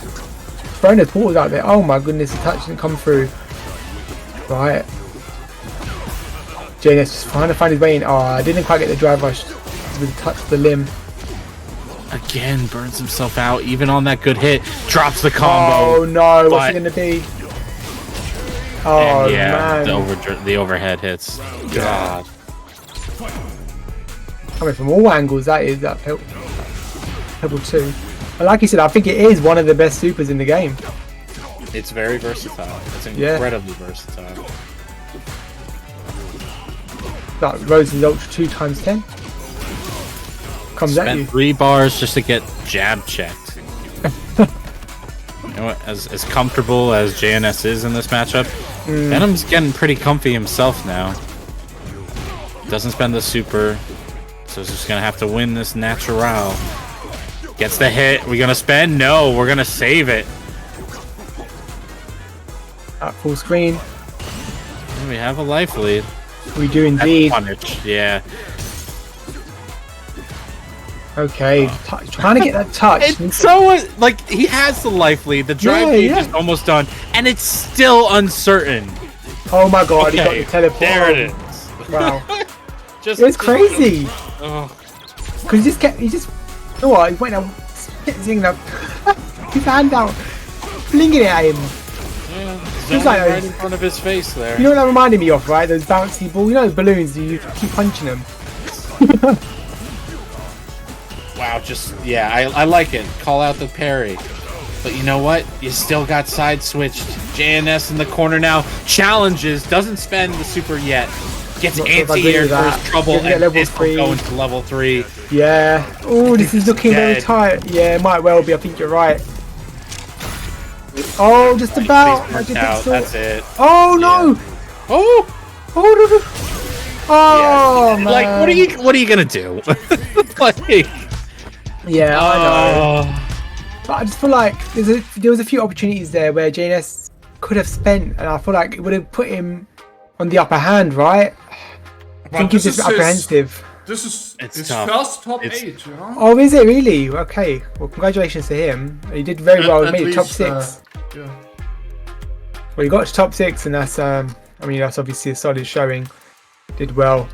[SPEAKER 8] Throwing the portals out there. Oh my goodness, the touch didn't come through. Right. JNS just trying to find his way in. Oh, I didn't quite get the drive rush with the touch of the limb.
[SPEAKER 5] Again, burns himself out, even on that good hit. Drops the combo.
[SPEAKER 8] Oh no, what's it going to be? Oh
[SPEAKER 5] and yeah,
[SPEAKER 8] man.
[SPEAKER 5] The overhead hits. God.
[SPEAKER 8] Coming from all angles, that is that Pebble 2. But like you said, I think it is one of the best supers in the game.
[SPEAKER 5] It's very versatile. It's incredibly versatile.
[SPEAKER 8] That Rose's Ultra 2 times 10. Comes at you.
[SPEAKER 5] 3 bars just to get jab checked. You know what? As comfortable as JNS is in this matchup, Venom's getting pretty comfy himself now. Doesn't spend the super, so he's just gonna have to win this natural. Gets the hit. We're gonna spend? No, we're gonna save it.
[SPEAKER 8] At full screen.
[SPEAKER 5] We have a life lead.
[SPEAKER 8] We do indeed.
[SPEAKER 5] Punish. Yeah.
[SPEAKER 8] Okay, trying to get that touch.
[SPEAKER 5] It's so like he has the life lead. The drive gauge is almost done, and it's still uncertain.
[SPEAKER 8] Oh my god, he got the teleport.
[SPEAKER 5] There it is.
[SPEAKER 8] Wow. It's crazy. Because he just You know what? He's waiting out, zinging up, his hand out, flinging it at him.
[SPEAKER 5] Just like right in front of his face there.
[SPEAKER 8] You know what that reminded me of, right? Those bouncy balls, you know, those balloons. You keep punching them.
[SPEAKER 5] Wow, I like it. Call out the parry. But you know what? You still got side switched. JNS in the corner now. Challenges. Doesn't spend the super yet. Gets anti-air for his trouble and is going to level 3.
[SPEAKER 8] Yeah. Oh, this is looking very tight. Yeah, it might well be. I think you're right. Oh, just about.
[SPEAKER 5] That's it.
[SPEAKER 8] Oh no!
[SPEAKER 5] Yeah. Oh!
[SPEAKER 8] Oh man!
[SPEAKER 5] Like, what are you gonna do? Like,
[SPEAKER 8] yeah, I know. But I just feel like there was a few opportunities there where JNS could have spent, and I feel like it would have put him on the upper hand, right? I think he's just apprehensive.
[SPEAKER 7] This is his
[SPEAKER 5] tough.
[SPEAKER 7] first top 8, you know?
[SPEAKER 8] Oh, is it really? Okay. Well, congratulations to him. He did very well. He made it top 6.
[SPEAKER 7] Yeah.
[SPEAKER 8] Well, he got to top 6, and that's that's obviously a solid showing. Did well.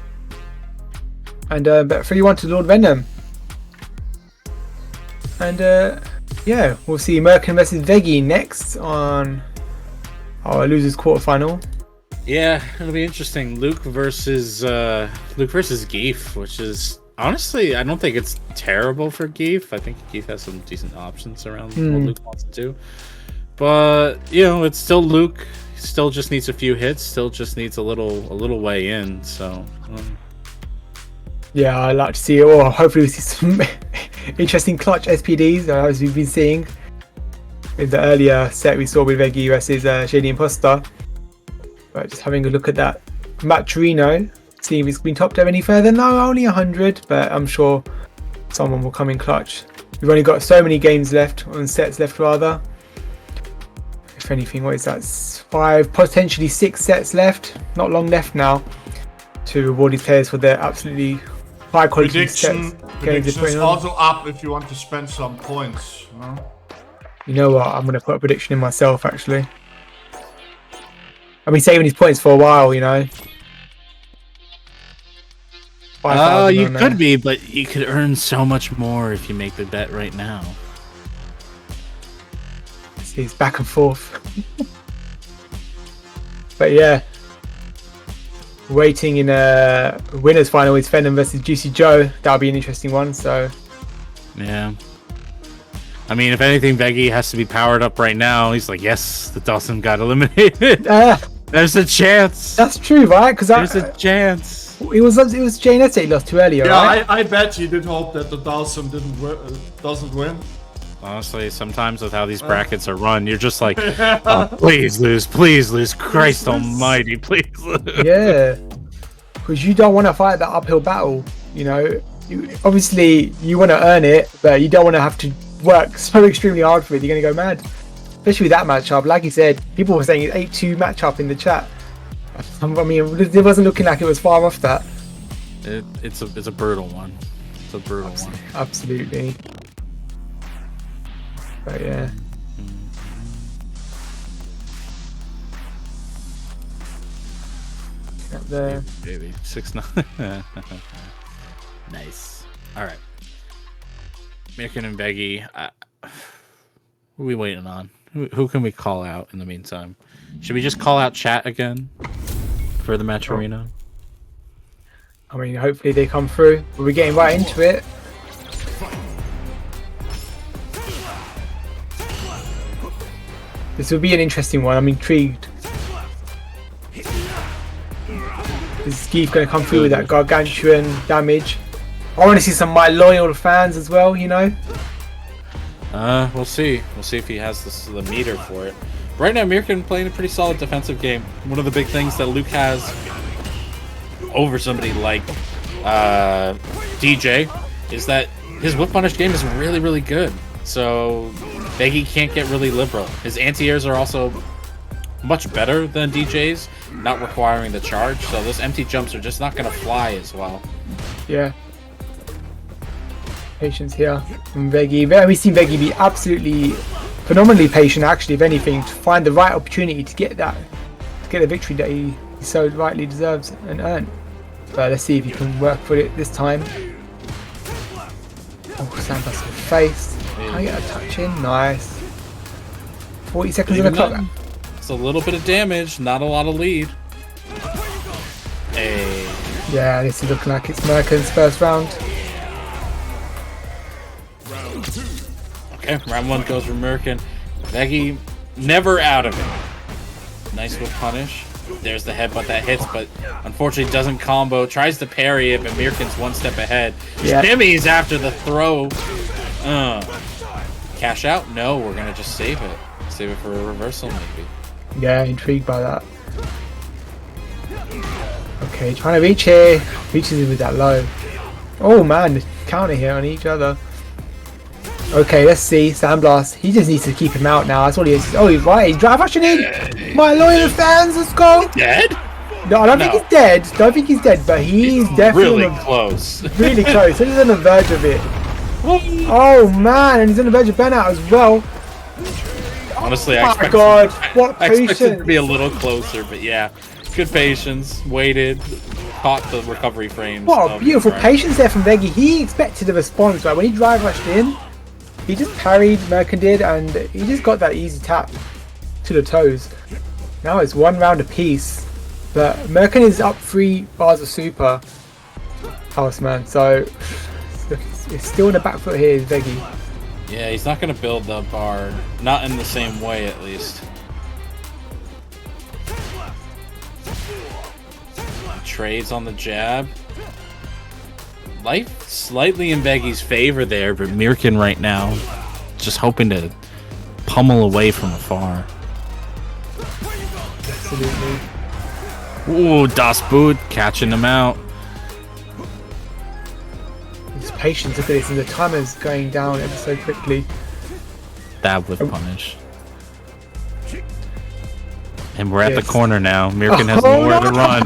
[SPEAKER 8] And but 3-1 to Lord Venom. And yeah, we'll see Merkin versus Veggie next on our losers quarterfinal.
[SPEAKER 5] Yeah, it'll be interesting. Luke versus Geef, which is honestly, I don't think it's terrible for Geef. I think Geef has some decent options around what Luke wants to do. But you know, it's still Luke. He still just needs a few hits. Still just needs a little way in. So.
[SPEAKER 8] Yeah, I'd like to see it. Or hopefully we see some interesting clutch SPDs as we've been seeing in the earlier set we saw with Veggie versus Shady Imposter. But just having a look at that Matt Torino, see if he's been topped up any further. No, only 100, but I'm sure someone will come in clutch. We've only got so many games left, on sets left rather. If anything, what is that? 5, potentially 6 sets left. Not long left now to reward these players for their absolutely high quality sets.
[SPEAKER 7] Prediction is also up if you want to spend some points. You know?
[SPEAKER 8] You know what? I'm going to put a prediction in myself actually. I've been saving these points for a while, you know.
[SPEAKER 5] Oh, you could be, but you could earn so much more if you make the bet right now.
[SPEAKER 8] See, it's back and forth. But yeah, waiting in a winners final is Venom versus Juicy Joe. That'll be an interesting one. So
[SPEAKER 5] yeah. I mean, if anything, Veggie has to be powered up right now. He's like, yes, the Dawson got eliminated. There's a chance.
[SPEAKER 8] That's true, right? Because
[SPEAKER 5] there's a chance.
[SPEAKER 8] It was JNS that he lost to earlier, right?
[SPEAKER 7] Yeah, I bet he did hope that the Dawson doesn't win.
[SPEAKER 5] Honestly, sometimes with how these brackets are run, you're just like, oh, please lose, Christ almighty, please lose.
[SPEAKER 8] Yeah, because you don't want to fight that uphill battle, you know. Obviously, you want to earn it, but you don't want to have to work so extremely hard for it. You're going to go mad. Especially with that matchup. Like you said, people were saying it's 8-2 matchup in the chat. I mean, it wasn't looking like it was far off that.
[SPEAKER 5] It's a brutal one. It's a brutal one.
[SPEAKER 8] Absolutely. But yeah. Up there.
[SPEAKER 5] Baby, 6-9. Nice. All right. Mirkin and Veggie. Who are we waiting on? Who can we call out in the meantime? Should we just call out chat again for the match arena?
[SPEAKER 8] I mean, hopefully they come through. We're getting right into it. This will be an interesting one. I'm intrigued. Is Geef going to come through with that gargantuan damage? I want to see some of my loyal fans as well, you know?
[SPEAKER 5] We'll see. We'll see if he has the meter for it. Right now, Mirkin playing a pretty solid defensive game. One of the big things that Luke has over somebody like DJ is that his whip punish game is really, really good. So Veggie can't get really liberal. His anti-airs are also much better than DJ's, not requiring the charge. So those empty jumps are just not going to fly as well.
[SPEAKER 8] Yeah. Patience here from Veggie. We've seen Veggie be absolutely phenomenally patient, actually, if anything, to find the right opportunity to get the victory that he so rightly deserves and earn. But let's see if he can work for it this time. Oh, Sandbus face. Can I get a touch in? Nice. 40 seconds on the clock.
[SPEAKER 5] It's a little bit of damage, not a lot of lead. Hey.
[SPEAKER 8] Yeah, this is looking like it's Merkin's first round.
[SPEAKER 5] Okay, round 1 goes for Merkin. Veggie never out of it. Nice whip punish. There's the headbutt that hits, but unfortunately doesn't combo. Tries to parry it, but Mirkin's one step ahead.
[SPEAKER 8] Yeah.
[SPEAKER 5] Jimmy's after the throw. Cash out? No, we're gonna just save it. Save it for a reversal, maybe.
[SPEAKER 8] Yeah, intrigued by that. Okay, trying to reach here. Reaches it with that low. Oh man, counter here on each other. Okay, let's see. Sandblast. He just needs to keep him out now. That's all he is. Oh, he's right. He's drive rushing in. My loyal fans, let's go.
[SPEAKER 5] Dead?
[SPEAKER 8] No, I don't think he's dead. Don't think he's dead, but he's definitely
[SPEAKER 5] really close.
[SPEAKER 8] Really close. He's on the verge of it. Oh man, and he's on the verge of burnout as well.
[SPEAKER 5] Honestly,
[SPEAKER 8] Oh my god, what
[SPEAKER 5] I expected
[SPEAKER 8] patience.
[SPEAKER 5] to be a little closer, but yeah. Good patience. Waited. Caught the recovery frames.
[SPEAKER 8] What a beautiful patience there from Veggie. He expected a response, right? When he drive rushed in, he just parried, Merkin did, and he just got that easy tap to the toes. Now it's 1 round apiece, but Merkin is up 3 bars of super. Houseman, so it's still in the back foot here, is Veggie.
[SPEAKER 5] Yeah, he's not going to build the bar. Not in the same way, at least. Trades on the jab. Life slightly in Veggie's favor there, but Mirkin right now just hoping to pummel away from afar.
[SPEAKER 8] Absolutely.
[SPEAKER 5] Ooh, Das Boot catching him out.
[SPEAKER 8] His patience, look at this, and the timer's going down ever so quickly.
[SPEAKER 5] That would punish. And we're at the
[SPEAKER 8] Yes.
[SPEAKER 5] corner now. Mirkin has nowhere to run.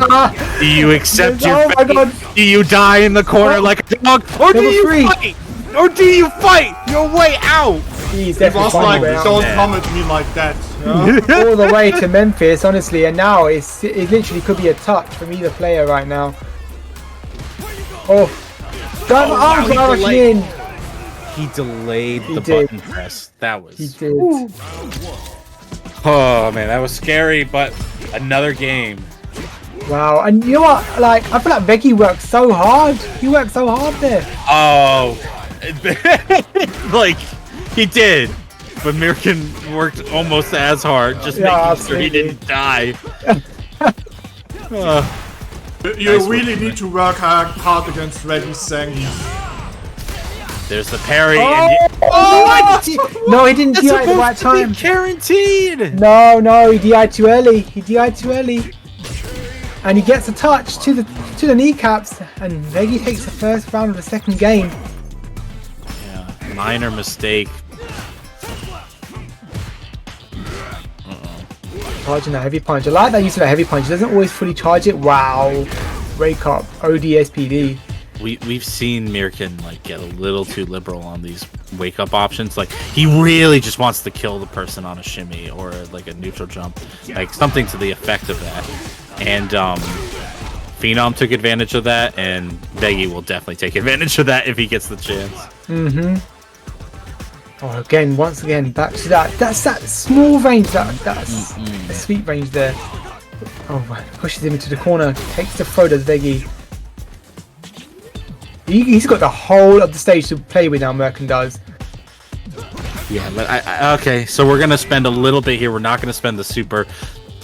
[SPEAKER 5] Do you accept your
[SPEAKER 8] Oh my
[SPEAKER 5] fate?
[SPEAKER 8] god.
[SPEAKER 5] Do you die in the corner like a dog? Or do
[SPEAKER 8] Level
[SPEAKER 5] you
[SPEAKER 8] 3.
[SPEAKER 5] fight? Or do you fight your way out?
[SPEAKER 8] He's
[SPEAKER 7] It was
[SPEAKER 8] definitely
[SPEAKER 7] like,
[SPEAKER 8] finding a way out.
[SPEAKER 7] don't come at me like that. Yeah?
[SPEAKER 8] All the way to Memphis, honestly, and now it literally could be a touch from either player right now. Oh, drive arms
[SPEAKER 5] he
[SPEAKER 8] rushing
[SPEAKER 5] delayed.
[SPEAKER 8] in.
[SPEAKER 5] He delayed the
[SPEAKER 8] did.
[SPEAKER 5] button press. That was.
[SPEAKER 8] He did.
[SPEAKER 5] Oh man, that was scary. But another game.
[SPEAKER 8] Wow, and you know what? Like, I feel like Veggie worked so hard. He worked so hard there.
[SPEAKER 5] Oh, like he did. But Mirkin worked almost as hard, just
[SPEAKER 8] Yeah,
[SPEAKER 5] making sure he
[SPEAKER 8] absolutely.
[SPEAKER 5] didn't die.
[SPEAKER 7] You
[SPEAKER 5] Nice
[SPEAKER 7] really
[SPEAKER 5] work.
[SPEAKER 7] need to work hard against Reggie's Sang.
[SPEAKER 5] There's the parry.
[SPEAKER 8] No, he didn't DI at the right time.
[SPEAKER 5] Guaranteed.
[SPEAKER 8] No, he DI'd too early. He DI'd too early. And he gets a touch to the kneecaps, and Veggie takes the first round of the second game.
[SPEAKER 5] Yeah, minor mistake.
[SPEAKER 8] Charging that heavy punch. I like that use of that heavy punch. He doesn't always fully charge it. Wow. Wake up. ODSPD.
[SPEAKER 5] We've seen Mirkin like get a little too liberal on these wake up options. Like he really just wants to kill the person on a shimmy or like a neutral jump, like something to the effect of that. And Phenom took advantage of that, and Veggie will definitely take advantage of that if he gets the chance.
[SPEAKER 8] Oh, again, once again, back to that. That's that small range. That's a sweet range there. Oh, man. Pushes him into the corner. Takes the throw to Veggie. He's got the whole of the stage to play with now, Merkin does.
[SPEAKER 5] Yeah, but okay, so we're gonna spend a little bit here. We're not gonna spend the super,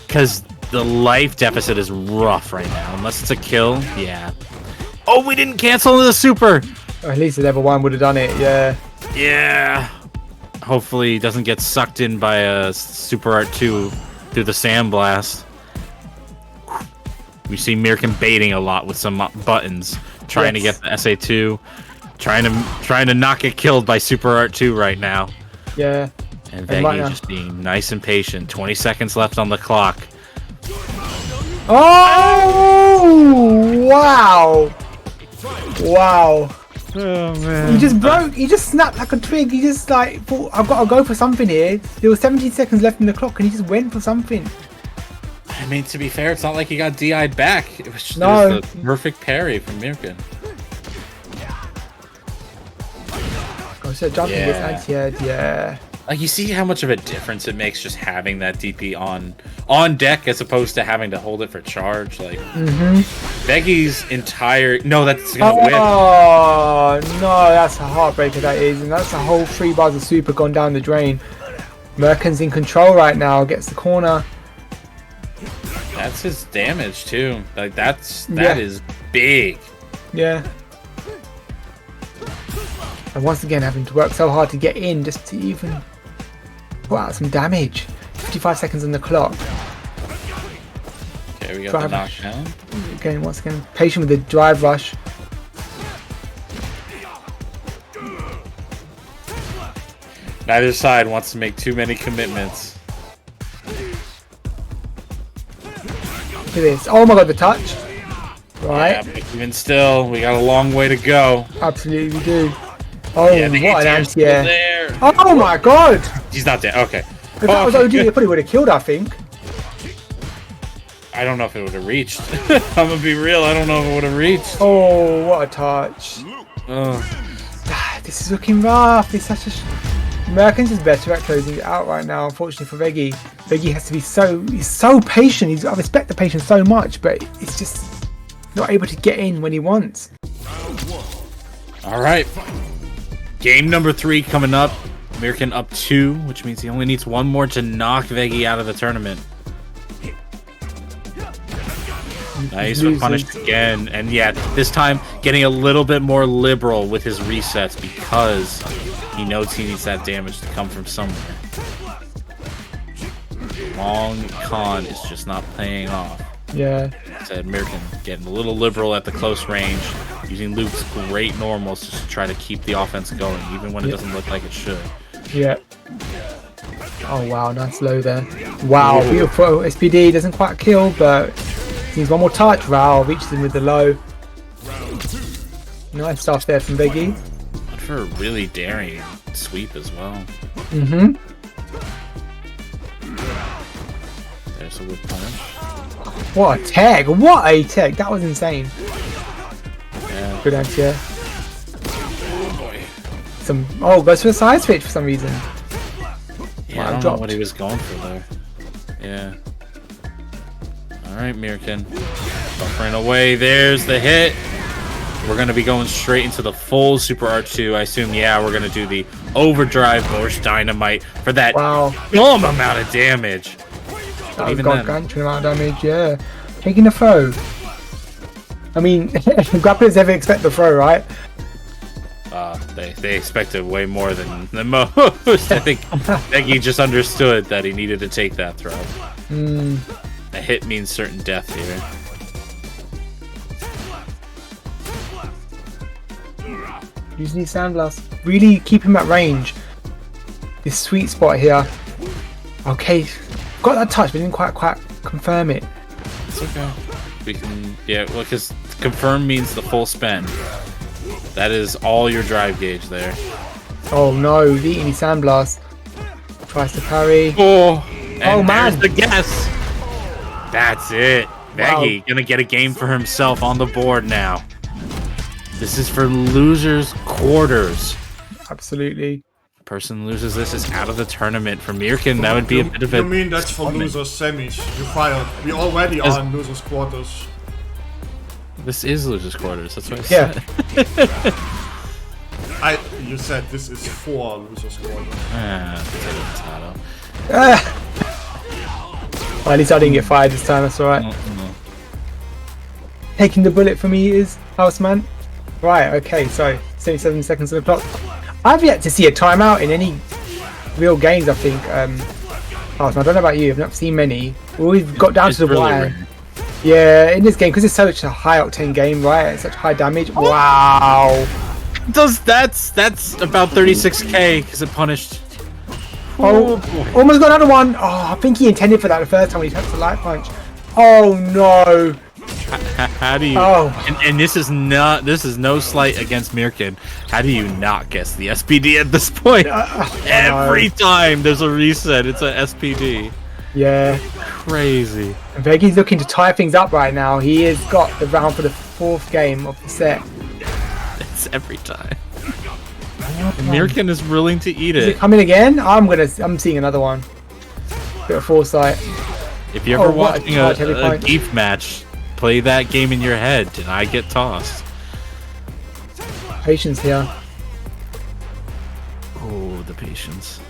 [SPEAKER 5] because the life deficit is rough right now. Unless it's a kill, yeah. Oh, we didn't cancel the super.
[SPEAKER 8] Or at least the level 1 would have done it, yeah.
[SPEAKER 5] Yeah. Hopefully he doesn't get sucked in by a Super Art 2 through the Sandblast. We see Mirkin baiting a lot with some buttons, trying to get the SA2, trying to not get killed by Super Art 2 right now.
[SPEAKER 8] Yeah.
[SPEAKER 5] And
[SPEAKER 8] And right
[SPEAKER 5] Veggie
[SPEAKER 8] now-
[SPEAKER 5] just being nice and patient. 20 seconds left on the clock.
[SPEAKER 8] Oh! Wow! Wow.
[SPEAKER 5] Oh man.
[SPEAKER 8] He just broke. He just snapped like a twig. He just like thought, I've got to go for something here. There was 17 seconds left in the clock, and he just went for something.
[SPEAKER 5] I mean, to be fair, it's not like he got DI'd back. It was just
[SPEAKER 8] No.
[SPEAKER 5] the perfect parry from Mirkin.
[SPEAKER 8] Goes so jumping
[SPEAKER 5] Yeah.
[SPEAKER 8] gets anti-air, yeah.
[SPEAKER 5] Like, you see how much of a difference it makes just having that DP on deck as opposed to having to hold it for charge. Like, Veggi's entire... No, that's gonna whip.
[SPEAKER 8] Oh, no, that's a heartbreaker, that is. And that's a whole 3 bars of super gone down the drain. Merkin's in control right now, gets the corner.
[SPEAKER 5] That's his damage, too. Like, that
[SPEAKER 8] Yeah.
[SPEAKER 5] is big.
[SPEAKER 8] Yeah. And once again, having to work so hard to get in just to even put out some damage. 55 seconds on the clock.
[SPEAKER 5] Okay, we got
[SPEAKER 8] Drive
[SPEAKER 5] the
[SPEAKER 8] rush.
[SPEAKER 5] knockdown.
[SPEAKER 8] Again, once again, patient with the drive rush.
[SPEAKER 5] Neither side wants to make too many commitments.
[SPEAKER 8] Look at this. Oh my god, the touch. Right.
[SPEAKER 5] Yeah, but even still, we got a long way to go.
[SPEAKER 8] Absolutely do. Oh,
[SPEAKER 5] Yeah, the
[SPEAKER 8] what an
[SPEAKER 5] anti-air's still
[SPEAKER 8] anti-air.
[SPEAKER 5] there.
[SPEAKER 8] Oh my god!
[SPEAKER 5] He's not dead. Okay.
[SPEAKER 8] If that was OG, it probably would have killed, I think.
[SPEAKER 5] I don't know if it would have reached. I'm gonna be real. I don't know if it would have reached.
[SPEAKER 8] Oh, what a touch. This is looking rough. It's such a... Merkin's is better at closing it out right now, unfortunately for Veggie. Veggie has to be he's so patient. I respect the patience so much, but it's just not able to get in when he wants.
[SPEAKER 5] All right. Game number 3 coming up. Mirkin up 2, which means he only needs one more to knock Veggie out of the tournament. Nice, we're punished again. And yeah, this time getting a little bit more liberal with his resets because he knows he needs that damage to come from somewhere. Long con is just not paying off.
[SPEAKER 8] Yeah.
[SPEAKER 5] Said Mirkin getting a little liberal at the close range, using Luke's great normals just to try to keep the offense going, even when it doesn't look like it should.
[SPEAKER 8] Yeah. Oh wow, nice low there. Wow, beautiful. SPD doesn't quite kill, but needs one more touch. Wow, reaches him with the low. Nice stuff there from Veggie.
[SPEAKER 5] But for a really daring sweep as well. There's a good punish.
[SPEAKER 8] What a tag! What a tag! That was insane.
[SPEAKER 5] Yeah.
[SPEAKER 8] Good anti-air.
[SPEAKER 5] Oh boy.
[SPEAKER 8] Goes for a side switch for some reason.
[SPEAKER 5] Yeah,
[SPEAKER 8] Wow,
[SPEAKER 5] I don't know
[SPEAKER 8] dropped.
[SPEAKER 5] what he was going for there. Yeah. Alright, Mirkin. Buffering away. There's the hit. We're going to be going straight into the full Super R2. I assume, yeah, we're going to do the overdrive burst dynamite for that bomb amount of damage.
[SPEAKER 8] That was
[SPEAKER 5] Even
[SPEAKER 8] got
[SPEAKER 5] then.
[SPEAKER 8] gargantuan amount of damage, yeah. Taking the throw. I mean, grapplers never expect the throw, right?
[SPEAKER 5] They expected way more than most. I think Veggie just understood that he needed to take that throw. A hit means certain death here.
[SPEAKER 8] Using these sandblasts. Really keep him at range. This sweet spot here. Okay. Got that touch, but didn't quite confirm it.
[SPEAKER 5] It's okay. We can, yeah, well, because confirm means the full spend. That is all your drive gauge there.
[SPEAKER 8] Oh no, he's eating his sandblast. Tries to parry.
[SPEAKER 5] Oh, and
[SPEAKER 8] man.
[SPEAKER 5] there's the guess. That's it. Veggie gonna get a game for himself on the board now. This is for losers quarters.
[SPEAKER 8] Absolutely.
[SPEAKER 5] Person loses this is out of the tournament. For Mirkin, that would be a bit of a...
[SPEAKER 7] You mean that's for losers semis? You fired. We already are in losers quarters.
[SPEAKER 5] This is losers quarters. That's what I said.
[SPEAKER 7] You said this is for losers quarters.
[SPEAKER 8] Well, at least I didn't get fired this time, that's alright. Taking the bullet for me is Houseman. Right, okay, so 77 seconds on the clock. I've yet to see a timeout in any real games, I think. Houseman, I don't know about you, I've not seen many. We've got down to the wire.
[SPEAKER 5] Rare.
[SPEAKER 8] Yeah, in this game, because it's such a high octane game, right? It's such high damage. Wow.
[SPEAKER 5] That's about 36k because it punished.
[SPEAKER 8] Oh, almost got another one. Oh, I think he intended for that the first time when he touched the light punch. Oh no.
[SPEAKER 5] How do you?
[SPEAKER 8] Oh.
[SPEAKER 5] And this is no slight against Mirkin. How do you not guess the SPD at this point? Every time there's a reset, it's a SPD.
[SPEAKER 8] Yeah.
[SPEAKER 5] Crazy.
[SPEAKER 8] And Veggie's looking to tie things up right now. He has got the round for the 4th game of the set.
[SPEAKER 5] It's every time. Mirkin is willing to eat
[SPEAKER 8] Is it
[SPEAKER 5] it.
[SPEAKER 8] coming again? I'm seeing another one. Bit of foresight.
[SPEAKER 5] If you're ever
[SPEAKER 8] what a
[SPEAKER 5] watching
[SPEAKER 8] charge, heavy
[SPEAKER 5] a
[SPEAKER 8] point.
[SPEAKER 5] Geef match, play that game in your head. Did I get tossed?
[SPEAKER 8] Patience here.
[SPEAKER 5] Oh, the patience.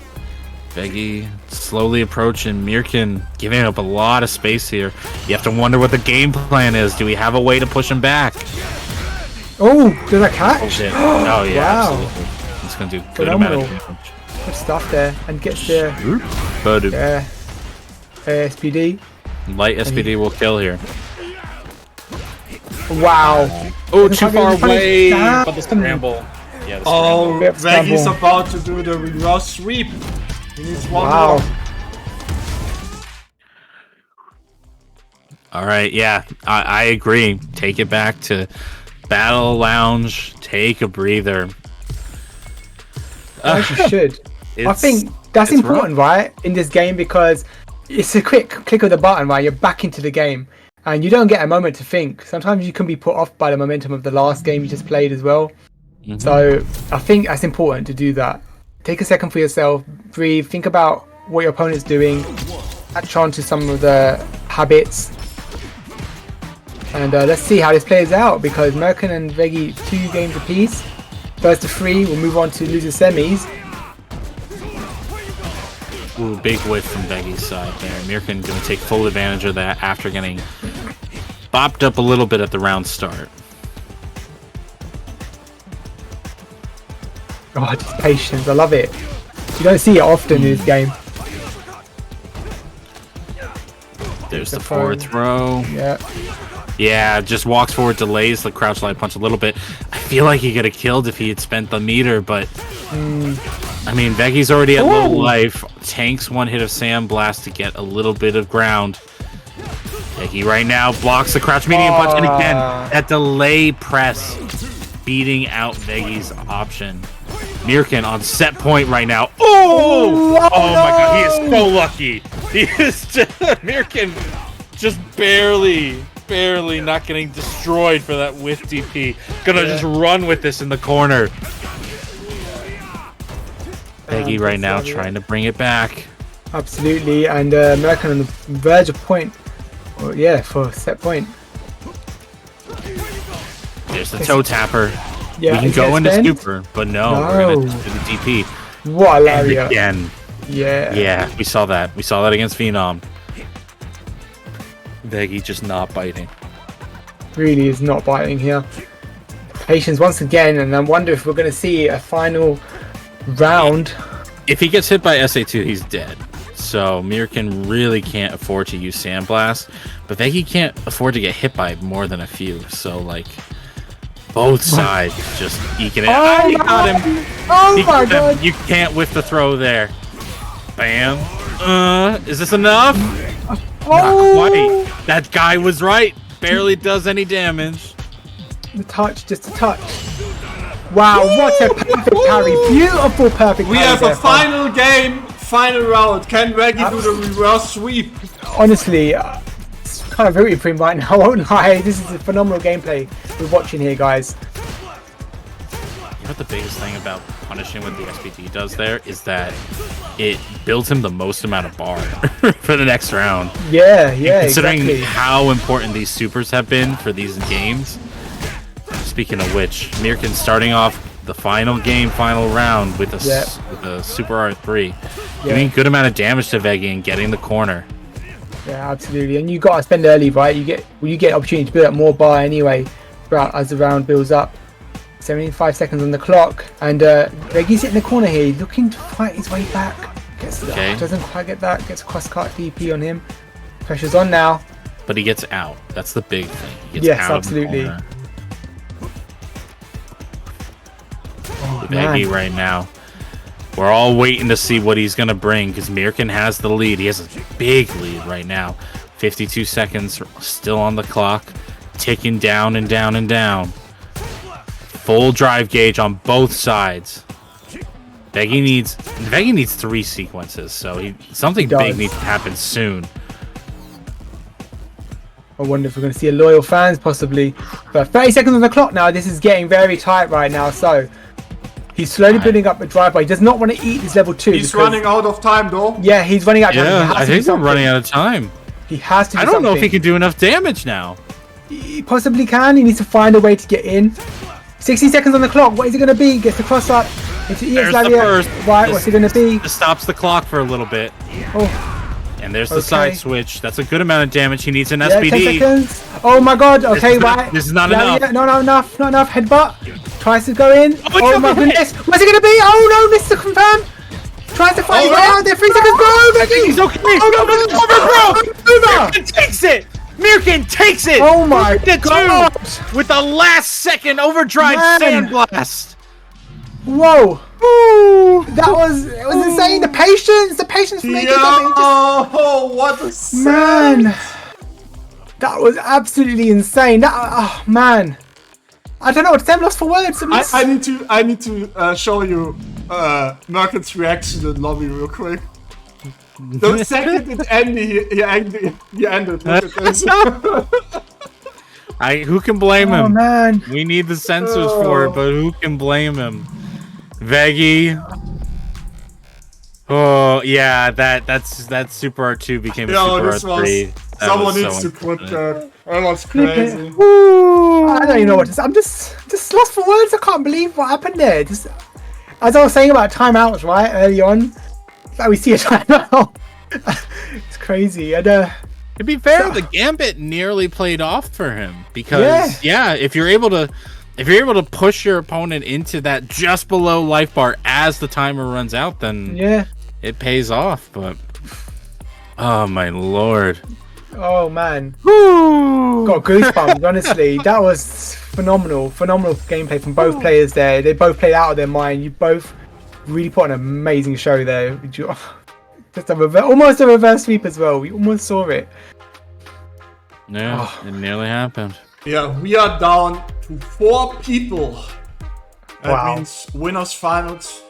[SPEAKER 5] Veggie slowly approaching. Mirkin giving up a lot of space here. You have to wonder what the game plan is. Do we have a way to push him back?
[SPEAKER 8] Oh, did I catch?
[SPEAKER 5] Oh, shit. Oh, yeah,
[SPEAKER 8] Wow.
[SPEAKER 5] absolutely. It's going to do a good amount of
[SPEAKER 8] Phenomenal.
[SPEAKER 5] damage.
[SPEAKER 8] Good stuff there. And gets the SPD.
[SPEAKER 5] Light SPD will kill here.
[SPEAKER 8] Wow.
[SPEAKER 5] Oh,
[SPEAKER 8] Doesn't
[SPEAKER 5] too
[SPEAKER 8] quite
[SPEAKER 5] far
[SPEAKER 8] get any
[SPEAKER 5] away.
[SPEAKER 8] damage.
[SPEAKER 5] But the scramble. Yeah, the
[SPEAKER 7] Oh,
[SPEAKER 8] Bit of
[SPEAKER 7] Veggy's
[SPEAKER 8] scramble.
[SPEAKER 7] about to do the reverse sweep. He needs one
[SPEAKER 8] Wow.
[SPEAKER 7] more.
[SPEAKER 5] All right, yeah, I agree. Take it back to Battle Lounge. Take a breather.
[SPEAKER 8] As you should. I
[SPEAKER 5] It's-
[SPEAKER 8] think that's
[SPEAKER 5] it's
[SPEAKER 8] important, right, in this game, because it's a quick click of the button, right? You're back into the game, and you don't get a moment to think. Sometimes you can be put off by the momentum of the last game you just played as well. So I think that's important to do that. Take a second for yourself, breathe, think about what your opponent's doing, latch on to some of the habits, and let's see how this plays out, because Merkin and Veggie 2 games apiece. First to 3, we'll move on to loser semis.
[SPEAKER 5] Ooh, big whiff from Veggie's side there. Mirkin going to take full advantage of that after getting bopped up a little bit at the round start.
[SPEAKER 8] Oh, just patience. I love it. You don't see it often in this game.
[SPEAKER 5] There's the
[SPEAKER 8] The
[SPEAKER 5] forward
[SPEAKER 8] phone.
[SPEAKER 5] throw.
[SPEAKER 8] Yeah.
[SPEAKER 5] Yeah, just walks forward, delays the crouch light punch a little bit. I feel like he could have killed if he had spent the meter, but I mean, Veggie's already at low life. Tanks one hit of Sand Blast to get a little bit of ground. Veggie right now blocks the crouch medium punch, and again, that delay press beating out Veggie's option. Mirkin on set point right now. Oh! Oh my god, he is so lucky. He is just, Mirkin just barely not getting destroyed for that whiff DP. Gonna just run with this in the corner. Veggie right now trying to bring it back.
[SPEAKER 8] Absolutely, and Merkin on the verge of point. Oh, yeah, for set point.
[SPEAKER 5] There's the toe tapper.
[SPEAKER 8] Yeah,
[SPEAKER 5] we can
[SPEAKER 8] is
[SPEAKER 5] go
[SPEAKER 8] it
[SPEAKER 5] into
[SPEAKER 8] spent?
[SPEAKER 5] super, but no, we're gonna
[SPEAKER 8] No.
[SPEAKER 5] do the DP.
[SPEAKER 8] What a
[SPEAKER 5] And
[SPEAKER 8] lariat.
[SPEAKER 5] again.
[SPEAKER 8] Yeah.
[SPEAKER 5] Yeah, we saw that. We saw that against Phenom. Veggie just not biting.
[SPEAKER 8] Really is not biting here. Patience once again, and I wonder if we're going to see a final round.
[SPEAKER 5] If he gets hit by SA2, he's dead. So Mirkin really can't afford to use Sandblast, but Veggie can't afford to get hit by more than a few. So like, both sides just eking it.
[SPEAKER 8] Oh,
[SPEAKER 5] He got him.
[SPEAKER 8] Oh
[SPEAKER 5] He
[SPEAKER 8] my
[SPEAKER 5] got him.
[SPEAKER 8] god!
[SPEAKER 5] You can't whiff the throw there. Bam. Is this enough? Not quite. That guy was right. Barely does any damage.
[SPEAKER 8] The touch, just a touch. Wow, what a perfect parry. Beautiful, perfect
[SPEAKER 7] We
[SPEAKER 8] parry
[SPEAKER 7] have
[SPEAKER 8] there
[SPEAKER 7] a
[SPEAKER 8] from-
[SPEAKER 7] final game, final round. Can Veggie do the reverse sweep?
[SPEAKER 8] Honestly, it's kind of rooting for him right now, I won't lie. This is a phenomenal gameplay we're watching here, guys.
[SPEAKER 5] You know what the biggest thing about punishing what the SPD does there is that it builds him the most amount of bar for the next round.
[SPEAKER 8] Yeah,
[SPEAKER 5] Considering
[SPEAKER 8] exactly.
[SPEAKER 5] how important these supers have been for these games. Speaking of which, Mirkin starting off the final game, final round with a Super R3. Doing a good amount of damage to Veggie and getting the corner.
[SPEAKER 8] Yeah, absolutely. And you got to spend early, right? You get opportunity to build up more bar anyway throughout as the round builds up. 75 seconds on the clock, and Veggie's in the corner here, looking to fight his way back. Doesn't quite get that. Gets a cross-cut DP on him. Pressure's on now.
[SPEAKER 5] But he gets out. That's the big thing. He gets
[SPEAKER 8] Yes,
[SPEAKER 5] out
[SPEAKER 8] absolutely.
[SPEAKER 5] Of the corner.
[SPEAKER 8] Oh,
[SPEAKER 5] Veggie
[SPEAKER 8] man.
[SPEAKER 5] right now. We're all waiting to see what he's going to bring because Mirkin has the lead. He has a big lead right now. 52 seconds still on the clock. Ticking down and down and down. Full drive gauge on both sides. Veggie needs 3 sequences, so something big needs to happen soon.
[SPEAKER 8] I wonder if we're going to see a loyal fans possibly. But 30 seconds on the clock now. This is getting very tight right now. So He's slowly building up a drive-by. He does not want to eat this level 2.
[SPEAKER 7] He's running out of time, though.
[SPEAKER 8] Yeah, he's running out of time.
[SPEAKER 5] Yeah, I think we're running out of time.
[SPEAKER 8] He has to do
[SPEAKER 5] I don't know if
[SPEAKER 8] something.
[SPEAKER 5] he can do enough damage now.
[SPEAKER 8] He possibly can. He needs to find a way to get in. 60 seconds on the clock. What is it going to be? Gets the cross up. Into
[SPEAKER 5] There's the
[SPEAKER 8] area.
[SPEAKER 5] first.
[SPEAKER 8] Right, what's it going to be?
[SPEAKER 5] This stops the clock for a little bit.
[SPEAKER 8] Oh.
[SPEAKER 5] And there's the side switch. That's a good amount of damage. He needs an SPD.
[SPEAKER 8] 10 seconds. Oh my god. Okay, right.
[SPEAKER 5] This is not enough.
[SPEAKER 8] Yeah, not enough. Not enough. Headbutt. Tries to go in.
[SPEAKER 5] Oh
[SPEAKER 8] my goodness. What's it going to be? Oh no, missed the confirm. Tries to find his way out there. 3 seconds. Go, Becky.
[SPEAKER 5] He's okay.
[SPEAKER 8] Oh no, bro.
[SPEAKER 5] Mirkin takes it. Mirkin takes it.
[SPEAKER 8] Oh my god.
[SPEAKER 5] With the last second overdrive sandblast.
[SPEAKER 8] Whoa. Ooh, it was insane. The patience for making damage.
[SPEAKER 7] Oh, what a
[SPEAKER 8] Man, that was absolutely insane. Man, I don't know what to say. I'm lost for words.
[SPEAKER 7] I need to show you Merkin's reaction in lobby real quick. The second it ended, he ended. Look at this.
[SPEAKER 5] Who can blame him?
[SPEAKER 8] Oh man,
[SPEAKER 5] we need the sensors for it, but who can blame him? Veggie. Oh yeah, that Super R2 became a Super R3.
[SPEAKER 7] Someone needs to quit that. That was crazy.
[SPEAKER 8] I don't even know what to say. I'm just lost for words. I can't believe what happened there. Just as I was saying about timeouts, right early on, like we see a timeout. It's crazy. And
[SPEAKER 5] to be fair, the gambit nearly played off for him because if you're able to push your opponent into that just below life bar as the timer runs out, then it pays off. But oh my lord,
[SPEAKER 8] oh man, got goosebumps. Honestly, that was phenomenal gameplay from both players there. They both played out of their mind. You both really put on an amazing show there. Just almost a reverse sweep as well. We almost saw it.
[SPEAKER 5] Yeah, it nearly happened.
[SPEAKER 7] Yeah, we are down to 4 people. That means winners finals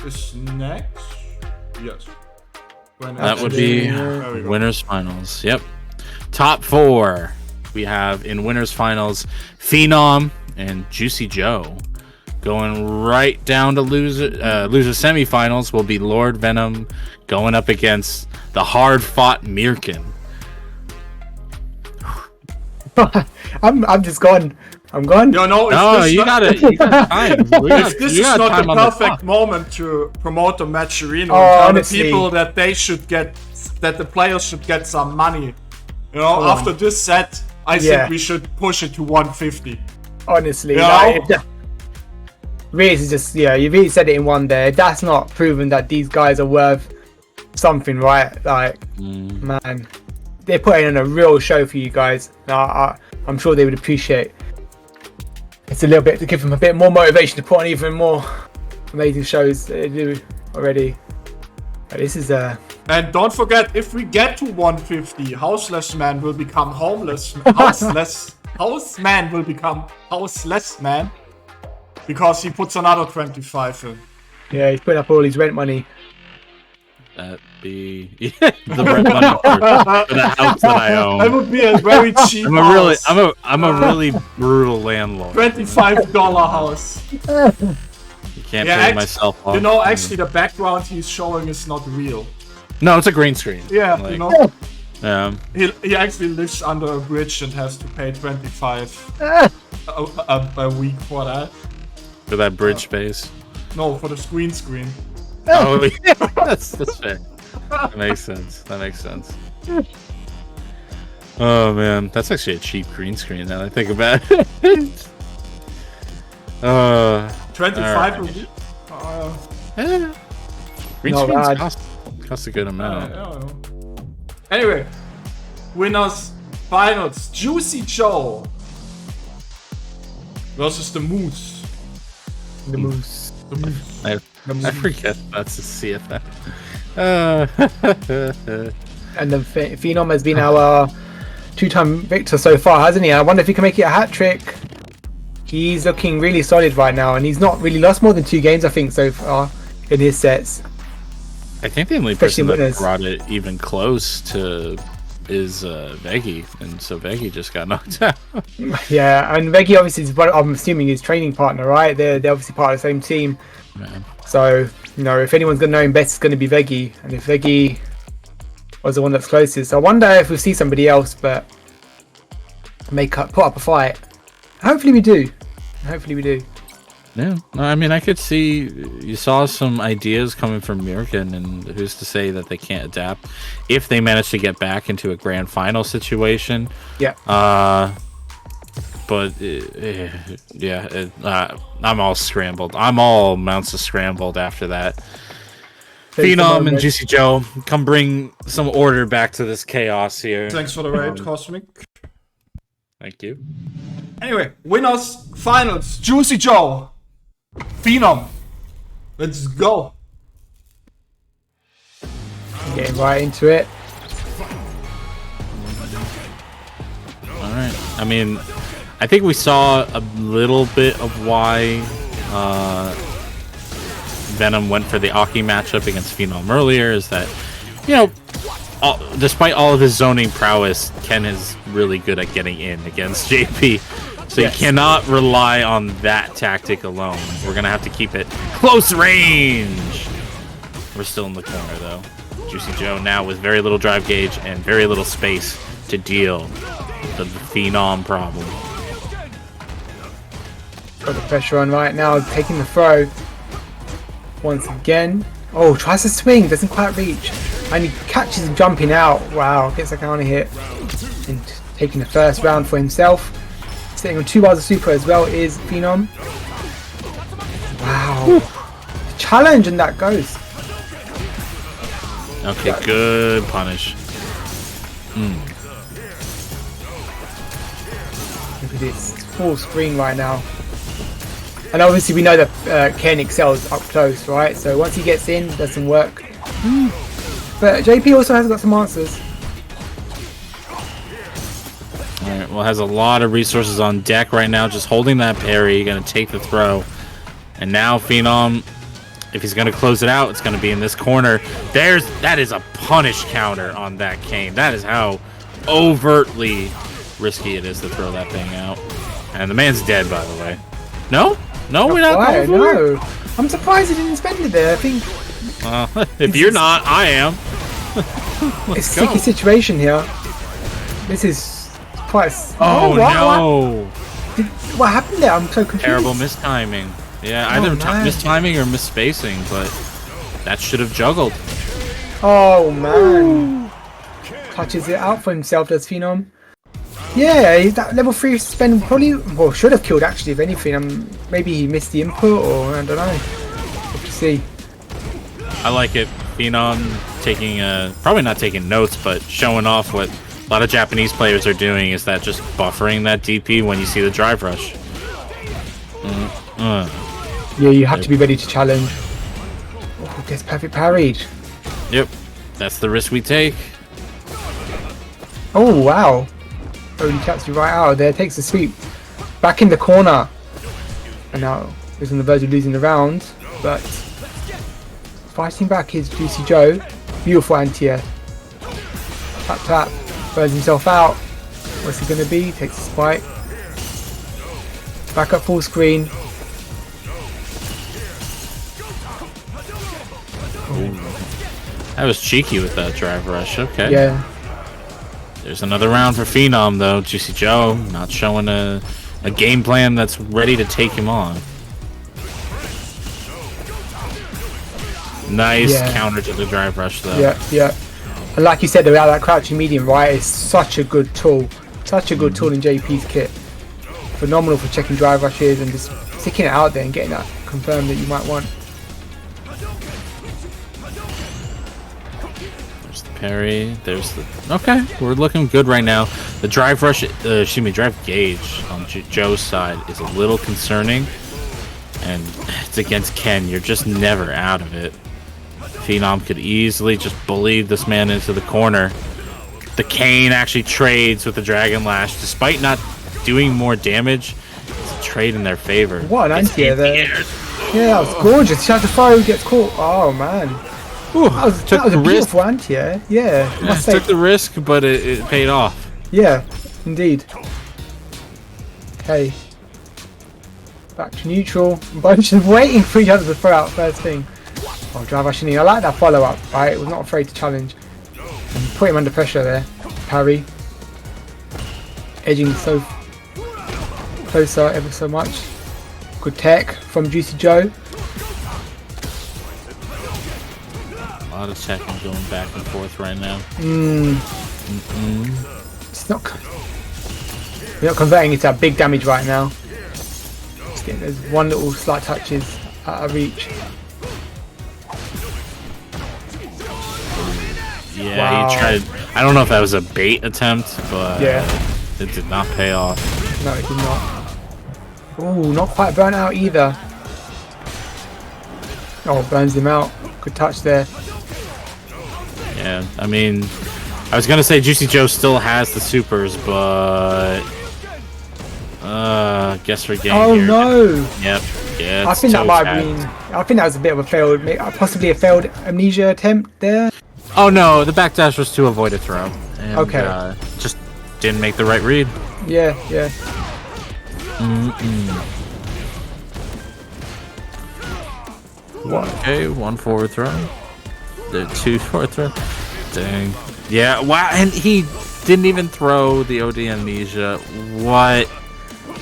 [SPEAKER 7] is next. Yes.
[SPEAKER 5] That would be winners finals. Yep. Top 4. We have in winners finals Phenom and Juicy Joe. Going right down to loser semifinals will be Lord Venom going up against the hard fought Mirkin.
[SPEAKER 8] I'm just gone. I'm gone.
[SPEAKER 5] You got time.
[SPEAKER 7] This is not the perfect moment to promote the Matcherino. Tell the people that the players should get some money. You know, after this set, I think we should push it to 150.
[SPEAKER 8] Honestly, really, is just you really said it in one there. That's not proven that these guys are worth something, right? Like, man, they're putting on a real show for you guys. I'm sure they would appreciate. It's a little bit to give them a bit more motivation to put on even more amazing shows than they do already. But this is
[SPEAKER 7] And don't forget, if we get to 150, Houseless Man will become homeless. Houseman will become Houseless Man. Because he puts another 25 in.
[SPEAKER 8] Yeah, he's putting up all his rent money.
[SPEAKER 5] That'd be the rent money for the house that I own.
[SPEAKER 7] That would be a very cheap house.
[SPEAKER 5] I'm a really brutal landlord.
[SPEAKER 7] $25 house.
[SPEAKER 5] You can't pay myself off.
[SPEAKER 7] You know, actually the background he's showing is not real.
[SPEAKER 5] No, it's a green screen.
[SPEAKER 7] Yeah,
[SPEAKER 5] like,
[SPEAKER 7] you know.
[SPEAKER 5] Yeah.
[SPEAKER 7] He actually lives under a bridge and has to pay 25 a week for that.
[SPEAKER 5] For that bridge space?
[SPEAKER 7] No, for the screen.
[SPEAKER 5] Oh, yeah, that's fair. That makes sense. Oh man, that's actually a cheap green screen now that I think about it.
[SPEAKER 7] 25 a week?
[SPEAKER 5] Green screens cost a good amount.
[SPEAKER 7] Anyway, winners finals. Juicy Joe versus the Moose.
[SPEAKER 8] The Moose.
[SPEAKER 5] I forget that's a CFF.
[SPEAKER 8] And then Phenom has been our 2-time victor so far, hasn't he? I wonder if he can make it a hat trick. He's looking really solid right now, and he's not really lost more than 2 games, I think, so far in his sets.
[SPEAKER 5] I think the only person that brought it even close to is Veggie, and so Veggie just got knocked out.
[SPEAKER 8] Yeah, and Veggie obviously is what I'm assuming his training partner, right? They're obviously part of the same team.
[SPEAKER 5] Man.
[SPEAKER 8] So, you know, if anyone's gonna know him best, it's gonna be Veggie. And if Veggie was the one that's closest, I wonder if we'll see somebody else, but put up a fight. Hopefully we do. Hopefully we do.
[SPEAKER 5] Yeah, I mean, I could see you saw some ideas coming from Mirkin, and who's to say that they can't adapt if they manage to get back into a grand final situation.
[SPEAKER 8] Yeah.
[SPEAKER 5] But I'm all scrambled. I'm all amounts of scrambled after that. Phenom and Juicy Joe, come bring some order back to this chaos here.
[SPEAKER 7] Thanks for the raid, Cosmic.
[SPEAKER 5] Thank you.
[SPEAKER 7] Anyway, winners, finals, Juicy Joe, Phenom. Let's go.
[SPEAKER 8] Getting right into it.
[SPEAKER 5] Alright. I mean, I think we saw a little bit of why Venom went for the Aki matchup against Phenom earlier, is that, you know, despite all of his zoning prowess, Ken is really good at getting in against JP. So you cannot rely on that tactic alone. We're going to have to keep it close range. We're still in the corner, though. Juicy Joe now with very little drive gauge and very little space to deal with the Phenom problem.
[SPEAKER 8] Got the pressure on right now, taking the throw. Once again. Oh, tries to swing, doesn't quite reach. And he catches him jumping out. Wow, gets a counter hit. And taking the first round for himself. Sitting on 2 bars of super as well is Phenom. Wow. Challenge, and that goes.
[SPEAKER 5] Okay, good punish.
[SPEAKER 8] Look at this. It's full screen right now. And obviously we know that Ken excels up close, right? So once he gets in, does some work. But JP also has got some answers.
[SPEAKER 5] Alright, well, has a lot of resources on deck right now, just holding that parry, gonna take the throw. And now Phenom, if he's gonna close it out, it's gonna be in this corner. That is a punish counter on that cane. That is how overtly risky it is to throw that thing out. And the man's dead, by the way. No? No, we're not going for it?
[SPEAKER 8] No. I'm surprised he didn't spend it there. I think...
[SPEAKER 5] if you're not, I am.
[SPEAKER 8] It's a sticky situation here. This is quite...
[SPEAKER 5] Oh, no.
[SPEAKER 8] What happened there? I'm so confused.
[SPEAKER 5] Terrible mistiming. Yeah, either mistiming or misspacing, but that should have juggled.
[SPEAKER 8] Oh, man. Touches it out for himself, does Phenom. Yeah, that level 3 spend probably, well, should have killed actually, if anything. Maybe he missed the input, or I don't know. Have to see.
[SPEAKER 5] I like it. Phenom taking, probably not taking notes, but showing off what a lot of Japanese players are doing, is that just buffering that DP when you see the drive rush.
[SPEAKER 8] Yeah, you have to be ready to challenge. Oh, gets perfect parried.
[SPEAKER 5] Yep, that's the risk we take.
[SPEAKER 8] Oh, wow. Oh, he cuts you right out there, takes the sweep. Back in the corner. And now he's on the verge of losing the round, but fighting back is Juicy Joe. Beautiful anti-air. Tap tap. Burns himself out. What's he going to be? Takes a spike. Back up full screen.
[SPEAKER 5] That was cheeky with that drive rush. Okay.
[SPEAKER 8] Yeah.
[SPEAKER 5] There's another round for Phenom, though. Juicy Joe not showing a game plan that's ready to take him on. Nice counter to the drive rush, though.
[SPEAKER 8] Yeah. And like you said, that crouching medium, right, is such a good tool. Such a good tool in JP's kit. Phenomenal for checking drive rushes and just sticking it out there and getting that confirmed that you might want.
[SPEAKER 5] Parry, there's the... Okay, we're looking good right now. The drive rush, drive gauge on Joe's side is a little concerning. And it's against Ken, you're just never out of it. Phenom could easily just bully this man into the corner. The cane actually trades with the Dragon Lash. Despite not doing more damage, it's a trade in their favor.
[SPEAKER 8] What an anti-air there. Yeah, that was gorgeous. He tried to fire, gets caught. Oh, man.
[SPEAKER 5] Ooh,
[SPEAKER 8] that was a beautiful anti-air. Yeah, must say.
[SPEAKER 5] took the risk, but it paid off.
[SPEAKER 8] Yeah, indeed. Okay. Back to neutral. Bunch of waiting for each other to throw out first thing. Oh, drive Ashley. I like that follow-up, right? Was not afraid to challenge. And put him under pressure there. Parry. Edging so closer ever so much. Good tech from Juicy Joe.
[SPEAKER 5] A lot of checking going back and forth right now.
[SPEAKER 8] It's not. You're not converting into that big damage right now. Just getting those one little slight touches out of reach.
[SPEAKER 5] Yeah,
[SPEAKER 8] Wow.
[SPEAKER 5] he tried. I don't know if that was a bait attempt, but
[SPEAKER 8] Yeah.
[SPEAKER 5] it did not pay off.
[SPEAKER 8] No, it did not. Ooh, not quite burnt out either. Oh, burns him out. Good touch there.
[SPEAKER 5] Yeah, I mean, I was gonna say Juicy Joe still has the supers, but guess we're getting
[SPEAKER 8] Oh
[SPEAKER 5] here.
[SPEAKER 8] no!
[SPEAKER 5] Yep. Yeah.
[SPEAKER 8] I
[SPEAKER 5] it's
[SPEAKER 8] think that
[SPEAKER 5] toe
[SPEAKER 8] might have been.
[SPEAKER 5] tapped.
[SPEAKER 8] I think that was a bit of a failed, possibly a failed amnesia attempt there.
[SPEAKER 5] Oh no, the backdash was to avoid a throw. And,
[SPEAKER 8] Okay.
[SPEAKER 5] Just didn't make the right read.
[SPEAKER 8] Yeah, yeah.
[SPEAKER 5] Okay, 1 forward throw. The 2 forward throw. Dang. Yeah, wow, and he didn't even throw the OD amnesia. What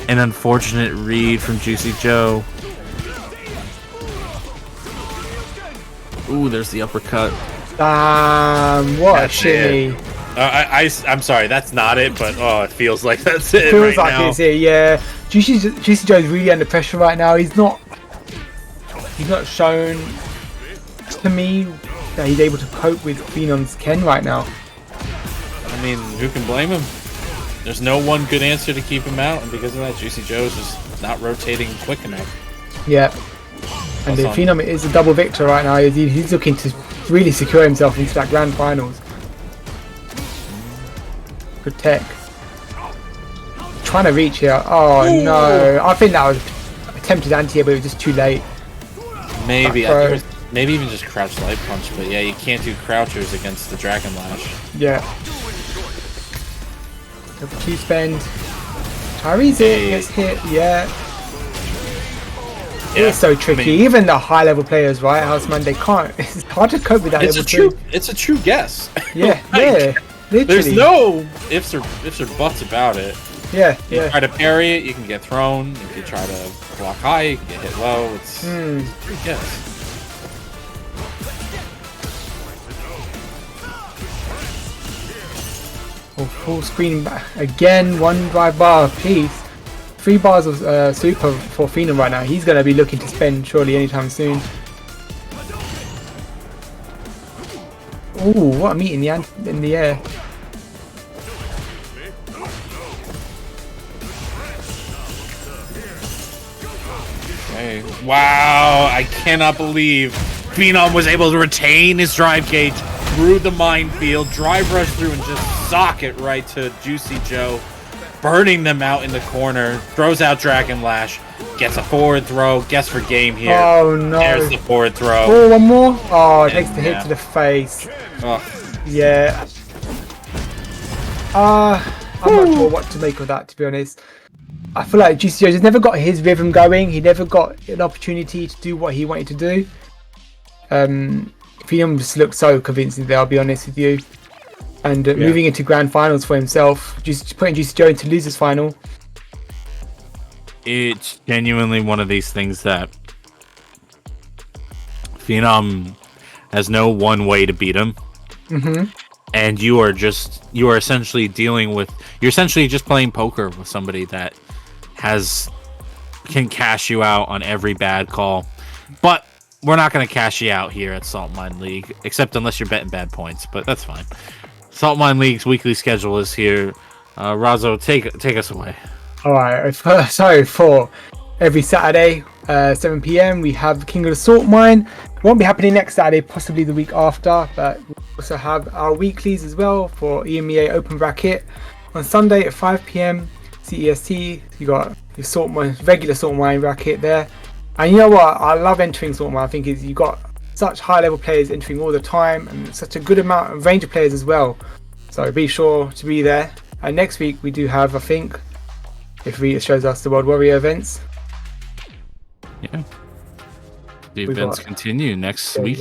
[SPEAKER 5] an unfortunate read from Juicy Joe. Ooh, there's the uppercut.
[SPEAKER 8] What a
[SPEAKER 5] That's
[SPEAKER 8] shimmy.
[SPEAKER 5] I'm sorry, that's not it, but oh, it feels like that's it
[SPEAKER 8] Feels
[SPEAKER 5] right
[SPEAKER 8] like
[SPEAKER 5] now.
[SPEAKER 8] it's it, yeah. Juicy Joe's really under pressure right now. He's not shown to me that he's able to cope with Phenom's Ken right now.
[SPEAKER 5] I mean, who can blame him? There's no one good answer to keep him out, and because of that, Juicy Joe's just not rotating quick enough.
[SPEAKER 8] Yeah. And the Phenom is a double victor right now. He's looking to really secure himself into that grand finals. Good tech. Trying to reach here. Oh no. I think that was attempted anti-air, but it was just too late.
[SPEAKER 5] Maybe. I think it was maybe even just crouch light punch, but yeah, you can't do crouchers against the Dragon Lash.
[SPEAKER 8] Yeah. Double Q spend. Tyrese gets hit. Yeah. It's so tricky. Even the high level players, right, Houseman, they can't. It's hard to cope with that level 2.
[SPEAKER 5] It's a true guess.
[SPEAKER 8] Yeah,
[SPEAKER 5] Like,
[SPEAKER 8] yeah. Literally.
[SPEAKER 5] There's no ifs or buts about it.
[SPEAKER 8] Yeah,
[SPEAKER 5] You
[SPEAKER 8] yeah.
[SPEAKER 5] try to parry it, you can get thrown. If you try to block high, you can get hit low. It's a true guess.
[SPEAKER 8] Oh, full screen back again. 1 drive bar piece. 3 bars of super for Phenom right now. He's going to be looking to spend surely anytime soon. Ooh, what a meet in the air.
[SPEAKER 5] Okay. Wow, I cannot believe Phenom was able to retain his drive gauge through the minefield, drive rush through, and just sock it right to Juicy Joe, burning them out in the corner, throws out Dragon Lash, gets a forward throw, guess for game here.
[SPEAKER 8] Oh no.
[SPEAKER 5] There's the forward throw.
[SPEAKER 8] Oh, one more. Oh, it takes the
[SPEAKER 5] Yeah.
[SPEAKER 8] hit to the face.
[SPEAKER 5] Ugh.
[SPEAKER 8] Yeah. I'm not sure what to make of that, to be honest. I feel like Juicy Joe just never got his rhythm going. He never got an opportunity to do what he wanted to do. Phenom just looked so convincing there, I'll be honest with you. And moving into grand finals for himself, just putting Juicy Joe into losers final.
[SPEAKER 5] It's genuinely one of these things that Phenom has no one way to beat him. And you are essentially you're essentially just playing poker with somebody that can cash you out on every bad call. But we're not going to cash you out here at Saltmine League, except unless you're betting bad points, but that's fine. Saltmine League's weekly schedule is here. Razo, take us away.
[SPEAKER 8] Alright, so for every Saturday, 7 PM, we have King of the Saltmine. Won't be happening next Saturday, possibly the week after, but we also have our weeklies as well for EMEA Open Bracket. On Sunday at 5 PM CEST, you got your Saltmine, regular Saltmine bracket there. And you know what? I love entering Saltmine. I think you got such high level players entering all the time, and such a good amount of range of players as well. So be sure to be there. And next week we do have, I think, if it shows us the World Warrior events.
[SPEAKER 5] Yeah. The events continue next week.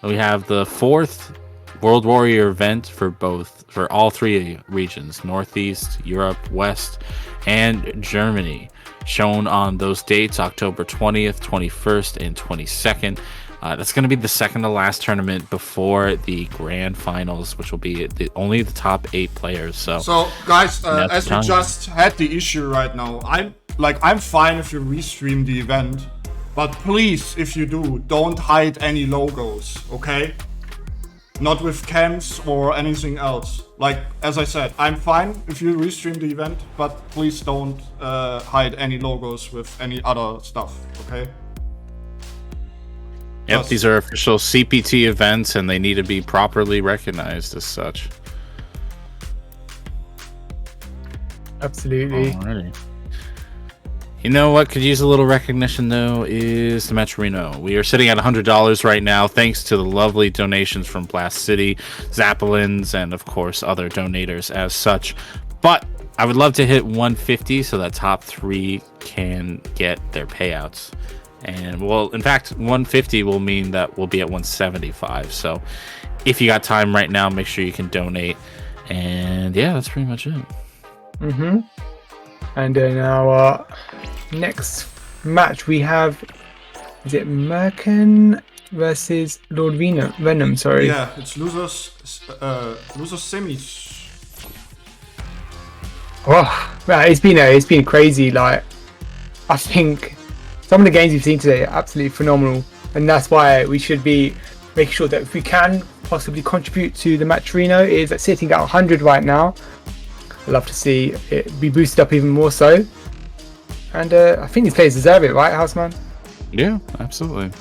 [SPEAKER 5] We have the 4th World Warrior event for all 3 regions: Northeast, Europe, West, and Germany. Shown on those dates, October 20th, 21st, and 22nd. That's going to be the second to last tournament before the grand finals, which will be only the top 8 players. So
[SPEAKER 7] guys, as we just had the issue right now, I'm fine if you restream the event, but please, if you do, don't hide any logos, okay? Not with cams or anything else. Like, as I said, I'm fine if you restream the event, but please don't hide any logos with any other stuff, okay?
[SPEAKER 5] Yep, these are official CPT events, and they need to be properly recognized as such.
[SPEAKER 8] Absolutely.
[SPEAKER 5] Alrighty. You know what could use a little recognition, though, is the Metro Reno. We are sitting at $100 right now, thanks to the lovely donations from Blast City, Zappelins, and, of course, other donators as such. But I would love to hit 150 so that top 3 can get their payouts. And, well, in fact, 150 will mean that we'll be at 175. So if you got time right now, make sure you can donate. And, yeah, that's pretty much it.
[SPEAKER 8] Mm-hmm. And in our next match, we have, is it Merkin versus Lord Venom? Sorry.
[SPEAKER 7] Yeah, it's losers semis.
[SPEAKER 8] Oh, man, it's been crazy. Like, I think some of the games we've seen today are absolutely phenomenal, and that's why we should be making sure that if we can possibly contribute to the match Reno, is sitting at 100 right now. I'd love to see it be boosted up even more so. And I think these players deserve it, right, Houseman?
[SPEAKER 5] Yeah, absolutely.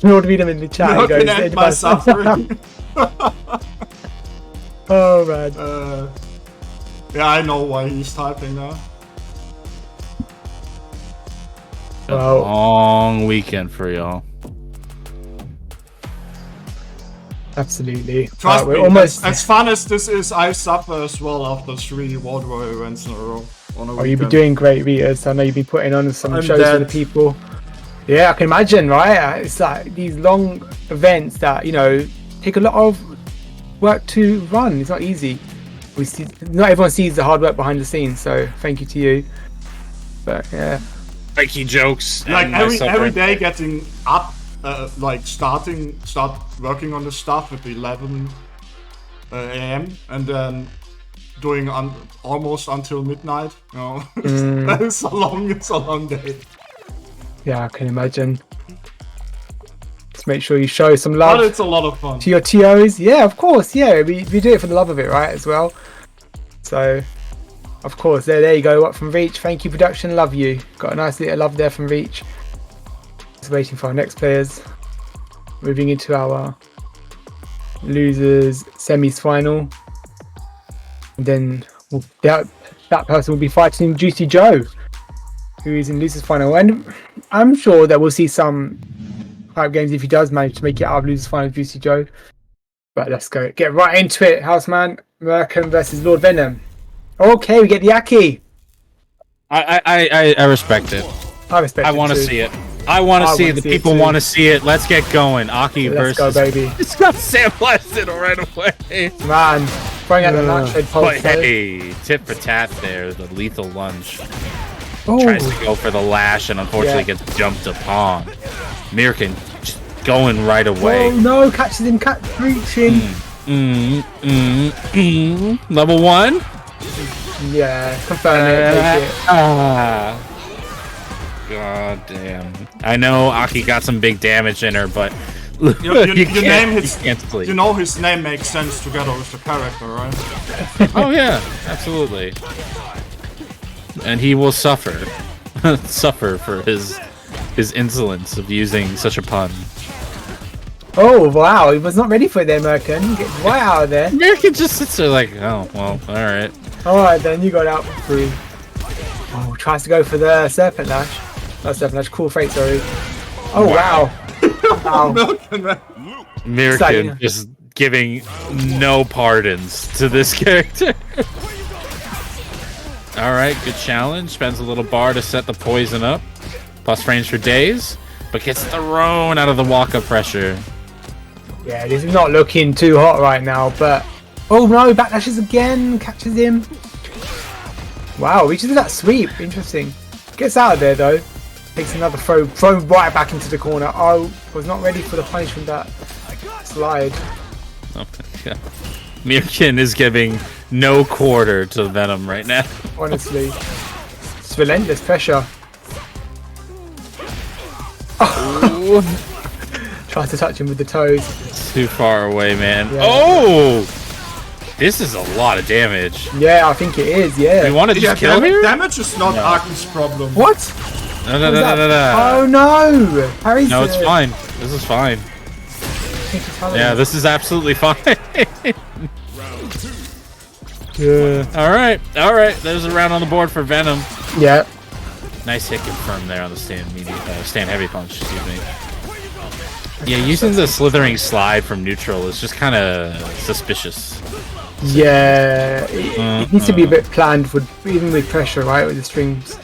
[SPEAKER 8] Lord Venom in the chat. He goes,
[SPEAKER 7] my suffering.
[SPEAKER 8] Oh, man.
[SPEAKER 7] Yeah, I know why he's typing now.
[SPEAKER 5] Well, long weekend for y'all.
[SPEAKER 8] Absolutely.
[SPEAKER 7] Trust me,
[SPEAKER 8] almost
[SPEAKER 7] as fun as this is, I suffer as well after 3 World Warrior events in a row.
[SPEAKER 8] You've been doing great, Vitas. I know you've been putting on some shows for the people. Yeah, I can imagine, right? It's like these long events that, you know, take a lot of work to run. It's not easy. Not everyone sees the hard work behind the scenes, so thank you to you. But yeah.
[SPEAKER 5] Mikey jokes.
[SPEAKER 7] Like every day getting up, start working on the stuff at 11 a.m. and then doing almost until midnight. You know, it's a long day.
[SPEAKER 8] Yeah, I can imagine. Let's make sure you show some love.
[SPEAKER 7] But it's a lot of fun.
[SPEAKER 8] To your TOs. Yeah, of course. Yeah, we do it for the love of it, right, as well. So, of course, there you go. Up from Reach. Thank you, production. Love you. Got a nice little love there from Reach. Just waiting for our next players. Moving into our losers semis final. And then that person will be fighting Juicy Joe, who is in losers final. And I'm sure that we'll see some hype games if he does manage to make it out of losers final, Juicy Joe. But let's go. Get right into it. Houseman, Merkin versus Lord Venom. Okay, we get the Aki.
[SPEAKER 5] I respect it.
[SPEAKER 8] I respect it.
[SPEAKER 5] I want to see it. I want to see it. The people want to see it. Let's get going. Aki versus.
[SPEAKER 8] Let's go, baby.
[SPEAKER 5] It's got Sam blasted right away.
[SPEAKER 8] Man, throwing out the nightshade pulse.
[SPEAKER 5] But hey, tit for tat there. The lethal lunge.
[SPEAKER 8] Oh.
[SPEAKER 5] Tries to go for the lash and unfortunately gets jumped upon. Mirkin just going right away.
[SPEAKER 8] Oh no, catches him, reaching.
[SPEAKER 5] Level 1?
[SPEAKER 8] Yeah, confirm it.
[SPEAKER 5] God damn. I know Aki got some big damage in her, but
[SPEAKER 7] you know his name makes sense together with the character, right?
[SPEAKER 5] Oh yeah, absolutely. And he will suffer. Suffer for his insolence of using such a pun.
[SPEAKER 8] Oh wow, he was not ready for it there, Merkin. Get right out of there.
[SPEAKER 5] Merkin just sits there like, oh well, alright.
[SPEAKER 8] Alright then, you got out for free. Oh, tries to go for the Serpent Lash. Not Serpent Lash, Cool Fate, sorry. Oh wow. Wow.
[SPEAKER 7] Milken, man.
[SPEAKER 5] Mirkin just giving no pardons to this character. All right, good challenge. Spends a little bar to set the poison up. Plus range for days, but gets thrown out of the walk-up pressure.
[SPEAKER 8] Yeah, this is not looking too hot right now, but... Oh no, backlashes again, catches him. Wow, reaches that sweep, interesting. Gets out of there though. Takes another throw right back into the corner. Oh, was not ready for the punishment that slide.
[SPEAKER 5] Oh my god. Mirkin is giving no quarter to Venom right now.
[SPEAKER 8] Honestly. It's relentless pressure. Oh. Tries to touch him with the toes.
[SPEAKER 5] Too far away, man.
[SPEAKER 8] Yeah.
[SPEAKER 5] Oh! This is a lot of damage.
[SPEAKER 8] Yeah, I think it is, yeah.
[SPEAKER 5] We want to just kill here?
[SPEAKER 7] Damage is not Arkin's problem.
[SPEAKER 8] What?
[SPEAKER 5] No.
[SPEAKER 8] Oh no! Harry's
[SPEAKER 5] No, it's fine. This is fine. Yeah, this is absolutely fine.
[SPEAKER 8] Yeah.
[SPEAKER 5] All right. There's a round on the board for Venom.
[SPEAKER 8] Yeah.
[SPEAKER 5] Nice hit confirmed there on the stand heavy punch. Excuse me. Yeah, using the slithering slide from neutral is just kind of suspicious.
[SPEAKER 8] Yeah, it needs to be a bit planned for even with pressure, right? With the strings.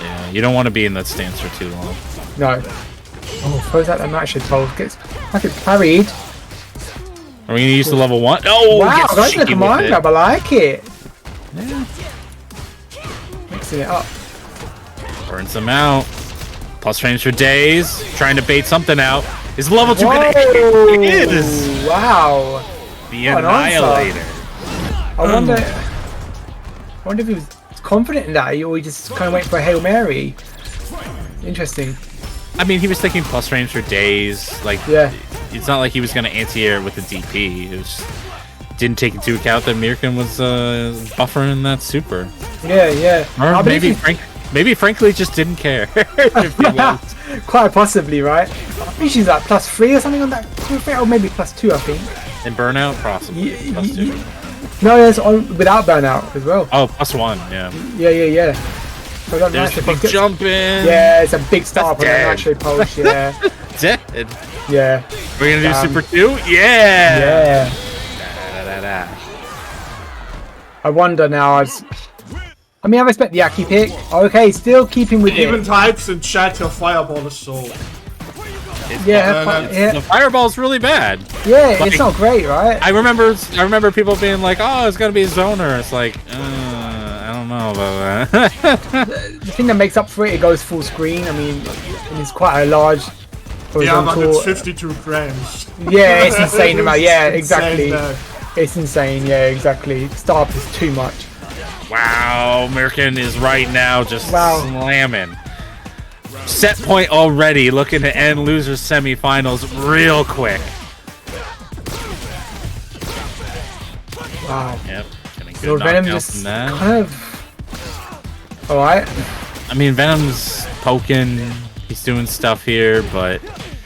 [SPEAKER 5] Yeah, you don't want to be in that stance for too long.
[SPEAKER 8] No. Oh, throws out that match at 12. Gets parried.
[SPEAKER 5] Are we gonna use the level 1? Oh,
[SPEAKER 8] wow,
[SPEAKER 5] gets
[SPEAKER 8] that's the
[SPEAKER 5] cheeky with
[SPEAKER 8] command
[SPEAKER 5] it.
[SPEAKER 8] grab. I like it.
[SPEAKER 5] Yeah.
[SPEAKER 8] Mixing it up.
[SPEAKER 5] Burns them out. Plus range for days. Trying to bait something out. Is level 2 gonna hit? It is.
[SPEAKER 8] Wow.
[SPEAKER 5] The Annihilator.
[SPEAKER 8] I wonder if he was confident in that, or he just kind of went for a Hail Mary. Interesting.
[SPEAKER 5] I mean, he was taking plus range for days. Like,
[SPEAKER 8] yeah.
[SPEAKER 5] It's not like he was gonna anti-air with the DP. It was didn't take into account that Mirkin was buffering that super.
[SPEAKER 8] Yeah.
[SPEAKER 5] Or maybe frankly just didn't care. If he was.
[SPEAKER 8] Quite possibly, right? I think she's like +3 or something on that, or maybe +2, I think.
[SPEAKER 5] And burnout, possibly. +2.
[SPEAKER 8] No, it's on without burnout as well.
[SPEAKER 5] Oh, +1, yeah.
[SPEAKER 8] Yeah. So
[SPEAKER 5] There's
[SPEAKER 8] nice
[SPEAKER 5] the jump in.
[SPEAKER 8] Yeah, it's a big start on that actually pulse, yeah.
[SPEAKER 5] Dead.
[SPEAKER 8] Yeah.
[SPEAKER 5] We're gonna do super 2? Yeah!
[SPEAKER 8] Yeah. I wonder now, I mean, I respect the Aki pick. Okay, still keeping with
[SPEAKER 7] Even
[SPEAKER 8] it.
[SPEAKER 7] types in chat, your fireball is so...
[SPEAKER 8] Yeah,
[SPEAKER 5] The fireball's really bad.
[SPEAKER 8] Yeah,
[SPEAKER 5] Like,
[SPEAKER 8] it's not great, right?
[SPEAKER 5] I remember people being like, "Oh, it's gonna be a zoner." It's like, I don't know about that.
[SPEAKER 8] The thing that makes up for it, it goes full screen. I mean, it's quite a large horizontal.
[SPEAKER 7] Yeah, but it's 52 frames.
[SPEAKER 8] Yeah, it's insane amount. Yeah, exactly.
[SPEAKER 7] Insane,
[SPEAKER 8] it's insane. Yeah, exactly. Start is too much.
[SPEAKER 5] Wow, Mirkin is right now just slamming. Set point already, looking to end losers semifinals real quick.
[SPEAKER 8] Wow.
[SPEAKER 5] Yep.
[SPEAKER 8] Lord Venom just kind of... Alright.
[SPEAKER 5] I mean, Venom's poking, he's doing stuff here, but...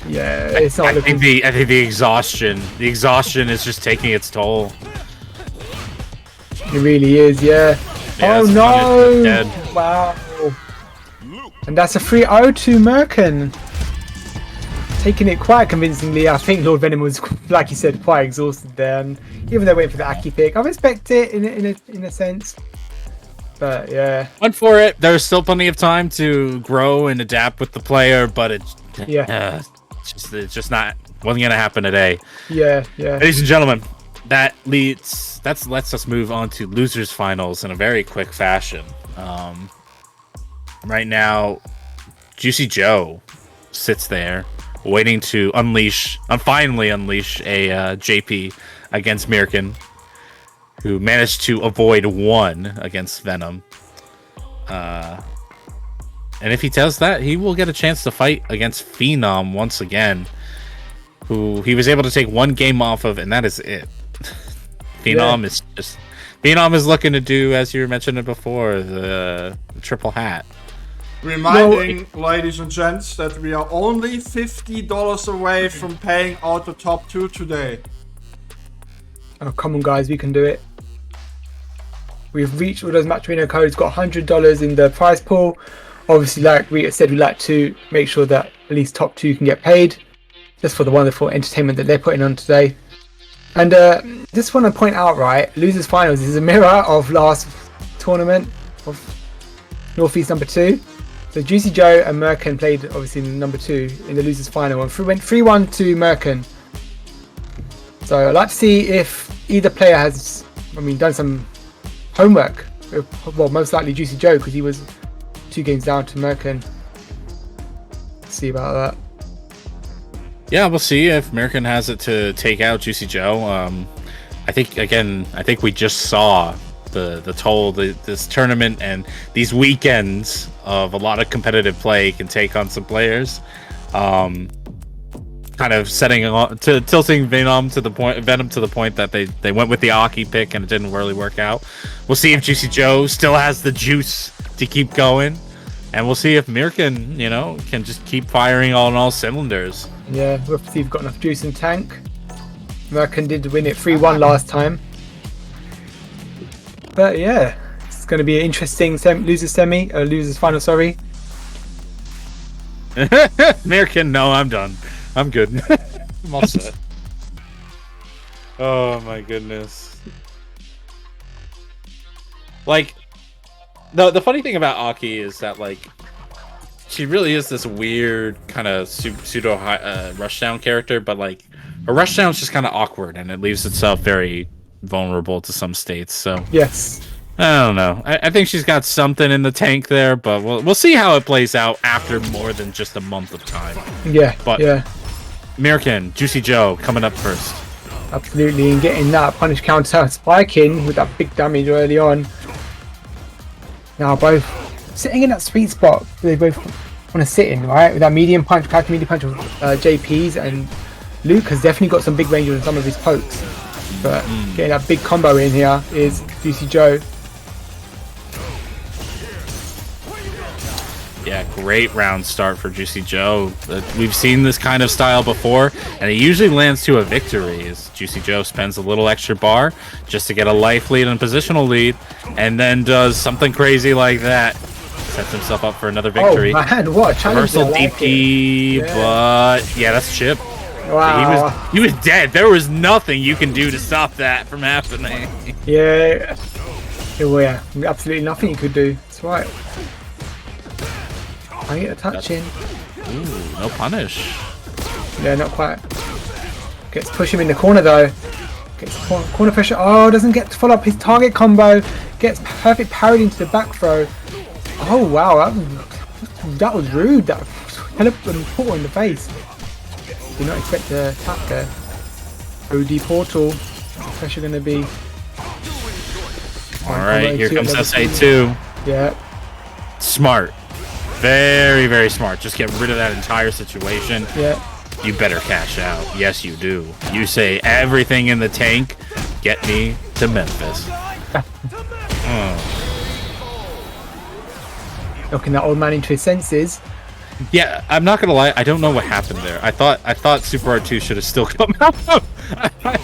[SPEAKER 8] Yeah, it's not
[SPEAKER 5] I think the exhaustion is just taking its toll.
[SPEAKER 8] It really is, yeah.
[SPEAKER 5] Yeah,
[SPEAKER 8] oh no!
[SPEAKER 5] Dead.
[SPEAKER 8] Wow. And that's a 3-0 to Merkin. Taking it quite convincingly. I think Lord Venom was, like you said, quite exhausted there. And even though they went for the Aki pick, I respect it in a sense. But yeah.
[SPEAKER 5] Went for it. There's still plenty of time to grow and adapt with the player, but it's just not wasn't gonna happen today.
[SPEAKER 8] Yeah.
[SPEAKER 5] Ladies and gentlemen, that lets us move on to losers finals in a very quick fashion. Right now, Juicy Joe sits there waiting to finally unleash a JP against Mirkin, who managed to avoid 1 against Venom. And if he does that, he will get a chance to fight against Phenom once again, who he was able to take 1 game off of, and that is it. Phenom is looking to do, as you were mentioning before, the triple hat.
[SPEAKER 7] Reminding ladies and gents that we are only $50 away from paying out the top 2 today.
[SPEAKER 8] Oh, come on, guys, we can do it. We've reached all those match winner codes, got $100 in the prize pool. Obviously, like we said, we like to make sure that at least top 2 can get paid, just for the wonderful entertainment that they're putting on today. And just want to point out, right, losers finals is a mirror of last tournament of Northeast number 2. So Juicy Joe and Merkin played obviously in number 2 in the losers final and went 3-1 to Merkin. So I'd like to see if either player has, done some homework. Well, most likely Juicy Joe, because he was 2 games down to Merkin. Let's see about that.
[SPEAKER 5] Yeah, we'll see if Merkin has it to take out Juicy Joe. I think we just saw the toll this tournament and these weekends of a lot of competitive play can take on some players. Kind of tilting Venom to the point that they went with the Aki pick and it didn't really work out. We'll see if Juicy Joe still has the juice to keep going, and we'll see if Merkin, can just keep firing on all cylinders.
[SPEAKER 8] Yeah, we'll see if we've got enough juice in tank. Merkin did win it 3-1 last time. But yeah, it's going to be an interesting losers final, sorry.
[SPEAKER 5] Merkin, no, I'm done. I'm good. I'm all set. Oh my goodness. Like, the funny thing about Aki is that, like, she really is this weird kind of pseudo rushdown character, but like a rushdown is just kind of awkward and it leaves itself very vulnerable to some states. So
[SPEAKER 8] yes,
[SPEAKER 5] I don't know. I think she's got something in the tank there, but we'll see how it plays out after more than just a month of time.
[SPEAKER 8] Yeah,
[SPEAKER 5] but
[SPEAKER 8] yeah.
[SPEAKER 5] Merkin, Juicy Joe coming up first.
[SPEAKER 8] Absolutely, and getting that punish counter spiking with that big damage early on. Now both sitting in that sweet spot they both want to sit in, right? With that medium punch, crack medium punch of JP's, and Luke has definitely got some big range on some of his pokes. But getting that big combo in here is Juicy Joe.
[SPEAKER 5] Yeah, great round start for Juicy Joe. We've seen this kind of style before, and it usually lands to a victory as Juicy Joe spends a little extra bar just to get a life lead and positional lead, and then does something crazy like that. Sets himself up for another victory.
[SPEAKER 8] Oh man, what a challenge.
[SPEAKER 5] Reversal DP, but yeah, that's Chip.
[SPEAKER 8] Wow.
[SPEAKER 5] He was dead. There was nothing you can do to stop that from happening.
[SPEAKER 8] Yeah. Well, yeah, absolutely nothing you could do. That's right. I get a touch in.
[SPEAKER 5] Ooh, no punish.
[SPEAKER 8] Yeah, not quite. Gets to push him in the corner though. Gets corner pressure. Oh, doesn't get to follow up his target combo. Gets perfect parried into the back throw. Oh wow, that was rude. That put her in the face. Did not expect to tap there. OD portal. What's pressure going to be?
[SPEAKER 5] Alright, here comes SA2.
[SPEAKER 8] Yeah.
[SPEAKER 5] Smart. Very, very smart. Just get rid of that entire situation.
[SPEAKER 8] Yeah.
[SPEAKER 5] You better cash out. Yes, you do. You say everything in the tank. Get me to Memphis.
[SPEAKER 8] Knocking that old man into his senses.
[SPEAKER 5] Yeah, I'm not gonna lie. I don't know what happened there. I thought Super R2 should have still come out.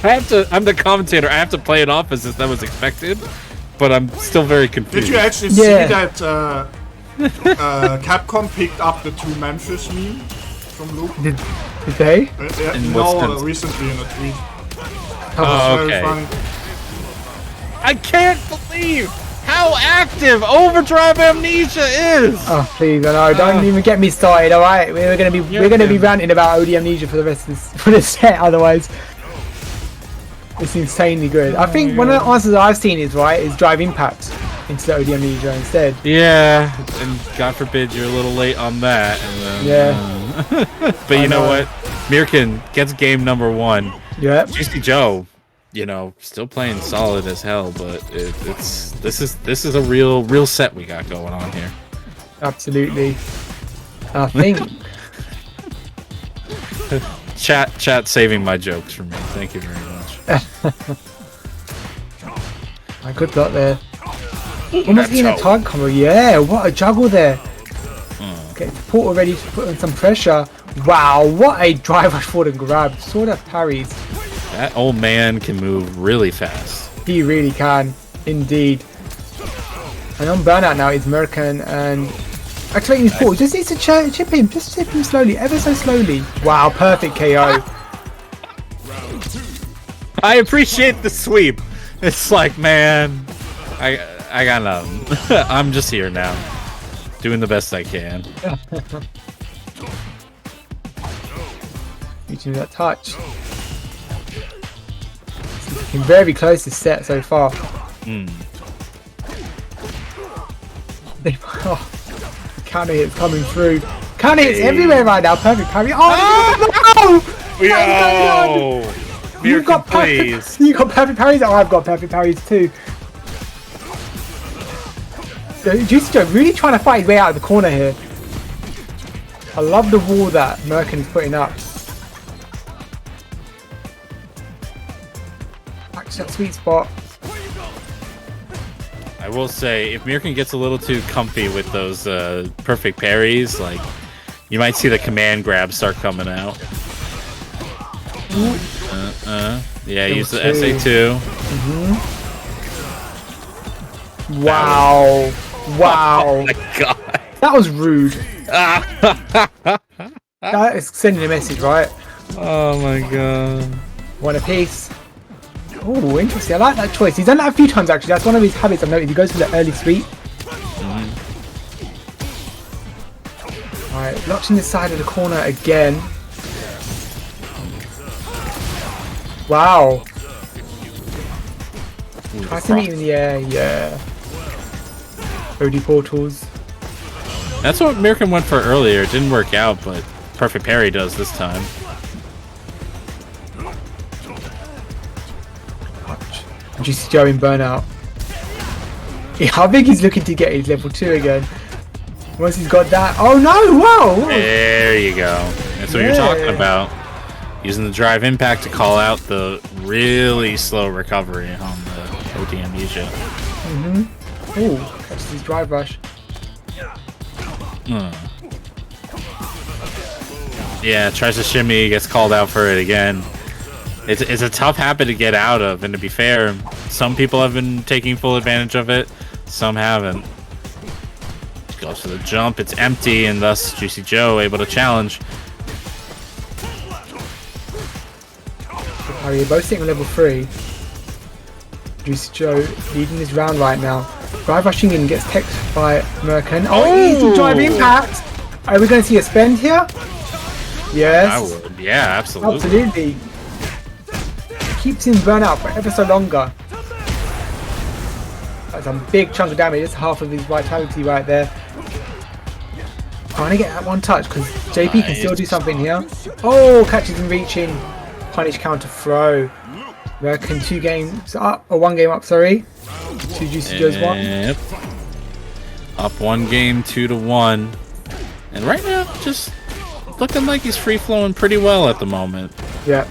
[SPEAKER 5] I'm the commentator. I have to play it off as if that was expected, but I'm still very confused.
[SPEAKER 7] Did you actually see that Capcom picked up the 2 Memphis meme from Luke?
[SPEAKER 8] Did they?
[SPEAKER 7] Recently in a tweet.
[SPEAKER 5] Oh, okay. I can't believe how active Overdrive Amnesia is.
[SPEAKER 8] Oh please, no! Don't even get me started. All right, we're gonna be ranting about OD Amnesia for the rest of this set. Otherwise, it's insanely good. I think one of the answers I've seen is Drive Impact into the OD Amnesia instead.
[SPEAKER 5] Yeah, and God forbid you're a little late on that. And then, but you know what? Merkin gets game number 1.
[SPEAKER 8] Yeah.
[SPEAKER 5] Juicy Joe, still playing solid as hell, but this is a real set we got going on here.
[SPEAKER 8] Absolutely. I think
[SPEAKER 5] chat saving my jokes for me. Thank you very much.
[SPEAKER 8] Good luck there. Almost in a tag combo. Yeah, what a juggle there. Get the portal ready to put on some pressure. Wow, what a drive rush forward and grab. Sort of parries.
[SPEAKER 5] That old man can move really fast.
[SPEAKER 8] He really can, indeed. And on burnout now is Merkin and Activating his portal. Just needs to chip him. Just chip him slowly, ever so slowly. Wow, perfect KO.
[SPEAKER 5] I appreciate the sweep. It's like, man, I got nothing. I'm just here now, doing the best I can.
[SPEAKER 8] Reaching that touch. Looking very close to set so far. Oh, counter hits coming through. Counter hits everywhere right now. Perfect parry. Oh no!
[SPEAKER 5] Yo!
[SPEAKER 8] You've got
[SPEAKER 5] please.
[SPEAKER 8] You got perfect parries. Oh, I've got perfect parries too. Juicy Joe really trying to fight his way out of the corner here. I love the wall that Merkin is putting up. Back to that sweet spot.
[SPEAKER 5] I will say, if Mirkin gets a little too comfy with those perfect parries, like, you might see the command grab start coming out. Yeah, use the SA2.
[SPEAKER 8] Wow. Wow.
[SPEAKER 5] Oh my god.
[SPEAKER 8] That was rude. That is sending a message, right?
[SPEAKER 5] Oh my god.
[SPEAKER 8] One apiece. Oh, interesting. I like that choice. He's done that a few times actually. That's one of his habits I've noticed. He goes for the early sweep. Alright, blocks in the side of the corner again. Wow. Tries to meet him in the air, yeah. OD portals.
[SPEAKER 5] That's what Mirkin went for earlier. It didn't work out, but perfect parry does this time.
[SPEAKER 8] Juicy Joe in burnout. Yeah, I think he's looking to get his level 2 again. Once he's got that. Oh no! Whoa!
[SPEAKER 5] There you go. That's what you're talking about. Using the drive impact to call out the really slow recovery on the OD amnesia.
[SPEAKER 8] Ooh, catches his drive rush.
[SPEAKER 5] Yeah, tries to shimmy, gets called out for it again. It's a tough habit to get out of, and to be fair, some people have been taking full advantage of it, some haven't. Goes for the jump, it's empty, and thus Juicy Joe able to challenge.
[SPEAKER 8] Oh, you're both sitting on level 3. Juicy Joe leading this round right now. Drive rushing in, gets teched by Merkin. Oh, easy drive impact! Are we going to see a spend here? Yes.
[SPEAKER 5] I would, yeah, absolutely.
[SPEAKER 8] Absolutely. Keeps him burnout for ever so longer. That's a big chunk of damage. It's half of his vitality right there. Trying to get that one touch because JP can still do something here. Oh, catches him reaching. Punish counter throw. Merkin 2 games up, or 1 game up, sorry. 2 Juicy Joe's 1.
[SPEAKER 5] Yep. Up 1 game, 2-1. And right now, just looking like he's free flowing pretty well at the moment.
[SPEAKER 8] Yeah.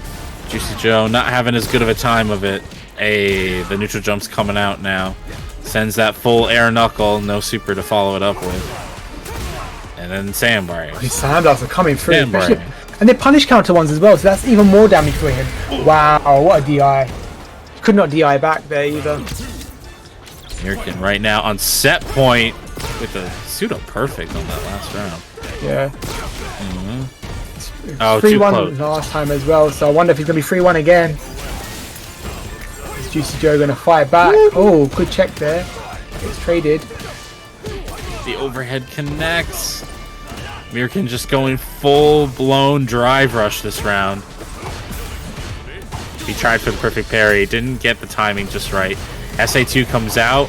[SPEAKER 5] Juicy Joe not having as good of a time of it. Hey, the neutral jump's coming out now. Sends that full air knuckle, no super to follow it up with. And then sandbars.
[SPEAKER 8] His sandbars are coming through.
[SPEAKER 5] Sandbar.
[SPEAKER 8] And they're punish counter ones as well, so that's even more damage for him. Wow, what a DI. Could not DI back there either.
[SPEAKER 5] Mirkin right now on set point with a pseudo perfect on that last round.
[SPEAKER 8] Yeah.
[SPEAKER 5] Oh, too
[SPEAKER 8] 3-1
[SPEAKER 5] close.
[SPEAKER 8] last time as well, so I wonder if he's going to be 3-1 again. Is Juicy Joe going to fight back? Oh, good check there. It's traded.
[SPEAKER 5] The overhead connects. Mirkin just going full-blown drive rush this round. He tried for the perfect parry, didn't get the timing just right. SA2 comes out.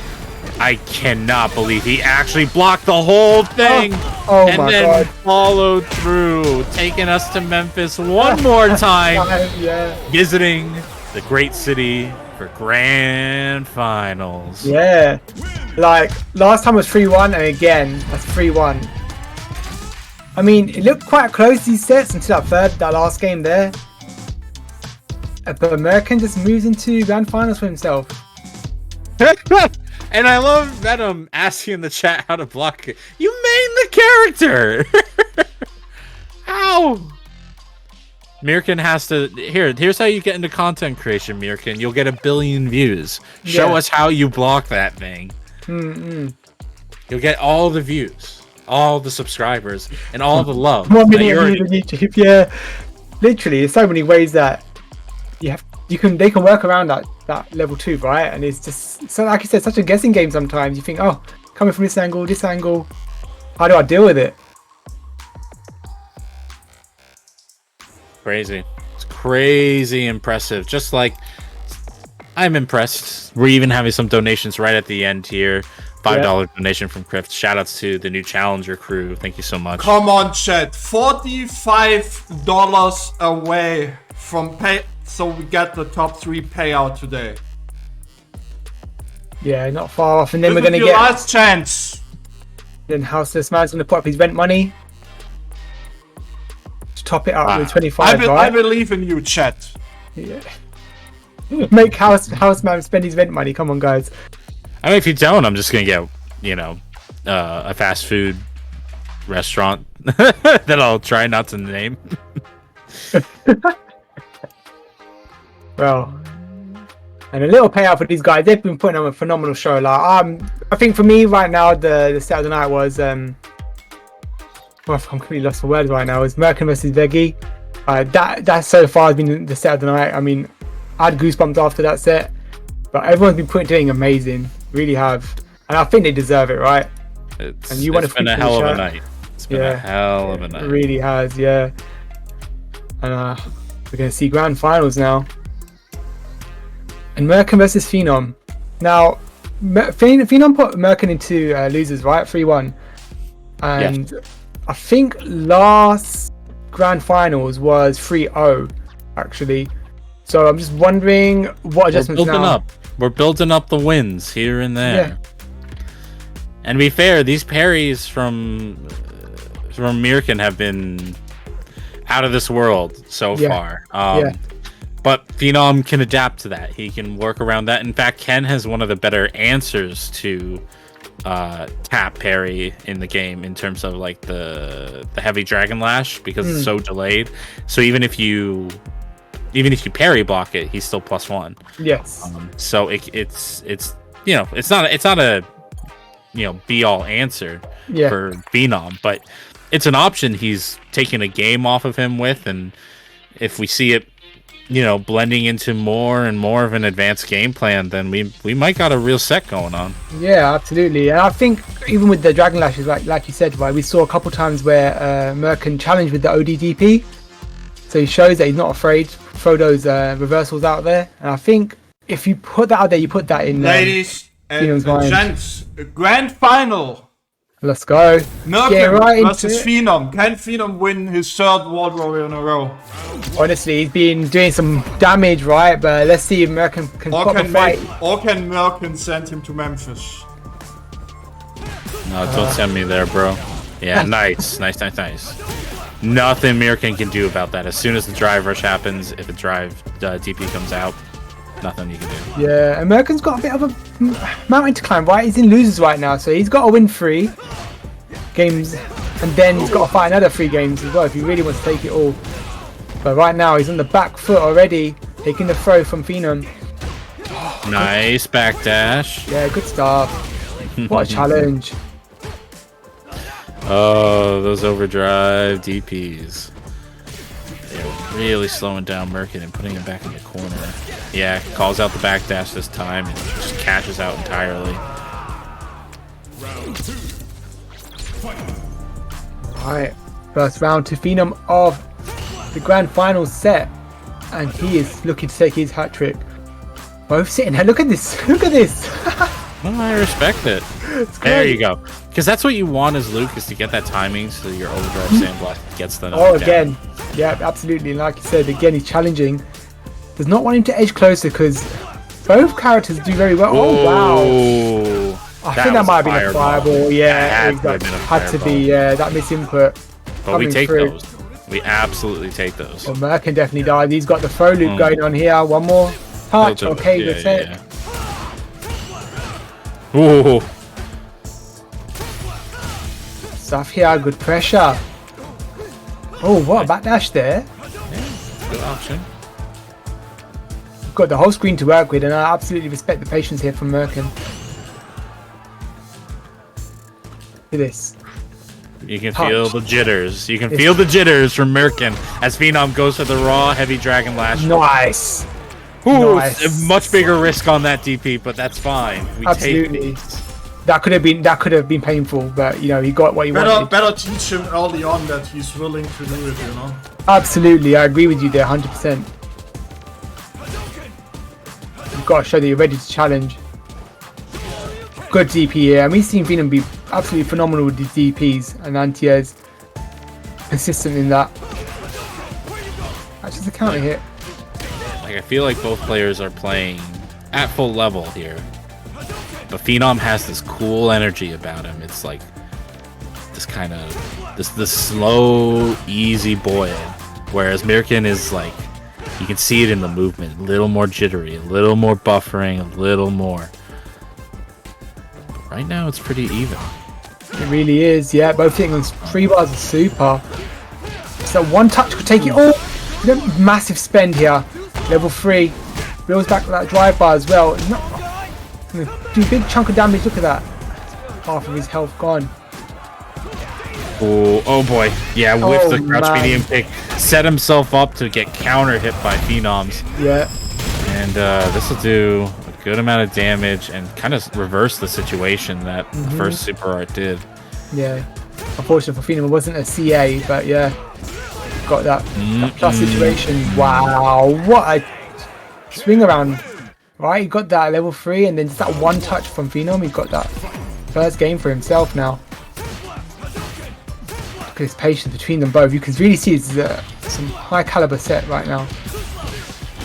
[SPEAKER 5] I cannot believe he actually blocked the whole thing and
[SPEAKER 8] my
[SPEAKER 5] then
[SPEAKER 8] God.
[SPEAKER 5] followed through, taking us to Memphis one more time,
[SPEAKER 8] Yeah.
[SPEAKER 5] visiting the great city for grand finals.
[SPEAKER 8] Yeah. Like, last time was 3-1, and again, that's 3-1. I mean, it looked quite close, these sets, until that last game there. But Merkin just moves into grand finals for himself.
[SPEAKER 5] And I love Venom asking in the chat how to block it. You main the character! How? Mirkin has to... Here's how you get into content creation, Mirkin. You'll get 1 billion views. Show us how you block that thing. You'll get all the views. all the subscribers and all the love.
[SPEAKER 8] 1
[SPEAKER 5] that
[SPEAKER 8] million
[SPEAKER 5] you're
[SPEAKER 8] views on YouTube. Yeah, literally, there's so many ways that they can work around that level 2, right? And it's just so, like you said, such a guessing game. Sometimes you think, oh, coming from this angle, how do I deal with it?
[SPEAKER 5] Crazy. It's crazy impressive. Just like I'm impressed. We're even having some donations right at the end here. $5 donation from Crift. Shout outs to the new Challenger crew. Thank you so much.
[SPEAKER 7] Come on, chat. $45 away from pay, so we get the top 3 payout today.
[SPEAKER 8] Yeah, not far off. And then
[SPEAKER 7] This
[SPEAKER 8] we're
[SPEAKER 7] is
[SPEAKER 8] gonna
[SPEAKER 7] your
[SPEAKER 8] get.
[SPEAKER 7] last chance.
[SPEAKER 8] Then Houseless Man's gonna put up his rent money to top it up with 25.
[SPEAKER 7] I believe in you, chat.
[SPEAKER 8] Yeah. Make Houseman spend his rent money. Come on, guys.
[SPEAKER 5] I mean, if you don't, I'm just gonna get, a fast food restaurant that I'll try not to name.
[SPEAKER 8] Well, and a little payout for these guys. They've been putting on a phenomenal show. Like, I think for me right now, the Saturday night was I'm completely lost for words right now. It's Merkin versus Veggie. That so far has been the Saturday night. I mean, I had goosebumps after that set, but everyone's been doing amazing, really have, and I think they deserve it, right?
[SPEAKER 5] It's
[SPEAKER 8] been
[SPEAKER 5] a hell of a night. It's been a hell of a night.
[SPEAKER 8] It really has, yeah. And we're gonna see grand finals now. And Merkin versus Phenom. Now, Phenom put Merkin into losers, right? 3-1. And I think last grand finals was 3-0, actually. So I'm just wondering what adjustments now.
[SPEAKER 5] We're building up the wins here and there. Yeah. And to be fair, these parries from Mirkin have been out of this world so far. But Phenom can adapt to that. He can work around that. In fact, Ken has one of the better answers to tap parry in the game in terms of like the heavy Dragon Lash, because it's so delayed. So even if you parry block it, he's still +1.
[SPEAKER 8] Yes.
[SPEAKER 5] So it's not a be all answer for Phenom, but it's an option he's taking a game off of him with, and if we see it blending into more and more of an advanced game plan, then we might got a real set going on.
[SPEAKER 8] Yeah, absolutely. And I think even with the Dragon Lashes, like you said, right, we saw a couple times where Merkin challenged with the ODDP, so he shows that he's not afraid to throw those reversals out there. And I think if you put that out there, you put that in
[SPEAKER 7] ladies and gents, grand final.
[SPEAKER 8] Let's go.
[SPEAKER 7] Merkin versus Phenom. Can Phenom win his 3rd World Warrior in a row?
[SPEAKER 8] Honestly, he's been doing some damage, right? But let's see if Merkin can pop a fight.
[SPEAKER 7] Or can Merkin send him to Memphis?
[SPEAKER 5] No, don't send me there, bro. Yeah, nice. Nothing Mirkin can do about that. As soon as the drive rush happens, if the drive DP comes out, nothing you can do.
[SPEAKER 8] Yeah, and Merkin's got a bit of a mountain to climb, right? He's in losers right now, so he's got to win 3 games, and then he's got to fight another 3 games as well if he really wants to take it all. But right now, he's on the back foot already, taking the throw from Phenom.
[SPEAKER 5] Nice backdash.
[SPEAKER 8] Yeah, good stuff. What a challenge.
[SPEAKER 5] Oh, those overdrive DPs. They're really slowing down Merkin and putting him back in the corner. Yeah, calls out the backdash this time and just cashes out entirely.
[SPEAKER 8] Alright, first round to Phenom of the grand final set. And he is looking to take his hat trick. Both sitting there. Look at this. Look at this.
[SPEAKER 5] Well, I respect it. There you go. Because that's what you want as Luke, is to get that timing so your overdrive sandblast gets the knockdown.
[SPEAKER 8] Again. Yeah, absolutely. And like you said, again, he's challenging. Does not want him to edge closer because both characters do very well. Oh, wow. I think that might have been a fireball. Yeah, had to be. Yeah, that misinput.
[SPEAKER 5] But we take those. We absolutely take those.
[SPEAKER 8] Well, Merkin definitely died. He's got the throw loop going on here. One more touch. Okay, good set.
[SPEAKER 5] Ooh.
[SPEAKER 8] Stuff here, good pressure. Oh, what a backdash there.
[SPEAKER 5] Yeah, good option.
[SPEAKER 8] We've got the whole screen to work with, and I absolutely respect the patience here from Merkin. Look at this.
[SPEAKER 5] You can feel the jitters. You can feel the jitters from Mirkin as Phenom goes for the raw heavy Dragon Lash.
[SPEAKER 8] Nice.
[SPEAKER 5] Ooh,
[SPEAKER 8] Nice.
[SPEAKER 5] a much bigger risk on that DP, but that's fine. We
[SPEAKER 8] Absolutely.
[SPEAKER 5] take these.
[SPEAKER 8] That could have been painful, but you know he got what he wanted.
[SPEAKER 7] Better teach him early on that he's willing to do it, you know.
[SPEAKER 8] Absolutely, I agree with you there, 100%. You've got to show that you're ready to challenge. Good DP here, and we've seen Phenom be absolutely phenomenal with these DPs, and anti-airs consistent in that. That's just a counter hit.
[SPEAKER 5] Like, I feel like both players are playing at full level here. But Phenom has this cool energy about him. It's like this kind of this slow, easy boy. Whereas Mirkin is like, you can see it in the movement, a little more jittery, a little more buffering, a little more. But right now, it's pretty even.
[SPEAKER 8] It really is, yeah. Both hitting on 3 bars of super. So one touch could take it all. Massive spend here. Level 3. Reels back with that drive bar as well. Do a big chunk of damage. Look at that. Half of his health gone.
[SPEAKER 5] Oh boy. Yeah, with the crouch
[SPEAKER 8] man.
[SPEAKER 5] medium pick. Set himself up to get counter hit by Phenoms.
[SPEAKER 8] Yeah.
[SPEAKER 5] And this will do a good amount of damage and kind of reverse the situation that the first Super Art did.
[SPEAKER 8] Yeah. Unfortunately for Phenom, it wasn't a CA, but yeah. Got that plus situation. Wow. What a swing around. Right, he got that level 3 and then just that one touch from Phenom. He got that first game for himself now. Look at his patience between them both. You can really see it's some high caliber set right now.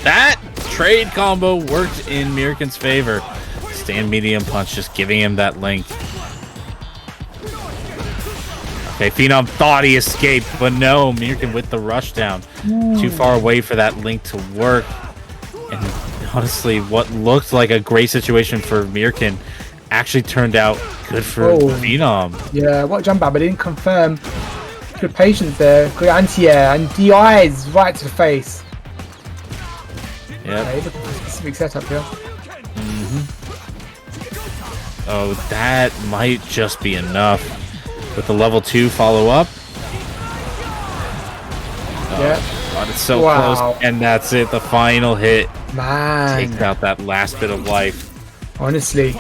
[SPEAKER 5] That trade combo worked in Mirkin's favor. Stand medium punch, just giving him that link. Okay, Phenom thought he escaped, but no, Mirkin with the rush down. Too far away for that link to work. And honestly, what looked like a great situation for Mirkin actually turned out good for Phenom.
[SPEAKER 8] Yeah, what a jump out, but didn't confirm. Good patience there, good anti-air, and DIs right to the face.
[SPEAKER 5] Yeah.
[SPEAKER 8] Okay, look at the specific setup here.
[SPEAKER 5] Oh, that might just be enough. With the level 2 follow-up. God, it's so close. And that's it, the final hit.
[SPEAKER 8] Man.
[SPEAKER 5] Takes out that last bit of life.
[SPEAKER 8] Honestly.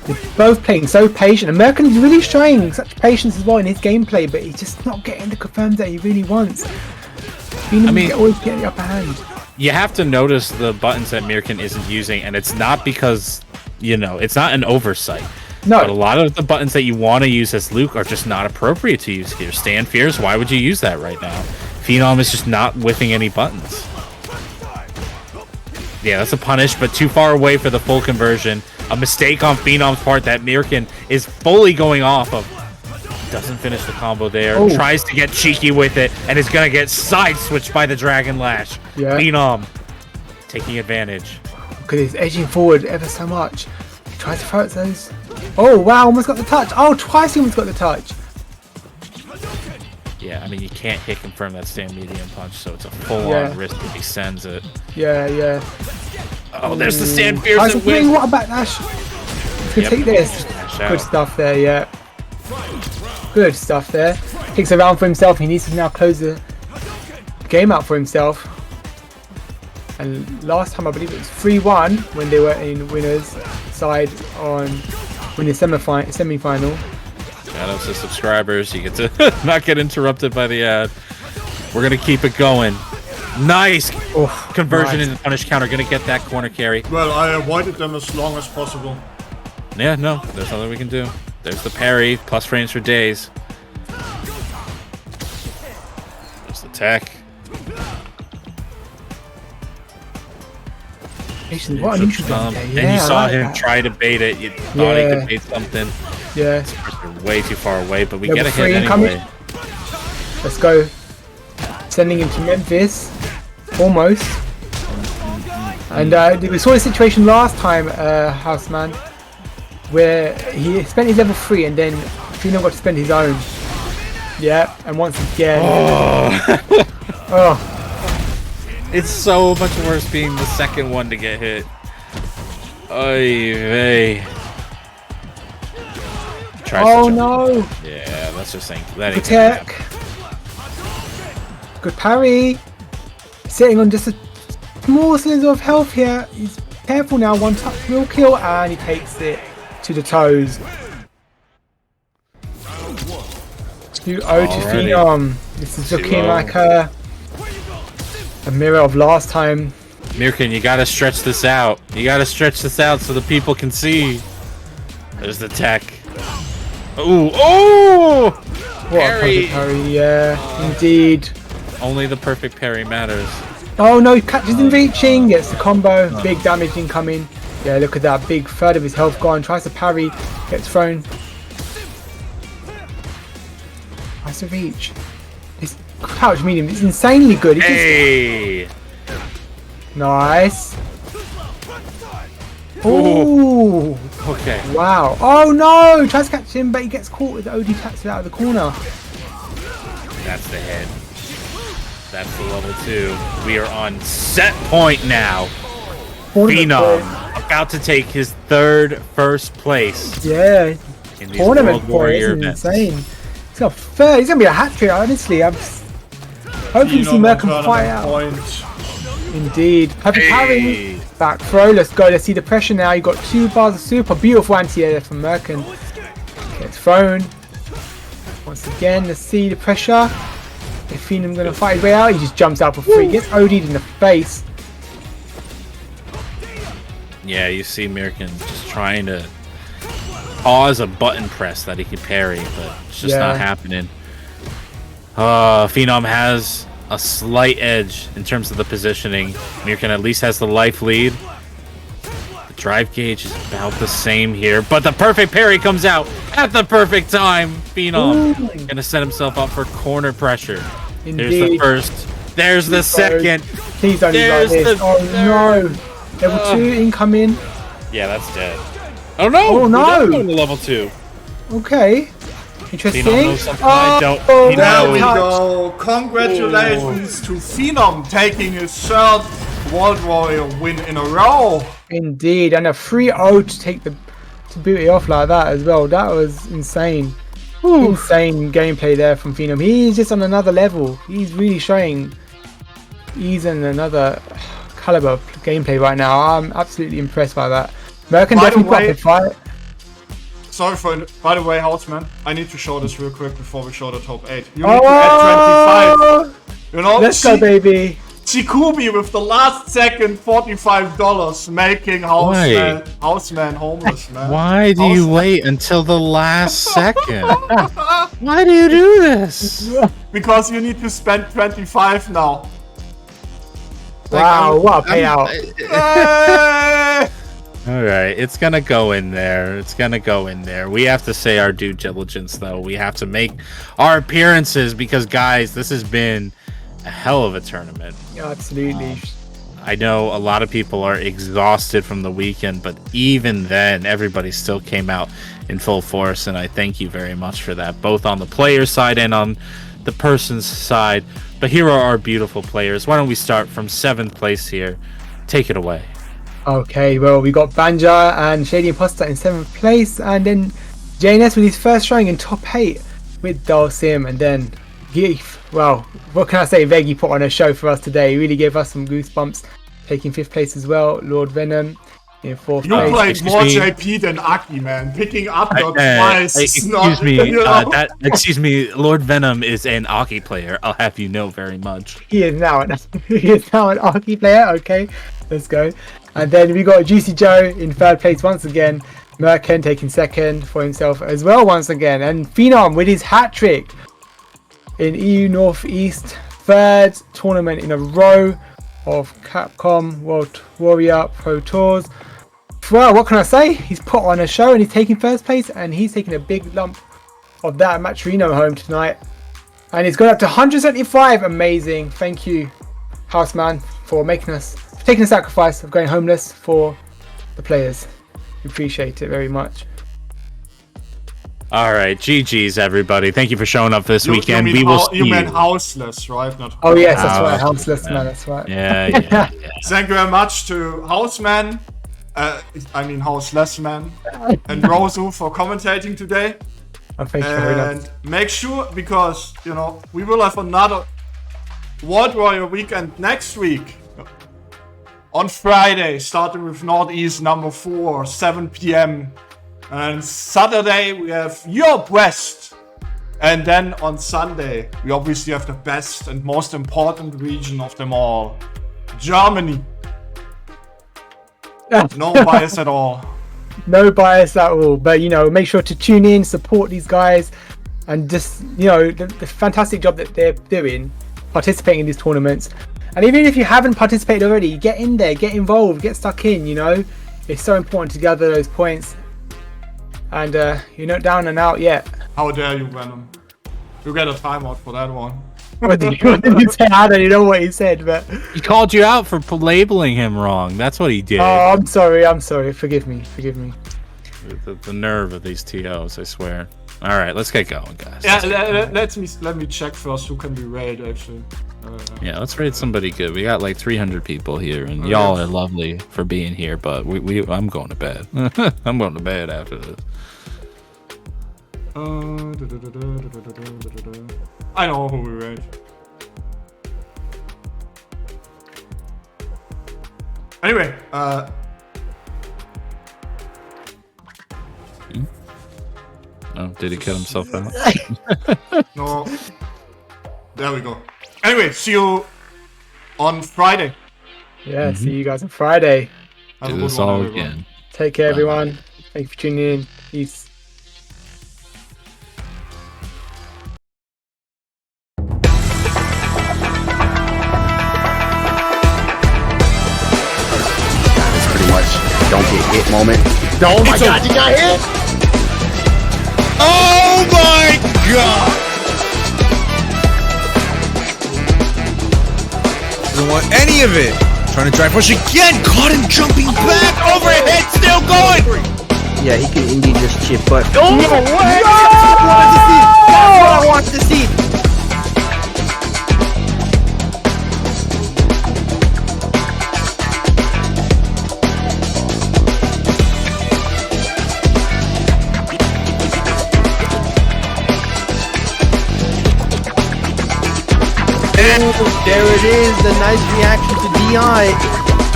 [SPEAKER 8] They're both playing so patient. And Mirkin is really showing such patience as well in his gameplay, but he's just not getting the confirms that he really wants. Always getting the upper hand.
[SPEAKER 5] You have to notice the buttons that Mirkin isn't using, and it's not because, you know, it's not an oversight.
[SPEAKER 8] No.
[SPEAKER 5] But a lot of the buttons that you want to use as Luke are just not appropriate to use here. Stand Fierce, why would you use that right now? Phenom is just not whiffing any buttons. Yeah, that's a punish, but too far away for the full conversion. A mistake on Phenom's part that Mirkin is fully going off of. Doesn't finish the combo there. Tries to get cheeky with it, and is going to get side switched by the Dragon Lash.
[SPEAKER 8] Yeah.
[SPEAKER 5] Phenom taking advantage.
[SPEAKER 8] Look at this, edging forward ever so much. Tries to throw at those. Oh, wow, almost got the touch. Oh, twice he almost got the touch.
[SPEAKER 5] Yeah, I mean, you can't hit confirm that stand medium punch, so it's a full-on risk if he sends it.
[SPEAKER 8] Yeah, yeah.
[SPEAKER 5] Oh, there's the stand fierce that wins.
[SPEAKER 8] What a backlash. He's gonna take this. Good stuff there, yeah. Good stuff there. Takes a round for himself. He needs to now close the game out for himself. And last time I believe it was 3-1 when they were in winners side on winning semi-final.
[SPEAKER 5] Shout out to subscribers. You get to not get interrupted by the ad. We're gonna keep it going. Nice conversion into punish counter. Gonna get that corner carry.
[SPEAKER 7] Well, I avoided them as long as possible.
[SPEAKER 5] Yeah, no, there's nothing we can do. There's the parry, plus frames for days. There's the tech.
[SPEAKER 8] What an interesting
[SPEAKER 5] and you saw him try to bait it. You thought he could bait something.
[SPEAKER 8] Yeah.
[SPEAKER 5] Way too far away, but we get a hit anyway.
[SPEAKER 8] Let's go. Sending him to Memphis. Almost. And we saw a situation last time, Houseman, where he spent his level 3 and then Phenom got to spend his own. Yeah, and once again. Oh.
[SPEAKER 5] It's so much worse being the second one to get hit. Oy vey. tries
[SPEAKER 8] Oh
[SPEAKER 5] to jump.
[SPEAKER 8] no!
[SPEAKER 5] Yeah, that's just saying. That
[SPEAKER 8] Good
[SPEAKER 5] ain't gonna
[SPEAKER 8] tech. Good parry. Sitting on just a small sliver of health here. He's careful now. One touch will kill, and he takes it to the toes. 2-0 to
[SPEAKER 5] Alrighty.
[SPEAKER 8] Phenom. This is looking
[SPEAKER 5] 2-0.
[SPEAKER 8] like a mirror of last time.
[SPEAKER 5] Mirkin, you gotta stretch this out. You gotta stretch this out so the people can see. There's the tech. Ooh, oh!
[SPEAKER 8] What
[SPEAKER 5] Parry.
[SPEAKER 8] a parry, yeah, indeed.
[SPEAKER 5] Only the perfect parry matters.
[SPEAKER 8] Oh no, he catches him reaching, gets the combo, big damage incoming. Yeah, look at that, big third of his health gone, tries to parry, gets thrown. Tries to reach. His crouch medium is insanely good. He
[SPEAKER 5] Hey!
[SPEAKER 8] just... Nice. Ooh.
[SPEAKER 5] Okay.
[SPEAKER 8] Wow. Oh no! Tries to catch him, but he gets caught with the OD taps out of the corner.
[SPEAKER 5] That's the head. That's the level 2. We are on set point now. Phenom about to take his first place
[SPEAKER 8] Yeah.
[SPEAKER 5] in these
[SPEAKER 8] Tournament
[SPEAKER 5] World Warrior
[SPEAKER 8] points,
[SPEAKER 5] events.
[SPEAKER 8] insane. He's got third. He's gonna be a hat trick, honestly. Hopefully you see
[SPEAKER 7] Phenom on
[SPEAKER 8] Merkin fight out.
[SPEAKER 7] point.
[SPEAKER 8] Indeed. Perfect parry.
[SPEAKER 5] Hey.
[SPEAKER 8] Back throw. Let's go. Let's see the pressure now. You got 2 bars of super. Beautiful anti-air from Merkin. Gets thrown. Once again, let's see the pressure. If Phenom gonna fight his way out, he just jumps out for free. Gets OD'd in the face.
[SPEAKER 5] Yeah, you see Mirkin just trying to pause a button press that he can parry, but it's just not happening. Phenom has a slight edge in terms of the positioning. Mirkin at least has the life lead. The drive gauge is about the same here, but the perfect parry comes out at the perfect time. Phenom gonna set himself up for corner pressure. There's the
[SPEAKER 8] Indeed.
[SPEAKER 5] first. There's the second.
[SPEAKER 8] Please don't use like
[SPEAKER 5] There's
[SPEAKER 8] this.
[SPEAKER 5] the
[SPEAKER 8] Oh
[SPEAKER 5] third.
[SPEAKER 8] no. Level 2 incoming.
[SPEAKER 5] Yeah, that's dead. Oh no!
[SPEAKER 8] Oh, no.
[SPEAKER 5] We're not going to level 2.
[SPEAKER 8] Okay. Interesting.
[SPEAKER 5] Phenom knows something I don't. He
[SPEAKER 7] There we
[SPEAKER 5] knows.
[SPEAKER 7] go. Congratulations to Phenom taking his 3rd World Warrior win in a row.
[SPEAKER 8] Indeed, and a 3-0 to take to boot it off like that as well. That was insane. Insane gameplay there from Phenom. He's just on another level. He's really showing he's in another caliber of gameplay right now. I'm absolutely impressed by that. Merkin
[SPEAKER 7] By the
[SPEAKER 8] definitely put up
[SPEAKER 7] way-
[SPEAKER 8] a fight.
[SPEAKER 7] Sorry for. By the way, Houseman, I need to show this real quick before we show the top 8. You need to add 25. You know,
[SPEAKER 8] Let's go, baby.
[SPEAKER 7] Chikubi with the last second $45 making Houseman homeless, man.
[SPEAKER 5] Why do you wait until the last second? Why do you do this?
[SPEAKER 7] Because you need to spend 25 now.
[SPEAKER 8] Wow, what a payout.
[SPEAKER 7] Hey!
[SPEAKER 5] All right, it's gonna go in there. It's gonna go in there. We have to say our due diligence, though. We have to make our appearances because, guys, this has been a hell of a tournament.
[SPEAKER 8] Yeah, absolutely.
[SPEAKER 5] I know a lot of people are exhausted from the weekend, but even then, everybody still came out in full force, and I thank you very much for that, both on the player side and on the person's side. But here are our beautiful players. Why don't we start from 7th place here? Take it away.
[SPEAKER 8] Okay, well, we got Banja and Shady Imposter in 7th place, and then JNS with his first showing in top 8 with Dalsim, and then Geef. Well, what can I say? Veggie put on a show for us today. He really gave us some goosebumps, taking 5th place as well. Lord Venom in 4th
[SPEAKER 7] You
[SPEAKER 8] place.
[SPEAKER 7] played more
[SPEAKER 5] Excuse me.
[SPEAKER 7] JP than Aki, man. Picking up your twice. is not-
[SPEAKER 5] Excuse me,
[SPEAKER 7] you know?
[SPEAKER 5] excuse me. Lord Venom is an Aki player. I'll have you know very much.
[SPEAKER 8] He is now an Arky player. Okay, let's go. And then we got Juicy Joe in 3rd place once again. Merkin taking 2nd for himself as well once again. And Phenom with his hat trick in EU Northeast, 3rd tournament in a row of Capcom World Warrior Pro Tours. Well, what can I say? He's put on a show and he's taking 1st place, and he's taking a big lump of that Maturino home tonight. And it's gone up to 175. Amazing. Thank you, Houseman, for taking the sacrifice of going homeless for the players. We appreciate it very much.
[SPEAKER 5] All right, GG's everybody. Thank you for showing up this weekend.
[SPEAKER 7] You mean
[SPEAKER 5] We will see
[SPEAKER 7] you
[SPEAKER 5] you.
[SPEAKER 7] meant houseless, right? Not
[SPEAKER 8] Oh yes, that's right. Houseless man. That's right.
[SPEAKER 5] Yeah.
[SPEAKER 7] Thank you very much to Houseman, I mean Houseless Man, and Rosu for commentating today.
[SPEAKER 8] Oh, thank you very much.
[SPEAKER 7] And make sure, because, you know, we will have another World Warrior weekend next week. On Friday, starting with Northeast number 4, 7 p.m. And Saturday, we have Europe West. And then on Sunday, we obviously have the best and most important region of them all, Germany. No bias at all.
[SPEAKER 8] No bias at all. But, you know, make sure to tune in, support these guys, and just, you know, the fantastic job that they're doing, participating in these tournaments. And even if you haven't participated already, get in there, get involved, get stuck in, you know. It's so important to gather those points. And you're not down and out yet.
[SPEAKER 7] How dare you, Venom? You get a timeout for that one.
[SPEAKER 8] What did you say? I don't even know what he said, but...
[SPEAKER 5] He called you out for labeling him wrong. That's what he did.
[SPEAKER 8] Oh, I'm sorry. Forgive me.
[SPEAKER 5] The nerve of these TOs, I swear. All right, let's get going, guys.
[SPEAKER 7] Yeah, let me check first who can be raided, actually.
[SPEAKER 5] Yeah, let's raid somebody good. We got like 300 people here, and y'all are lovely for being here, but I'm going to bed. I'm going to bed after this.
[SPEAKER 7] I know who we raid. Anyway,
[SPEAKER 5] Oh, did he cut himself out?
[SPEAKER 7] no. There we go. Anyway, see you on Friday.
[SPEAKER 8] Yeah, see you guys on Friday.
[SPEAKER 5] Do this all again.
[SPEAKER 8] Take care, everyone. Thank you for tuning in. Peace.
[SPEAKER 4] That's pretty much don't get hit moment. Oh my god, you got hit!
[SPEAKER 9] Oh my god! Doesn't want any of it. Trying to drive push again. Caught him jumping back. Overhead, still going.
[SPEAKER 6] Yeah, he can indeed just chip, but...
[SPEAKER 8] Oh, no way!
[SPEAKER 6] That's what I wanted to see! Oh, there it is, the nice reaction to DI.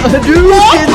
[SPEAKER 6] Hadouken!